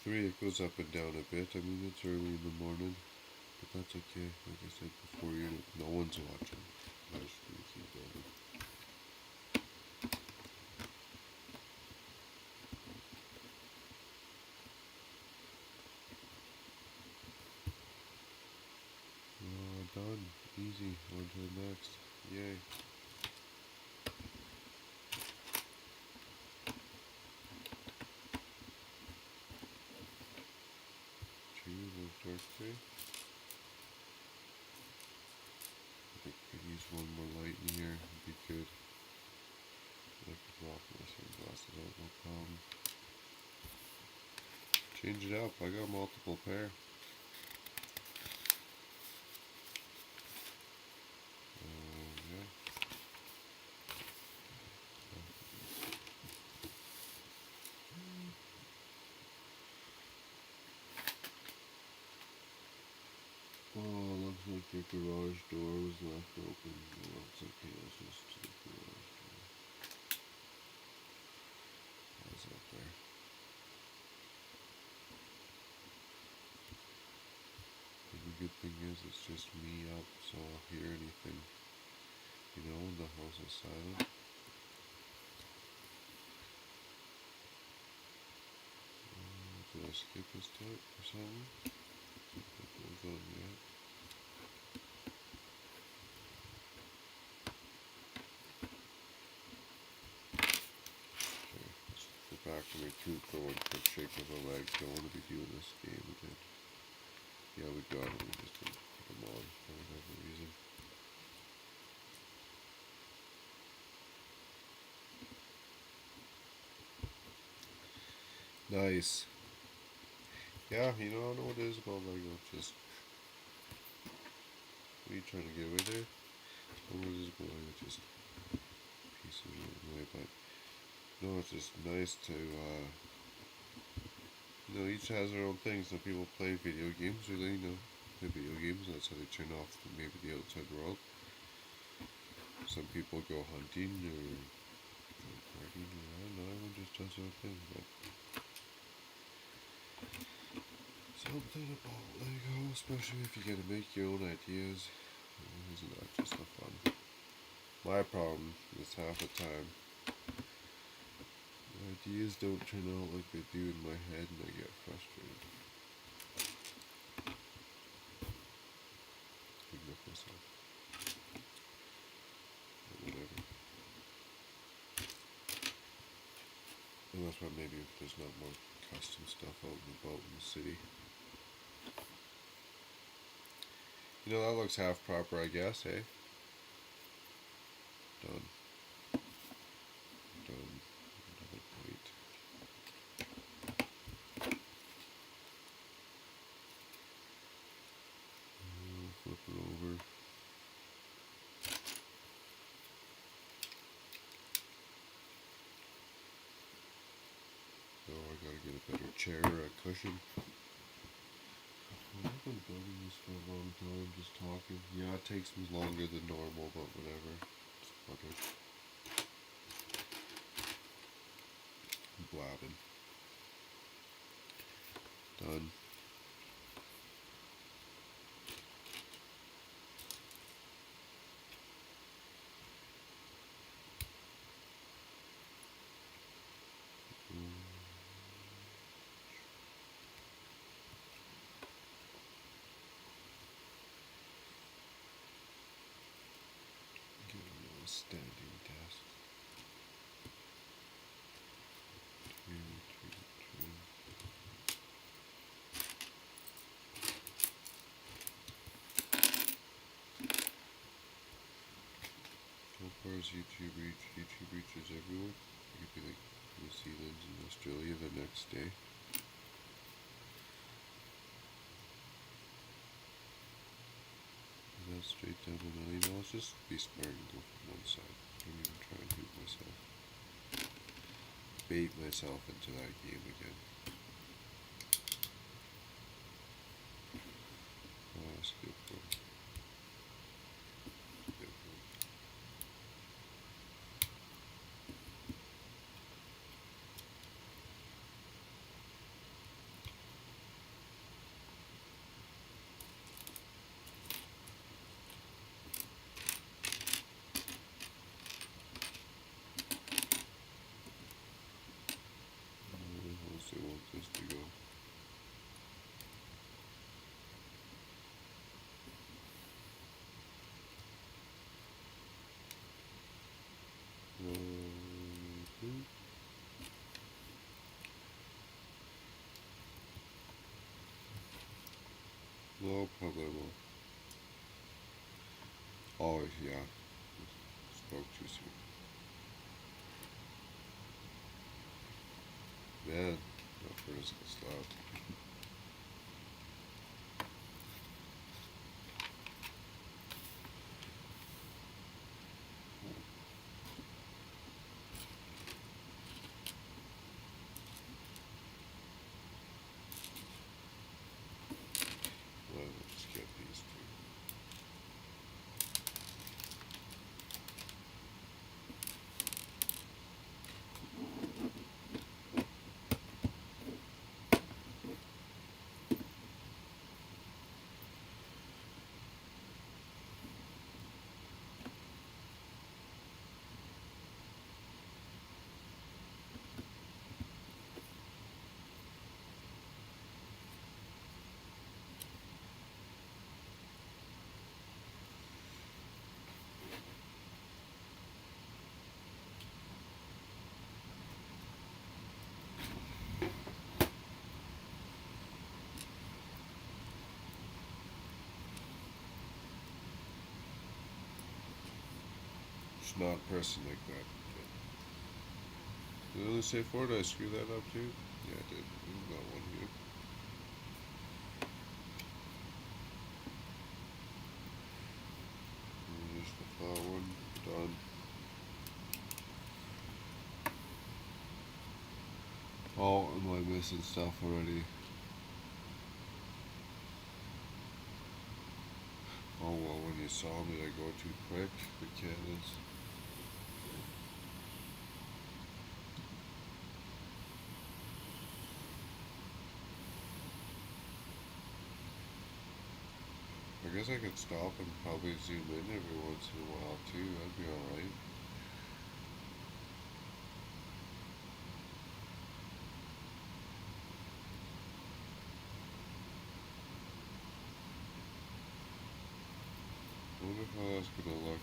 Three, it goes up and down a bit. I mean, it's early in the morning, but that's okay. Like I said before, no one's watching. I'm just gonna keep going. Done. Easy. On to the next. Yay. Two of dark gray. I think I could use one more light in here. It'd be good. I could rock my sunglasses out, no problem. Change it up. I got multiple pair. Yeah. Oh, looks like the garage door was left open. Well, it's okay. Let's just do the garage door. How's that there? And the good thing is it's just me up, so I'll hear anything. You know, the house is silent. Did I skip a step or something? That goes on yet. Okay, let's go back to my tooth for one quick shake of my legs. Don't want to be doing this game again. Yeah, we got it. We just didn't put them on for whatever reason. Nice. Yeah, you know, I know what it is about Lego. Just, what are you trying to get away there? I know what it is about Lego. Just pieces of it away. But, no, it's just nice to, you know, each has their own thing. Some people play video games, or they, play video games, and that's how they turn off maybe the outside world. Some people go hunting, or go partying, or I don't know, everyone just does their own thing. But something about Lego, especially if you get to make your own ideas, isn't that just so fun? My problem is half the time, the ideas don't turn out like they do in my head, and I get frustrated. Ignore myself. But whatever. And that's why maybe if there's not more custom stuff out and about in the city. You know, that looks half proper, I guess, eh? Done. Done. Another plate. Flip it over. Oh, I gotta get a better chair or a cushion. I've been building this for a long time, just talking. Yeah, it takes me longer than normal, but whatever. Just fuck it. blabbing. Done. Get a little standing desk. How far is YouTube reach? YouTube reaches everywhere. You could be like New Zealand and Australia the next day. Is that straight down the middle? I'll just be smart and go from one side. Don't even try and do it myself. Bait myself into that game again. Oh, that's a good one. Good one. How else do I want this to go? No problemo. Oh, yeah. Spoke too soon. Man, that first gonna stop. Let's get these two. It's not pressing like that. Did it only say 4? Did I screw that up too? Yeah, I did. We've got one here. And there's the flat one. Done. Oh, am I missing stuff already? Oh well, when you saw me, I go too quick. The cannons. I guess I could stop and probably zoom in every once in a while too. That'd be alright. I wonder how that's gonna look.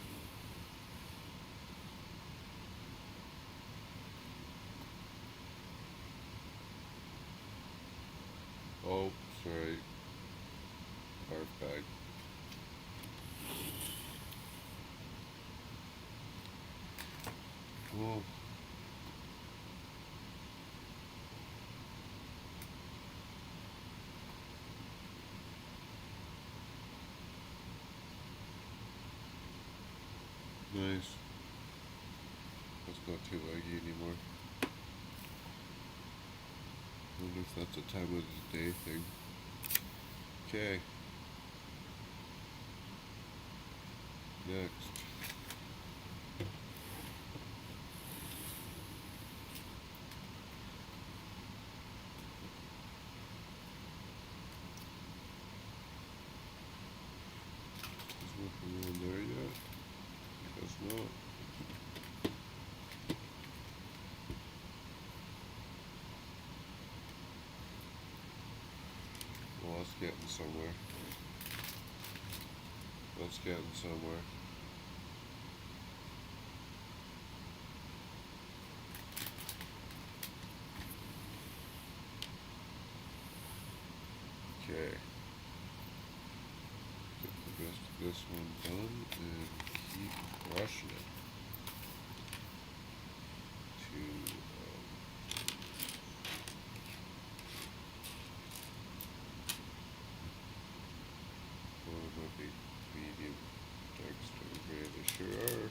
Oh, sorry. Hard bag. Cool. Nice. That's not too leggy anymore. I wonder if that's a time of the day thing. Okay. Next. somewhere. That's getting somewhere. Okay. Get the rest of this one done and keep crushing it. Medium dexter, okay, they sure are.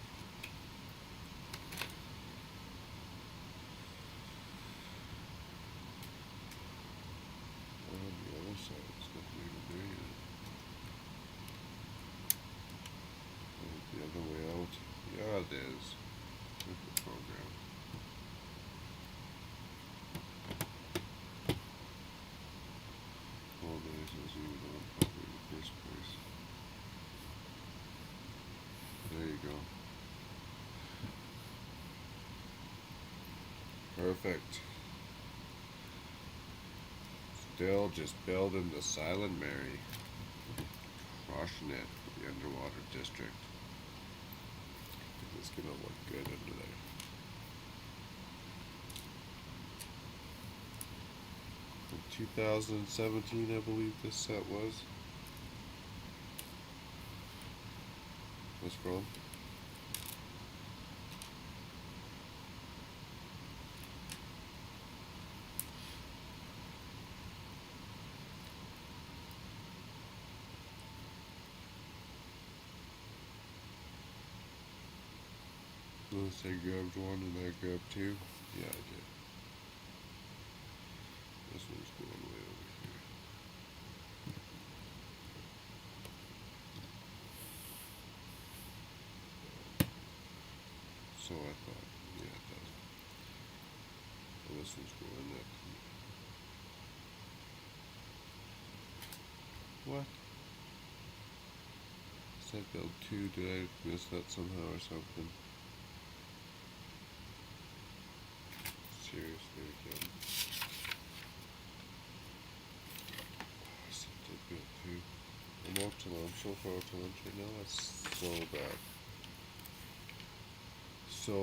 On the other side, it's nothing even there yet. The other way out. Yeah, it is. Look at the program. All days was even on properly in the first place. There you go. Perfect. Still just building the Silent Mary. Crushing it, the underwater district. It's gonna look good under there. From 2017, I believe this set was. Was from. Unless I grabbed one and I grabbed two. Yeah, I did. This one's going way over here. So I thought, yeah, it does. Well, this one's going next. What? Said build two. Did I miss that somehow or something? Seriously again. I said did build two. I'm out to lunch. So far out to lunch right now. That's so bad. So,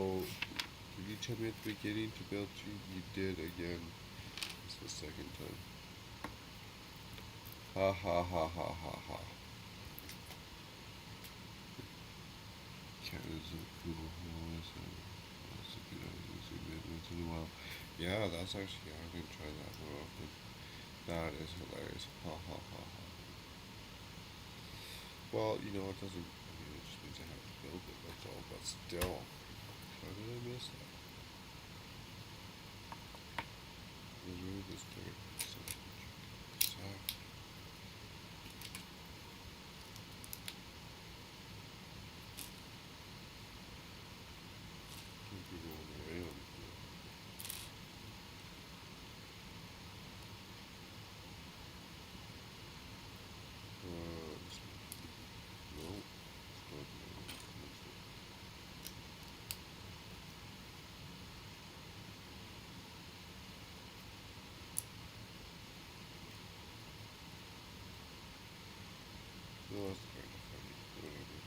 did you tell me at the beginning to build two? You did again. It's the second time. Ha ha ha ha ha ha. Cannons are cool. That's a good idea. Zoom in once in a while. Yeah, that's actually, I'm going to try that more often. That is hilarious. Ha ha ha ha. Well, you know, it doesn't, I mean, it just means I have to build it, that's all, but still. How did I miss that? Where's really this dirt? Soft. Can't be rolling around. No. No, that's kind of funny. Whatever.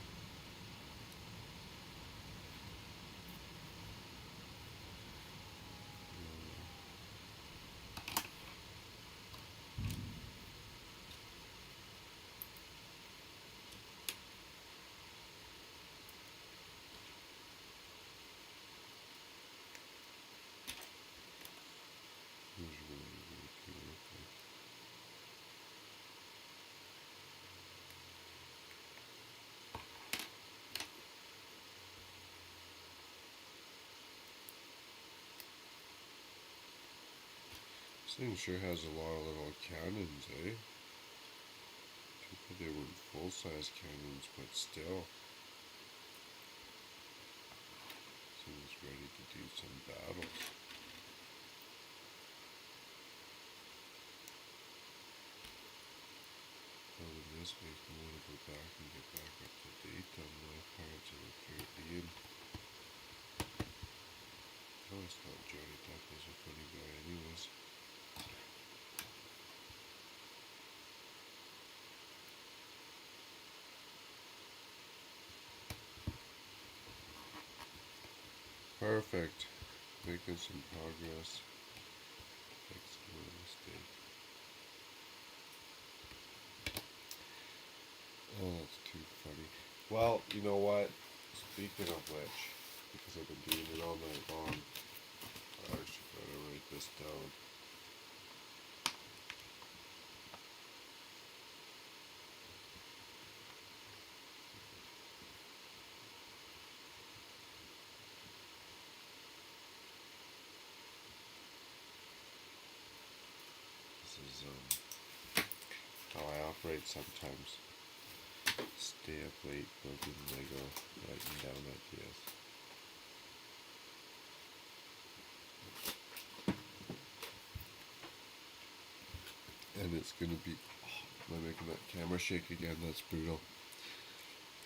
This thing sure has a lot of little cannons, eh? Too bad they weren't full-size cannons, but still. Seems ready to do some battles. Well, in this case, I want to go back and get back up to date on my Pirates of the Caribbean. I always thought Johnny Depp was a funny guy anyways. Perfect. Making some progress. Fixed my mistake. Oh, that's too funny. Well, you know what? Speaking of which, because I've been doing it all night long, I actually better write this down. This is how I operate sometimes. Stay up late building Lego, writing down ideas. And it's gonna be, am I making that camera shake again? That's brutal.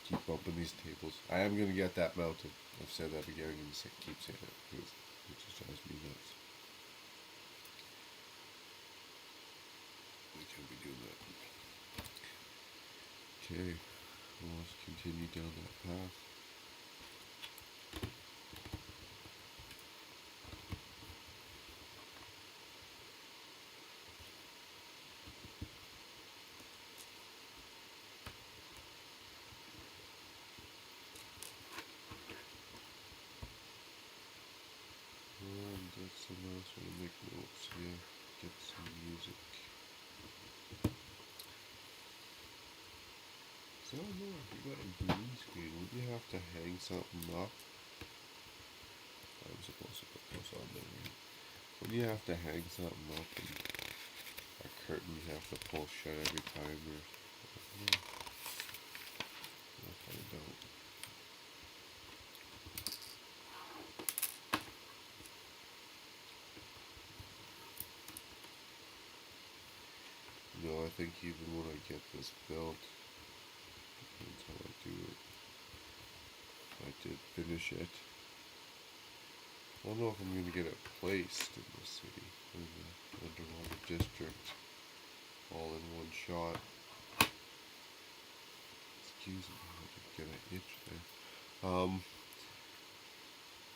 Keep bumping these tables. I am gonna get that mounted. I've said that again. I'm gonna keep saying it because it just drives me nuts. We can't be doing that. Okay, well, let's continue down that path. And that's the last one to make notes here. Get some music. So I don't know if you got a green screen, would you have to hang something up? I'm supposed to put this on there, right? When you have to hang something up and a curtain you have to pull shut every time, or yeah, I'll find out. You know, I think even when I get this built, that's how I do it. I did finish it. I don't know if I'm going to get it placed in the city, in the underwater district, all in one shot. Excuse me, I did get an itch there.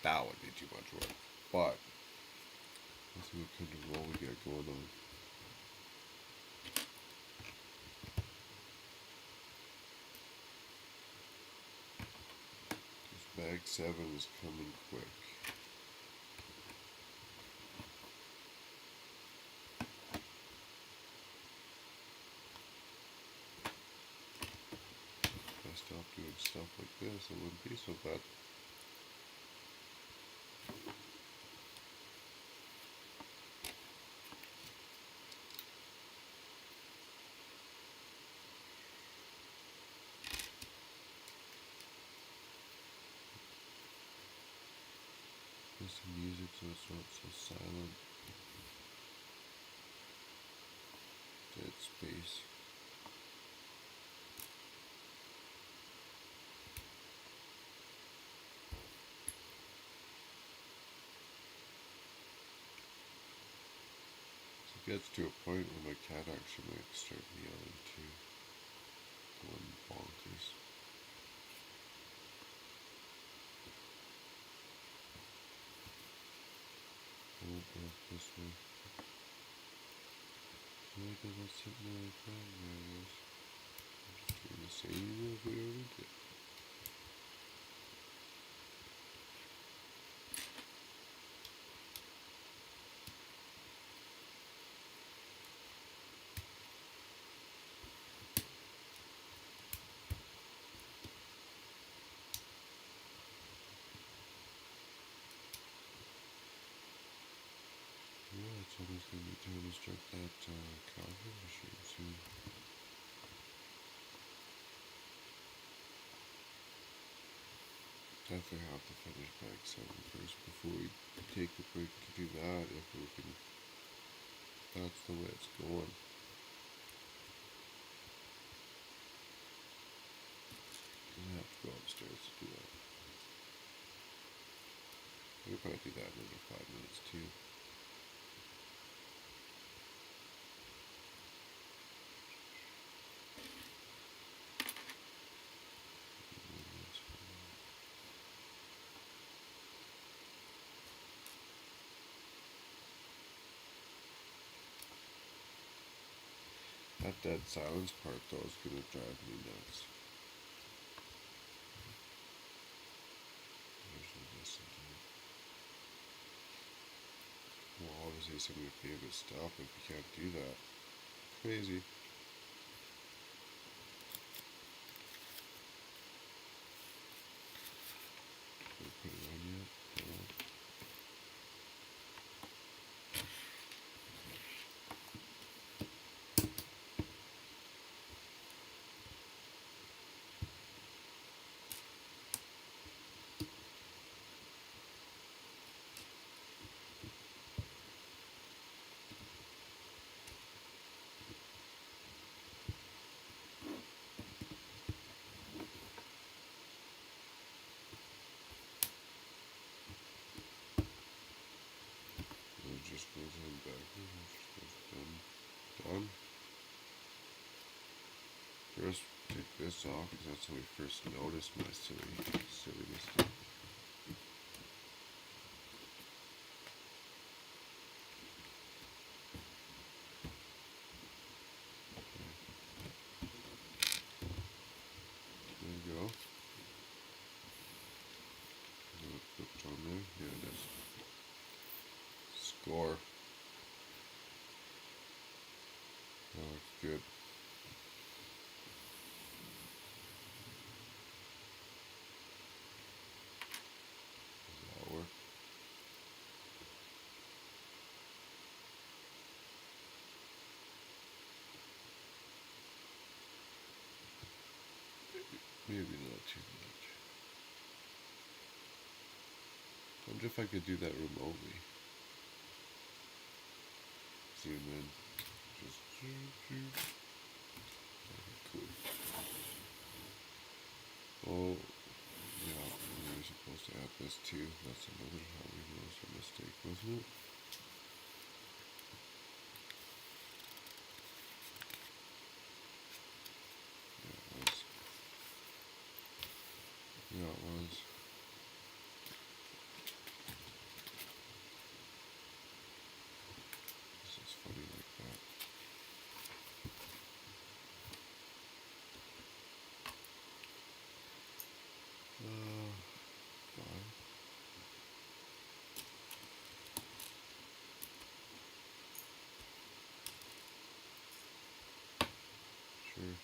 That would be too much work, but let's see what kind of roll we got going on. This bag 7 is coming quick. If I stopped doing stuff like this, it wouldn't be so bad. There's some music so it's not so silent. Dead space. It gets to a point where my cat actually might start yelling too. Going bonkers. Oh, this way. Why does it sit in my progress? I'm just doing the same as we already did. Yeah, it's almost gonna be time to start that coffee machine soon. Definitely have to finish bag 7 first before we take a break to do that, if we can. That's the way it's going. I have to go upstairs to do that. I could probably do that in another 5 minutes too. dead silence part though is gonna drive me nuts. Well, obviously some of your favorite stuff if you can't do that. Crazy. Did I put it on yet? No. It just goes on backwards. It just goes done. Done. First, take this off because that's how we first noticed my silly mistake. There you go. Is it clipped on there? Yeah, it is. Score. That looks good. Does that work? Maybe not too much. I wonder if I could do that remotely. Zoom in. Just cool. Oh, yeah, we were supposed to add this too. That's another how we noticed a mistake, wasn't it? Yeah, it was. Yeah, it was. This is funny like that. Fine. Sure.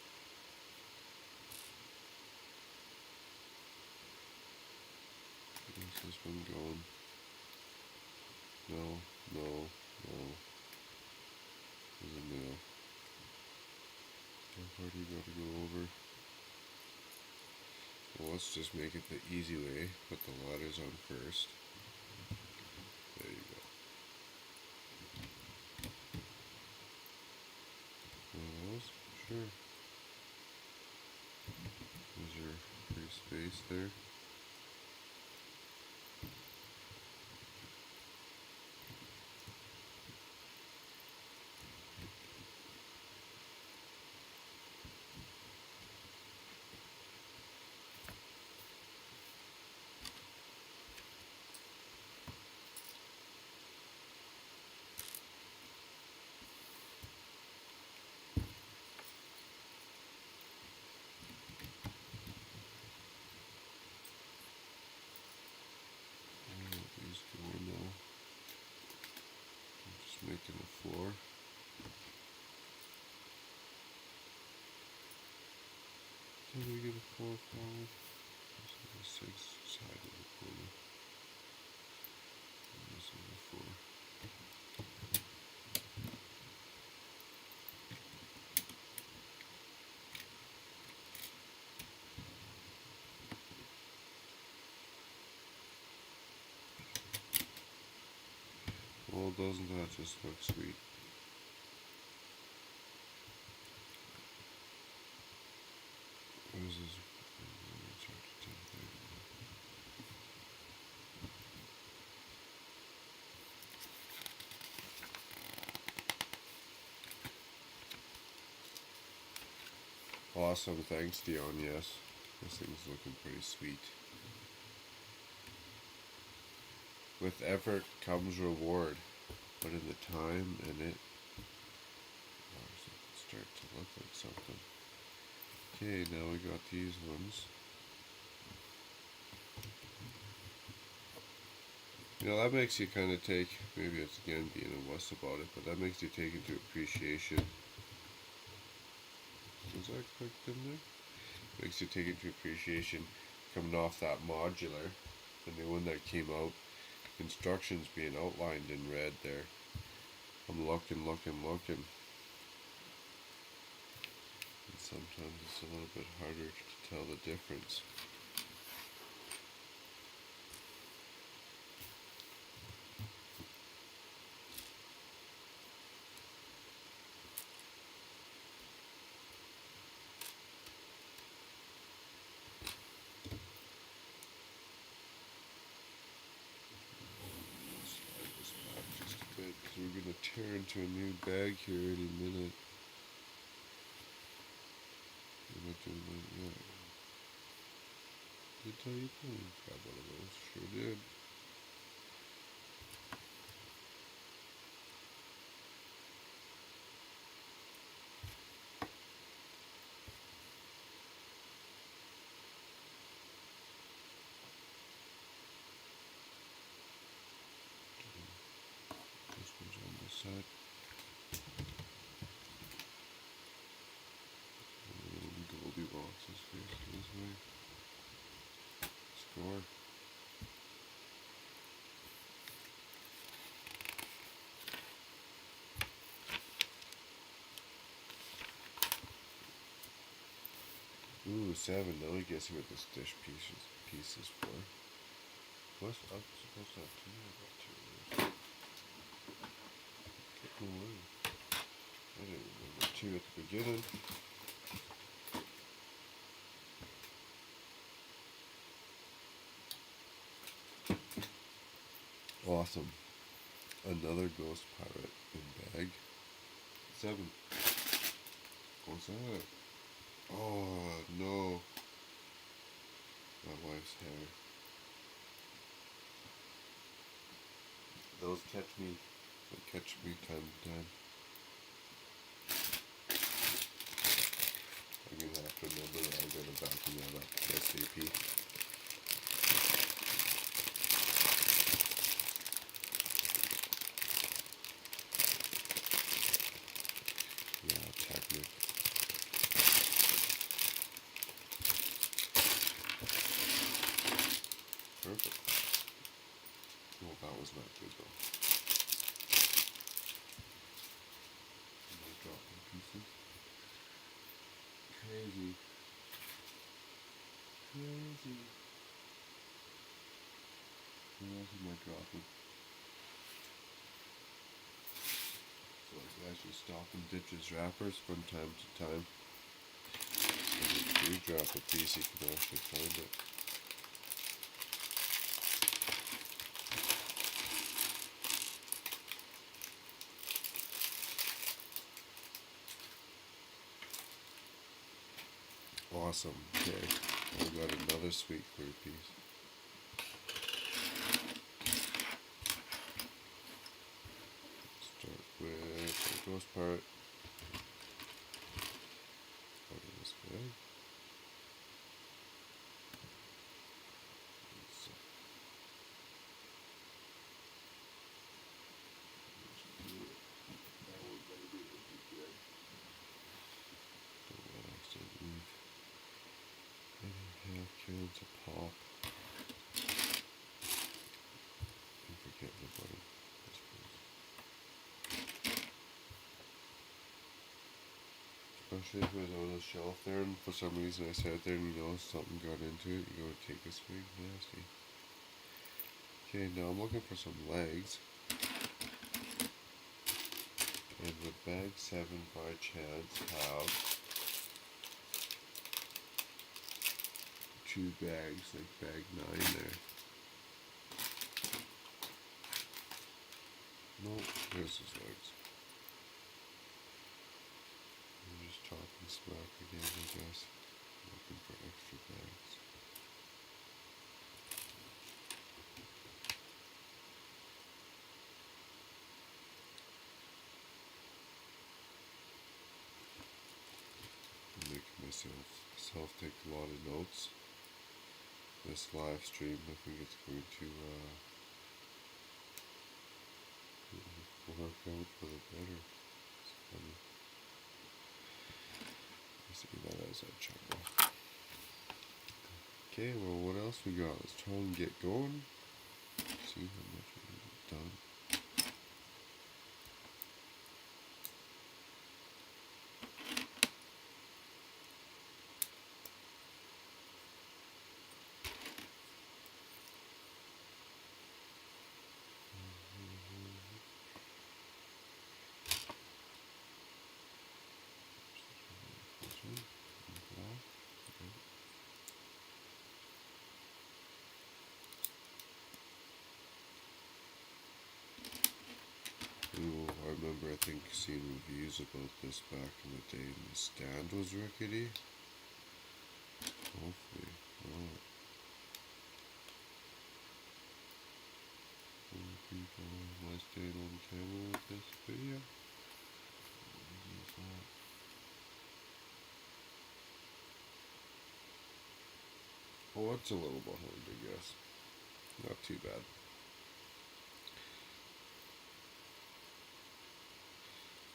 Where's this one going? No, no, no. There's a nail. How far do you gotta go over? Well, let's just make it the easy way. Put the letters on first. There you go. One of those? Sure. There's your free space there. These go in now. I'm just making the floor. How do we get a floor panel? This is the sixth side of the corner. And this is the floor. Well, doesn't that just look sweet? What is this? Awesome, thanks Dion, yes. This thing's looking pretty sweet. With effort comes reward. Put in the time and it... start to look like something. Okay, now we got these ones. You know, that makes you kind of take, maybe it's again being a wuss about it, but that makes you take into appreciation. Was that clicked in there? Makes you take into appreciation coming off that modular, the new one that came out. Instructions being outlined in red there. I'm looking. And sometimes it's a little bit harder to tell the difference. Slide this back just a bit because we're going to tear into a new bag here any minute. I'm not doing that yet. Did I tell you to grab one of those? Sure did. This one's on this side. Goldilocks is facing this way. Score. Ooh, 7. Now we guessing what this dish piece is for. What's up? Supposed to have 2. I got 2 of those. Get away. I didn't remember 2 at the beginning. Awesome. Another ghost pirate in bag. 7. What's that? Oh no. My wife's hair. Those catch me. They catch me time to time. I'm gonna have to remember that I gotta vacuum that up ASAP. Yeah, technic. Perfect. Well, that was not good though. Am I dropping pieces? Crazy. What else am I dropping? So I can actually stop and ditch his wrappers from time to time. And if you do drop a piece, you can actually find it. Awesome. Okay, we got another sweet clear piece. Start with the ghost part. Out of this bag. Cans of pop. And forget the butter, I suppose. Especially if it was on the shelf there and for some reason I sat there and you know something got into it, you go to take a swing. Nasty. Okay, now I'm looking for some legs. And the bag 7 by chance have 2 bags, like bag 9 there. Nope, there's his legs. I'm just talking smack again, I guess. Looking for extra bags. myself take a lot of notes. This live stream, I think it's going to work out for the better. It's funny. I see that as a chuckle. Okay, well, what else we got? Let's try and get going. See how much we've done. I remember, I think, seeing reviews about this back in the day, and the stand was rickety. Hopefully not. People, am I staying on camera with this video? Oh, it's a little behind, I guess. Not too bad.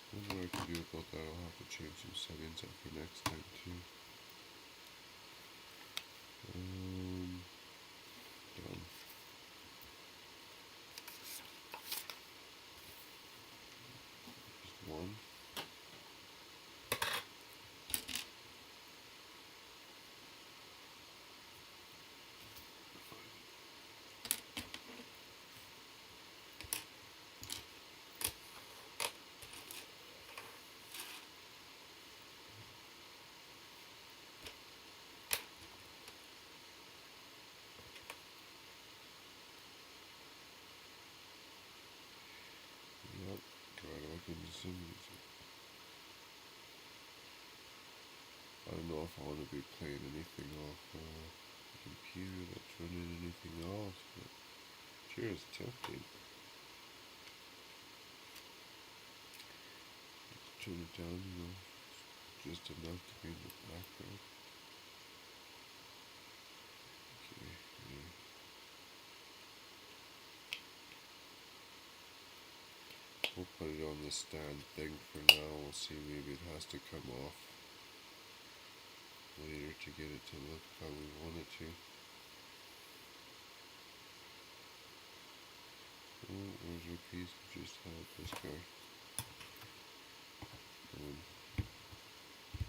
I wonder what I can do about that. I'll have to change some settings up for next time too. Done. Just one. Yep, try to look into some music. I don't know if I want to be playing anything off the computer that's running anything else, but sure is tempting. Let's turn it down, you know, just enough to be in the background. Okay, yeah. We'll put it on the stand thing for now. We'll see, maybe it has to come off later to get it to look how we want it to. Oh, where's your piece? Just had this guy.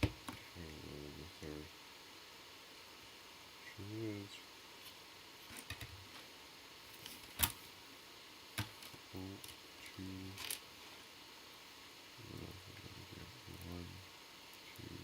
The third. Sure is. Oh, two. One, two.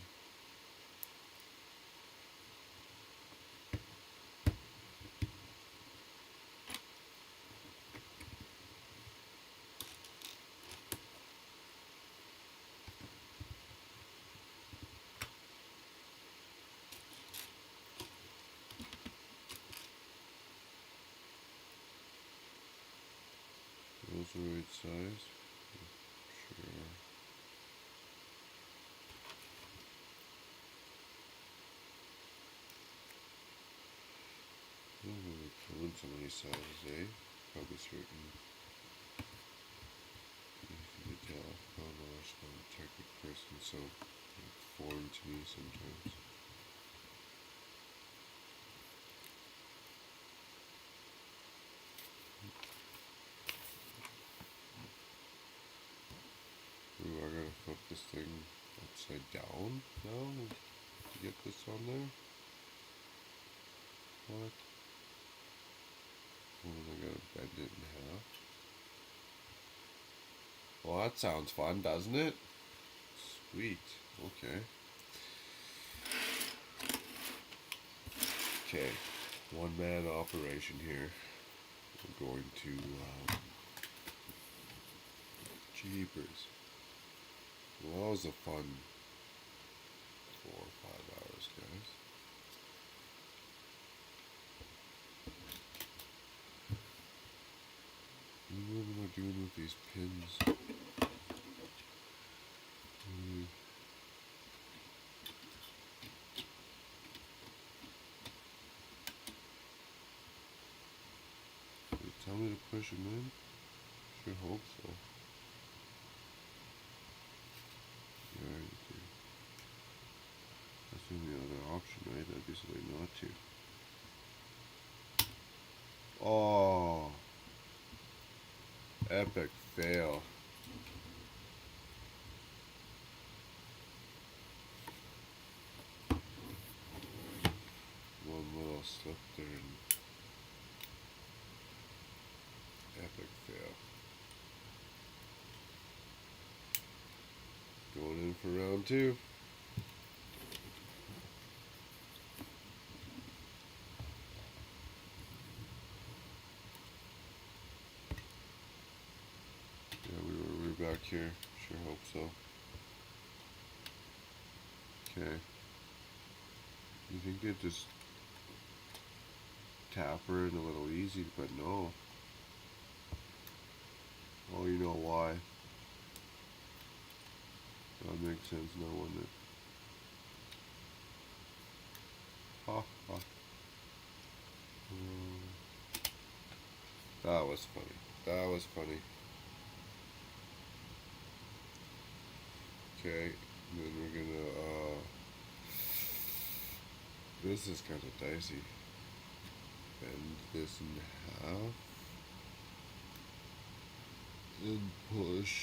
Those are right size. Sure. We're killing so many sizes, eh? Probably certain. You can tell. Oh no, I'm not a technical person, so it's foreign to me sometimes. Ooh, I gotta flip this thing upside down now to get this on there. What? Oh, I gotta bend it in half. Well, that sounds fun, doesn't it? Sweet. Okay. Okay. One man operation here. We're going to jeepers. Well, that was a fun 4 or 5 hours, guys. What am I doing with these pins? hope so. Yeah, you do. That's the only other option, right? That'd be silly not to. Oh, epic fail. One little slip there and epic fail. Going in for round 2. Yeah, we're back here. Sure hope so. Okay. You think they'd just tap her in a little easy, but no. Oh, you know why. That makes sense now, wouldn't it? Ha ha. That was funny. That was funny. Okay, and then we're gonna, this is kind of dicey. Bend this in half. And push.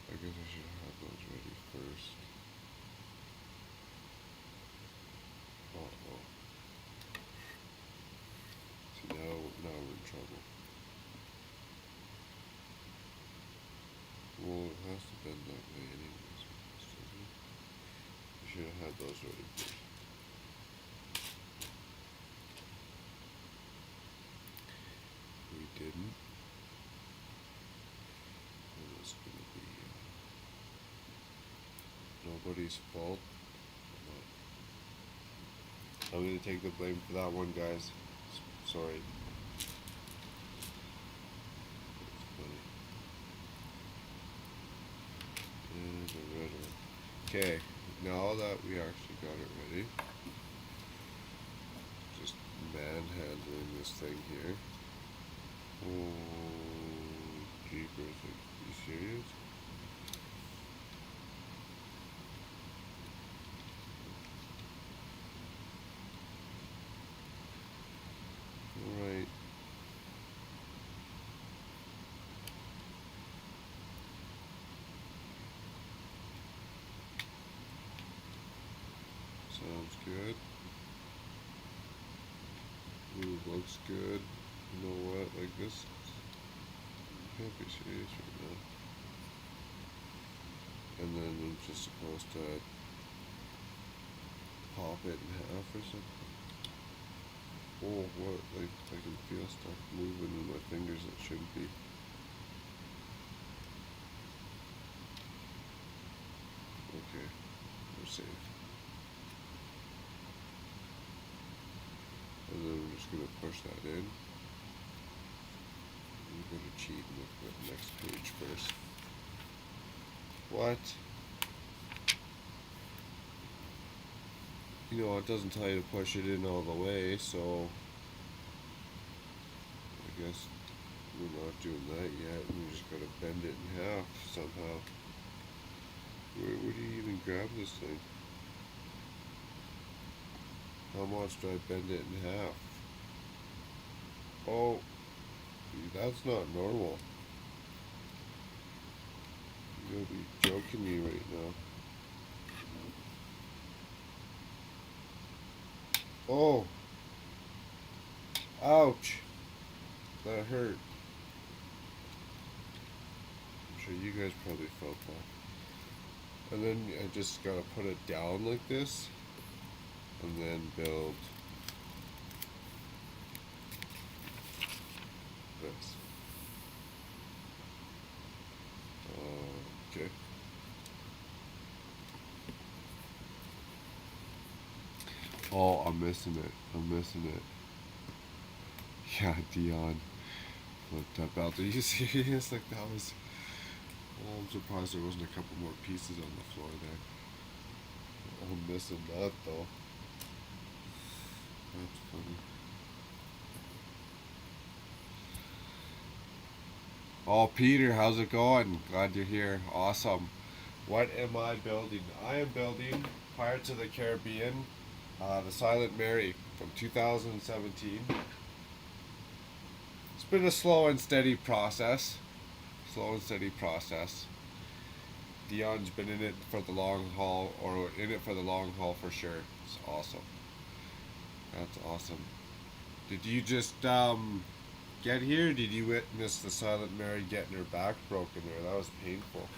I guess I should have those ready first. Uh-oh. See, now we're in trouble. Well, it has to bend that way anyways. I should have had those ready first. We didn't. And it's gonna be nobody's fault. I'm gonna take the blame for that one, guys. Sorry. It's funny. And the red one. Okay, now that we actually got it ready, just manhandling this thing here. Oh, jeepers, are you serious? Alright. Sounds good. Ooh, looks good. You know what? Like this, you can't be serious right now. And then I'm just supposed to pop it in half or something. Oh, what? Like I can feel stuff moving in my fingers that shouldn't be. Okay, we're safe. And then I'm just gonna push that in. I'm gonna cheat and look at the next page first. What? You know, it doesn't tell you to push it in all the way, so I guess we're not doing that yet. We just gotta bend it in half somehow. Where do you even grab this thing? How much do I bend it in half? Oh, that's not normal. You're gonna be joking me right now. Oh! Ouch! That hurt. I'm sure you guys probably felt that. And then I just gotta put it down like this, and then build this. Okay. Oh, I'm missing it. I'm missing it. Yeah, Dion flipped up out there. You serious? Like that was. Oh, I'm surprised there wasn't a couple more pieces on the floor there. I'm missing that though. Oh, Peter, how's it going? Glad you're here. Awesome. What am I building? I am building Pirates of the Caribbean, the Silent Mary from 2017. It's been a slow and steady process. Slow and steady process. Dion's been in it for the long haul, or in it for the long haul for sure. It's awesome. That's awesome. Did you just get here? Did you witness the Silent Mary getting her back broken there? That was painful.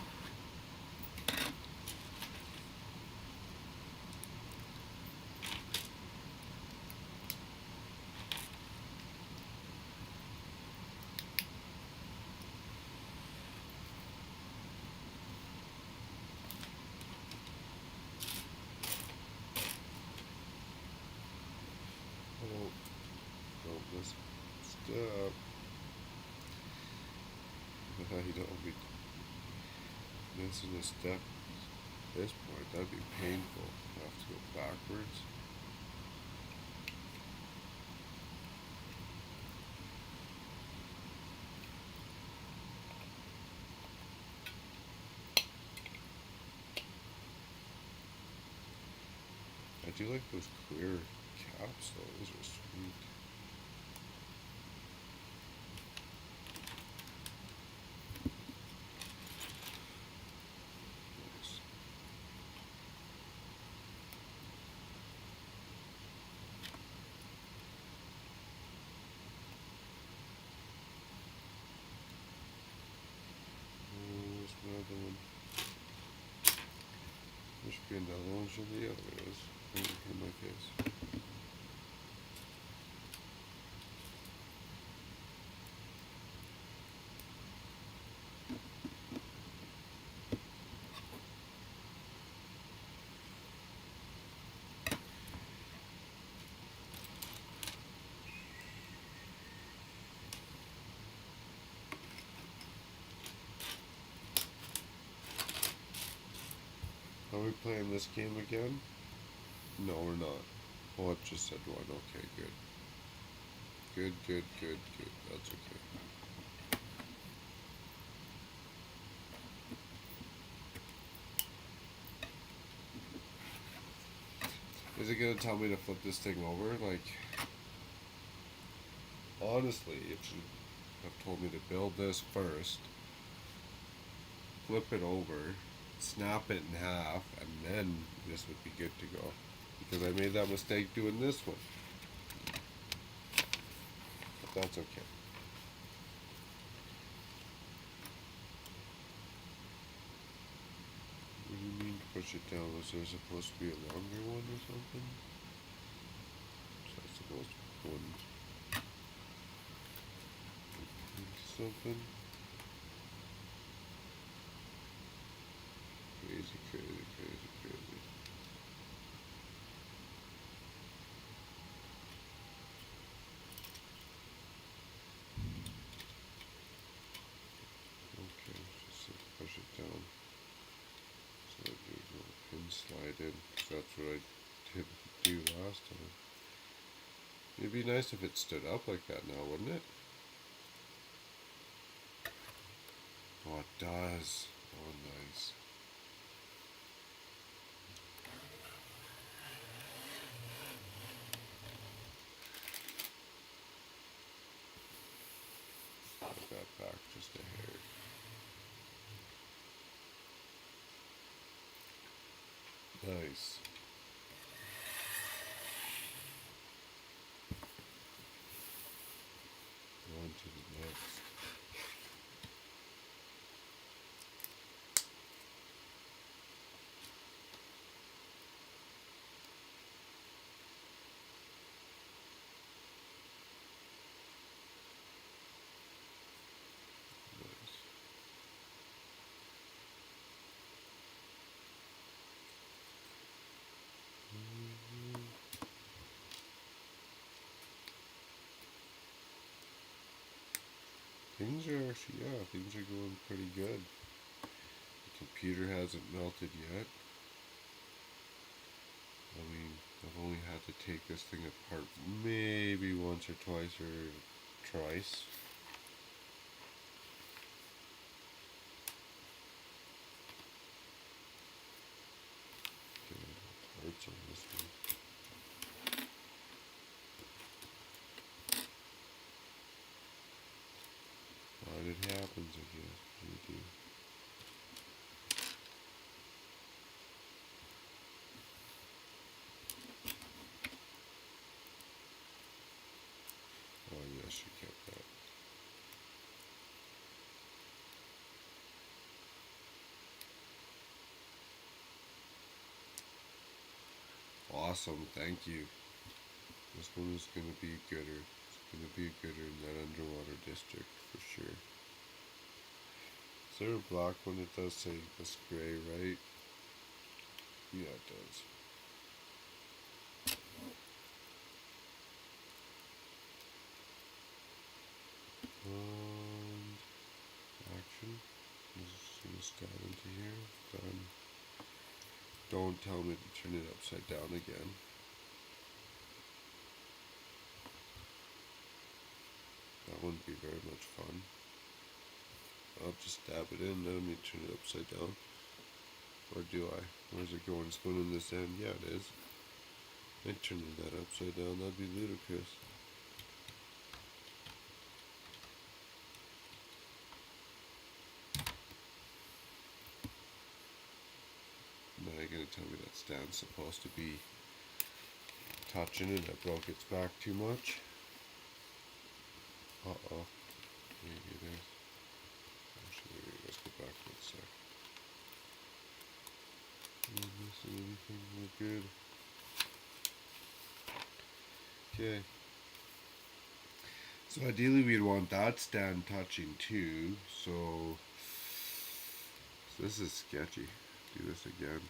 Oh, don't miss step. You don't be missing a step at this point. That'd be painful. I have to go backwards. I do like those clear caps though. Those are sweet. Nice. Oh, there's another one. There should be another one. Should be? Yeah, there is. In my case. Are we playing this game again? No, we're not. Oh, it just said one. Okay, good. Good. That's okay. Is it gonna tell me to flip this thing over? Like, honestly, it should have told me to build this first, flip it over, snap it in half, and then this would be good to go. Because I made that mistake doing this one. But that's okay. What do you mean push it down? Was there supposed to be a longer one or something? Was I supposed to put one into something? Crazy. Okay, just push it down. So that there's a little pin slide in. That's what I did do last time. It'd be nice if it stood up like that now, wouldn't it? Oh, it does. Oh, nice. Put that back just a hair. Nice. On to the next. Nice. Things are actually, yeah, things are going pretty good. The computer hasn't melted yet. I mean, if only had to take this thing apart maybe once or twice or thrice. Okay, parts on this one. But it happens, I guess. You do. Oh yes, you kept that. Awesome, thank you. This one is going to be gooder. It's going to be gooder in that underwater district for sure. Is there a black one? It does say this gray, right? Yeah, it does. Action. Just gonna stab into here. Done. Don't tell me to turn it upside down again. That wouldn't be very much fun. I'll just stab it in, let me turn it upside down. Or do I? Where's it going? It's going in this end? Yeah, it is. I turned that upside down, that'd be ludicrous. Now you're gonna tell me that stand's supposed to be touching it. I broke its back too much. Uh-oh. Maybe it is. Actually, let's go back for a sec. Not missing anything. We're good. Okay. So ideally we'd want that stand touching too. So this is sketchy. Do this again.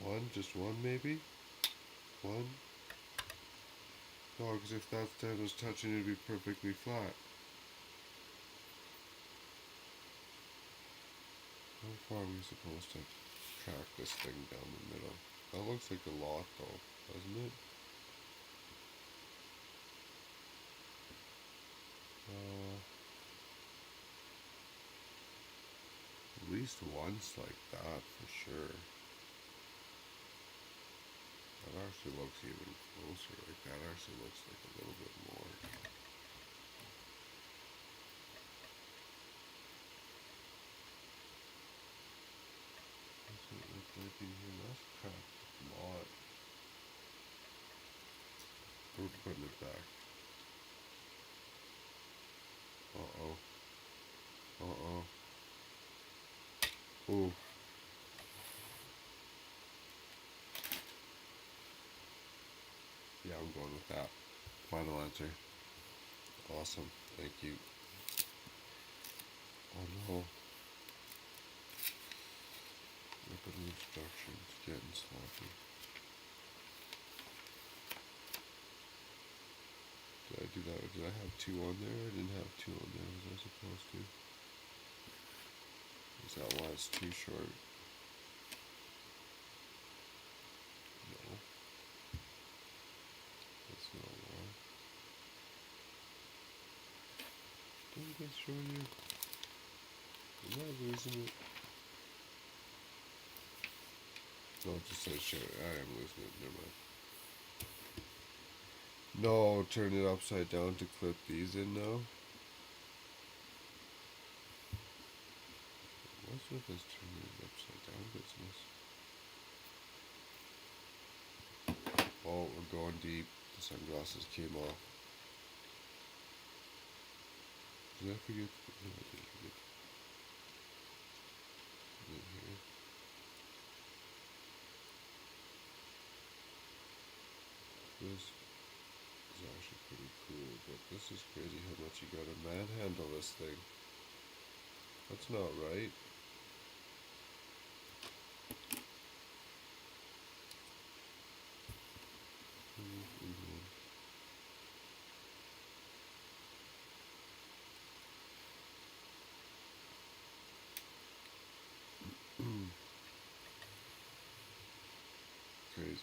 One, just one maybe? One? No, because if that stand was touching, it'd be perfectly flat. How far are we supposed to track this thing down the middle? That looks like a lot though, doesn't it? At least once like that for sure. That actually looks even closer. Like that actually looks like a little bit more. What's it look like in here? That's cracked a lot. We're putting it back. Uh-oh. Uh-oh. Ooh. Yeah, I'm going with that. Final answer. Awesome. Thank you. Oh no. Look at the instructions. Getting sloppy. Did I do that? Or did I have two on there? I didn't have two on there. Was I supposed to? Is that why it's too short? No. That's not why. Don't I show you? Am I losing it? No, it just says show it. I am losing it. Never mind. No, turn it upside down to clip these in now. What's with this turning it upside down business? Oh, we're going deep. The sunglasses came off. Did I forget? No, I didn't forget. In here. This is actually pretty cool, but this is crazy how much you gotta manhandle this thing. That's not right. Crazy.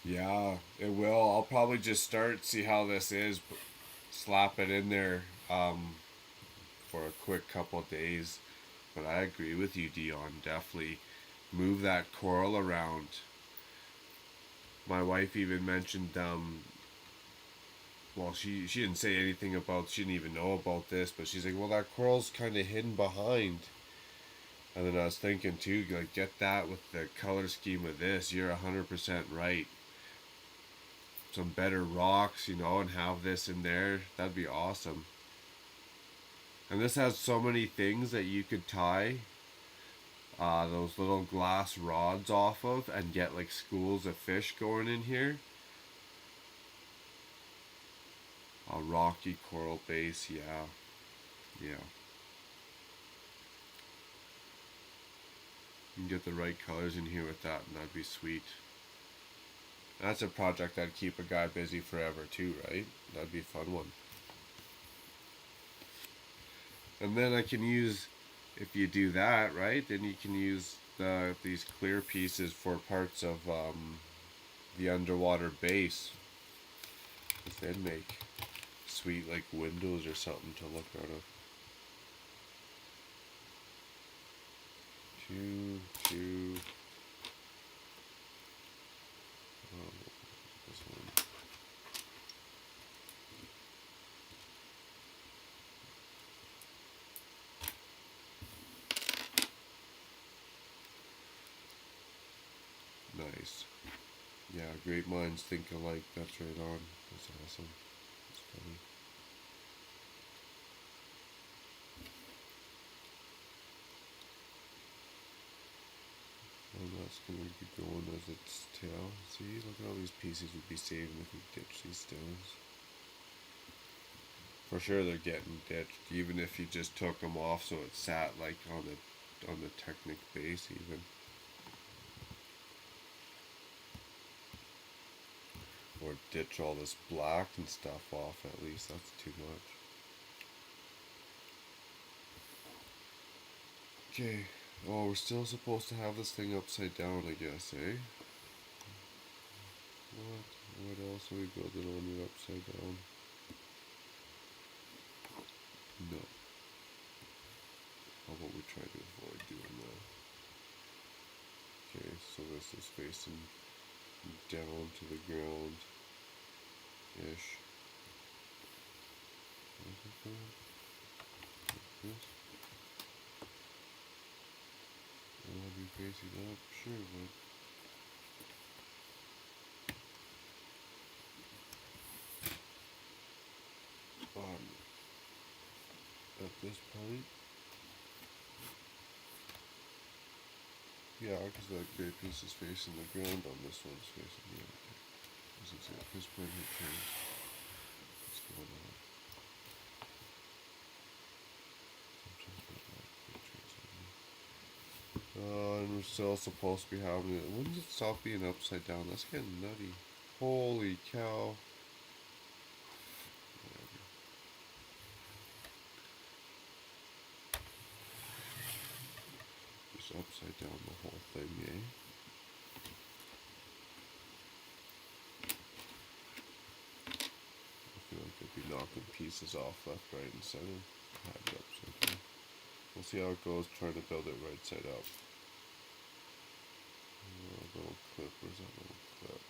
Yeah, it will. I'll probably just start, see how this is, slap it in there for a quick couple of days. But I agree with you, Dion. Definitely move that coral around. My wife even mentioned, well, she didn't say anything about, she didn't even know about this, but she's like, well, that coral's kind of hidden behind. And then I was thinking too, like, get that with the color scheme of this. You're 100% right. Some better rocks, and have this in there. That'd be awesome. And this has so many things that you could tie those little glass rods off of and get like schools of fish going in here. A rocky coral base, yeah. Yeah. You can get the right colors in here with that, and that'd be sweet. That's a project that'd keep a guy busy forever too, right? That'd be a fun one. And then I can use, if you do that, right, then you can use these clear pieces for parts of the underwater base. Then make sweet like windows or something to look out of. Two. This one. Nice. Yeah, great minds think alike. That's right on. That's awesome. That's funny. And that's going to be going as its tail. See, look at all these pieces we'd be saving if we ditch these stones. For sure they're getting ditched, even if you just took them off so it sat like on the Technic base even. Or ditch all this black and stuff off at least, that's too much. Okay, well we're still supposed to have this thing upside down I guess, eh? What else are we building on it upside down? No. How about we try to avoid doing that? Okay, so this is facing down to the ground ish. Like this. I'll be facing up, sure, but at this point, yeah, because that gray piece is facing the ground on this one's facing the other. As I say, at this point, it turns. What's going on? And we're still supposed to be having it. When does it stop being upside down? That's getting nutty. Holy cow. Just upside down the whole thing, eh? I feel like I'd be knocking pieces off left, right, and center. Have it upside down. We'll see how it goes trying to build it right side up. Little clip, where's that little clip?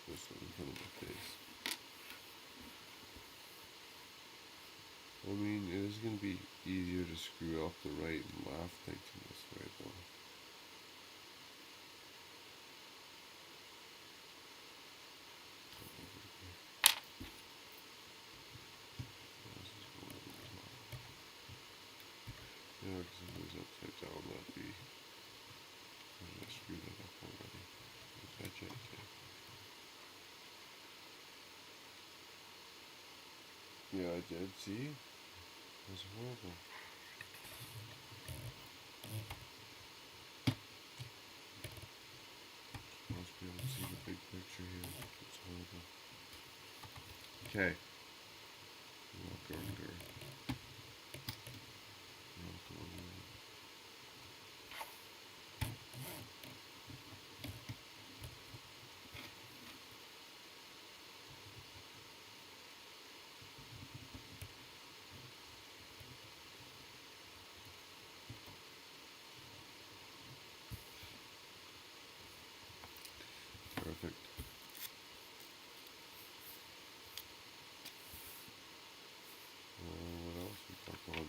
This one in front of my face. I mean, it is going to be easier to screw up the right and left thinking this way though. Yeah, because if it was upside down, that'd be... I screwed that up already. I checked it. Yeah, I did. See? It was horrible. Supposed to be able to see the big picture here. It's horrible. Okay. Walk under. Walk over.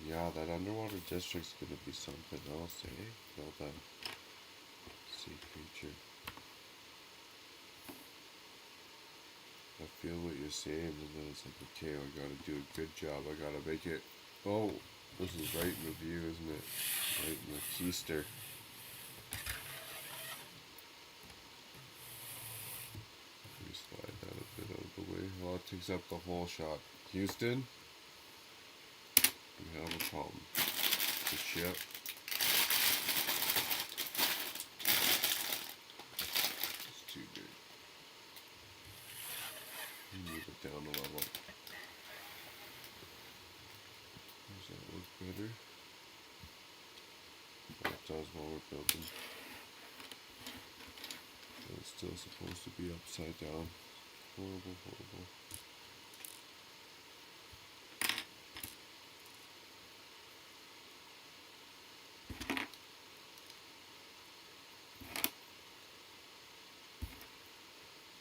Yeah, that underwater district's gonna be something else, eh? All that sea creature. I feel what you're saying, and then it's like, okay, I gotta do a good job. I gotta make it. Oh, this is right in the view, isn't it? Right in the keister. Let me slide that a bit out of the way. Well, it takes up the whole shot. Houston, we have a problem. The ship. It's too big. Move it down a level. Does that look better? That does while we're building. But it's still supposed to be upside down. Horrible, horrible.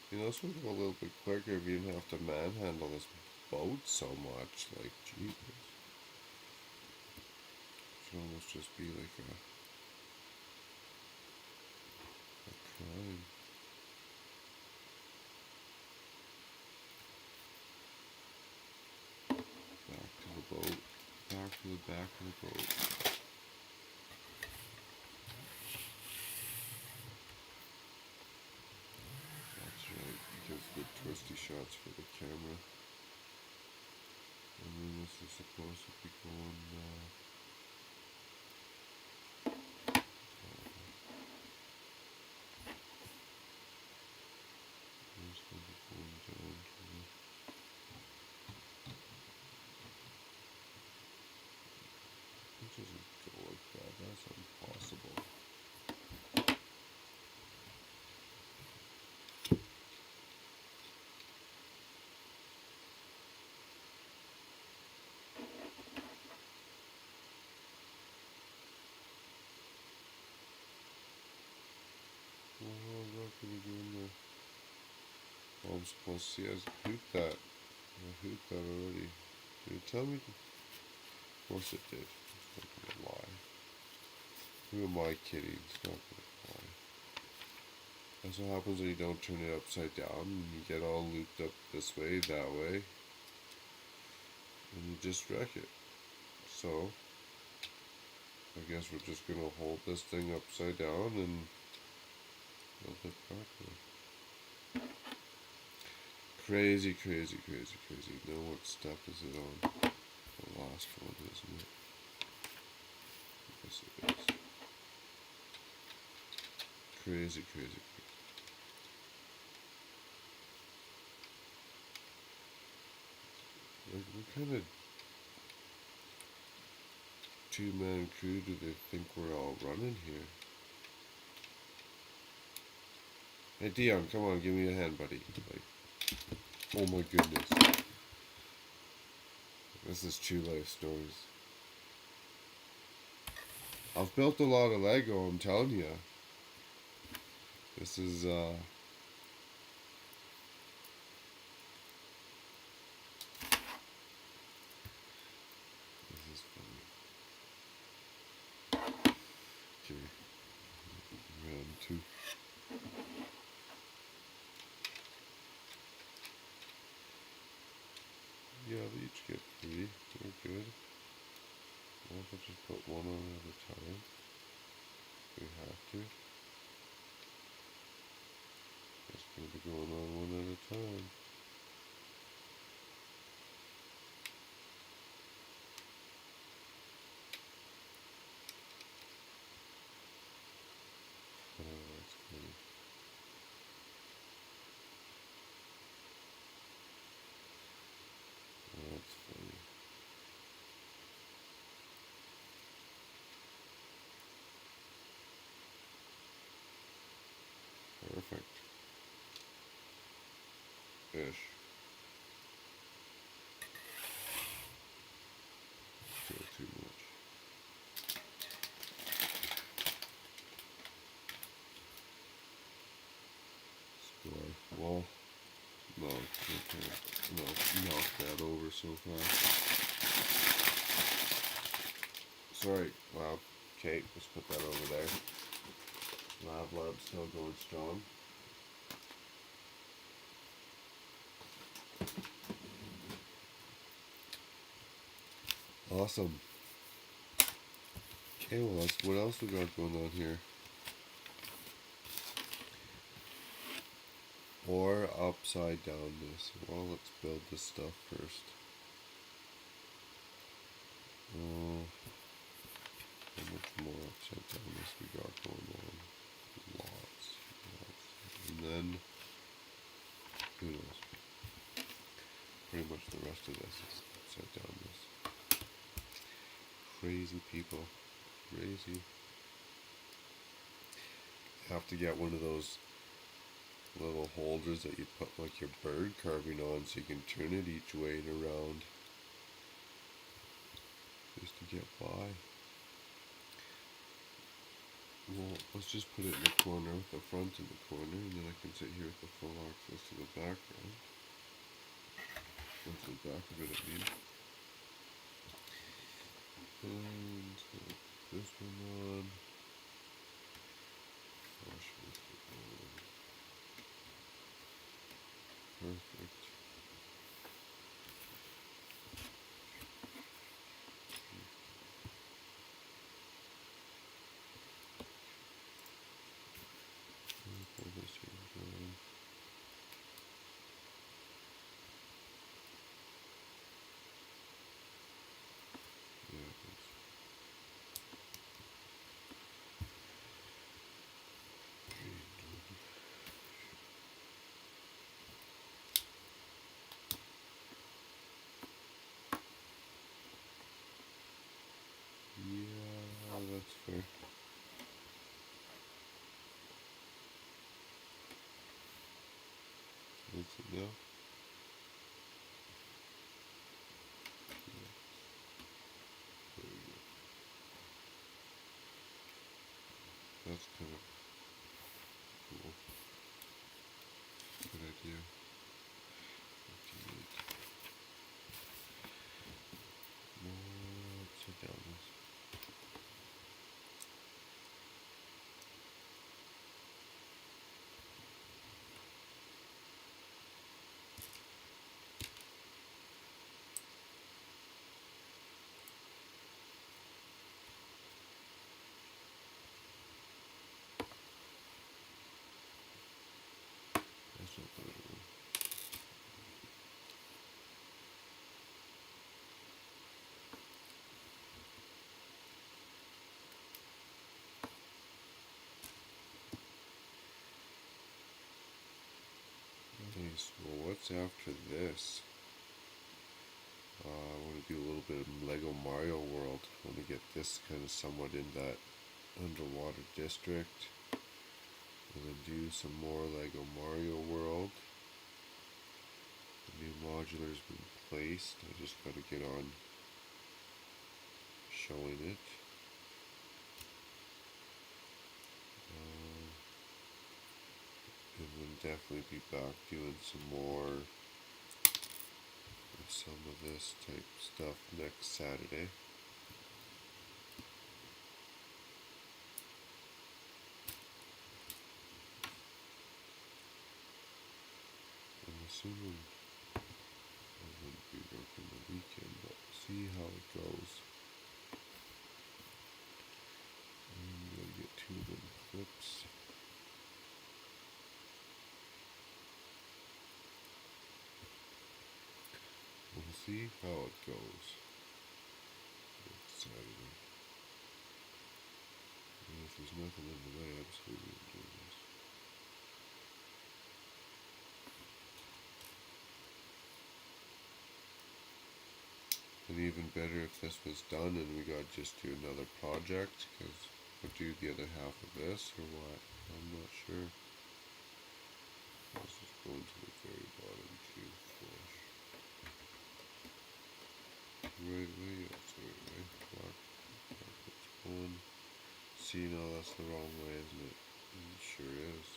You know, this would go a little bit quicker if you didn't have to manhandle this boat so much. Like, Jesus. It should almost just be like a crime. Back to the boat. Back to the back of the boat. That's right. Gives good twisty shots for the camera. And then this is supposed to be going, it's going to be going down to the, it doesn't go like that. That's impossible. Well, how's that going to do in there? Oh, I'm supposed to see us hoot that. I hoot that already. Did it tell me? Of course it did. It's not gonna lie. Who am I kidding? It's not gonna lie. That's what happens when you don't turn it upside down and you get all looped up this way, that way. And you just wreck it. So, I guess we're just gonna hold this thing upside down and build it properly. Crazy, crazy, crazy, crazy. Now what step is it on? The last one, isn't it? Yes, it is. Crazy, crazy, crazy. Like, what kind of two-man crew do they think we're all running here? Hey Dion, come on, give me a hand, buddy. Like, oh my goodness. This is true life stories. I've built a lot of Lego, I'm telling you. This is, This is funny. Okay. Round two. Yeah, they each get 3. They're good. Well, if I just put one on at a time. We have to. It's going to be going on one at a time. Oh, that's funny. That's funny. Perfect. Ish. Still too much. Score. Well, no, okay. No, knock that over so fast. Sorry, wow. Okay, let's put that over there. Lab still going strong. Awesome. Okay, well, what else we got going on here? Or upside down this. Well, let's build this stuff first. Oh, how much more upside down this we got going on? Lots. And then, who knows? Pretty much the rest of this is upside down this. Crazy people. Crazy. Have to get one of those little holders that you put like your bird carving on so you can turn it each way and around. Just to get by. Well, let's just put it in the corner with the front in the corner, and then I can sit here with the full access to the background. That's the back of it, I mean. And this one on. Gosh, this one. Perfect. Pull this here down. Yeah, that's fair. That's it now. There we go. That's kind of cool. Good idea. Let's sit down this. That's not the right one. Nice. Well, what's after this? I want to do a little bit of Lego Mario World. I want to get this kind of somewhat in that underwater district. And then do some more Lego Mario World. The new modular's been placed. I just got to get on showing it. And then definitely be back doing some more of some of this type stuff next Saturday. I'm assuming I wouldn't be working the weekend, but see how it goes. I'm going to get 2 of them clips. We'll see how it goes next Saturday. And if there's nothing in the way, absolutely I'm doing this. And even better if this was done and we got just do another project, because we'll do the other half of this or what. I'm not sure. This is going to the very bottom too. Right way, that's the right way. Black, that's one. See, no, that's the wrong way, isn't it? It sure is.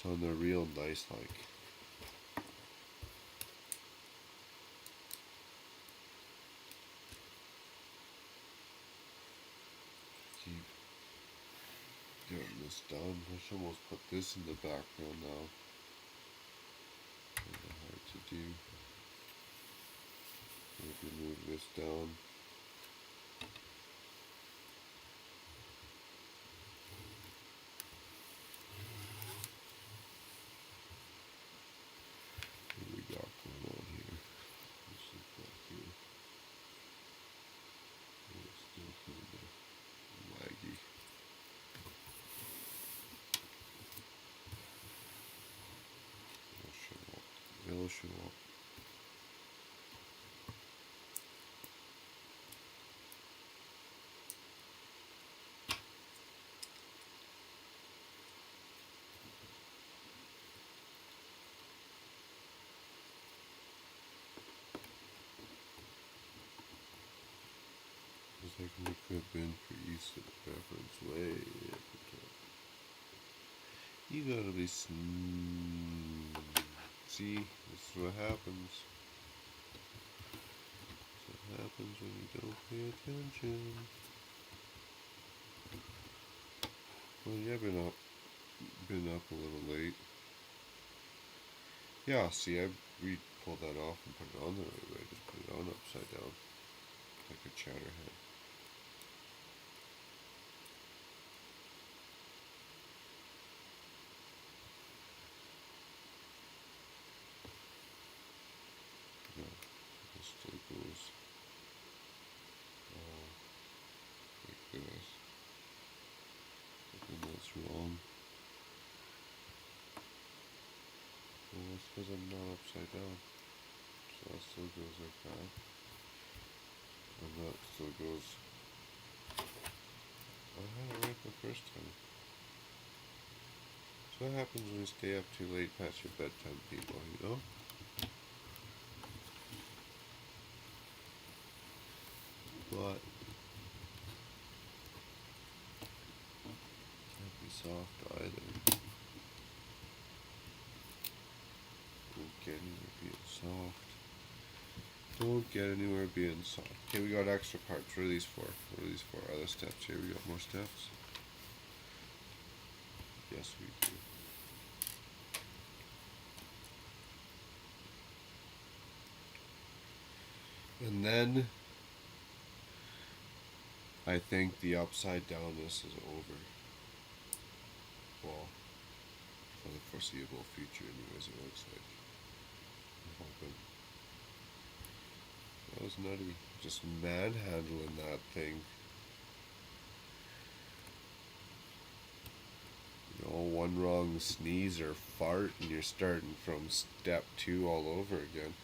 on the real nice like. Keep getting this done. I should almost put this in the background now. Kind of hard to do. Maybe move this down. What do we got going on here? Let's look back here. It's still kind of laggy. It'll show up. It's like we could have been for east of the reference way up the top. You gotta be See, this is what happens. This is what happens when you don't pay attention. Well, yeah, been up a little late. Yeah, see, we pulled that off and put it on the right way. Just put it on upside down, like a chatterhead. Still goes like this. But then that's wrong. Well, that's because I'm not upside down. So that still goes like that. And that still goes. I had it right the first time. So what happens when you stay up too late past your bedtime, people, you know? But can't be soft either. Don't get anywhere being soft. Don't get anywhere being soft. Okay, we got extra parts. What are these for? What are these for? Other steps here. We got more steps. Yes, we do. And then I think the upside downness is over. Well, for the foreseeable future anyways, it looks like. I'm hoping. That was nutty. Just manhandling that thing. You know, one wrong sneeze or fart and you're starting from step 2 all over again.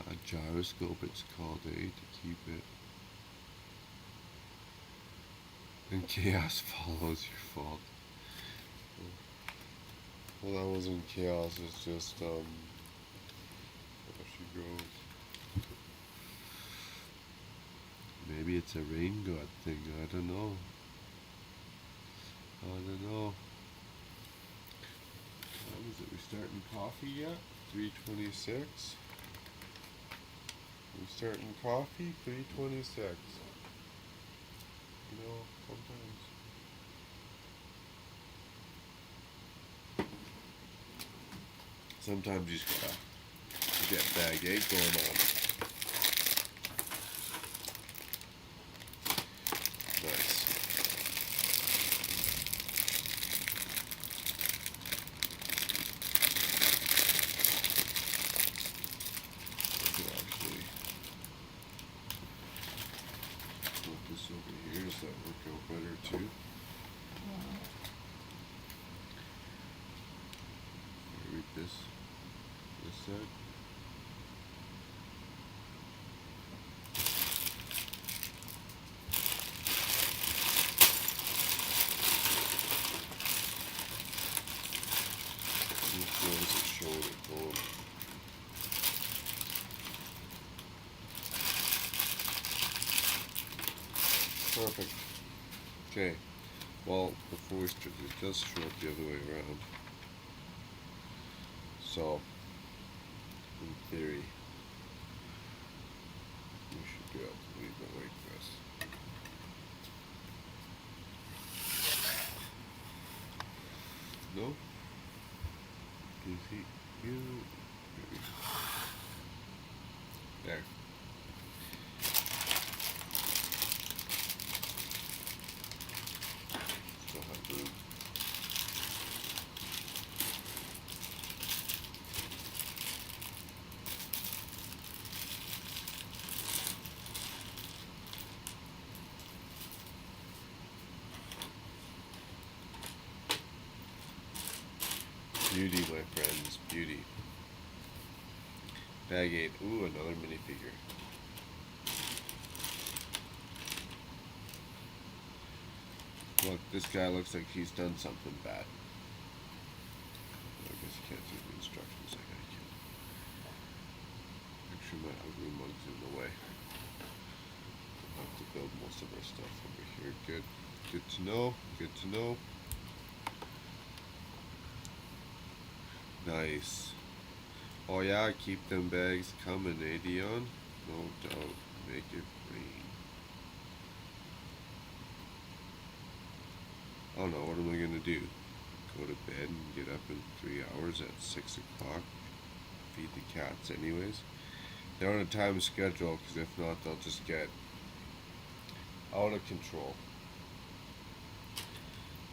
A gyroscope it's called, to keep it. And chaos follows your fault. Well, that wasn't chaos, it's just, there she goes. Maybe it's a rain god thing, I don't know. What is it, we starting coffee yet? 3:26? We starting coffee? 3:26. You know, sometimes you just gotta get bag 8 going on. Nice. This over here, does that work out better too? Read this side. Perfect. Okay. Well, before we start, it does show up the other way around. So, in theory, we should be able to leave it like this. No? Can you see? There. Still have room. Beauty, my friends, beauty. Bag 8. Ooh, another minifigure. Look, this guy looks like he's done something bad. I guess you can't see the instructions like I can. Actually, my ugly mug's in the way. I'll have to build most of our stuff over here. Good. Good to know. Good to know. Nice. Oh yeah, keep them bags coming, eh, Dion? No doubt. Make it rain. Oh no, what am I gonna do? Go to bed and get up in 3 hours at 6 o'clock? Feed the cats anyways? They're on a time schedule, because if not, they'll just get out of control.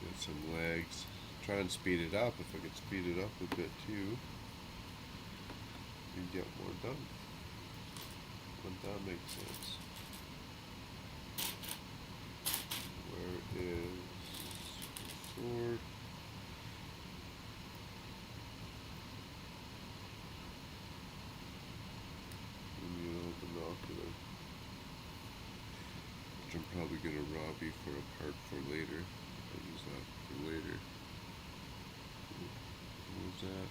Get some legs. Try and speed it up. If I could speed it up a bit too, and get more done. Would that make sense? Where is sword? Binocular. Which I'm probably gonna rob you for a part for later. I'll use that for later. What was that?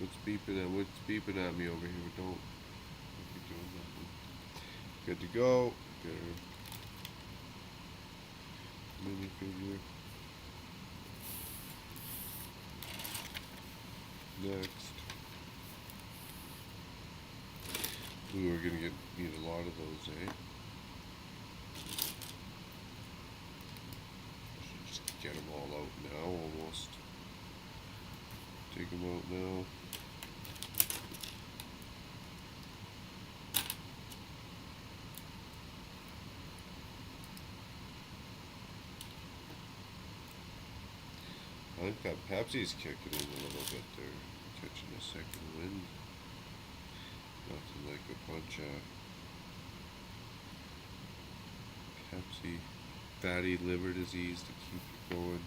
What's beeping at me over here? Don't be doing nothing. Good to go. Get our minifigure. Next. Ooh, we're gonna need a lot of those, eh? I should just get them all out now, almost. Take them out now. I think that Pepsi's kicking in a little bit there. Catching a second wind. Nothing like a bunch of Pepsi. Fatty liver disease to keep you going.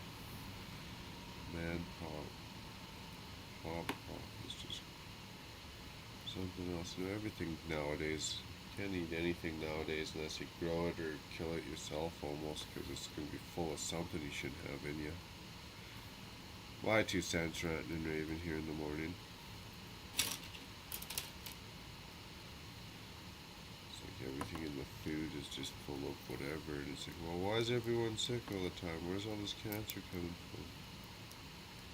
Man pop. Pop is just something else. You know, everything nowadays. Can't eat anything nowadays unless you grow it or kill it yourself almost, because it's going to be full of something you shouldn't have in you. My 2 cents ranting and raving here in the morning. It's like everything in the food is just full of whatever, and it's like, well, why is everyone sick all the time? Where's all this cancer coming from?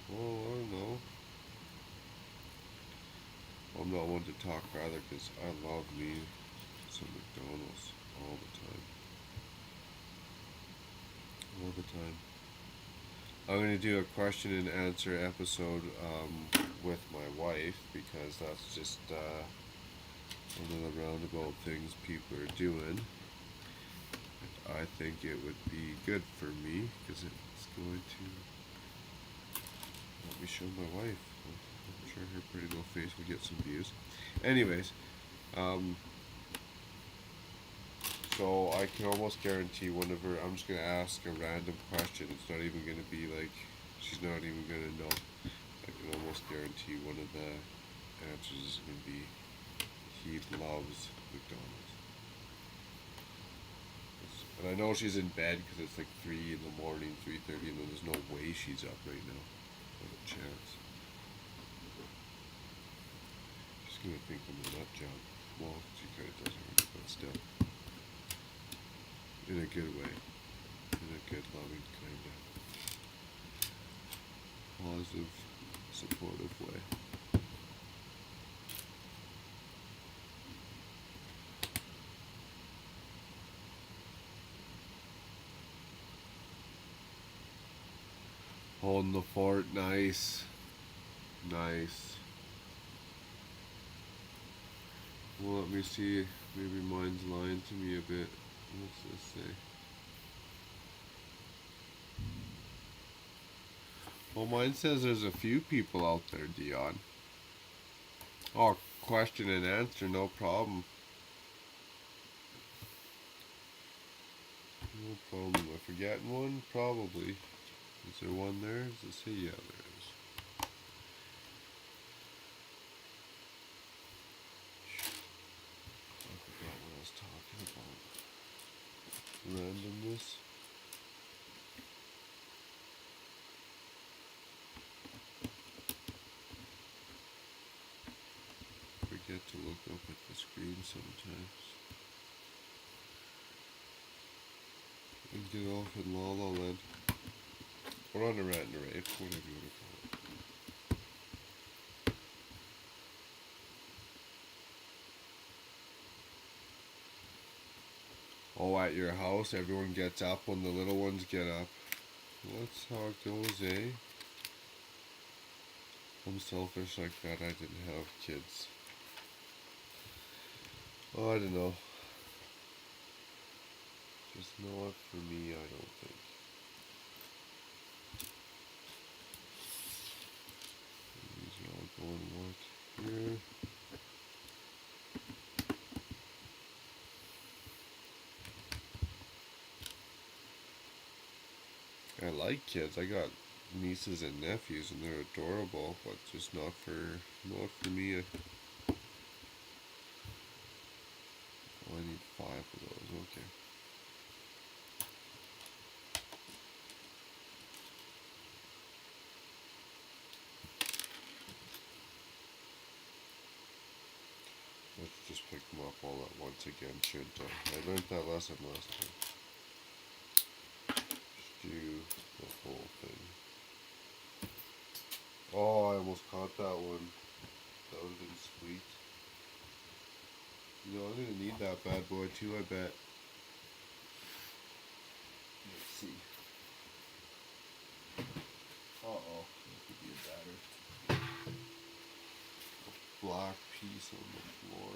Well, I don't know. I'm not one to talk either, because I love me some McDonald's all the time. All the time. I'm going to do a question and answer episode with my wife, because that's just one of the roundabout things people are doing. And I think it would be good for me, because it's going to let me show my wife. I'm sure her pretty little face would get some views. Anyways, so I can almost guarantee whenever I'm just going to ask a random question, it's not even going to be like, she's not even going to know. I can almost guarantee one of the answers is going to be, he loves McDonald's. And I know she's in bed because it's like 3 in the morning, 3:30, and there's no way she's up right now. Not a chance. She's going to think I'm a nut job. Well, she kind of does already, but still. in a good way, in a good, loving, kind of positive, supportive way. Holding the fort, nice, nice. Well, let me see. Maybe mine's lying to me a bit. What's this say? Well, mine says there's a few people out there, Dion. Oh, question and answer, no problem. No problem. Am I forgetting one? Probably. Is there one there? Does it say? Yeah, there is. I forgot what I was talking about. Randomness. Forget to look up at the screen sometimes. And get off in La La Land. Or on a rant and rave, whatever you want to call it. Oh, at your house, everyone gets up when the little ones get up. That's how it goes, eh? I'm selfish like that. I didn't have kids. Oh, I don't know. Just not for me, I don't think. These are all going what here. I like kids. I got nieces and nephews, and they're adorable, but just not for me. Oh, I need 5 of those. Okay. Let's just pick them up all at once again, shouldn't I? I learned that lesson last time. Just do the whole thing. Oh, I almost caught that one. That would have been sweet. You know, I'm gonna need that bad boy too, I bet. Let's see. Uh-oh, that could be a batter. A black piece on the floor.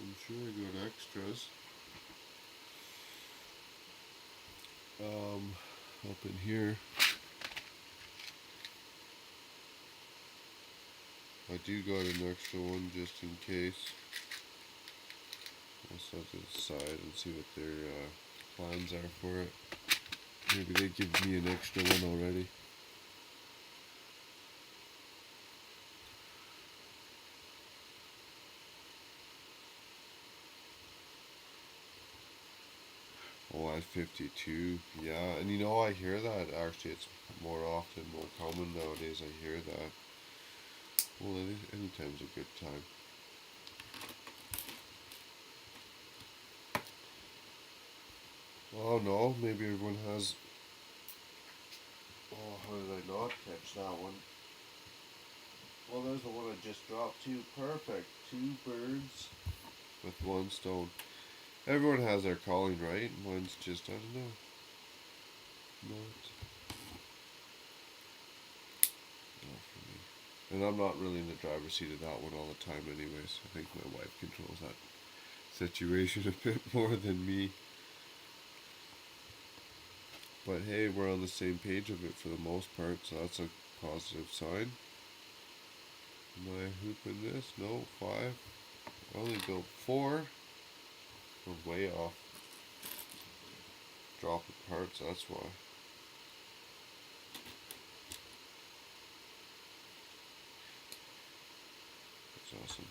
I'm sure I got extras. Up in here. I do got an extra one just in case. I'll set it aside and see what their plans are for it. Maybe they give me an extra one already. Oh, at 52, yeah, and you know, I hear that, actually, it's more often, more common nowadays, I hear that. Well, any time's a good time. Oh no, maybe everyone has, oh, how did I not catch that one? Well, there's the one I just dropped too, perfect, 2 birds with 1 stone. Everyone has their calling, right? Mine's just, I don't know. Not for me. And I'm not really in the driver's seat of that one all the time anyways. I think my wife controls that situation a bit more than me. But hey, we're on the same page of it for the most part, so that's a positive sign. Am I hooping this? No, 5. I only built 4. We're way off. Drop of parts, that's why. That's awesome.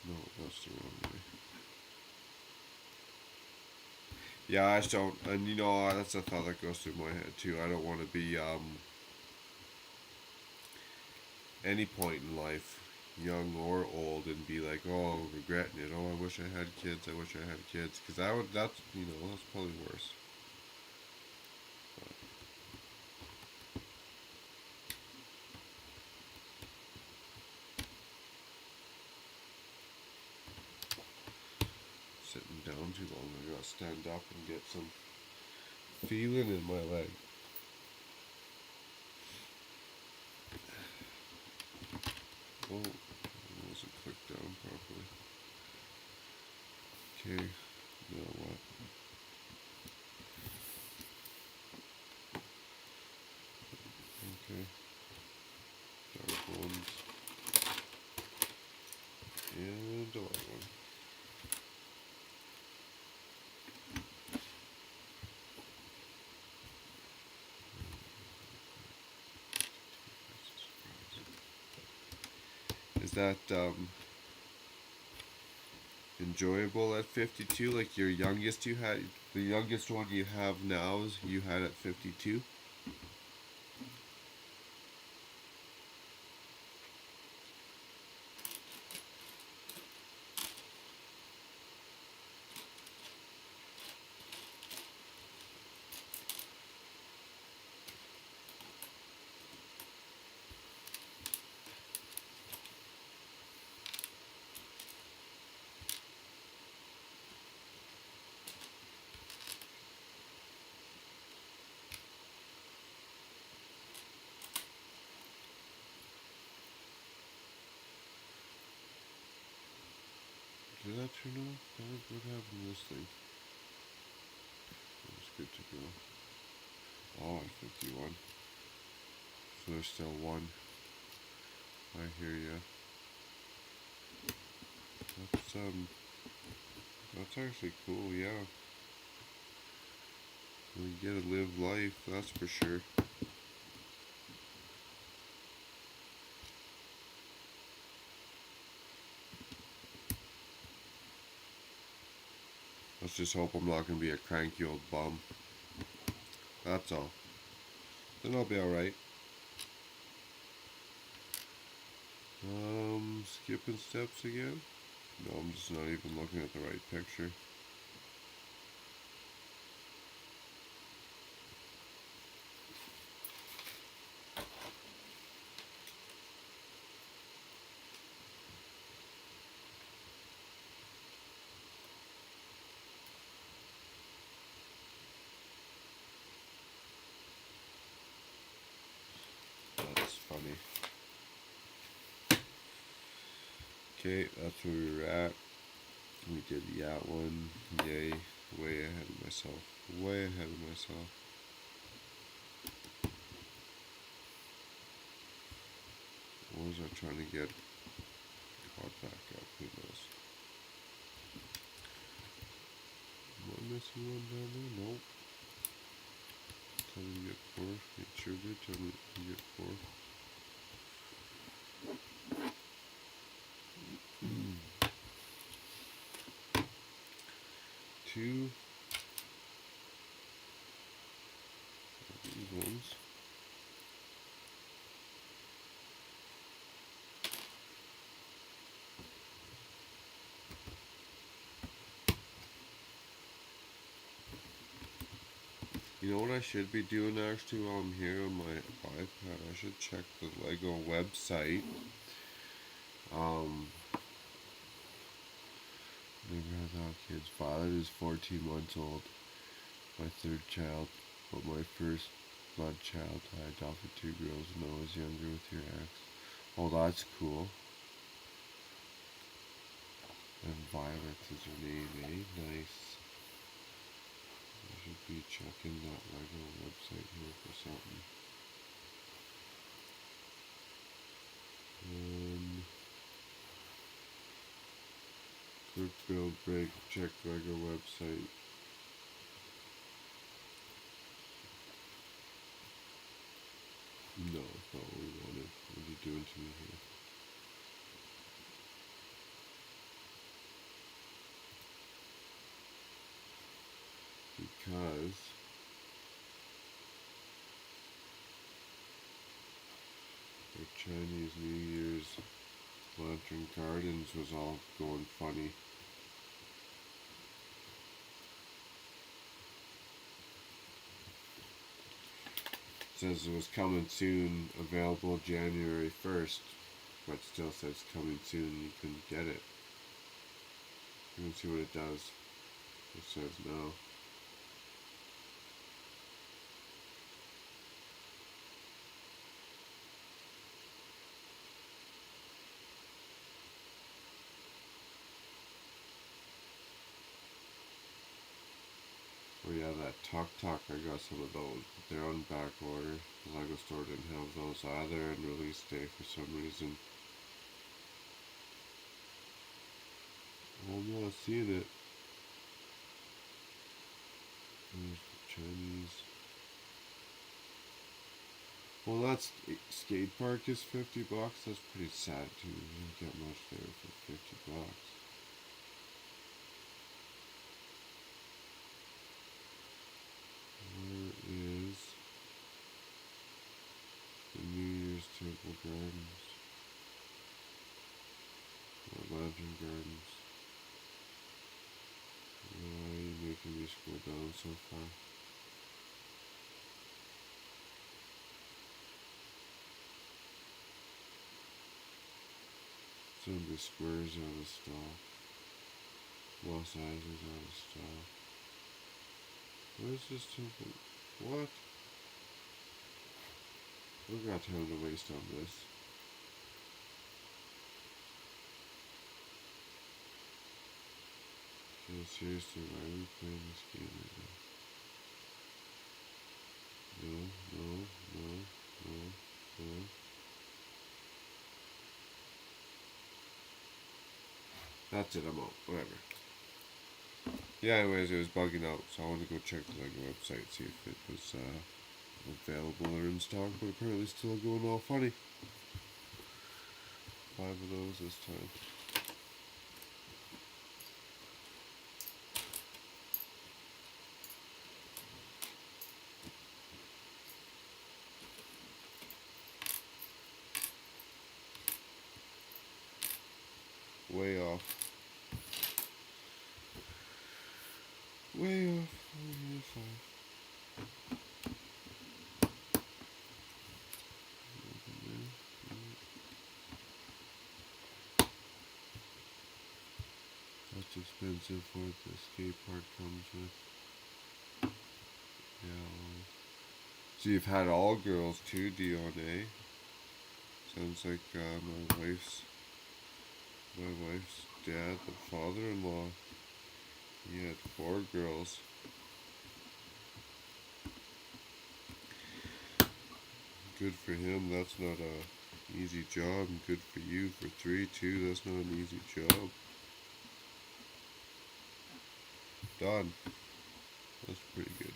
No, that's the wrong way. Yeah, I just don't, and you know, that's a thought that goes through my head too. I don't want to be any point in life, young or old, and be like, oh, regretting it. Oh, I wish I had kids. I wish I had kids. Because that's, that's probably worse. Sitting down too long. I gotta stand up and get some feeling in my leg. Oh, it wasn't clicked down properly. Okay, now what? Okay, dark ones and a light one. Is that enjoyable at 52? Like your youngest you had, the youngest one you have now is you had at 52? Did that turn off? What happened to this thing? It's good to go. Oh, at 51. So there's still one. I hear ya. That's actually cool, yeah. You gotta live life, that's for sure. Let's just hope I'm not gonna be a cranky old bum. That's all. Then I'll be alright. Skipping steps again? No, I'm just not even looking at the right picture. That's funny. Okay, that's where we were at. We did the yacht one. Yay. Way ahead of myself. Way ahead of myself. What was I trying to get caught back up? Who knows? Am I missing one down there? Nope. Tell me to get 4. It sure did tell me to get 4. Two. These ones. You know what I should be doing actually while I'm here on my iPad? I should check the Lego website. Never had that kid's father is 14 months old. My third child, but my first blood child. I adopted 2 girls when I was younger with your ex. Oh, that's cool. And Violet is her name, eh? Nice. I should be checking that Lego website here for something. Quick build break, check Lego website. No, that's not what we wanted. What are you doing to me here? Because Our Chinese New Year's Lantern Gardens was all going funny. It says it was coming soon, available January 1st, but still says coming soon, you couldn't get it. You can see what it does. It says no. Oh yeah, that Tok Tok, I got some of those, but they're on back order. The Lego store didn't have those either, and release day for some reason. I'm not seeing it. There's the Chinese. Well, that's skate park is $50. That's pretty sad too. You don't get much there for $50. Where is the New Year's Temple Gardens? Or Lantern Gardens? Why are you making me scroll down so far? Some of the squares out of stock. Los Angeles out of stock. Where's this temple? What? We've got time to waste on this. Okay, seriously, why are we playing this game right now? No, no, no, no, no. That's it, I'm out. Whatever. Yeah, anyways, it was bugging out, so I wanted to go check the Lego website, see if it was available or in stock, but apparently still going all funny. 5 of those this time. Way off. Way off. Only 5. That's expensive for what the skate park comes with. Yeah. So you've had all girls too, Dion, eh? Sounds like my wife's dad, the father-in-law. He had 4 girls. Good for him. That's not a easy job. And good for you for 3 too. That's not an easy job. Done. That's pretty good.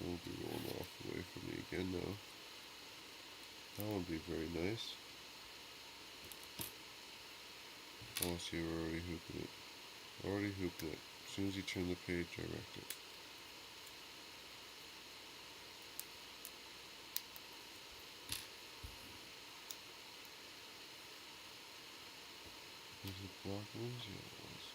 Don't be rolling off away from me again now. That would be very nice. Oh, see, we're already hooping it. Already hooping it. As soon as you turn the page, I wrecked it. Was it black ones? Yeah, it was.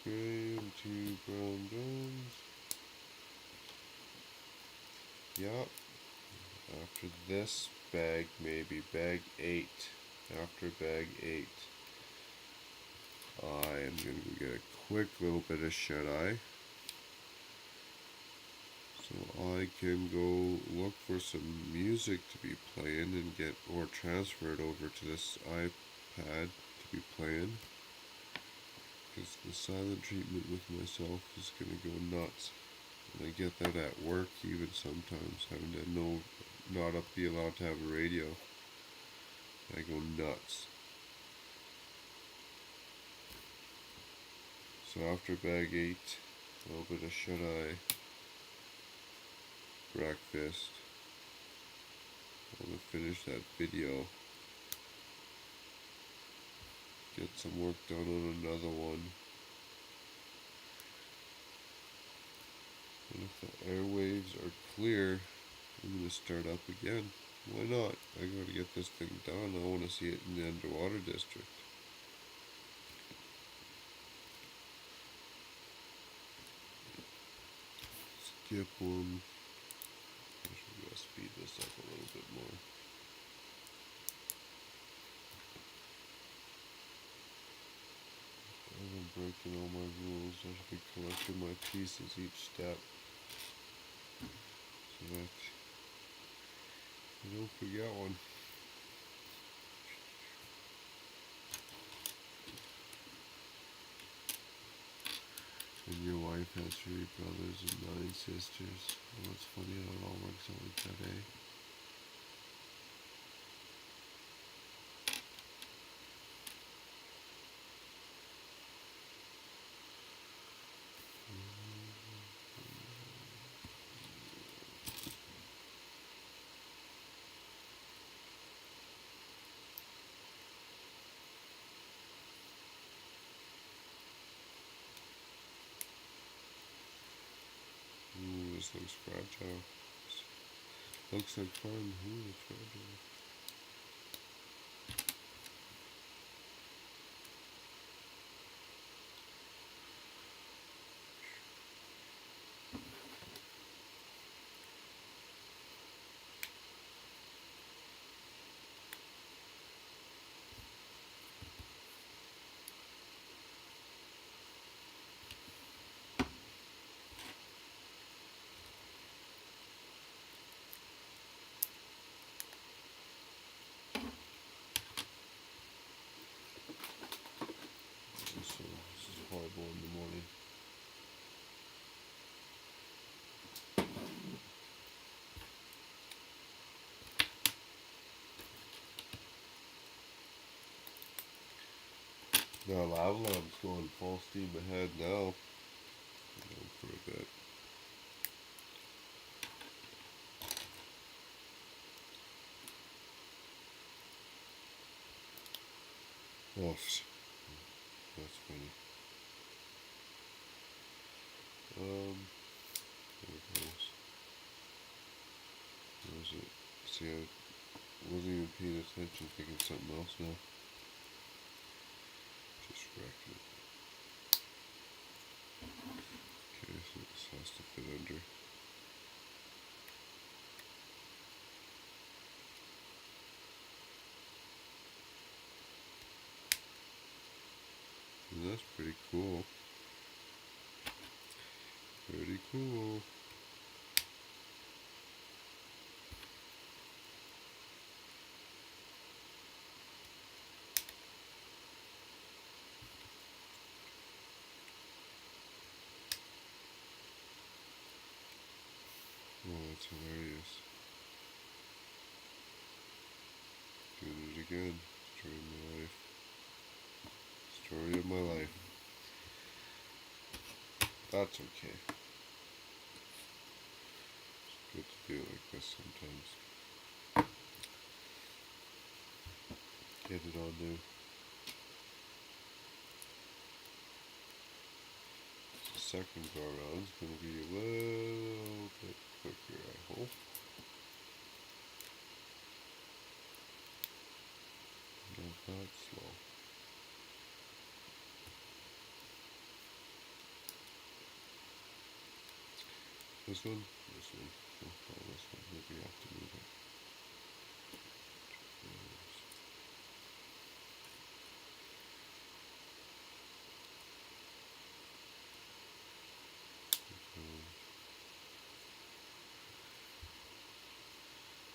Gray and 2 brown drums. Yup. After this bag, maybe bag 8. After bag 8, I am going to get a quick little bit of shut-eye. So I can go look for some music to be playing and get or transfer it over to this iPad to be playing. Because the silent treatment with myself is going to go nuts. And I get that at work even sometimes, having to not be allowed to have a radio. I go nuts. So after bag 8, a little bit of shut-eye, breakfast. I'm going to finish that video, get some work done on another one. And if the airwaves are clear, I'm going to start up again. Why not? I got to get this thing done. I want to see it in the underwater district. Skip one. I should speed this up a little bit more. I'm breaking all my rules. I should be collecting my pieces each step so that I don't forget one. And your wife has 3 brothers and 9 sisters. Oh, it's funny how it all works out like that, eh? Ooh, this looks fragile. Looks like fun. Ooh, it's fragile. So, this is horrible in the morning. Now, lava lamp's going full steam ahead now. For a bit. Oh, that's funny. There it goes. Where is it? See, I wasn't even paying attention, thinking something else now. Just wrecked it. Okay, so this has to fit under. And that's pretty cool. Pretty cool. Oh, that's hilarious. Doing it again. Story of my life. Story of my life. That's okay. It's good to do it like this sometimes. Get it on there. The second go around is going to be a little bit quicker, I hope. Not that slow. This one? This one. Oh, this one. Maybe I have to move it.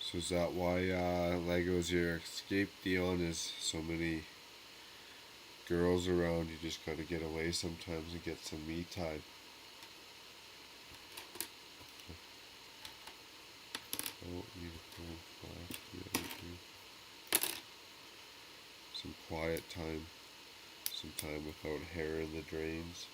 So is that why Lego's your escape, Dion? Is so many girls around, you just gotta get away sometimes and get some me time. Oh, need a phone flash. Yeah, I do. Some quiet time. Some time without hair in the drains.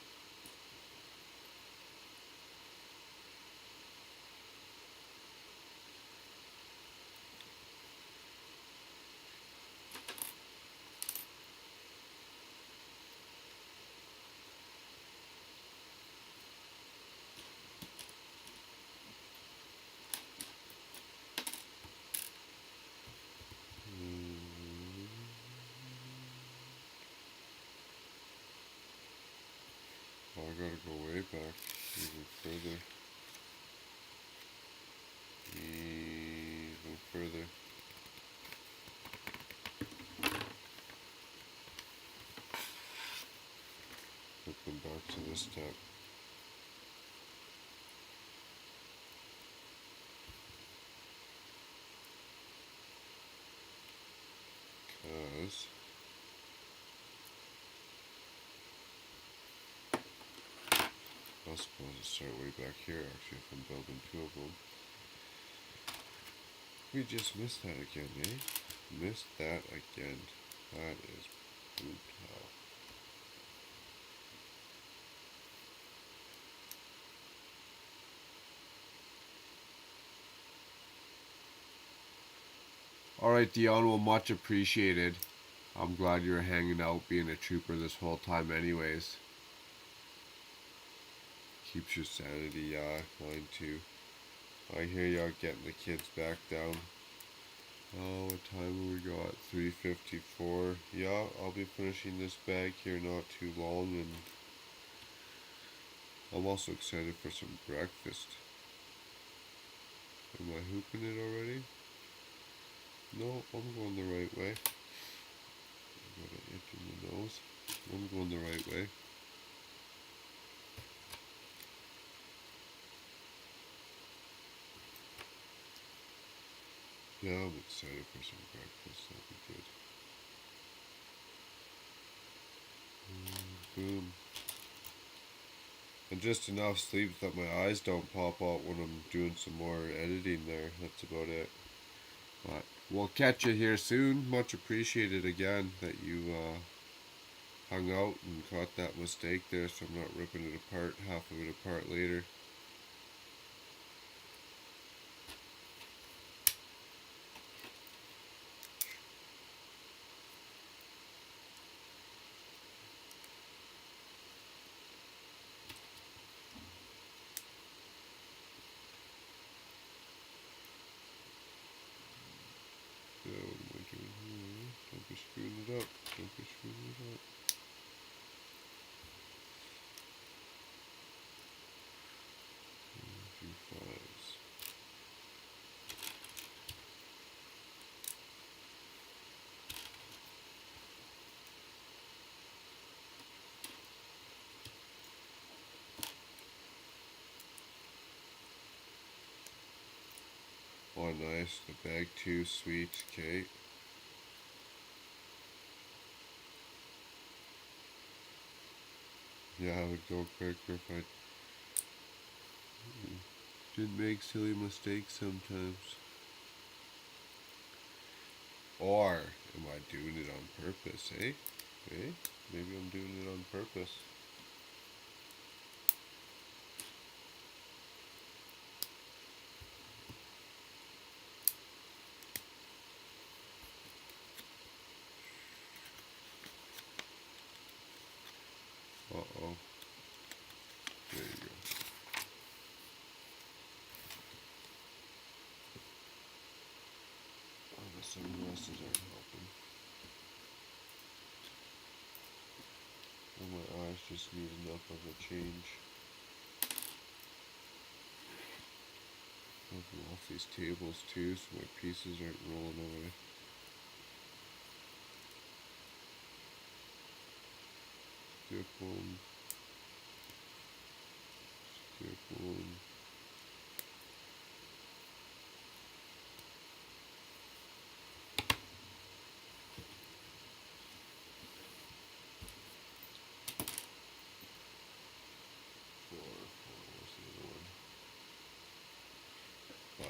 way back, even further. Even further. Looking back to this step. Because I was supposed to start way back here actually if I'm building two of them. We just missed that again, eh? Missed that again. That is brutal. Alright, Dion, well, much appreciated. I'm glad you were hanging out, being a trooper this whole time anyways. Keeps your sanity, mine too. I hear y'all getting the kids back down. Oh, what time we got? 3:54. Yeah, I'll be finishing this bag here not too long, and I'm also excited for some breakfast. Am I hooping it already? No, I'm going the right way. I got an itch in the nose. I'm going the right way. Yeah, I'm excited for some breakfast. That'll be good. Boom. And just enough sleep that my eyes don't pop out when I'm doing some more editing there. That's about it. But we'll catch you here soon. Much appreciated again that you hung out and caught that mistake there, so I'm not ripping it apart, half of it apart later. So what am I doing here? Don't be screwing it up. Don't be screwing it up. A few fives. Oh, nice. The bag too, sweet. Okay. Yeah, I would go quicker if I didn't make silly mistakes sometimes. Or am I doing it on purpose, eh? Eh? Maybe I'm doing it on purpose. Uh-oh. There you go. Oh, the sunglasses aren't helping. And my eyes just need enough of a change. Moving off these tables too, so my pieces aren't rolling away. Skip one. Skip one. 4. What's the other one? 5.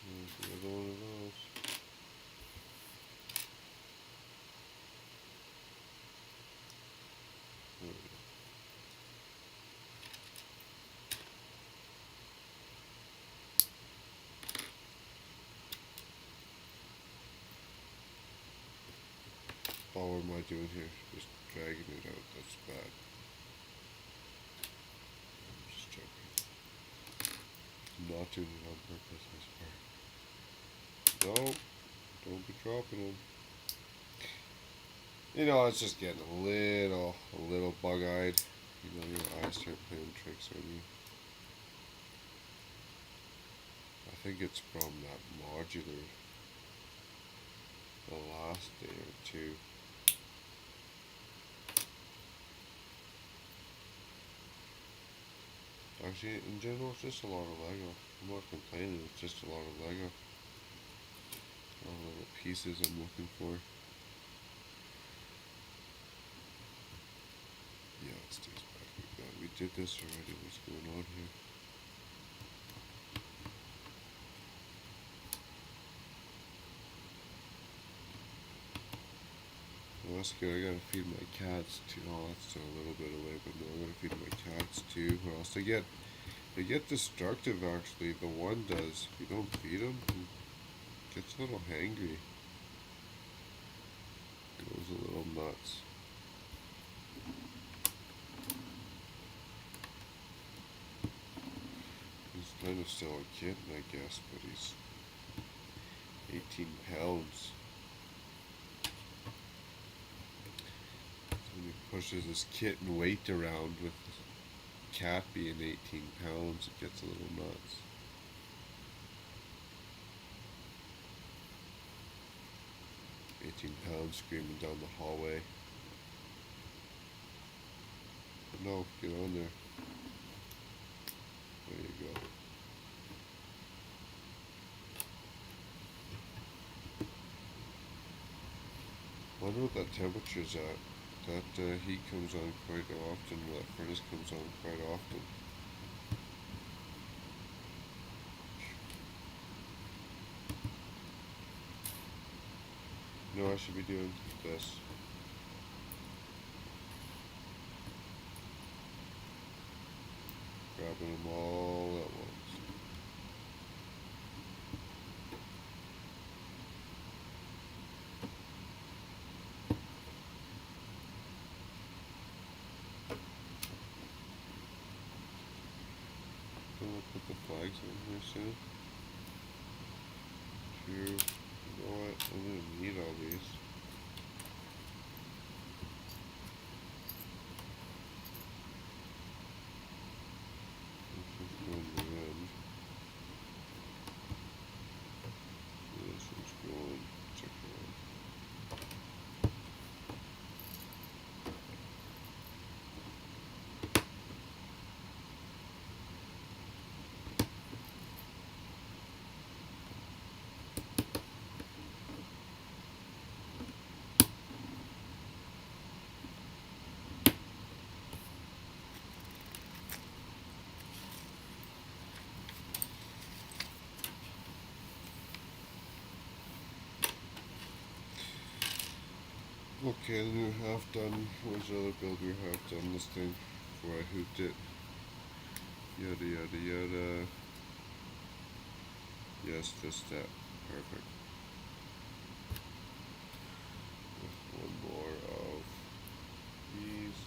There's another one of those. There we go. Oh, what am I doing here? Just dragging it out. That's bad. I'm just joking. Not doing it on purpose, I swear. No, don't be dropping them. You know, it's just getting a little bug-eyed. You know, your eyes start playing tricks on you. I think it's from that modular the last day or two. Actually, in general, it's just a lot of Lego. I'm not complaining, it's just a lot of Lego. All the little pieces I'm looking for. Yeah, it stays back like that. We did this already. What's going on here? Well, that's good. I gotta feed my cats too. Oh, that's still a little bit away, but no, I gotta feed my cats too. Or else they get destructive. Actually, the one does. If you don't feed them, it gets a little hangry. Goes a little nuts. He's kind of still a kitten, I guess, but he's 18 pounds. When he pushes his kitten weight around with the cat being 18 pounds, it gets a little nuts. £18 screaming down the hallway. But no, get on there. There you go. I wonder what that temperature's at. That heat comes on quite often, that furnace comes on quite often. You know, I should be doing this. Grabbing them all at once. We'll put the flags in here soon. True. You know what? I'm gonna need all these. This is going to end. This one's going check it out. Okay, then we're half done. What's the other build we're half done? This thing before I hooped it. Yada yada yada. Yes, this step. Perfect. One more of these.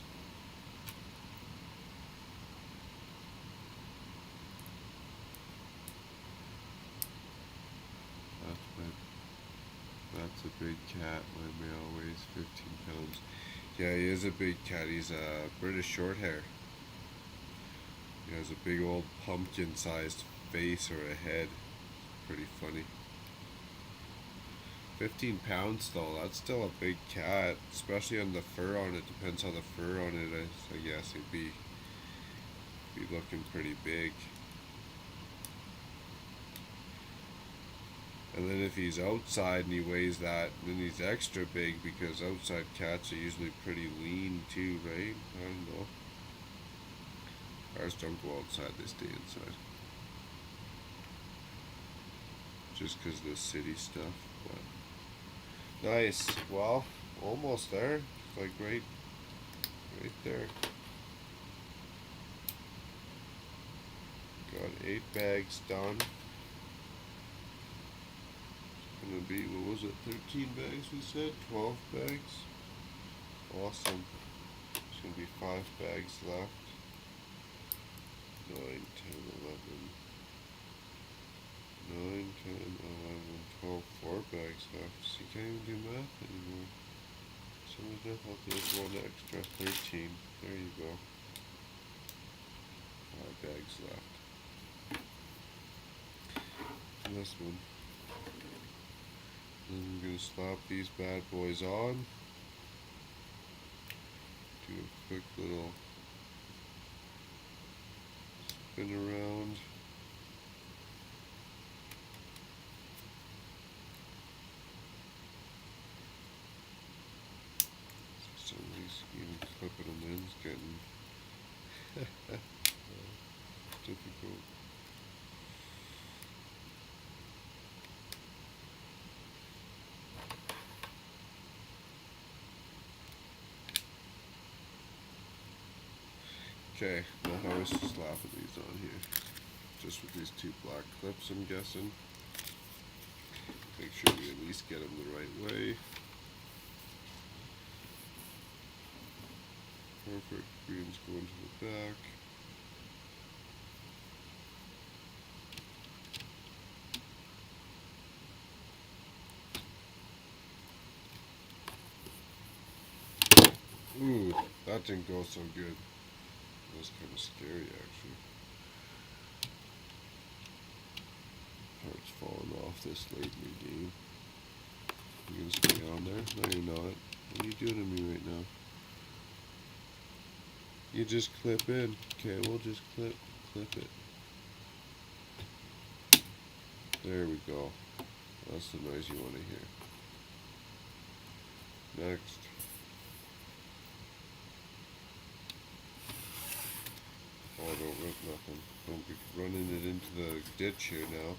That's a big cat. My male weighs 15 pounds. Yeah, he is a big cat. He's a British Shorthair. He has a big old pumpkin-sized face or a head. Pretty funny. 15 pounds though, that's still a big cat, especially on the fur on it. Depends how the fur on it is. I guess he'd be looking pretty big. And then if he's outside and he weighs that, then he's extra big because outside cats are usually pretty lean too, right? I don't know. Ours don't go outside, they stay inside. Just because of the city stuff. But nice. Well, almost there. Like right there. Got 8 bags done. Gonna be, what was it, 13 bags we said? 12 bags? Awesome. There's gonna be 5 bags left. 9, 10, 11. 9, 10, 11, 12, 4 bags left. So you can't even do math anymore. Someone's difficulty is 1 extra. 13. There you go. 5 bags left. And this one. Then I'm going to slap these bad boys on. Do a quick little spin around. Somebody's even clipping them in. It's getting difficult. Okay, now how is slapping these on here? Just with these 2 black clips, I'm guessing. Make sure we at least get them the right way. Perfect. Green's going to the back. Ooh, that didn't go so good. That was kind of scary, actually. Heart's falling off this late in the game. You gonna stay on there? No, you're not. What are you doing to me right now? You just clip in. Okay, we'll just clip it. There we go. That's the noise you want to hear. Next. Oh, don't rip nothing. Don't be running it into the ditch here now.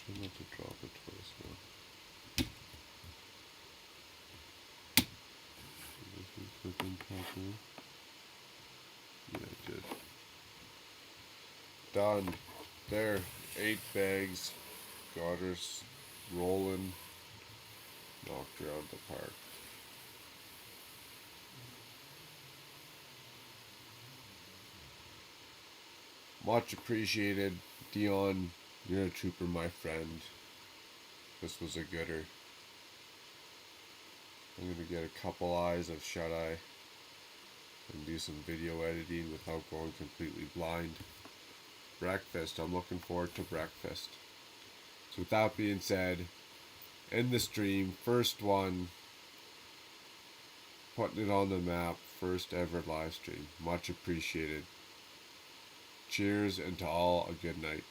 Try not to drop it twice now. Clipping properly. Yeah, I did. Done. There. 8 bags. Got her rolling. Knocked her out of the park. Much appreciated, Dion. You're a trooper, my friend. This was a gooder. I'm gonna get a couple eyes of shut-eye and do some video editing without going completely blind. Breakfast. I'm looking forward to breakfast. So with that being said, end the stream. First one. Putting it on the map. First ever live stream. Much appreciated. Cheers, and to all a good night.